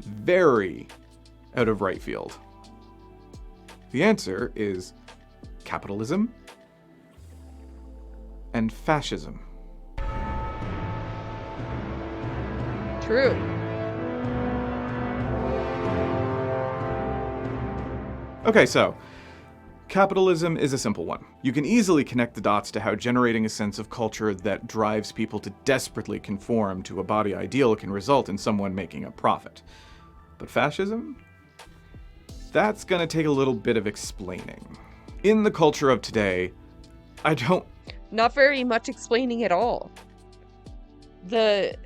very out of right field. The answer is capitalism and fascism. True. Okay, so capitalism is a simple one. You can easily connect the dots to how generating a sense of culture that drives people to desperately conform to a body ideal can result in someone making a profit. But fascism? That's gonna take a little bit of explaining. In the culture of today, Not very much explaining at all. The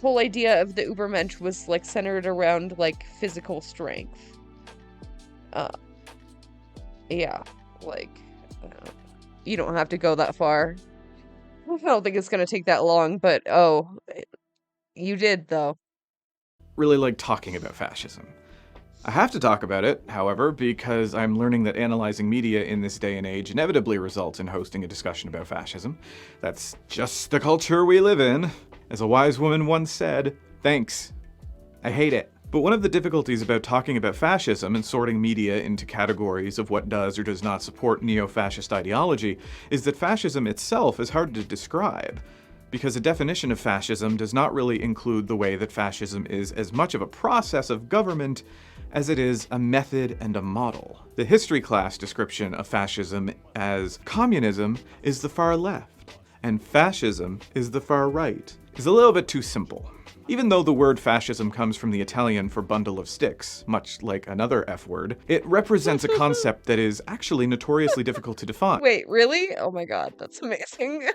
whole idea of the Ubermensch was like centered around like physical strength. Yeah, like, you don't have to go that far. I don't think it's gonna take that long, but you did though. really like talking about fascism. I have to talk about it, however, because I'm learning that analyzing media in this day and age inevitably results in hosting a discussion about fascism. That's just the culture we live in. As a wise woman once said, thanks. I hate it. But one of the difficulties about talking about fascism and sorting media into categories of what does or does not support neo-fascist ideology is that fascism itself is hard to describe, because a definition of fascism does not really include the way that fascism is as much of a process of government as it is a method and a model. The history class description of fascism as communism is the far left, and fascism is the far right, is a little bit too simple. Even though the word fascism comes from the Italian for bundle of sticks, much like another F word, it represents a concept that is actually notoriously difficult to define. Wait, really? Oh my god, that's amazing.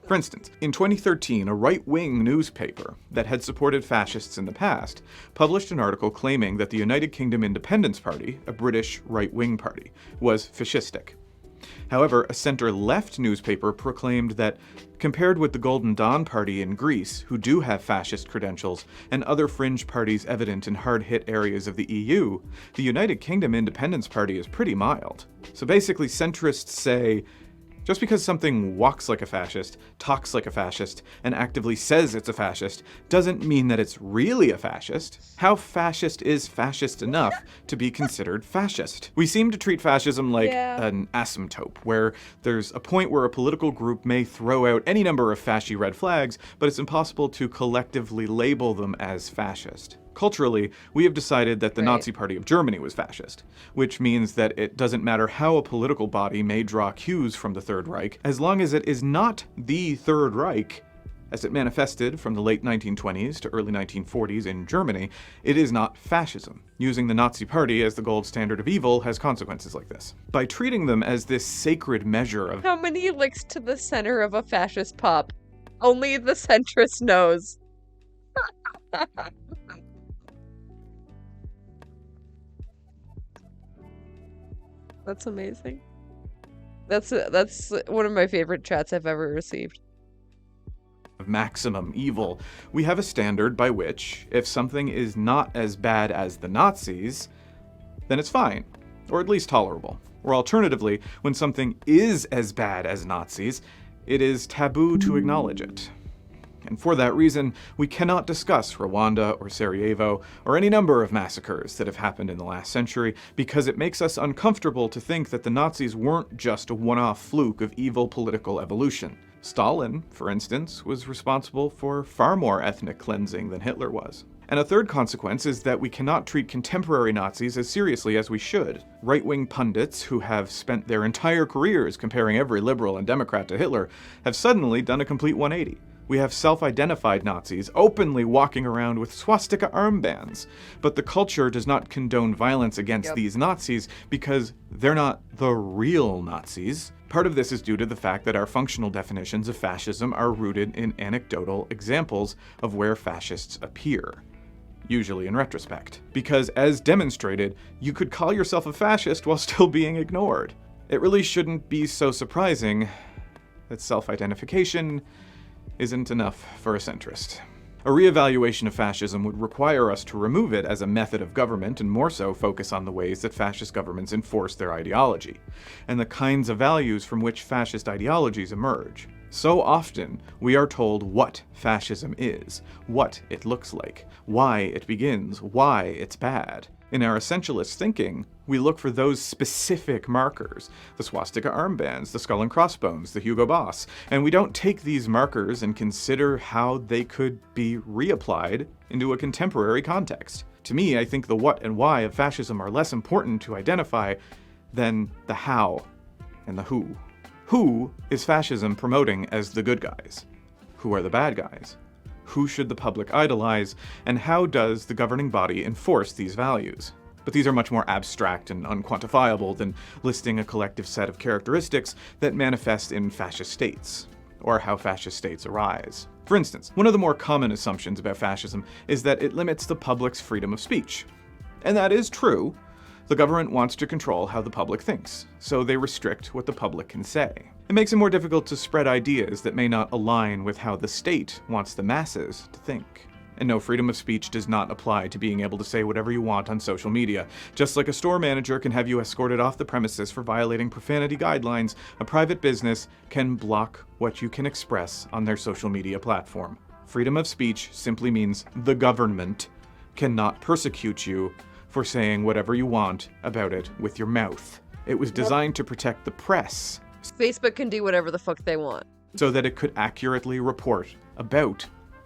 For instance, in 2013, a right-wing newspaper that had supported fascists in the past published an article claiming that the United Kingdom Independence Party, a British right-wing party, was fascistic. However, a center-left newspaper proclaimed that, compared with the Golden Dawn Party in Greece, who do have fascist credentials, and other fringe parties evident in hard-hit areas of the EU, the United Kingdom Independence Party is pretty mild. So basically, centrists say, just because something walks like a fascist, talks like a fascist, and actively says it's a fascist, doesn't mean that it's really a fascist. How fascist is fascist enough to be considered fascist? We seem to treat fascism like an asymptote, where there's a point where a political group may throw out any number of fasci red flags, but it's impossible to collectively label them as fascist. Culturally, we have decided that the Nazi Party of Germany was fascist, which means that it doesn't matter how a political body may draw cues from the Third Reich, as long as it is not the Third Reich, as it manifested from the late 1920s to early 1940s in Germany, it is not fascism. Using the Nazi Party as the gold standard of evil has consequences like this. By treating them as this sacred measure of How many licks to the center of a fascist pop? Only the centrist knows. That's amazing. That's one of my favorite chats I've ever received. of maximum evil, we have a standard by which, if something is not as bad as the Nazis, then it's fine, or at least tolerable. Or alternatively, when something is as bad as Nazis, it is taboo to acknowledge it. And for that reason, we cannot discuss Rwanda or Sarajevo or any number of massacres that have happened in the last century because it makes us uncomfortable to think that the Nazis weren't just a one-off fluke of evil political evolution. Stalin, for instance, was responsible for far more ethnic cleansing than Hitler was. And a third consequence is that we cannot treat contemporary Nazis as seriously as we should. Right-wing pundits who have spent their entire careers comparing every liberal and Democrat to Hitler have suddenly done a complete 180. We have self-identified Nazis openly walking around with swastika armbands, but the culture does not condone violence against these Nazis because they're not the real Nazis. Part of this is due to the fact that our functional definitions of fascism are rooted in anecdotal examples of where fascists appear, usually in retrospect. Because, as demonstrated, you could call yourself a fascist while still being ignored. It really shouldn't be so surprising that self-identification isn't enough for a centrist. A reevaluation of fascism would require us to remove it as a method of government and more so focus on the ways that fascist governments enforce their ideology, and the kinds of values from which fascist ideologies emerge. So often, we are told what fascism is, what it looks like, why it begins, why it's bad. In our essentialist thinking, we look for those specific markers, the swastika armbands, the skull and crossbones, the Hugo Boss, and we don't take these markers and consider how they could be reapplied into a contemporary context. To me, I think the what and why of fascism are less important to identify than the how and the who. Who is fascism promoting as the good guys? Who are the bad guys? Who should the public idolize, and how does the governing body enforce these values? But these are much more abstract and unquantifiable than listing a collective set of characteristics that manifest in fascist states, or how fascist states arise. For instance, one of the more common assumptions about fascism is that it limits the public's freedom of speech. And that is true. The government wants to control how the public thinks, so they restrict what the public can say. It makes it more difficult to spread ideas that may not align with how the state wants the masses to think. And no, freedom of speech does not apply to being able to say whatever you want on social media. Just like a store manager can have you escorted off the premises for violating profanity guidelines, a private business can block what you can express on their social media platform. Freedom of speech simply means the government cannot persecute you for saying whatever you want about it with your mouth. It was designed to protect the press. Facebook can do whatever the fuck they want. So that it could accurately report about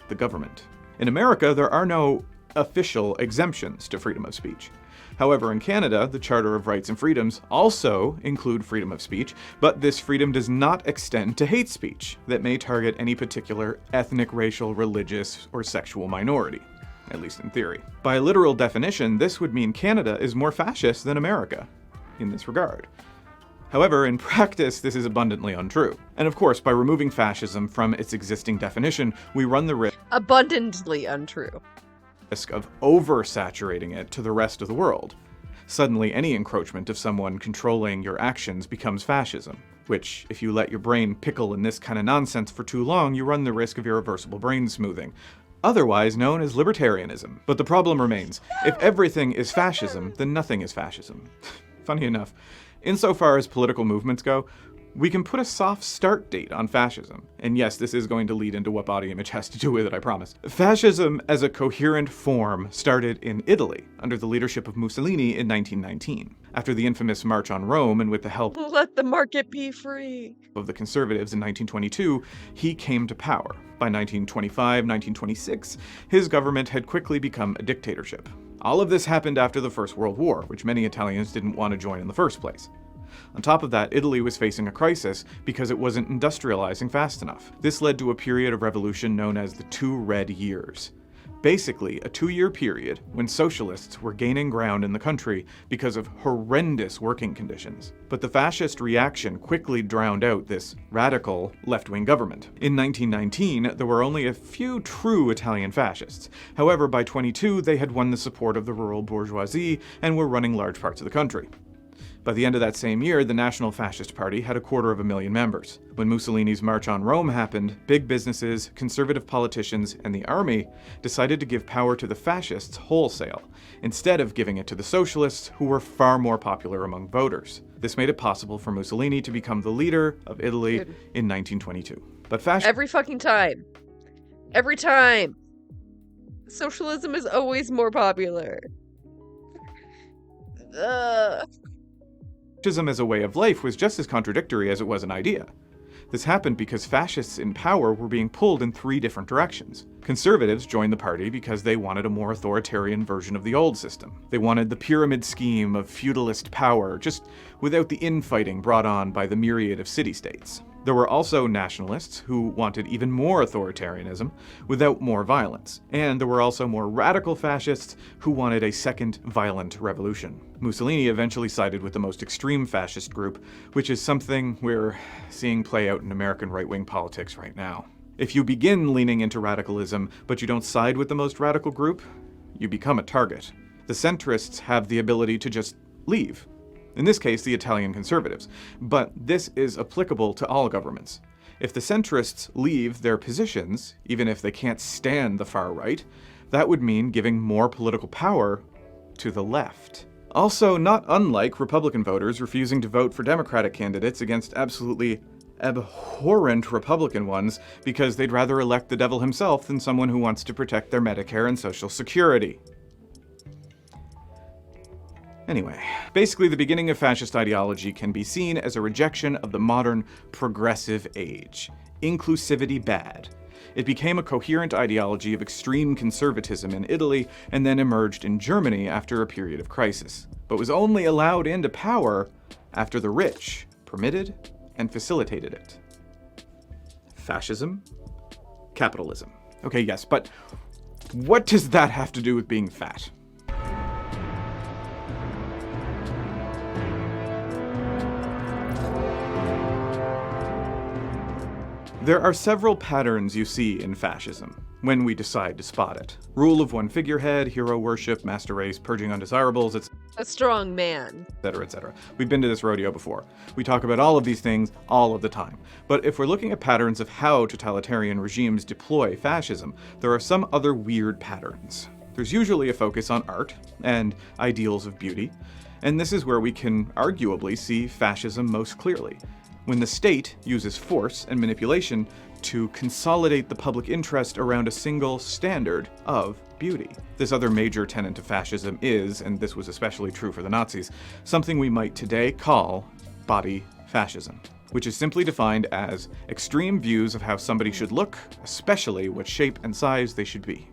the government. In America, there are no official exemptions to freedom of speech. However, in Canada, the Charter of Rights and Freedoms also include freedom of speech, but this freedom does not extend to hate speech that may target any particular ethnic, racial, religious, or sexual minority, at least in theory. By literal definition, this would mean Canada is more fascist than America in this regard. However, in practice, this is abundantly untrue. And of course, by removing fascism from its existing definition, we run the risk Abundantly untrue. of oversaturating it to the rest of the world. Suddenly, any encroachment of someone controlling your actions becomes fascism, which, if you let your brain pickle in this kind of nonsense for too long, you run the risk of irreversible brain smoothing, otherwise known as libertarianism. But the problem remains. If everything is fascism, then nothing is fascism. Funny enough, insofar as political movements go, we can put a soft start date on fascism. And yes, this is going to lead into what body image has to do with it, I promise. Fascism as a coherent form started in Italy under the leadership of Mussolini in 1919. After the infamous March on Rome, and with the help Let the market be free of the conservatives in 1922, he came to power. By 1925, 1926, his government had quickly become a dictatorship. All of this happened after the First World War, which many Italians didn't want to join in the first place. On top of that, Italy was facing a crisis because it wasn't industrializing fast enough. This led to a period of revolution known as the Two Red Years. Basically, a 2-year period when socialists were gaining ground in the country because of horrendous working conditions. But the fascist reaction quickly drowned out this radical left-wing government. In 1919, there were only a few true Italian fascists. However, by 22, they had won the support of the rural bourgeoisie and were running large parts of the country. By the end of that same year, the National Fascist Party had 250,000 members. When Mussolini's March on Rome happened, big businesses, conservative politicians, and the army decided to give power to the fascists wholesale, instead of giving it to the socialists, who were far more popular among voters. This made it possible for Mussolini to become the leader of Italy in 1922. But every fucking time. Every time. Socialism is always more popular. Fascism as a way of life was just as contradictory as it was an idea. This happened because fascists in power were being pulled in 3 different directions. Conservatives joined the party because they wanted a more authoritarian version of the old system. They wanted the pyramid scheme of feudalist power, just without the infighting brought on by the myriad of city-states. There were also nationalists who wanted even more authoritarianism without more violence. And there were also more radical fascists who wanted a second violent revolution. Mussolini eventually sided with the most extreme fascist group, which is something we're seeing play out in American right-wing politics right now. If you begin leaning into radicalism, but you don't side with the most radical group, you become a target. The centrists have the ability to just leave. In this case, the Italian conservatives. But this is applicable to all governments. If the centrists leave their positions, even if they can't stand the far right, that would mean giving more political power to the left. Also, not unlike Republican voters refusing to vote for Democratic candidates against absolutely abhorrent Republican ones because they'd rather elect the devil himself than someone who wants to protect their Medicare and Social Security. Anyway, basically the beginning of fascist ideology can be seen as a rejection of the modern progressive age. Inclusivity bad. It became a coherent ideology of extreme conservatism in Italy and then emerged in Germany after a period of crisis, but was only allowed into power after the rich permitted and facilitated it. Fascism? Capitalism. Okay, yes, but what does that have to do with being fat? There are several patterns you see in fascism, when we decide to spot it. Rule of one figurehead, hero worship, master race, purging undesirables, etc. A strong man. etc., etc. We've been to this rodeo before. We talk about all of these things all of the time. But if we're looking at patterns of how totalitarian regimes deploy fascism, there are some other weird patterns. There's usually a focus on art and ideals of beauty, and this is where we can arguably see fascism most clearly, when the state uses force and manipulation to consolidate the public interest around a single standard of beauty. This other major tenet of fascism is, and this was especially true for the Nazis, something we might today call body fascism, which is simply defined as extreme views of how somebody should look, especially what shape and size they should be.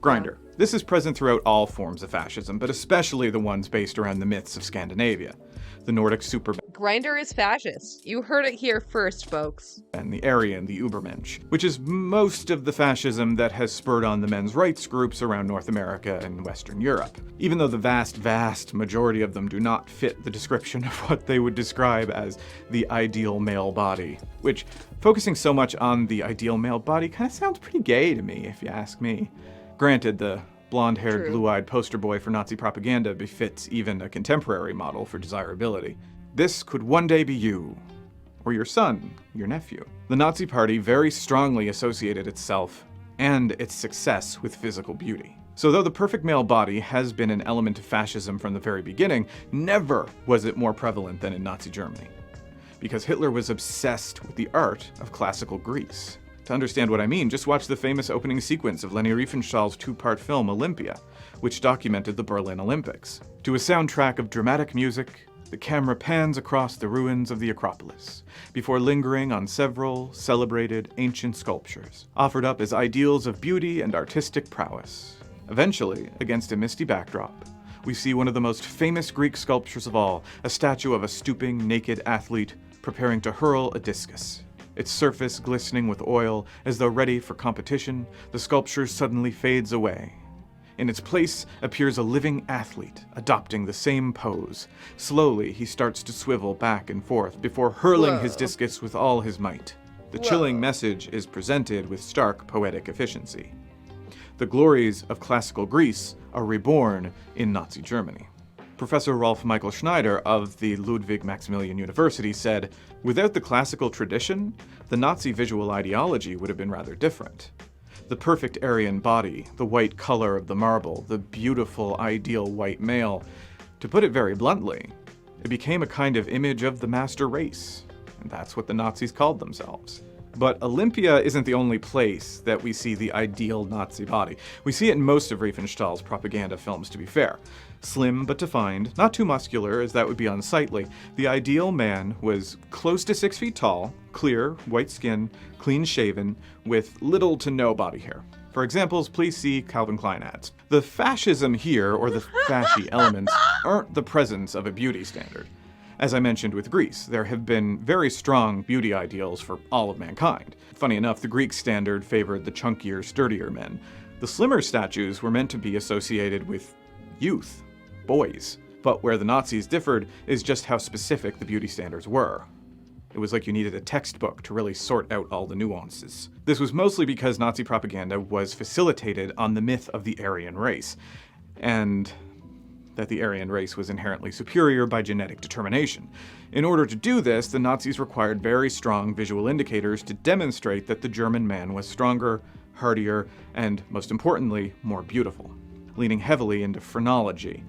Grindr. This is present throughout all forms of fascism, but especially the ones based around the myths of Scandinavia. The Nordic Superman. Grindr is fascist. You heard it here first, folks. And the Aryan, the Übermensch, which is most of the fascism that has spurred on the men's rights groups around North America and Western Europe, even though the vast majority of them do not fit the description of what they would describe as the ideal male body, which, focusing so much on the ideal male body, kind of sounds pretty gay to me, if you ask me. Granted, the blonde-haired, blue-eyed poster boy for Nazi propaganda befits even a contemporary model for desirability. This could one day be you, or your son, your nephew. The Nazi Party very strongly associated itself and its success with physical beauty. So though the perfect male body has been an element of fascism from the very beginning, never was it more prevalent than in Nazi Germany, because Hitler was obsessed with the art of classical Greece. To understand what I mean, just watch the famous opening sequence of Leni Riefenstahl's two-part film Olympia, which documented the Berlin Olympics. To a soundtrack of dramatic music, the camera pans across the ruins of the Acropolis, before lingering on several celebrated ancient sculptures, offered up as ideals of beauty and artistic prowess. Eventually, against a misty backdrop, we see one of the most famous Greek sculptures of all, a statue of a stooping, naked athlete preparing to hurl a discus. Its surface glistening with oil, as though ready for competition, the sculpture suddenly fades away. In its place appears a living athlete, adopting the same pose. Slowly, he starts to swivel back and forth before hurling his discus with all his might. The chilling message is presented with stark poetic efficiency. The glories of classical Greece are reborn in Nazi Germany. Professor Rolf Michael Schneider of the Ludwig Maximilian University said, "Without the classical tradition, the Nazi visual ideology would have been rather different. The perfect Aryan body, the white color of the marble, the beautiful ideal white male. To put it very bluntly, it became a kind of image of the master race, and that's what the Nazis called themselves." But Olympia isn't the only place that we see the ideal Nazi body. We see it in most of Riefenstahl's propaganda films, to be fair. Slim but defined, not too muscular, as that would be unsightly, the ideal man was close to 6 feet tall, clear, white skin, clean-shaven, with little to no body hair. For examples, please see Calvin Klein ads. The fascism here, or the fashy elements, aren't the presence of a beauty standard. As I mentioned with Greece, there have been very strong beauty ideals for all of mankind. Funny enough, the Greek standard favored the chunkier, sturdier men. The slimmer statues were meant to be associated with youth, boys. But where the Nazis differed is just how specific the beauty standards were. It was like you needed a textbook to really sort out all the nuances. This was mostly because Nazi propaganda was facilitated on the myth of the Aryan race, and that the Aryan race was inherently superior by genetic determination. In order to do this, the Nazis required very strong visual indicators to demonstrate that the German man was stronger, hardier, and, most importantly, more beautiful, leaning heavily into phrenology,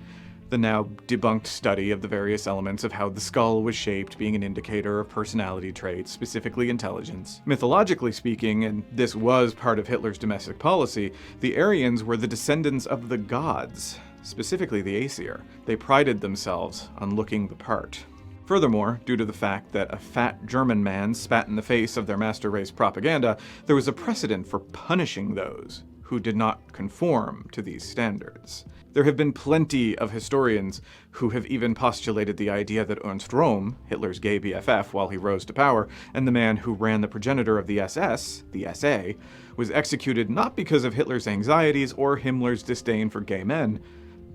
the now debunked study of the various elements of how the skull was shaped, being an indicator of personality traits, specifically intelligence. Mythologically speaking, and this was part of Hitler's domestic policy, the Aryans were the descendants of the gods, specifically the Aesir. They prided themselves on looking the part. Furthermore, due to the fact that a fat German man spat in the face of their master race propaganda, there was a precedent for punishing those who did not conform to these standards. There have been plenty of historians who have even postulated the idea that Ernst Röhm, Hitler's gay BFF while he rose to power, and the man who ran the progenitor of the SS, the SA, was executed not because of Hitler's anxieties or Himmler's disdain for gay men,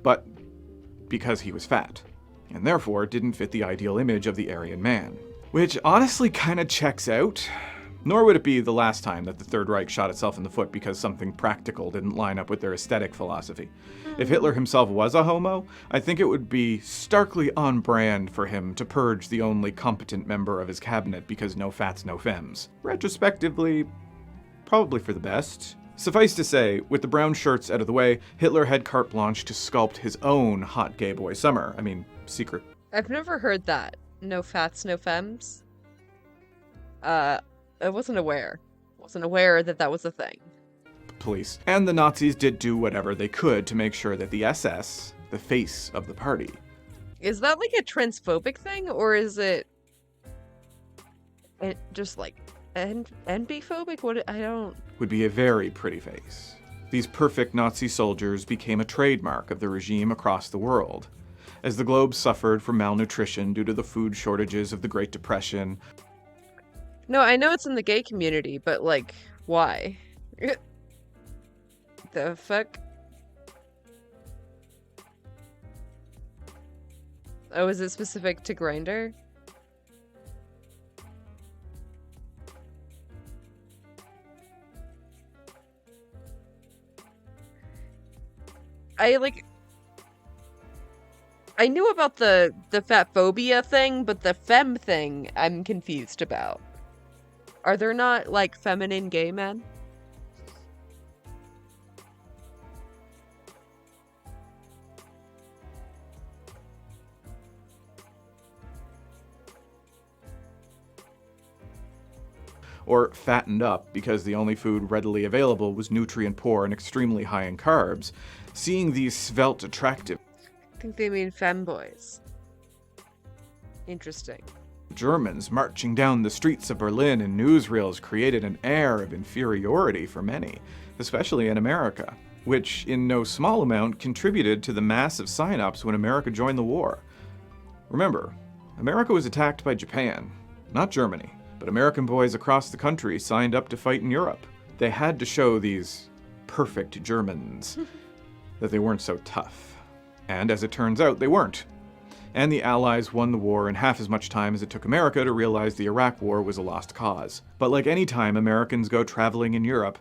but because he was fat, and therefore didn't fit the ideal image of the Aryan man. Which honestly kinda checks out, Nor would it be the last time that the Third Reich shot itself in the foot because something practical didn't line up with their aesthetic philosophy. If Hitler himself was a homo, I think it would be starkly on brand for him to purge the only competent member of his cabinet because no fats, no femmes. Retrospectively, probably for the best. Suffice to say, with the brown shirts out of the way, Hitler had carte blanche to sculpt his own hot gay boy summer. Secret. I've never heard that. No fats, no femmes. I wasn't aware. Wasn't aware that that was a thing. Police. And the Nazis did do whatever they could to make sure that the SS, the face of the party. Is that like a transphobic thing, or is it just like NB-phobic? What? I don't... Would be a very pretty face. These perfect Nazi soldiers became a trademark of the regime across the world. As the globe suffered from malnutrition due to the food shortages of the Great Depression. No, I know it's in the gay community, but like, why? The fuck? Oh, is it specific to Grindr? I knew about the fat phobia thing, but the femme thing I'm confused about. Are there not, like, feminine gay men? Or fattened up because the only food readily available was nutrient poor and extremely high in carbs. Seeing these svelte, attractive... I think they mean femboys. Interesting. Germans marching down the streets of Berlin in newsreels created an air of inferiority for many, especially in America, which in no small amount contributed to the massive sign-ups when America joined the war. Remember, America was attacked by Japan, not Germany, but American boys across the country signed up to fight in Europe. They had to show these perfect Germans that they weren't so tough. And as it turns out, they weren't. And the Allies won the war in half as much time as it took America to realize the Iraq War was a lost cause. But like any time Americans go traveling in Europe,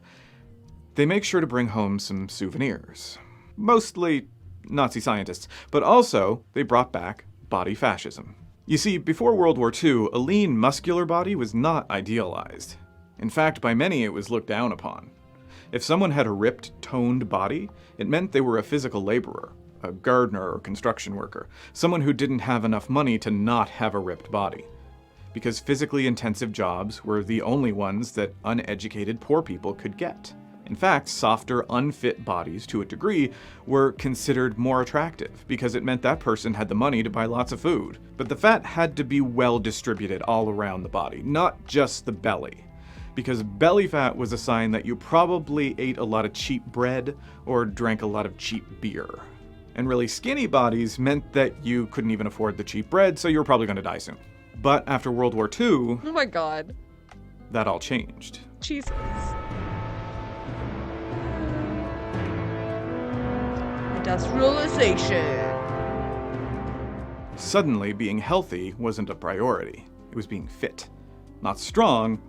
they make sure to bring home some souvenirs. Mostly Nazi scientists, but also they brought back body fascism. You see, before World War II, a lean, muscular body was not idealized. In fact, by many it was looked down upon. If someone had a ripped, toned body, it meant they were a physical laborer, a gardener or construction worker, someone who didn't have enough money to not have a ripped body. Because physically intensive jobs were the only ones that uneducated poor people could get. In fact, softer, unfit bodies, to a degree, were considered more attractive because it meant that person had the money to buy lots of food. But the fat had to be well distributed all around the body, not just the belly. Because belly fat was a sign that you probably ate a lot of cheap bread or drank a lot of cheap beer. And really skinny bodies meant that you couldn't even afford the cheap bread, so you were probably going to die soon. But after World War II... Oh my god. That all changed. Jesus. Industrialization. Suddenly, being healthy wasn't a priority. It was being fit. Not strong,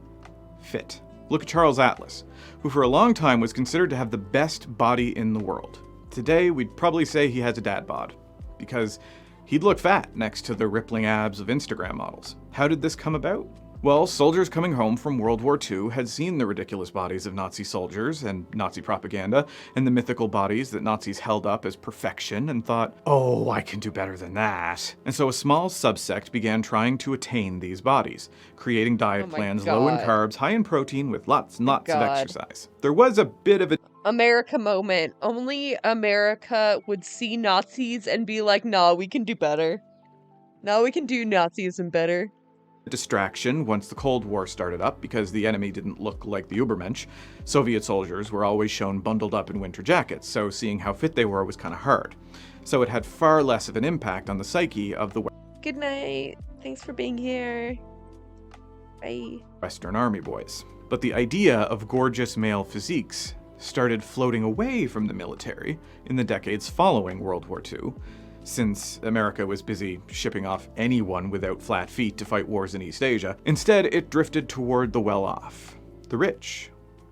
fit. Look at Charles Atlas, who for a long time was considered to have the best body in the world. Today, we'd probably say he has a dad bod, because he'd look fat next to the rippling abs of Instagram models. How did this come about? Well, soldiers coming home from World War II had seen the ridiculous bodies of Nazi soldiers and Nazi propaganda, and the mythical bodies that Nazis held up as perfection, and thought, oh, I can do better than that. And so a small subsect began trying to attain these bodies, creating diet plans low in carbs, high in protein, with lots and lots of exercise. There was a bit of a America moment. Only America would see Nazis and be like, nah, we can do better. No, we can do Nazism better. distraction once the Cold War started up because the enemy didn't look like the Übermensch. Soviet soldiers were always shown bundled up in winter jackets, so seeing how fit they were was kind of hard. So it had far less of an impact on the psyche of the Good night. Thanks for being here. Bye. Western Army boys. But the idea of gorgeous male physiques started floating away from the military in the decades following World War II, since America was busy shipping off anyone without flat feet to fight wars in East Asia. Instead, it drifted toward the well-off, the rich,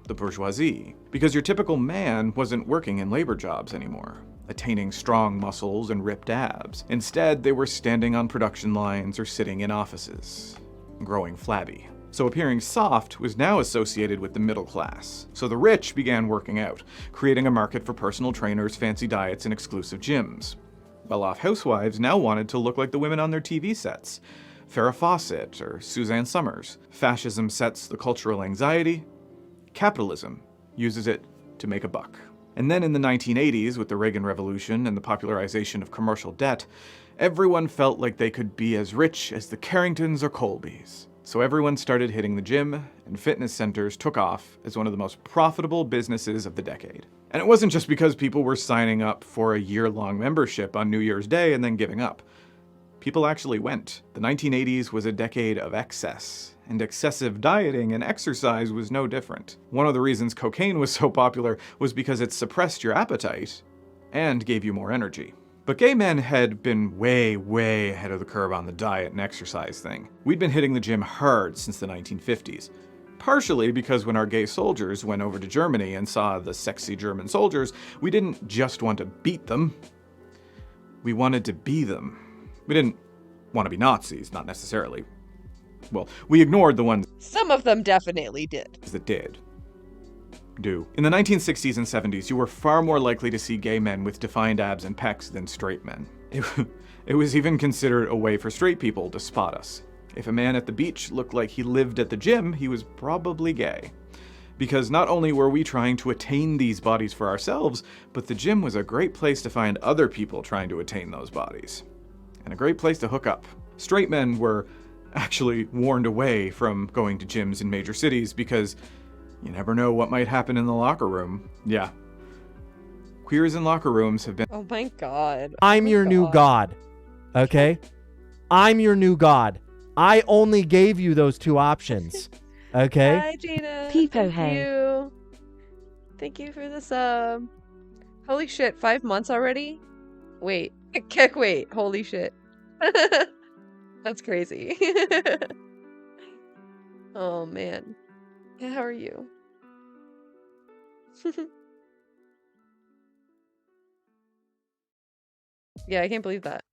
the bourgeoisie, because your typical man wasn't working in labor jobs anymore, attaining strong muscles and ripped abs. Instead, they were standing on production lines or sitting in offices, growing flabby. So appearing soft was now associated with the middle class. So the rich began working out, creating a market for personal trainers, fancy diets, and exclusive gyms. Well-off housewives now wanted to look like the women on their TV sets. Farrah Fawcett or Suzanne Summers. Fascism sets the cultural anxiety. Capitalism uses it to make a buck. And then in the 1980s, with the Reagan Revolution and the popularization of commercial debt, everyone felt like they could be as rich as the Carringtons or Colbys. So everyone started hitting the gym, and fitness centers took off as one of the most profitable businesses of the decade. And it wasn't just because people were signing up for a year-long membership on New Year's Day and then giving up. People actually went. The 1980s was a decade of excess, and excessive dieting and exercise was no different. One of the reasons cocaine was so popular was because it suppressed your appetite and gave you more energy. But gay men had been way, way ahead of the curve on the diet and exercise thing. We'd been hitting the gym hard since the 1950s. Partially because when our gay soldiers went over to Germany and saw the sexy German soldiers, we didn't just want to beat them. We wanted to be them. We didn't want to be Nazis, not necessarily. Well, we ignored the ones Some of them definitely did. that did. In the 1960s and 70s, you were far more likely to see gay men with defined abs and pecs than straight men. It was even considered a way for straight people to spot us. If a man at the beach looked like he lived at the gym, he was probably gay. Because not only were we trying to attain these bodies for ourselves, but the gym was a great place to find other people trying to attain those bodies. And a great place to hook up. Straight men were actually warned away from going to gyms in major cities because you never know what might happen in the locker room. Yeah. Queers in locker rooms have been— Oh my god. I'm your new god. Okay? I'm your new god. I only gave you those two options. Okay? Hi, Gina. Peepo Thank hey. you. Thank you for the sub. Holy shit, 5 months already? Wait. Wait. Holy shit. That's crazy. Oh, man. How are you? Yeah, I can't believe that.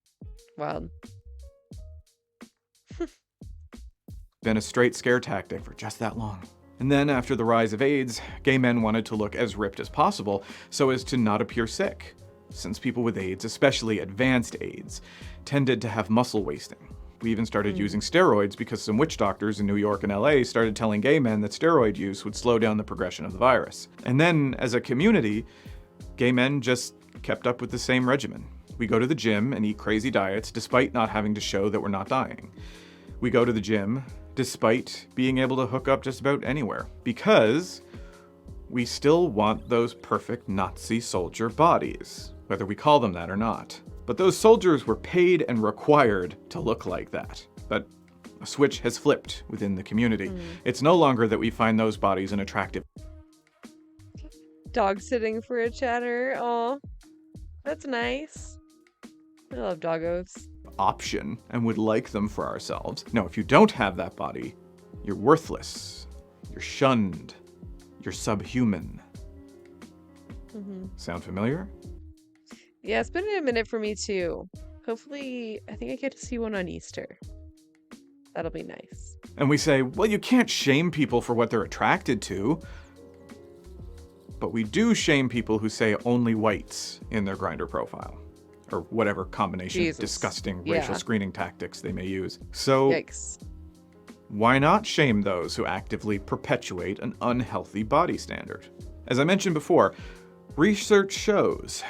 Wild. been a straight scare tactic for just that long. And then after the rise of AIDS, gay men wanted to look as ripped as possible so as to not appear sick, since people with AIDS, especially advanced AIDS, tended to have muscle wasting. We even started using steroids because some witch doctors in New York and LA started telling gay men that steroid use would slow down the progression of the virus. And then, as a community, gay men just kept up with the same regimen. We go to the gym and eat crazy diets despite not having to show that we're not dying. We go to the gym despite being able to hook up just about anywhere, because we still want those perfect Nazi soldier bodies, whether we call them that or not. But those soldiers were paid and required to look like that. But a switch has flipped within the community. It's no longer that we find those bodies unattractive. Dog sitting for a chatter. Aw, that's nice. I love doggos. Option and would like them for ourselves. No, if you don't have that body, you're worthless. You're shunned. You're subhuman. Sound familiar? Yeah, it's been a minute for me too. Hopefully, I think I get to see one on Easter. That'll be nice. And we say, well, you can't shame people for what they're attracted to. But we do shame people who say only whites in their Grindr profile, or whatever combination of disgusting racial screening tactics they may use. So, yikes. Why not shame those who actively perpetuate an unhealthy body standard? As I mentioned before, research shows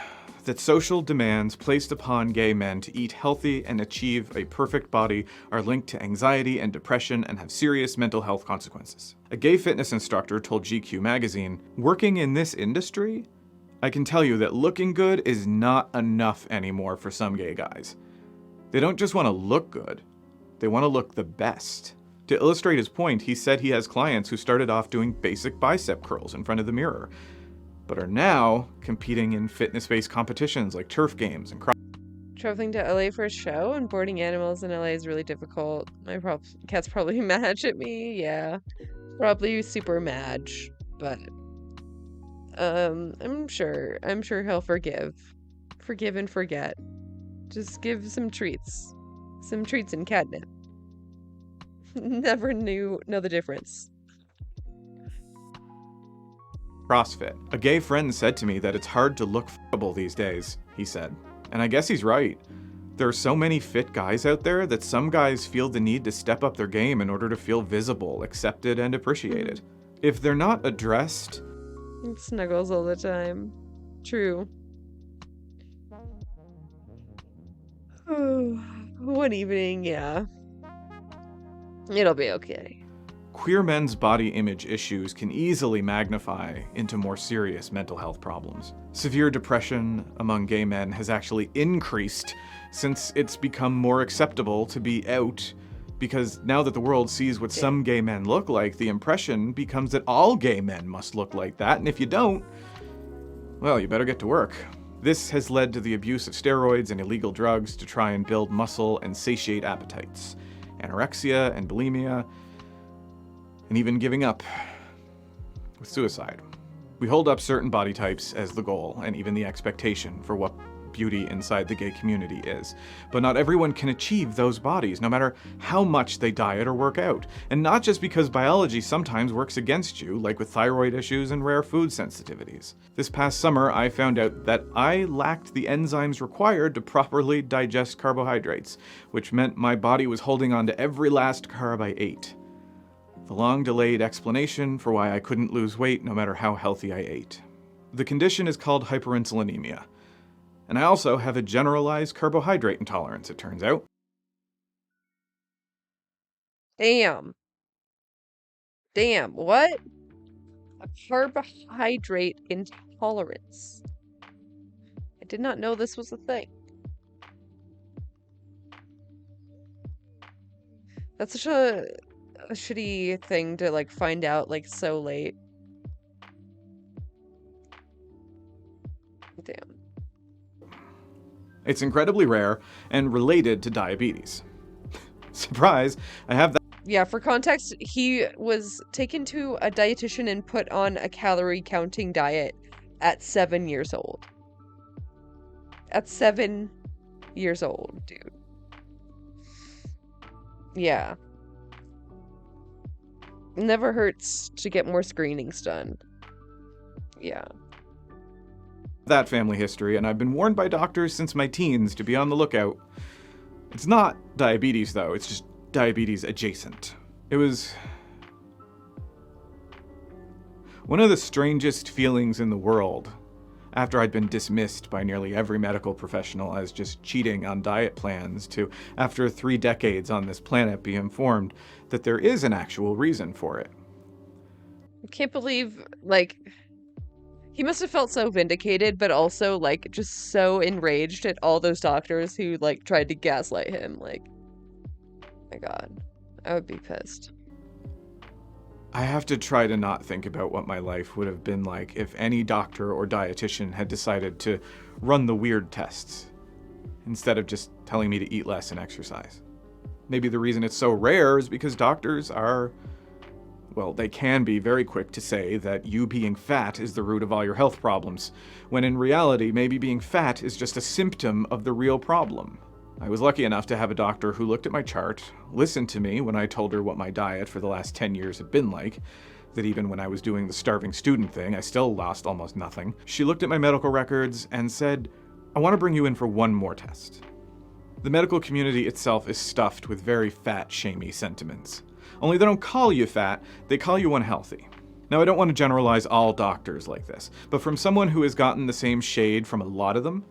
that social demands placed upon gay men to eat healthy and achieve a perfect body are linked to anxiety and depression and have serious mental health consequences. A gay fitness instructor told GQ magazine, "Working in this industry, I can tell you that looking good is not enough anymore for some gay guys. They don't just want to look good, they want to look the best." To illustrate his point, he said he has clients who started off doing basic bicep curls in front of the mirror, but are now competing in fitness-based competitions like turf games and traveling to LA for a show and boarding animals in LA is really difficult. My cat's probably mad at me. Yeah, probably super mad, but I'm sure he'll forgive and forget. Just give some treats and catnip. Never know the difference. CrossFit. A gay friend said to me that it's hard to look f***able these days, he said. And I guess he's right. There are so many fit guys out there that some guys feel the need to step up their game in order to feel visible, accepted, and appreciated. If they're not addressed... Snuggles all the time. True. One evening, yeah. It'll be okay. Queer men's body image issues can easily magnify into more serious mental health problems. Severe depression among gay men has actually increased since it's become more acceptable to be out, because now that the world sees what some gay men look like, the impression becomes that all gay men must look like that, and if you don't, well, you better get to work. This has led to the abuse of steroids and illegal drugs to try and build muscle and satiate appetites, anorexia and bulimia, and even giving up with suicide. We hold up certain body types as the goal and even the expectation for what beauty inside the gay community is. But not everyone can achieve those bodies, no matter how much they diet or work out. And not just because biology sometimes works against you, like with thyroid issues and rare food sensitivities. This past summer, I found out that I lacked the enzymes required to properly digest carbohydrates, which meant my body was holding on to every last carb I ate. The long-delayed explanation for why I couldn't lose weight no matter how healthy I ate. The condition is called hyperinsulinemia. And I also have a generalized carbohydrate intolerance, it turns out. Damn, what? A carbohydrate intolerance. I did not know this was a thing. That's such a shitty thing to, like, find out, like, so late. Damn. It's incredibly rare and related to diabetes. Surprise, I have that. Yeah, for context, he was taken to a dietitian and put on a calorie counting diet at 7 years old. At 7 years old, dude. Yeah. It never hurts to get more screenings done. Yeah. That family history, and I've been warned by doctors since my teens to be on the lookout. It's not diabetes, though. It's just diabetes adjacent. It was one of the strangest feelings in the world after I'd been dismissed by nearly every medical professional as just cheating on diet plans to, after 3 decades on this planet, be informed that there is an actual reason for it. I can't believe, like, he must have felt so vindicated, but also, like, just so enraged at all those doctors who, like, tried to gaslight him. Like, oh my God, I would be pissed. I have to try to not think about what my life would have been like if any doctor or dietitian had decided to run the weird tests instead of just telling me to eat less and exercise. Maybe the reason it's so rare is because doctors are, well, they can be very quick to say that you being fat is the root of all your health problems, when in reality, maybe being fat is just a symptom of the real problem. I was lucky enough to have a doctor who looked at my chart, listened to me when I told her what my diet for the last 10 years had been like, that even when I was doing the starving student thing, I still lost almost nothing. She looked at my medical records and said, "I want to bring you in for one more test." The medical community itself is stuffed with very fat-shamey sentiments. Only they don't call you fat, they call you unhealthy. Now, I don't want to generalize all doctors like this, but from someone who has gotten the same shade from a lot of them,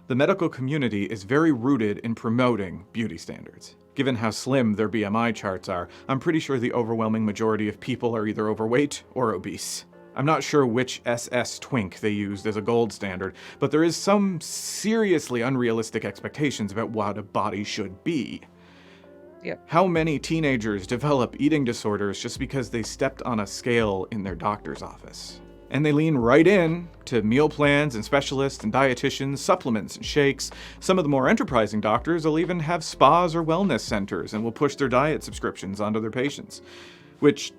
the medical community is very rooted in promoting beauty standards. Given how slim their BMI charts are, I'm pretty sure the overwhelming majority of people are either overweight or obese. I'm not sure which SS twink they used as a gold standard, but there is some seriously unrealistic expectations about what a body should be. Yep. How many teenagers develop eating disorders just because they stepped on a scale in their doctor's office? And they lean right in to meal plans and specialists and dietitians, supplements and shakes. Some of the more enterprising doctors will even have spas or wellness centers and will push their diet subscriptions onto their patients. Which,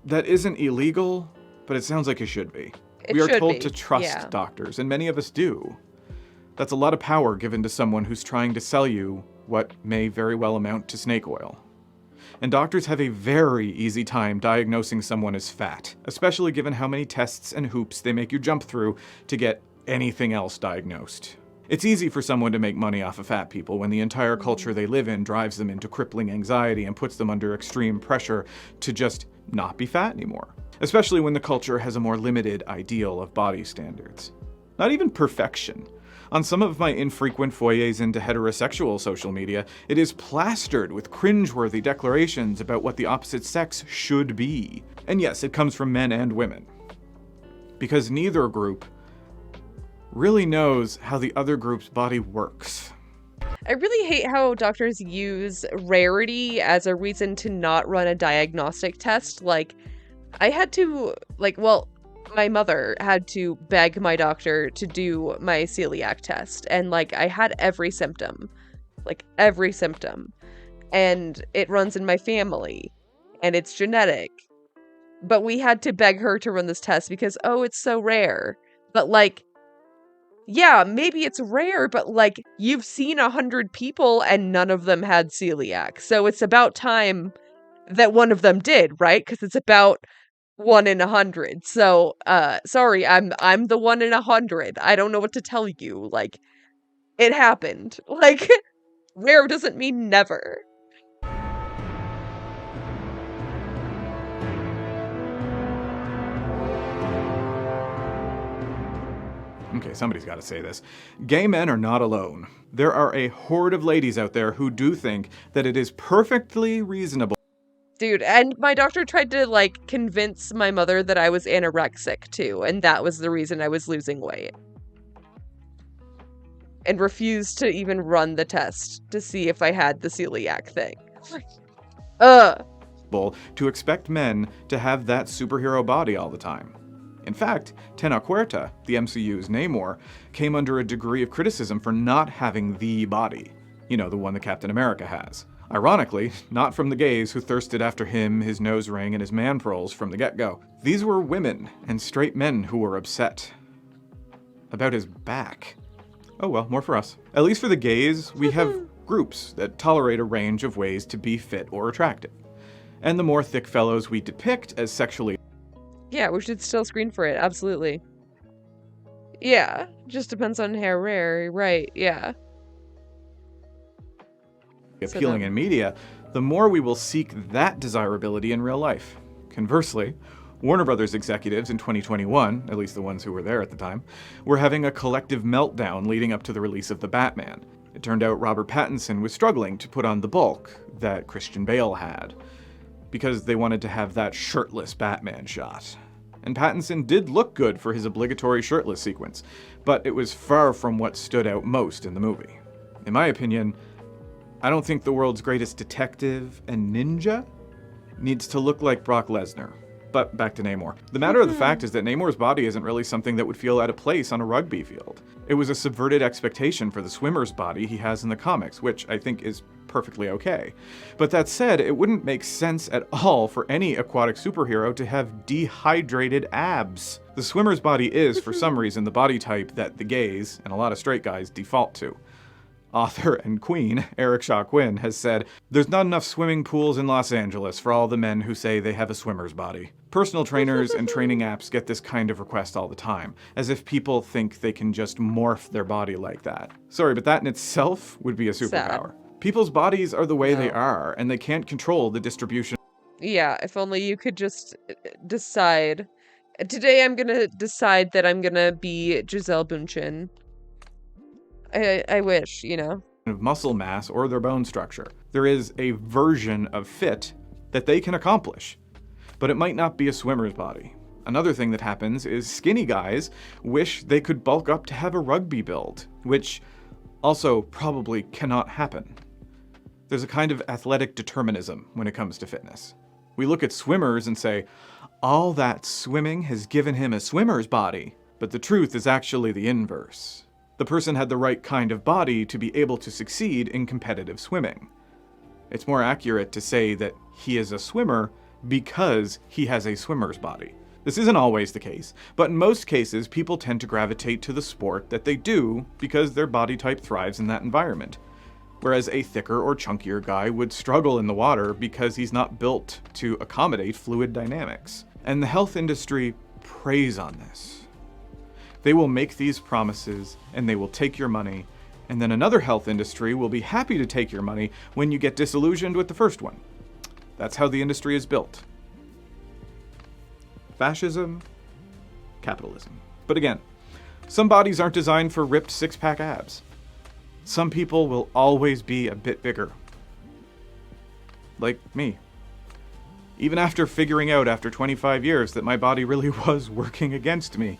that isn't illegal, but it sounds like it should be. We are told to trust doctors, and many of us do. That's a lot of power given to someone who's trying to sell you what may very well amount to snake oil. And doctors have a very easy time diagnosing someone as fat, especially given how many tests and hoops they make you jump through to get anything else diagnosed. It's easy for someone to make money off of fat people when the entire culture they live in drives them into crippling anxiety and puts them under extreme pressure to just not be fat anymore. Especially when the culture has a more limited ideal of body standards. Not even perfection. On some of my infrequent forays into heterosexual social media, it is plastered with cringeworthy declarations about what the opposite sex should be. And yes, it comes from men and women. Because neither group really knows how the other group's body works. I really hate how doctors use rarity as a reason to not run a diagnostic test. Like, I had to, my mother had to beg my doctor to do my celiac test. And, I had every symptom. And it runs in my family. And it's genetic. But we had to beg her to run this test because, it's so rare. But, yeah, maybe it's rare, but, you've seen 100 people and none of them had celiac. So it's about time that one of them did, right? Because it's about 1 in 100. So, sorry, I'm the 1 in 100. I don't know what to tell you. It happened. Rare doesn't mean never. Okay, somebody's got to say this. Gay men are not alone. There are a horde of ladies out there who do think that it is perfectly reasonable. Dude, and my doctor tried to, convince my mother that I was anorexic, too, and that was the reason I was losing weight. And refused to even run the test to see if I had the celiac thing. To expect men to have that superhero body all the time. In fact, Tenoch the MCU's Namor, came under a degree of criticism for not having the body. You know, the one that Captain America has. Ironically, not from the gays who thirsted after him, his nose ring, and his man pearls from the get-go. These were women and straight men who were upset about his back. Oh well, more for us. At least for the gays, we have groups that tolerate a range of ways to be fit or attractive. And the more thick fellows we depict as sexually... Yeah, we should still screen for it, absolutely. Yeah, just depends on how rare, right, yeah. appealing in media, the more we will seek that desirability in real life. Conversely, Warner Brothers executives in 2021, at least the ones who were there at the time, were having a collective meltdown leading up to the release of The Batman. It turned out Robert Pattinson was struggling to put on the bulk that Christian Bale had, because they wanted to have that shirtless Batman shot. And Pattinson did look good for his obligatory shirtless sequence, but it was far from what stood out most in the movie. In my opinion, I don't think the world's greatest detective and ninja needs to look like Brock Lesnar. But back to Namor. The matter of the fact is that Namor's body isn't really something that would feel out of place on a rugby field. It was a subverted expectation for the swimmer's body he has in the comics, which I think is perfectly okay. But that said, it wouldn't make sense at all for any aquatic superhero to have dehydrated abs. The swimmer's body is, for some reason, the body type that the gays, and a lot of straight guys, default to. Author and queen, Eric Shaw Quinn, has said, "There's not enough swimming pools in Los Angeles for all the men who say they have a swimmer's body." Personal trainers and training apps get this kind of request all the time, as if people think they can just morph their body like that. Sorry, but that in itself would be a superpower. People's bodies are the way they are, and they can't control the distribution. Yeah, if only you could just decide. Today I'm gonna decide that I'm gonna be Gisele Bündchen. I wish, you know. Of muscle mass or their bone structure. There is a version of fit that they can accomplish, but it might not be a swimmer's body. Another thing that happens is skinny guys wish they could bulk up to have a rugby build, which also probably cannot happen. There's a kind of athletic determinism when it comes to fitness. We look at swimmers and say, all that swimming has given him a swimmer's body, but the truth is actually the inverse. The person had the right kind of body to be able to succeed in competitive swimming. It's more accurate to say that he is a swimmer because he has a swimmer's body. This isn't always the case, but in most cases, people tend to gravitate to the sport that they do because their body type thrives in that environment. Whereas a thicker or chunkier guy would struggle in the water because he's not built to accommodate fluid dynamics. And the health industry preys on this. They will make these promises and they will take your money, and then another health industry will be happy to take your money when you get disillusioned with the first one. That's how the industry is built. Fascism, capitalism. But again, some bodies aren't designed for ripped six-pack abs. Some people will always be a bit bigger. Like me. Even after figuring out after 25 years that my body really was working against me,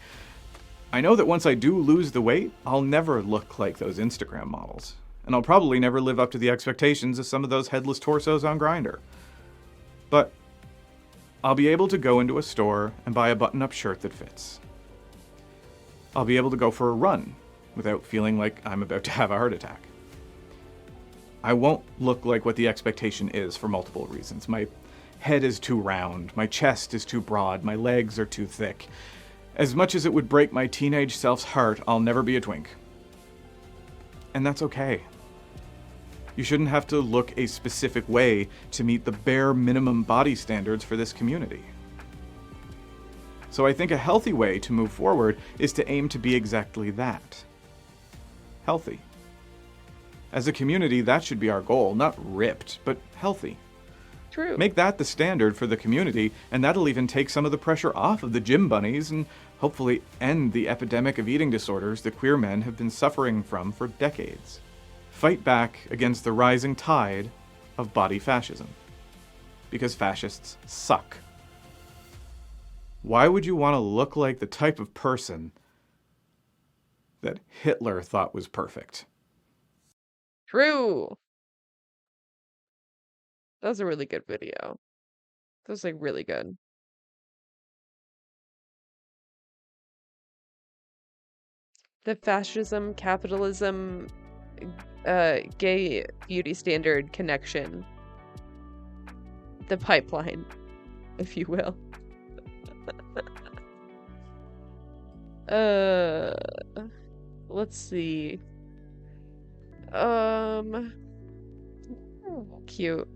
I know that once I do lose the weight, I'll never look like those Instagram models. And I'll probably never live up to the expectations of some of those headless torsos on Grindr. But I'll be able to go into a store and buy a button-up shirt that fits. I'll be able to go for a run without feeling like I'm about to have a heart attack. I won't look like what the expectation is for multiple reasons. My head is too round, my chest is too broad, my legs are too thick. As much as it would break my teenage self's heart, I'll never be a twink. And that's okay. You shouldn't have to look a specific way to meet the bare minimum body standards for this community. So I think a healthy way to move forward is to aim to be exactly that. Healthy. As a community, that should be our goal, not ripped, but healthy. True. Make that the standard for the community, and that'll even take some of the pressure off of the gym bunnies and hopefully end the epidemic of eating disorders that queer men have been suffering from for decades. Fight back against the rising tide of body fascism. Because fascists suck. Why would you want to look like the type of person that Hitler thought was perfect? True. That was a really good video. That was like really good. The fascism, capitalism, gay beauty standard connection. The pipeline, if you will. Let's see. Cute.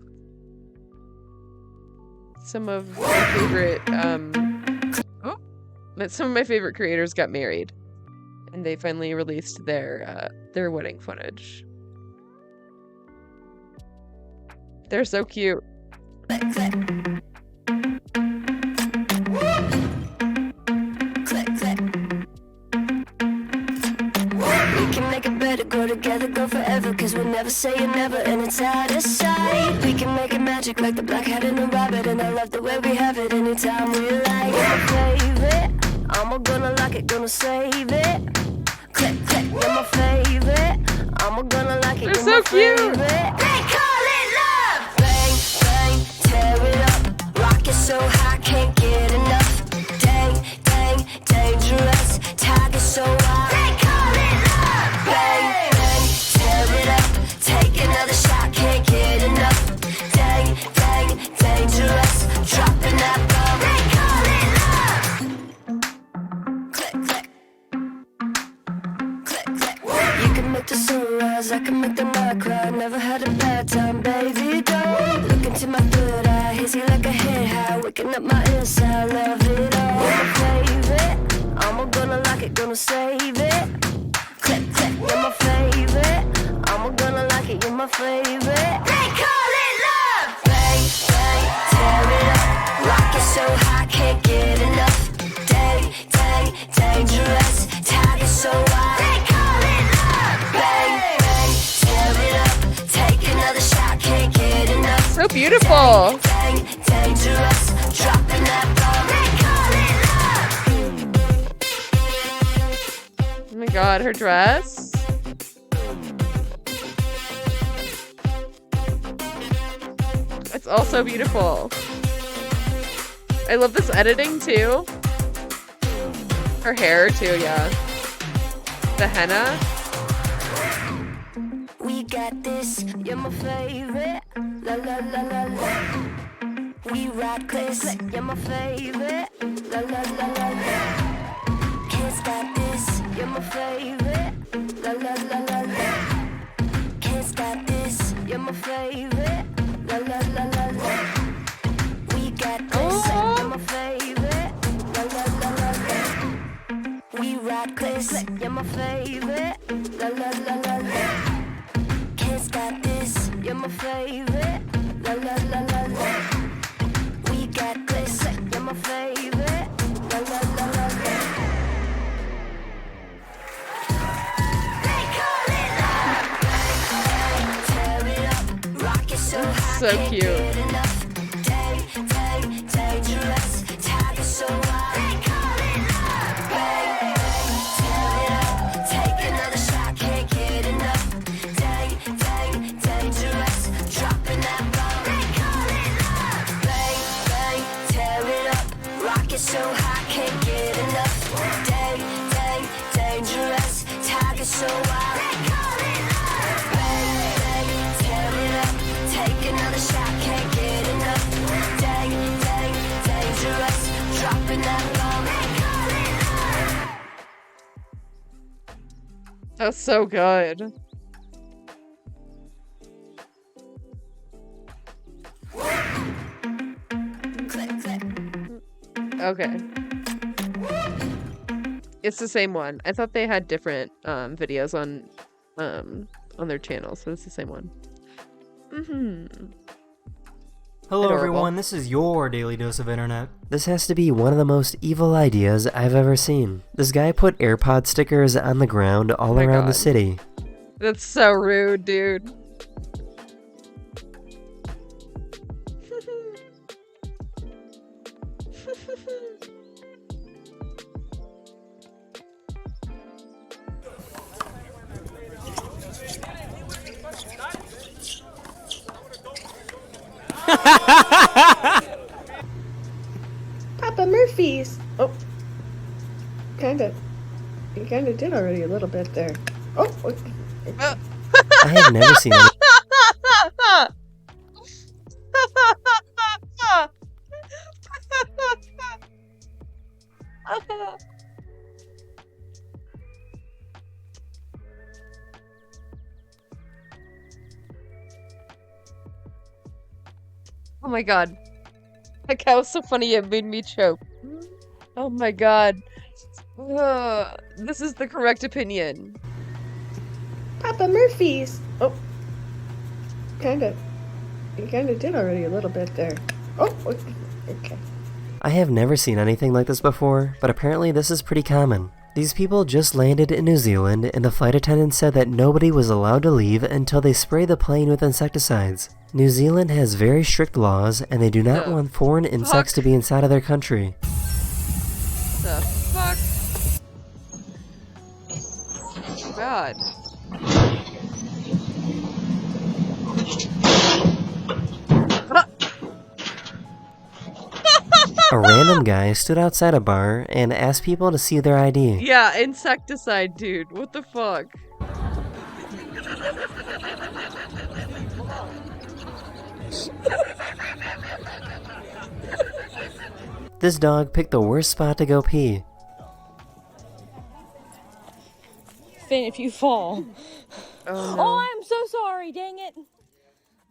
Some of my favorite some of my favorite creators got married, and they finally released their wedding footage. They're so cute. Go together, go forever, cause we'll never say never, and it's out of sight. We can make it magic like the black hat and the rabbit, and I love the way we have it anytime we like. You're my favorite, I'm gonna like it, gonna save it. Click, click, you're my favorite, I'm gonna like it, they're so cute. Favorite. They call it love! Bang, bang, tear it up, rock it so high, can't get enough. Dang, dang, dangerous, tag it so high. They call it love! Bang. Take another shot, can't get enough. Dang, dang, dangerous. Dropping that bomb. They call it love. Click, click. Click, click. You can make the sunrise, I can make the night cry. Never had a bad time, baby, don't. Look into my third eye, hazy like a head high. Waking up my inside, love it all. You're my favorite, I'm gonna like it, gonna save it. Click, click, you're my favorite. I'm gonna like it, you're my favorite. They call it love! Bang, bang, tear it up. Rock it so high, can't get enough. Dang, dang, dangerous. Tag it so wide. They call it love! Bang, bang, tear it up. Take another shot, can't get enough. So beautiful. Dang, dang, dangerous. Dropping that bomb. They call it love. Oh my god, her dress. It's also beautiful. I love this editing too. Her hair too, yeah. The henna. We got this, you're my favorite. La la la la la. We ride clips, you're my favorite. La la la la la. Kids got this, you're my favorite. La la la la la. Kids got this, you're my favorite. La la la la la. We got this, you're my favorite. La la la la la. We ride clips, you're my favorite. La la la la la. Kids got this, you're my favorite. La la la la la. We got this, you're my favorite. La la la la la. They call it love. Tear it up, rock it so high. So can't cute. get enough. Dangerous, tag it so high. They call it love. Tear it up, take another shot, can't get enough. Dangerous, dropping that bomb. They call it love. Bang, bang, tear it up, rock it so high, can't get enough. Dangerous, tag it so high. They call it love. Bang, bang, tear it up, take another shot, can't get enough. Dangerous, dropping that bomb. They call it love. That's so good. Okay. It's the same one. I thought they had different videos on their channels, but it's the same one. Hello Adorable. everyone, this is your Daily Dose of Internet. This has to be one of the most evil ideas I've ever seen. This guy put AirPod stickers on the ground all my around the God. city. That's so rude, dude. Papa Murphy's. Oh, you kinda did already a little bit there. Oh, okay. I have never seen any. Oh my god. That guy was so funny, it made me choke. Oh my god. This is the correct opinion. Papa Murphy's. Oh, you kinda did already a little bit there. Oh, okay. I have never seen anything like this before, but apparently this is pretty common. These people just landed in New Zealand and the flight attendant said that nobody was allowed to leave until they spray the plane with insecticides. New Zealand has very strict laws and they do not want foreign insects to be inside of their country. The fuck? God. A random guy stood outside a bar and asked people to see their ID. Yeah, insecticide, dude. What the fuck? This dog picked the worst spot to go pee. Finn, if you fall. Oh, no. Oh, I'm so sorry, dang it.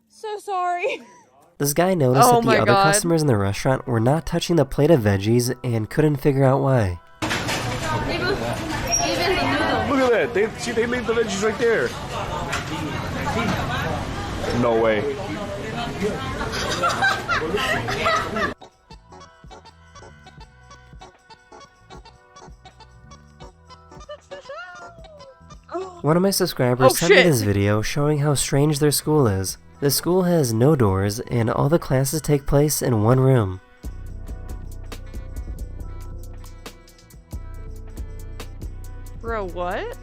So sorry. This guy noticed Oh that the my other God. customers in the restaurant were not touching the plate of veggies and couldn't figure out why. Look at that. They leave the veggies right there. No way. One of my subscribers Oh, sent me shit. this video showing how strange their school is. The school has no doors and all the classes take place in one room. Bro, what?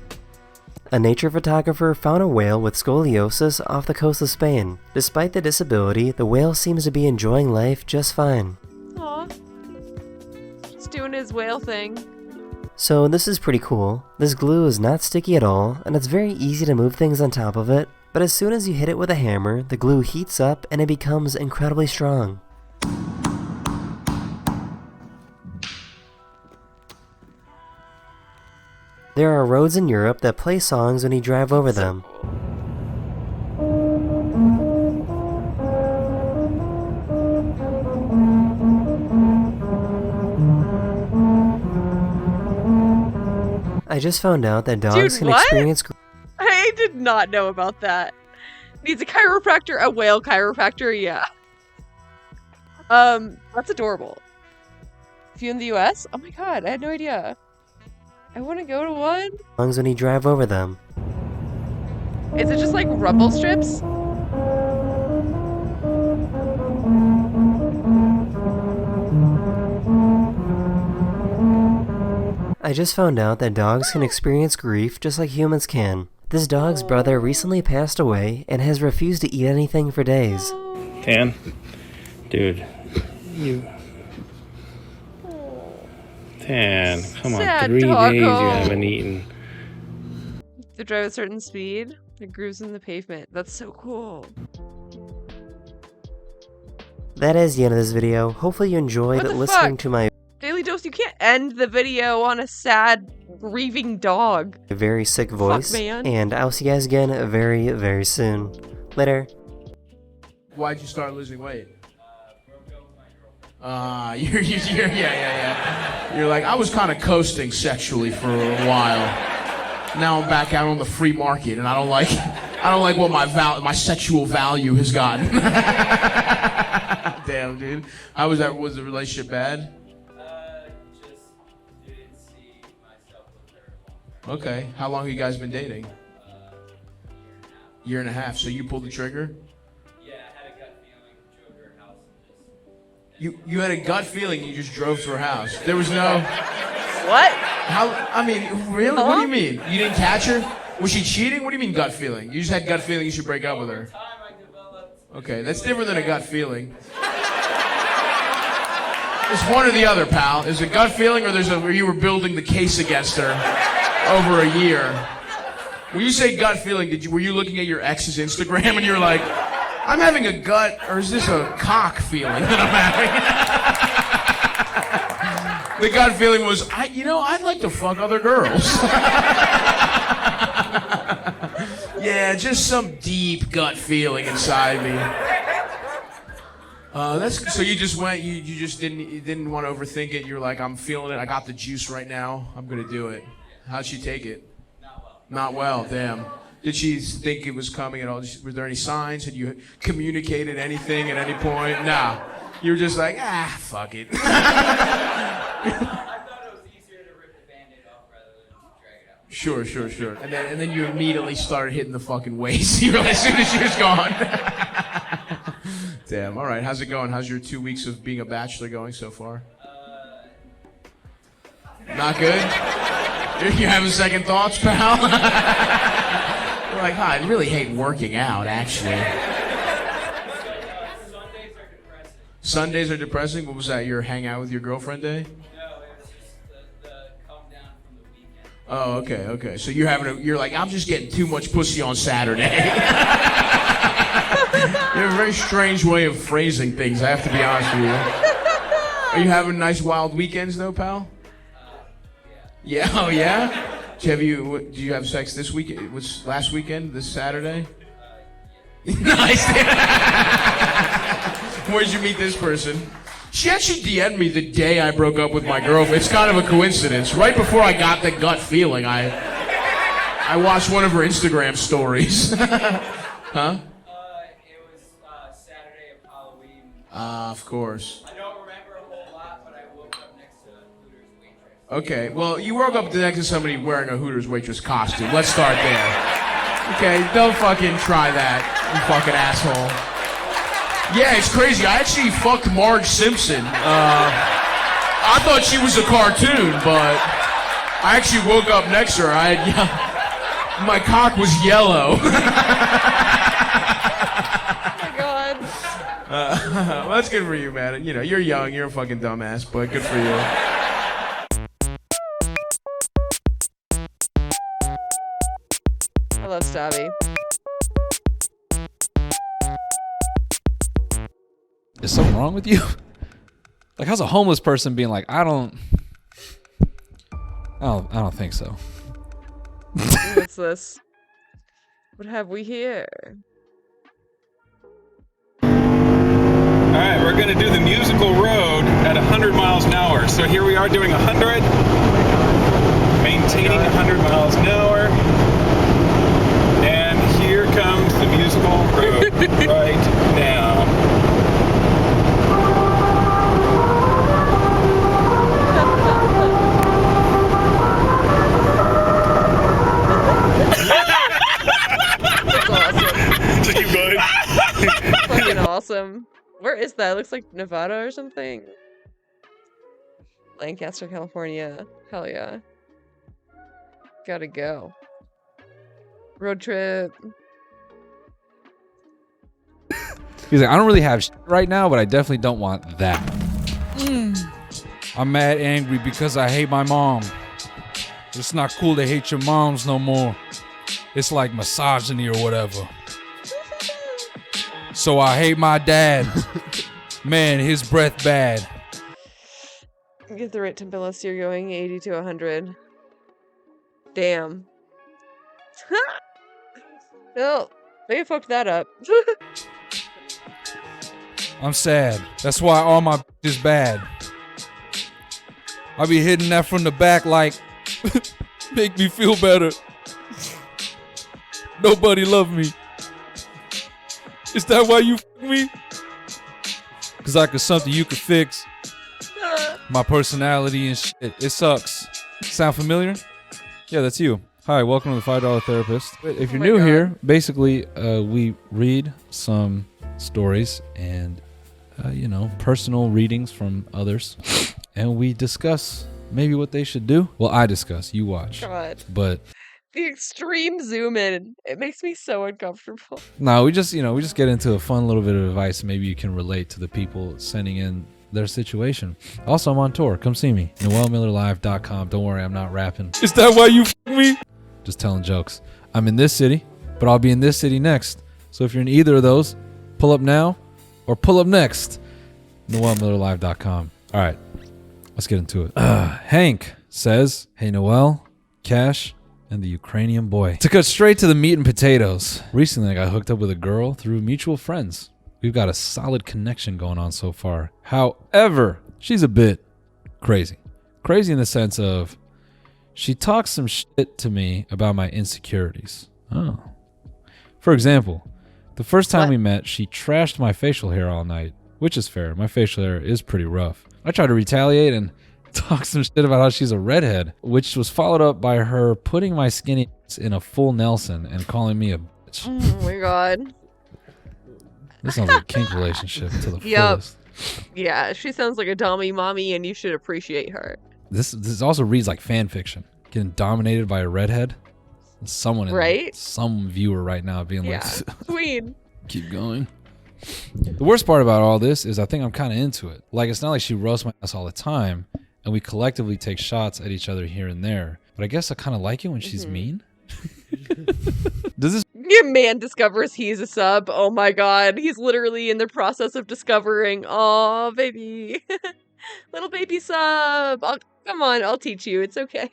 A nature photographer found a whale with scoliosis off the coast of Spain. Despite the disability, the whale seems to be enjoying life just fine. Aw, his whale thing. So this is pretty cool. This glue is not sticky at all, and it's very easy to move things on top of it, but as soon as you hit it with a hammer, the glue heats up and it becomes incredibly strong. There are roads in Europe that play songs when you drive over them. I just found out that dogs can experience... I did not know about that. Needs a chiropractor, a whale chiropractor, yeah. That's adorable. If you in the US? Oh my god, I had no idea. I want to go to one. songs when you drive over them. Is it just like rumble strips? I just found out that dogs can experience grief just like humans can. This dog's brother recently passed away and has refused to eat anything for days. Tan? Dude, you... Tan, come on, Sad 3 days you doggo. haven't eaten. To drive a certain speed, it grooves in the pavement. That's so cool. That is the end of this video. Hopefully you enjoyed What the listening fuck? to my Daily Dose, you can't end the video on a sad, grieving dog. very sick voice, man. and I'll see you guys again very, very soon. Later. Why'd you start losing weight? Yeah. You're like, I was kind of coasting sexually for a while. Now I'm back out on the free market, and I don't like what my sexual value has gotten. Damn, dude. How was that? Was the relationship bad? Just didn't see myself with her long term. Okay. How long have you guys been dating? Year and a half. So you pulled the trigger? Yeah, I had a gut feeling, drove to her house and just... You had a gut feeling, you just drove to her house. There was no... What? How? I mean, really? What do you mean? You didn't catch her? Was she cheating? What do you mean gut feeling? You just had gut feeling you should break up with her. Okay, that's different than a gut feeling. It's one or the other, pal. Is it gut feeling or you were building the case against her over a year? When you say gut feeling, were you looking at your ex's Instagram and you were like, I'm having a gut, or is this a cock feeling that I'm having? The gut feeling was, I'd like to fuck other girls. Yeah, just some deep gut feeling inside me. So you just went, you just didn't want to overthink it. You're like, I'm feeling it. I got the juice right now. I'm gonna do it. How'd she take it? Not well. Damn. Did she think it was coming at all? Were there any signs? Had you communicated anything at any point? Nah. You were just like, fuck it. I thought it was easier to rip the Band-Aid off rather than drag it out. Sure. And then you immediately started hitting the fucking waist. You were like, as soon as she was gone. Damn. All right. How's it going? How's your 2 weeks of being a bachelor going so far? Not good? You having second thoughts, pal? You're like, I really hate working out, actually. Sundays are depressing? What was that, your hangout with your girlfriend day? No, it was just the come down from the weekend. Oh, okay. So you're like, I'm just getting too much pussy on Saturday. You have a very strange way of phrasing things, I have to be honest with you. Are you having nice wild weekends though, pal? Yeah, oh yeah? Did you have sex this weekend? Was last weekend, this Saturday? Nice. Where'd you meet this person? She actually DM'd me the day I broke up with my girlfriend. It's kind of a coincidence. Right before I got the gut feeling, I watched one of her Instagram stories. Huh? It was Saturday of Halloween. Of course. I don't remember a whole lot, but I woke up next to a Hooters waitress. Okay, well, you woke up next to somebody wearing a Hooters waitress costume. Let's start there. Okay, don't fucking try that, you fucking asshole. Yeah, it's crazy. I actually fucked Marge Simpson. I thought she was a cartoon, but I actually woke up next to her. My cock was yellow. Well, that's good for you, man. You're young, you're a fucking dumbass, but good for you. stabby. Is something wrong with you? Like, how's a homeless person being like, I don't think so. What's this? What have we here? Alright, we're gonna do the musical road at 100 miles an hour. So here we are doing 100, maintaining 100 miles an hour. And here comes the musical road right now. That's awesome. Just keep going. Fucking awesome. Where is that? It looks like Nevada or something. Lancaster, California. Hell yeah. Gotta go. Road trip. He's like, I don't really have right now, but I definitely don't want that. I'm mad angry because I hate my mom. It's not cool to hate your moms no more. It's like misogyny or whatever. So I hate my dad. Man, his breath bad. Get the right tempo unless you're going 80 to 100. Damn. Well, they fucked that up. I'm sad. That's why all my is bad. I be hitting that from the back like, make me feel better. Nobody love me. Is that why you f me? Cause I could something you could fix. My personality and shit. It sucks. Sound familiar? Yeah, that's you. Hi, welcome to the $5 Therapist. If you're new here, basically we read some stories and personal readings from others, and we discuss maybe what they should do. Well, I discuss, you watch. God. But The extreme zoom in. It makes me so uncomfortable. no, we just get into a fun little bit of advice. Maybe you can relate to the people sending in their situation. Also, I'm on tour. Come see me. NoelMillerLive.com. Don't worry, I'm not rapping. Is that why you f me? Just telling jokes. I'm in this city, but I'll be in this city next. So if you're in either of those, pull up now or pull up next. NoelMillerLive.com. All right, let's get into it. Hank says, hey, Noel, Cash, and the Ukrainian boy. To cut straight to the meat and potatoes. Recently, I got hooked up with a girl through mutual friends. We've got a solid connection going on so far. However, she's a bit crazy. Crazy in the sense of she talks some shit to me about my insecurities. Oh. For example, the first time we met, she trashed my facial hair all night, which is fair. My facial hair is pretty rough. I tried to retaliate and talk some shit about how she's a redhead, which was followed up by her putting my skinny in a full Nelson and calling me a bitch. Oh my god. This sounds like a kink relationship to the fullest. Yeah, she sounds like a dummy mommy, and you should appreciate her. This also reads like fan fiction. Getting dominated by a redhead. Someone, some viewer right now being like, Queen. Keep going. The worst part about all this is I think I'm kind of into it. Like, it's not like she roasts my ass all the time, and we collectively take shots at each other here and there. But I guess I kind of like it when she's mean. Does this Your man discovers he's a sub. Oh my god. He's literally in the process of discovering. Oh, baby. Little baby sub. Come on, I'll teach you. It's okay.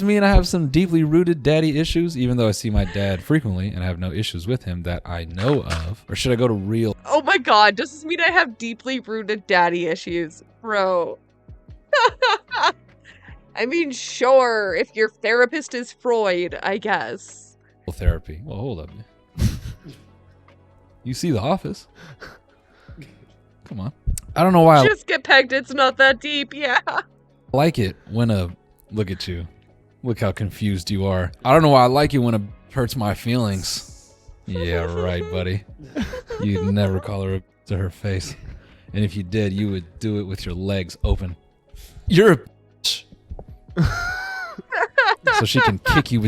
mean I have some deeply rooted daddy issues, even though I see my dad frequently and I have no issues with him that I know of? Or should I go to real? Oh my god, does this mean I have deeply rooted daddy issues? Bro. I mean, sure, if your therapist is Freud, I guess. Therapy. Well, hold up. You see The Office. Come on. I don't know why Just get pegged, it's not that deep, yeah. I like it when look at you. Look how confused you are. I don't know why I like it when it hurts my feelings. Yeah, right, buddy. You'd never call her to her face. And if you did, you would do it with your legs open. You're a bitch. So she can kick you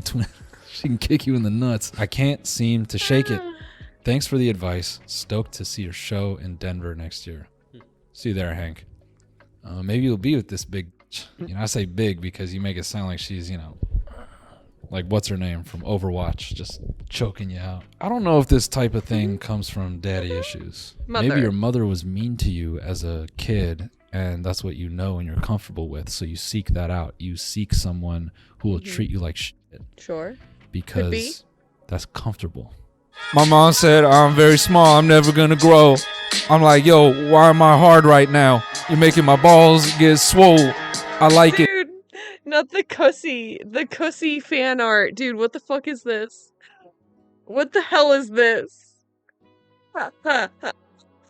in the nuts. I can't seem to shake it. Thanks for the advice. Stoked to see your show in Denver next year. See you there, Hank. Maybe you'll be with this big bitch. I say big because you make it sound like she's, Like, what's her name from Overwatch, just choking you out. I don't know if this type of thing comes from daddy issues. Maybe Mother. your mother was mean to you as a kid, and that's what you know and you're comfortable with, so you seek that out. You seek someone who will treat you like shit. Sure. Because that's comfortable. My mom said, I'm very small, I'm never gonna grow. I'm like, yo, why am I hard right now? You're making my balls get swole. I like it. Dude, not the cussy fan art. Dude, what the fuck is this? What the hell is this? I'm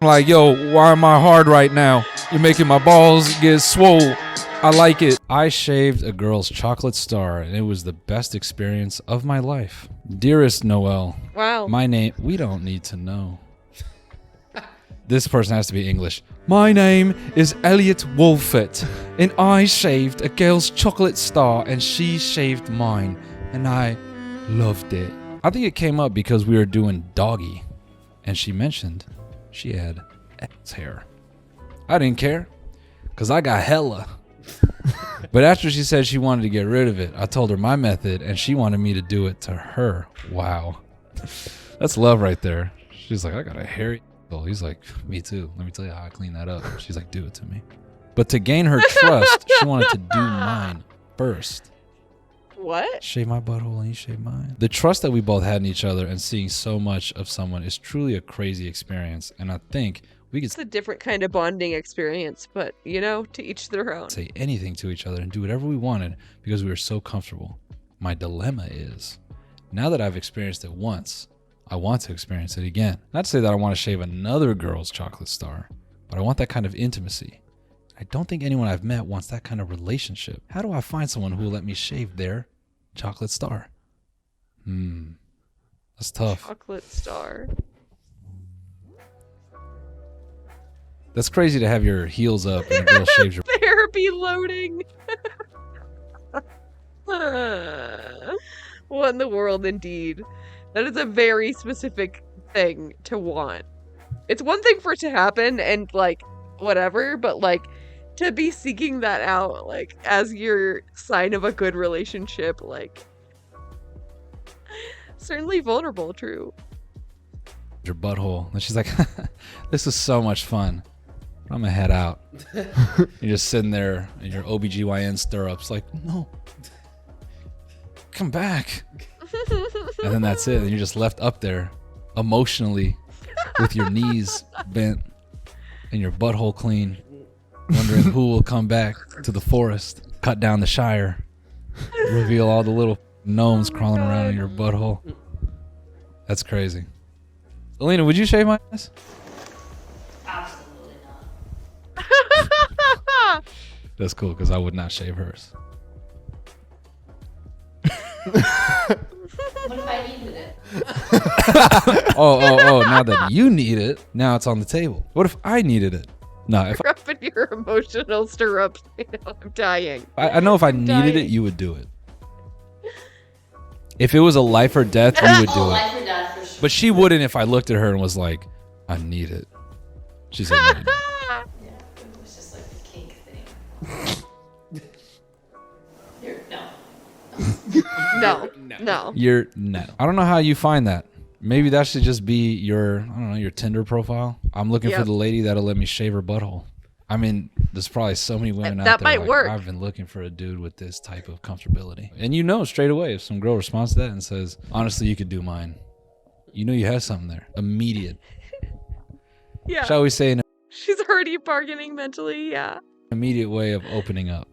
like, yo, why am I hard right now? You're making my balls get swole. I like it. I shaved a girl's chocolate star, and it was the best experience of my life. Dearest Noelle. Wow. My name, we don't need to know. This person has to be English. My name is Elliot Wolfett, and I shaved a girl's chocolate star, and she shaved mine, and I loved it. I think it came up because we were doing doggy, and she mentioned she had ass hair. I didn't care, because I got hella. But after she said she wanted to get rid of it, I told her my method, and she wanted me to do it to her. Wow. That's love right there. She's like, I got a hairy. He's like, me too. Let me tell you how I clean that up. She's like, do it to me. But to gain her trust, she wanted to do mine first. What? Shave my butthole and you shave mine. The trust that we both had in each other and seeing so much of someone is truly a crazy experience. And I think we could It's a different kind of bonding experience, but, you know, to each their own. say anything to each other and do whatever we wanted because we were so comfortable. My dilemma is, now that I've experienced it once, I want to experience it again. Not to say that I want to shave another girl's chocolate star, but I want that kind of intimacy. I don't think anyone I've met wants that kind of relationship. How do I find someone who will let me shave their chocolate star? That's tough. Chocolate star. That's crazy to have your heels up and a girl shaves your... Therapy loading. What in the world, indeed? That is a very specific thing to want. It's one thing for it to happen and, like, whatever, but, like, to be seeking that out, like, as your sign of a good relationship, like, certainly vulnerable, true. your butthole. And she's like, this is so much fun. I'm gonna head out. You're just sitting there in your OBGYN stirrups like, no, come back. And then that's it. And you're just left up there emotionally with your knees bent and your butthole clean, wondering who will come back to the forest, cut down the Shire, reveal all the little gnomes crawling around in your butthole. That's crazy. Alina, would you shave my ass? Absolutely not. That's cool, because I would not shave hers. What if I needed it? Oh, now that you need it, now it's on the table. What if I needed it? No, if You're up in your emotional stirrups. I know, I'm dying. I know if I needed it, you would do it. If it was a life or death, you would do it. Life or death for sure. But she wouldn't if I looked at her and was like, I need it. She said, no, you don't. Yeah, it was just like a kink thing. No. You're no. I don't know how you find that. Maybe that should just be your, I don't know, your Tinder profile. I'm looking for Yep. the lady that'll let me shave her butthole. I mean, there's probably so many women out That there. might like, work. I've been looking for a dude with this type of comfortability. And you know straight away if some girl responds to that and says, honestly, you could do mine. You know you have something there. Immediate. Yeah. Shall we say an She's already bargaining mentally, yeah. immediate way of opening up.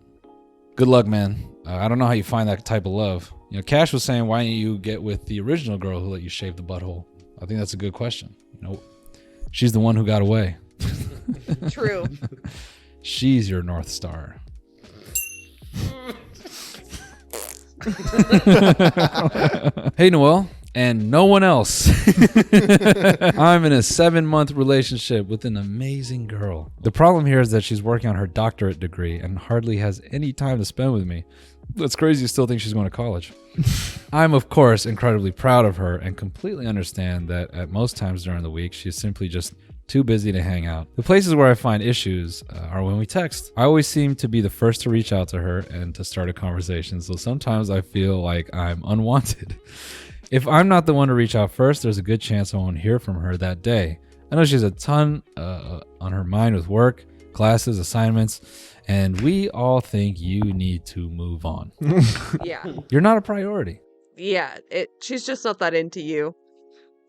Good luck, man. I don't know how you find that type of love. You know, Cash was saying, why don't you get with the original girl who let you shave the butthole? I think that's a good question. You know, she's the one who got away. True. She's your North Star. Hey, Noelle. And no one else. I'm in a 7-month relationship with an amazing girl. The problem here is that she's working on her doctorate degree and hardly has any time to spend with me. That's crazy to still think she's going to college. I'm, of course, incredibly proud of her and completely understand that at most times during the week, she's simply just Too busy to hang out. The places where I find issues are when we text. I always seem to be the first to reach out to her and to start a conversation, so sometimes I feel like I'm unwanted. If I'm not the one to reach out first, there's a good chance I won't hear from her that day. I know she has a ton on her mind with work, classes, assignments, and we all think you need to move on. Yeah. You're not a priority. Yeah, she's just not that into you.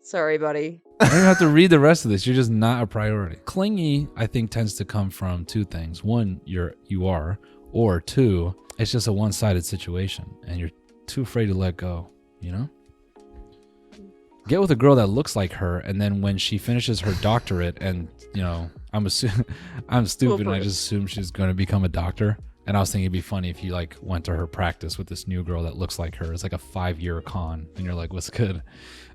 Sorry, buddy. I don't even have to read the rest of this. You're just not a priority. Clingy, I think, tends to come from two things. One, you are, or two, it's just a one-sided situation, and you're too afraid to let go, you know? Get with a girl that looks like her, and then when she finishes her doctorate, and, you know, I'm stupid, and I just assume she's going to become a doctor. And I was thinking it'd be funny if you like went to her practice with this new girl that looks like her. It's like a 5-year con. And you're like, what's good?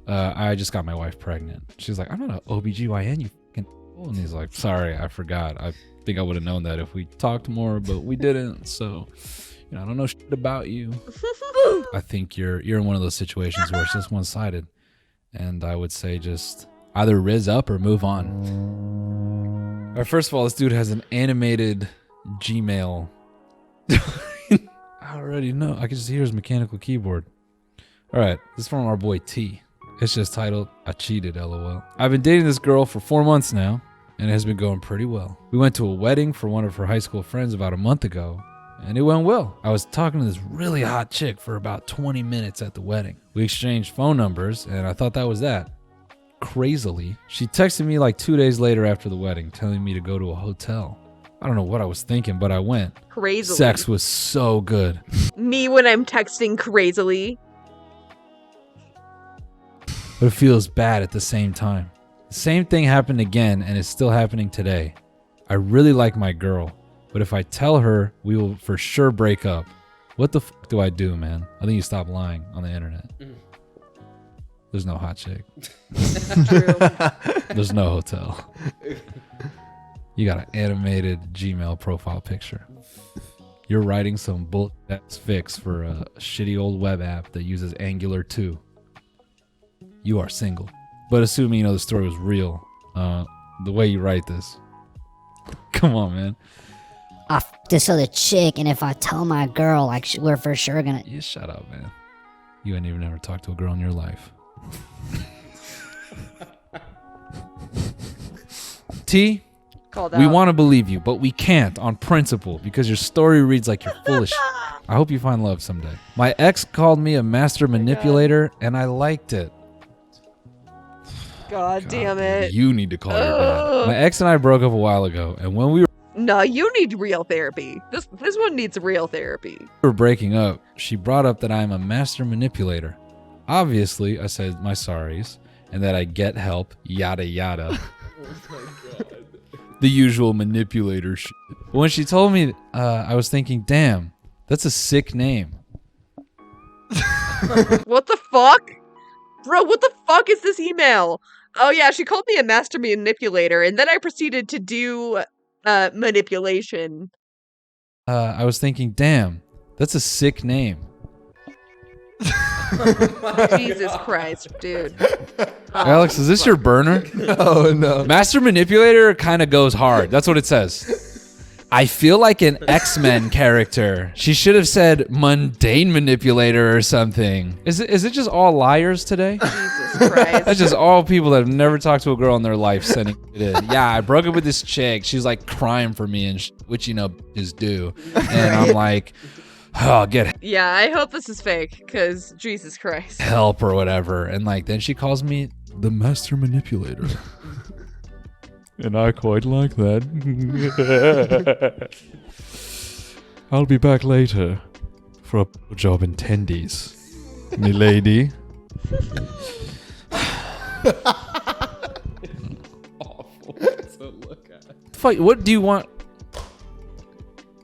I just got my wife pregnant. She's like, I'm not an OBGYN, you fucking fool. And he's like, sorry, I forgot. I think I would have known that if we talked more, but we didn't. So, you know, I don't know shit about you. I think you're in one of those situations where it's just one-sided. And I would say just either riz up or move on. All right, first of all, this dude has an animated Gmail. I already know. I can just hear his mechanical keyboard. All right, this is from our boy T. It's just titled, I cheated, LOL. I've been dating this girl for 4 months now, and it has been going pretty well. We went to a wedding for one of her high school friends about a month ago, and it went well. I was talking to this really hot chick for about 20 minutes at the wedding. We exchanged phone numbers, and I thought that was that. Crazily, she texted me like 2 days later after the wedding, telling me to go to a hotel. I don't know what I was thinking, but I went. Crazily. Sex was so good. Me when I'm texting crazily. But it feels bad at the same time. The same thing happened again, and it's still happening today. I really like my girl, but if I tell her, we will for sure break up. What the fuck do I do, man? I think you stop lying on the internet. There's no hot chick. There's no hotel. You got an animated Gmail profile picture. You're writing some bullshit fix for a shitty old web app that uses Angular 2. You are single. But assuming you know the story was real, the way you write this. Come on, man. I f***ed this other chick, and if I tell my girl, like, we're for sure gonna... You shut up, man. You ain't even ever talked to a girl in your life. T? We want to believe you, but we can't on principle because your story reads like you're foolish. I hope you find love someday. My ex called me a master manipulator, and I liked it. God damn it. You need to call your dad. My ex and I broke up a while ago, and when we No, you need real therapy. This one needs real therapy. were breaking up, she brought up that I am a master manipulator. Obviously, I said my sorries, and that I get help, yada yada. The usual manipulator shit. But when she told me, I was thinking, damn, that's a sick name. What the fuck? Bro, what the fuck is this email? Oh yeah, she called me a master manipulator, and then I proceeded to do manipulation. I was thinking, damn, that's a sick name. Jesus Christ, dude. Alex, is this your burner? Oh, no. Master manipulator kind of goes hard. That's what it says. I feel like an X-Men character. She should have said mundane manipulator or something. Is it just all liars today? Jesus Christ. That's just all people that have never talked to a girl in their life sending it in. Yeah, I broke up with this chick. She's like crying for me and which, you know, is due. And I'm like, oh, get Yeah, I hope this is fake, because Jesus Christ. help or whatever. And like, then she calls me the master manipulator. And I quite like that. I'll be back later for a job in tendies, me lady. Awful to look at. Fuck, what do you want?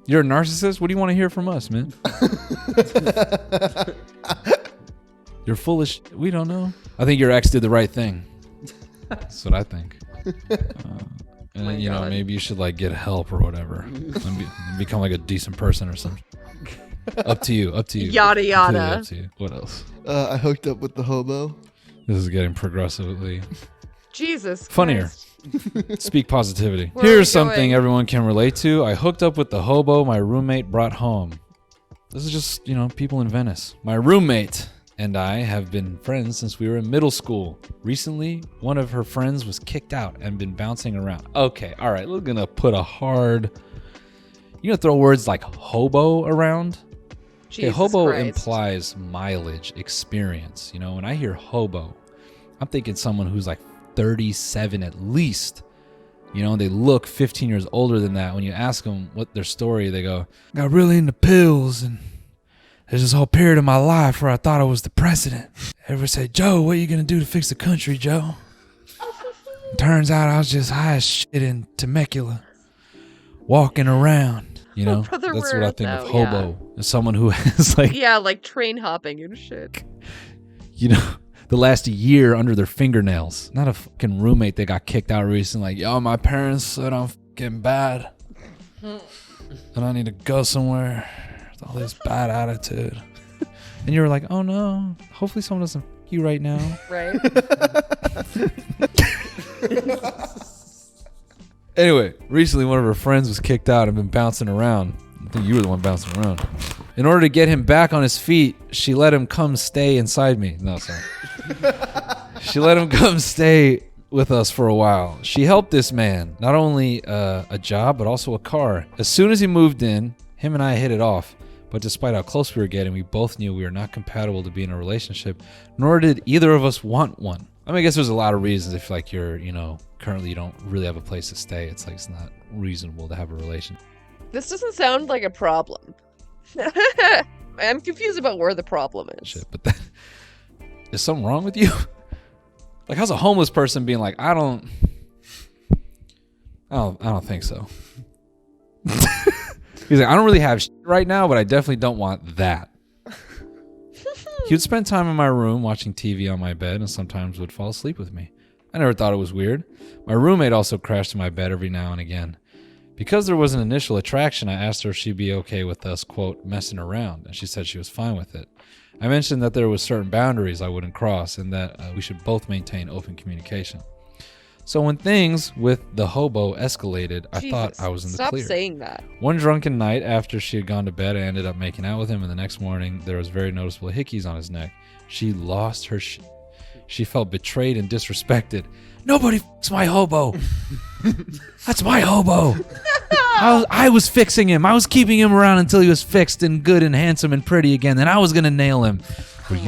You're a narcissist? What do you want to hear from us, man? You're foolish. We don't know. I think your ex did the right thing. That's what I think. And you know, maybe you should like get help or whatever, and become like a decent person or something. Up to you. Yada yada. Completely up to you. What else? I hooked up with the hobo. This is getting progressively Jesus funnier. Christ. Speak positivity. Where are we Here's something going? everyone can relate to. I hooked up with the hobo my roommate brought home. This is just, people in Venice. My roommate and I have been friends since we were in middle school. Recently, one of her friends was kicked out and been bouncing around. Okay, all right, we're gonna put a hard... You're gonna throw words like hobo around? Okay, Jesus hobo Christ. implies mileage, experience. When I hear hobo, I'm thinking someone who's like 37 at least. They look 15 years older than that. When you ask them what their story, they go, got really into pills, and there's this whole period of my life where I thought I was the president. Everybody say, Joe, what are you going to do to fix the country, Joe? Turns out I was just high as shit in Temecula, walking around. Brother, That's where what I art think thou? of hobo. As someone who has like train hopping and shit. the last year under their fingernails. Not a fucking roommate that got kicked out recently. Like, yo, my parents said I'm fucking bad. And I need to go somewhere with all this bad attitude. And you were like, oh no, hopefully someone doesn't fuck you right now. Right. Anyway, recently one of her friends was kicked out and been bouncing around. I think you were the one bouncing around. In order to get him back on his feet, she let him come stay inside me. No, sorry. She let him come stay with us for a while. She helped this man, not only a job, but also a car. As soon as he moved in, him and I hit it off. But despite how close we were getting, we both knew we were not compatible to be in a relationship, nor did either of us want one. I guess there's a lot of reasons. If you're, currently you don't really have a place to stay, it's not reasonable to have a relationship. This doesn't sound like a problem. I'm confused about where the problem is. Shit, but is something wrong with you? How's a homeless person being like, I don't think so. He's like, I don't really have shit right now, but I definitely don't want that. He would spend time in my room watching TV on my bed and sometimes would fall asleep with me. I never thought it was weird. My roommate also crashed in my bed every now and again. Because there was an initial attraction, I asked her if she'd be okay with us, quote, messing around, and she said she was fine with it. I mentioned that there was certain boundaries I wouldn't cross and that we should both maintain open communication. So when things with the hobo escalated, I thought I was in the clear. Stop saying that. One drunken night after she had gone to bed, I ended up making out with him, and the next morning there was very noticeable hickeys on his neck. She lost her She felt betrayed and disrespected. Nobody f***s my hobo. That's my hobo. I was fixing him. I was keeping him around until he was fixed and good and handsome and pretty again. Then I was going to nail him. But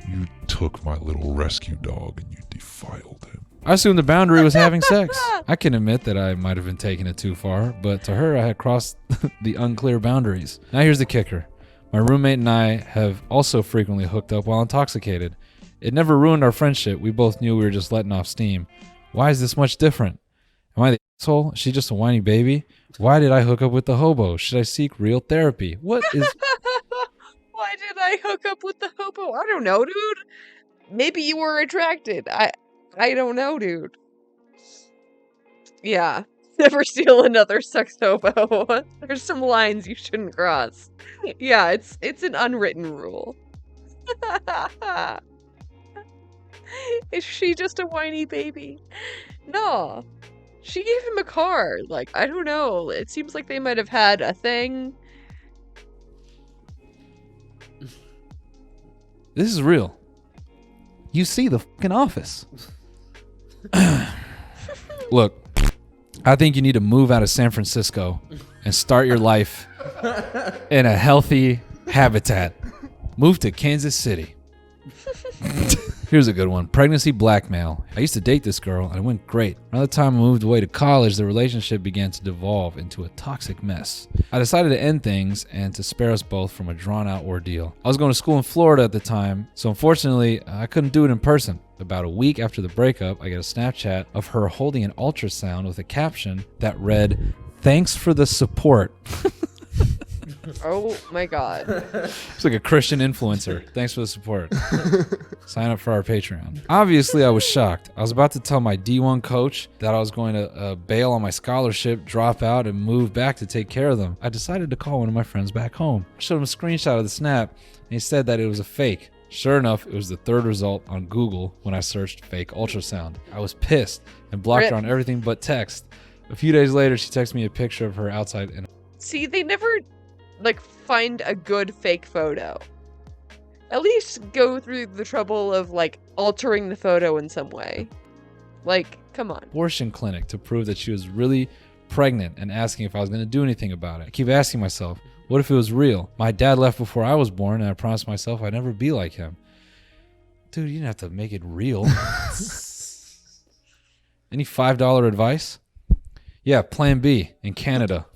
you took my little rescue dog and you defiled him. I assumed the boundary was having sex. I can admit that I might have been taking it too far, but to her I had crossed the unclear boundaries. Now here's the kicker. My roommate and I have also frequently hooked up while intoxicated. It never ruined our friendship. We both knew we were just letting off steam. Why is this much different? Am I the asshole? Is she just a whiny baby? Why did I hook up with the hobo? Should I seek real therapy? What is... Why did I hook up with the hobo? I don't know, dude. Maybe you were attracted. I don't know, dude. Yeah. Never steal another sex hobo. There's some lines you shouldn't cross. Yeah, it's an unwritten rule. Is she just a whiny baby? No. She gave him a car. Like, I don't know. It seems like they might have had a thing. This is real. You see the fucking Office. Look, I think you need to move out of San Francisco and start your life in a healthy habitat. Move to Kansas City. Here's a good one. Pregnancy blackmail. I used to date this girl and it went great. Around the time I moved away to college, the relationship began to devolve into a toxic mess. I decided to end things and to spare us both from a drawn-out ordeal. I was going to school in Florida at the time, so unfortunately, I couldn't do it in person. About a week after the breakup, I get a Snapchat of her holding an ultrasound with a caption that read, "Thanks for the support." Oh my god. It's like a Christian influencer. Thanks for the support. Sign up for our Patreon. Obviously, I was shocked. I was about to tell my D1 coach that I was going to bail on my scholarship, drop out, and move back to take care of them. I decided to call one of my friends back home. I showed him a screenshot of the snap, and he said that it was a fake. Sure enough, it was the third result on Google when I searched fake ultrasound. I was pissed and blocked her on everything but text. A few days later, she texted me a picture of her outside. And See, they never, like, find a good fake photo. At least go through the trouble of, like, altering the photo in some way. Like, come on. Abortion clinic to prove that she was really pregnant and asking if I was going to do anything about it. I keep asking myself, what if it was real? My dad left before I was born, and I promised myself I'd never be like him. Dude, you didn't have to make it real. Any $5 advice? Yeah, Plan B in Canada.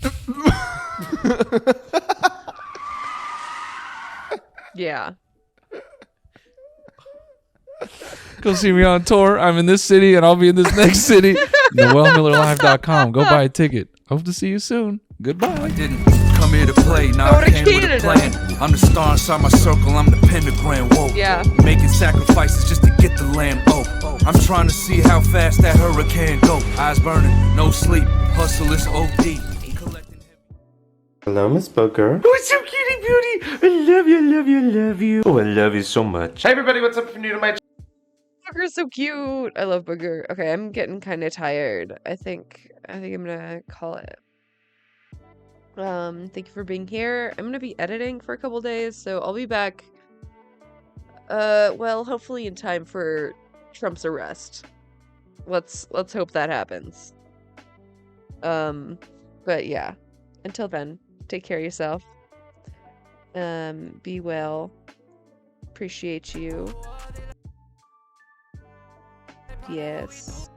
Yeah. Go see me on tour. I'm in this city and I'll be in this next city. NoelMillerLive.com. Go buy a ticket. Hope to see you soon. Goodbye. I didn't come here to play. Now I came with a plan. I'm the star inside my circle. I'm the pentagram. Whoa. Yeah. Making sacrifices just to get the lamb. Oh. I'm trying to see how fast that hurricane go. Eyes burning, no sleep. Hustle is OD. Hello, Miss Booker. Oh, it's so cutie beauty. I love you, I love you, I love you. Oh, I love you so much. Hey, everybody, what's up? If you're new to my Booger's so cute. I love Booger. Okay, I'm getting kind of tired. I think I'm gonna call it. Thank you for being here. I'm gonna be editing for a couple days, so I'll be back. Well, hopefully in time for Trump's arrest. Let's hope that happens. But yeah. Until then, take care of yourself. Be well. Appreciate you. Yes.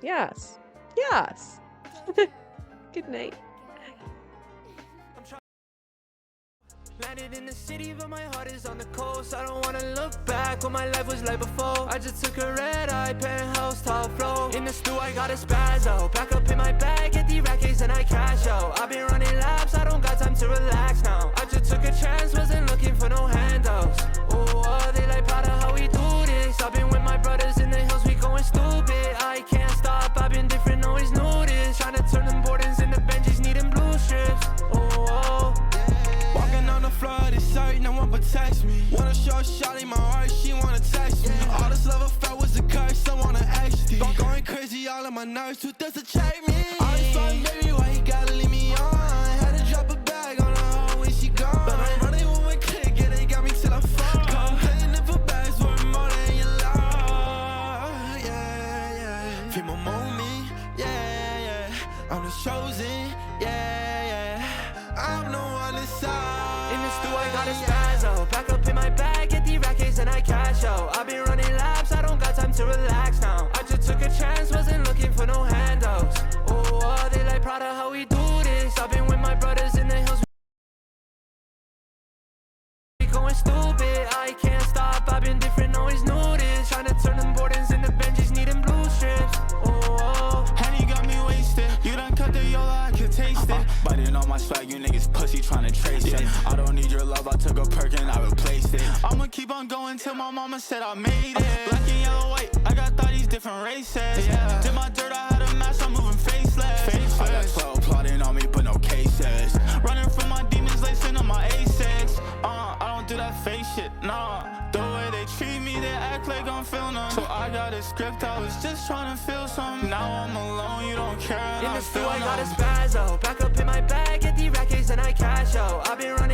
Yes. Yes. Good night. Landed in the city, but my heart is on the coast. I don't wanna look back what my life was like before. I just took a red eye, penthouse, top floor. In the stew, I got a spazzo. Back up in my bag, get the rackets and I cash out. I've been running laps, I don't got time to relax now. I just took a chance, wasn't looking for no handouts. Oh, they like proud of how we do this. I've been with my brothers in the hills, we going stupid. I can't stop, I've been different, always knew this. Trying to turn them Bordens into Benjis, needing blue strips. Oh. Walking on the floor, this side, no one protects me. Wanna show a shot in my heart, she wanna text me. All this love I felt was a curse, I wanna XD. Going crazy, all of my nerves, who does to check me? All this fun, baby, why you gotta leave me on? Had to drop a bag on her when she gone. But I'm running with my click, yeah, they got me till I fall. Come playing it for bags, worth more than you love. Yeah, yeah. Feel my moment, yeah, yeah. I'm the chosen, yeah, yeah. I'm no one inside. In the stew, I got a spazzo. Back up in my bag, get the rackets and I cash out. I've been running laps, I don't got time to relax now. I just took a chance, wasn't looking for no handouts. Oh, they like proud of how we do this. I've been with my brothers in the hills. We going stupid, I can't stop. I've been different, always knew this. Trying to turn them Bordens into Benjis, needing blue strips. Oh, honey got me wasted. You done cut the yola, I can taste it. Biting on my swag, you niggas pussy trying to trace it. I don't need your love, I took a perk and I replaced it. I'ma keep on going till my mama said I made it. Black and yellow, white, I got 30s different races. Yeah. Did my dirt, I had a mask, I'm moving faceless. I got 12 plotting on me, but no cases. Running from my demons, lacing on my A6. I don't do that fake shit, nah. The way they treat me, they act like I'm feeling them. So I got a script, I was just trying to feel something. Now I'm alone, you don't care. In the stew, I got a spazzo. Back up in my bag, get the rackets and I cash out. I've been running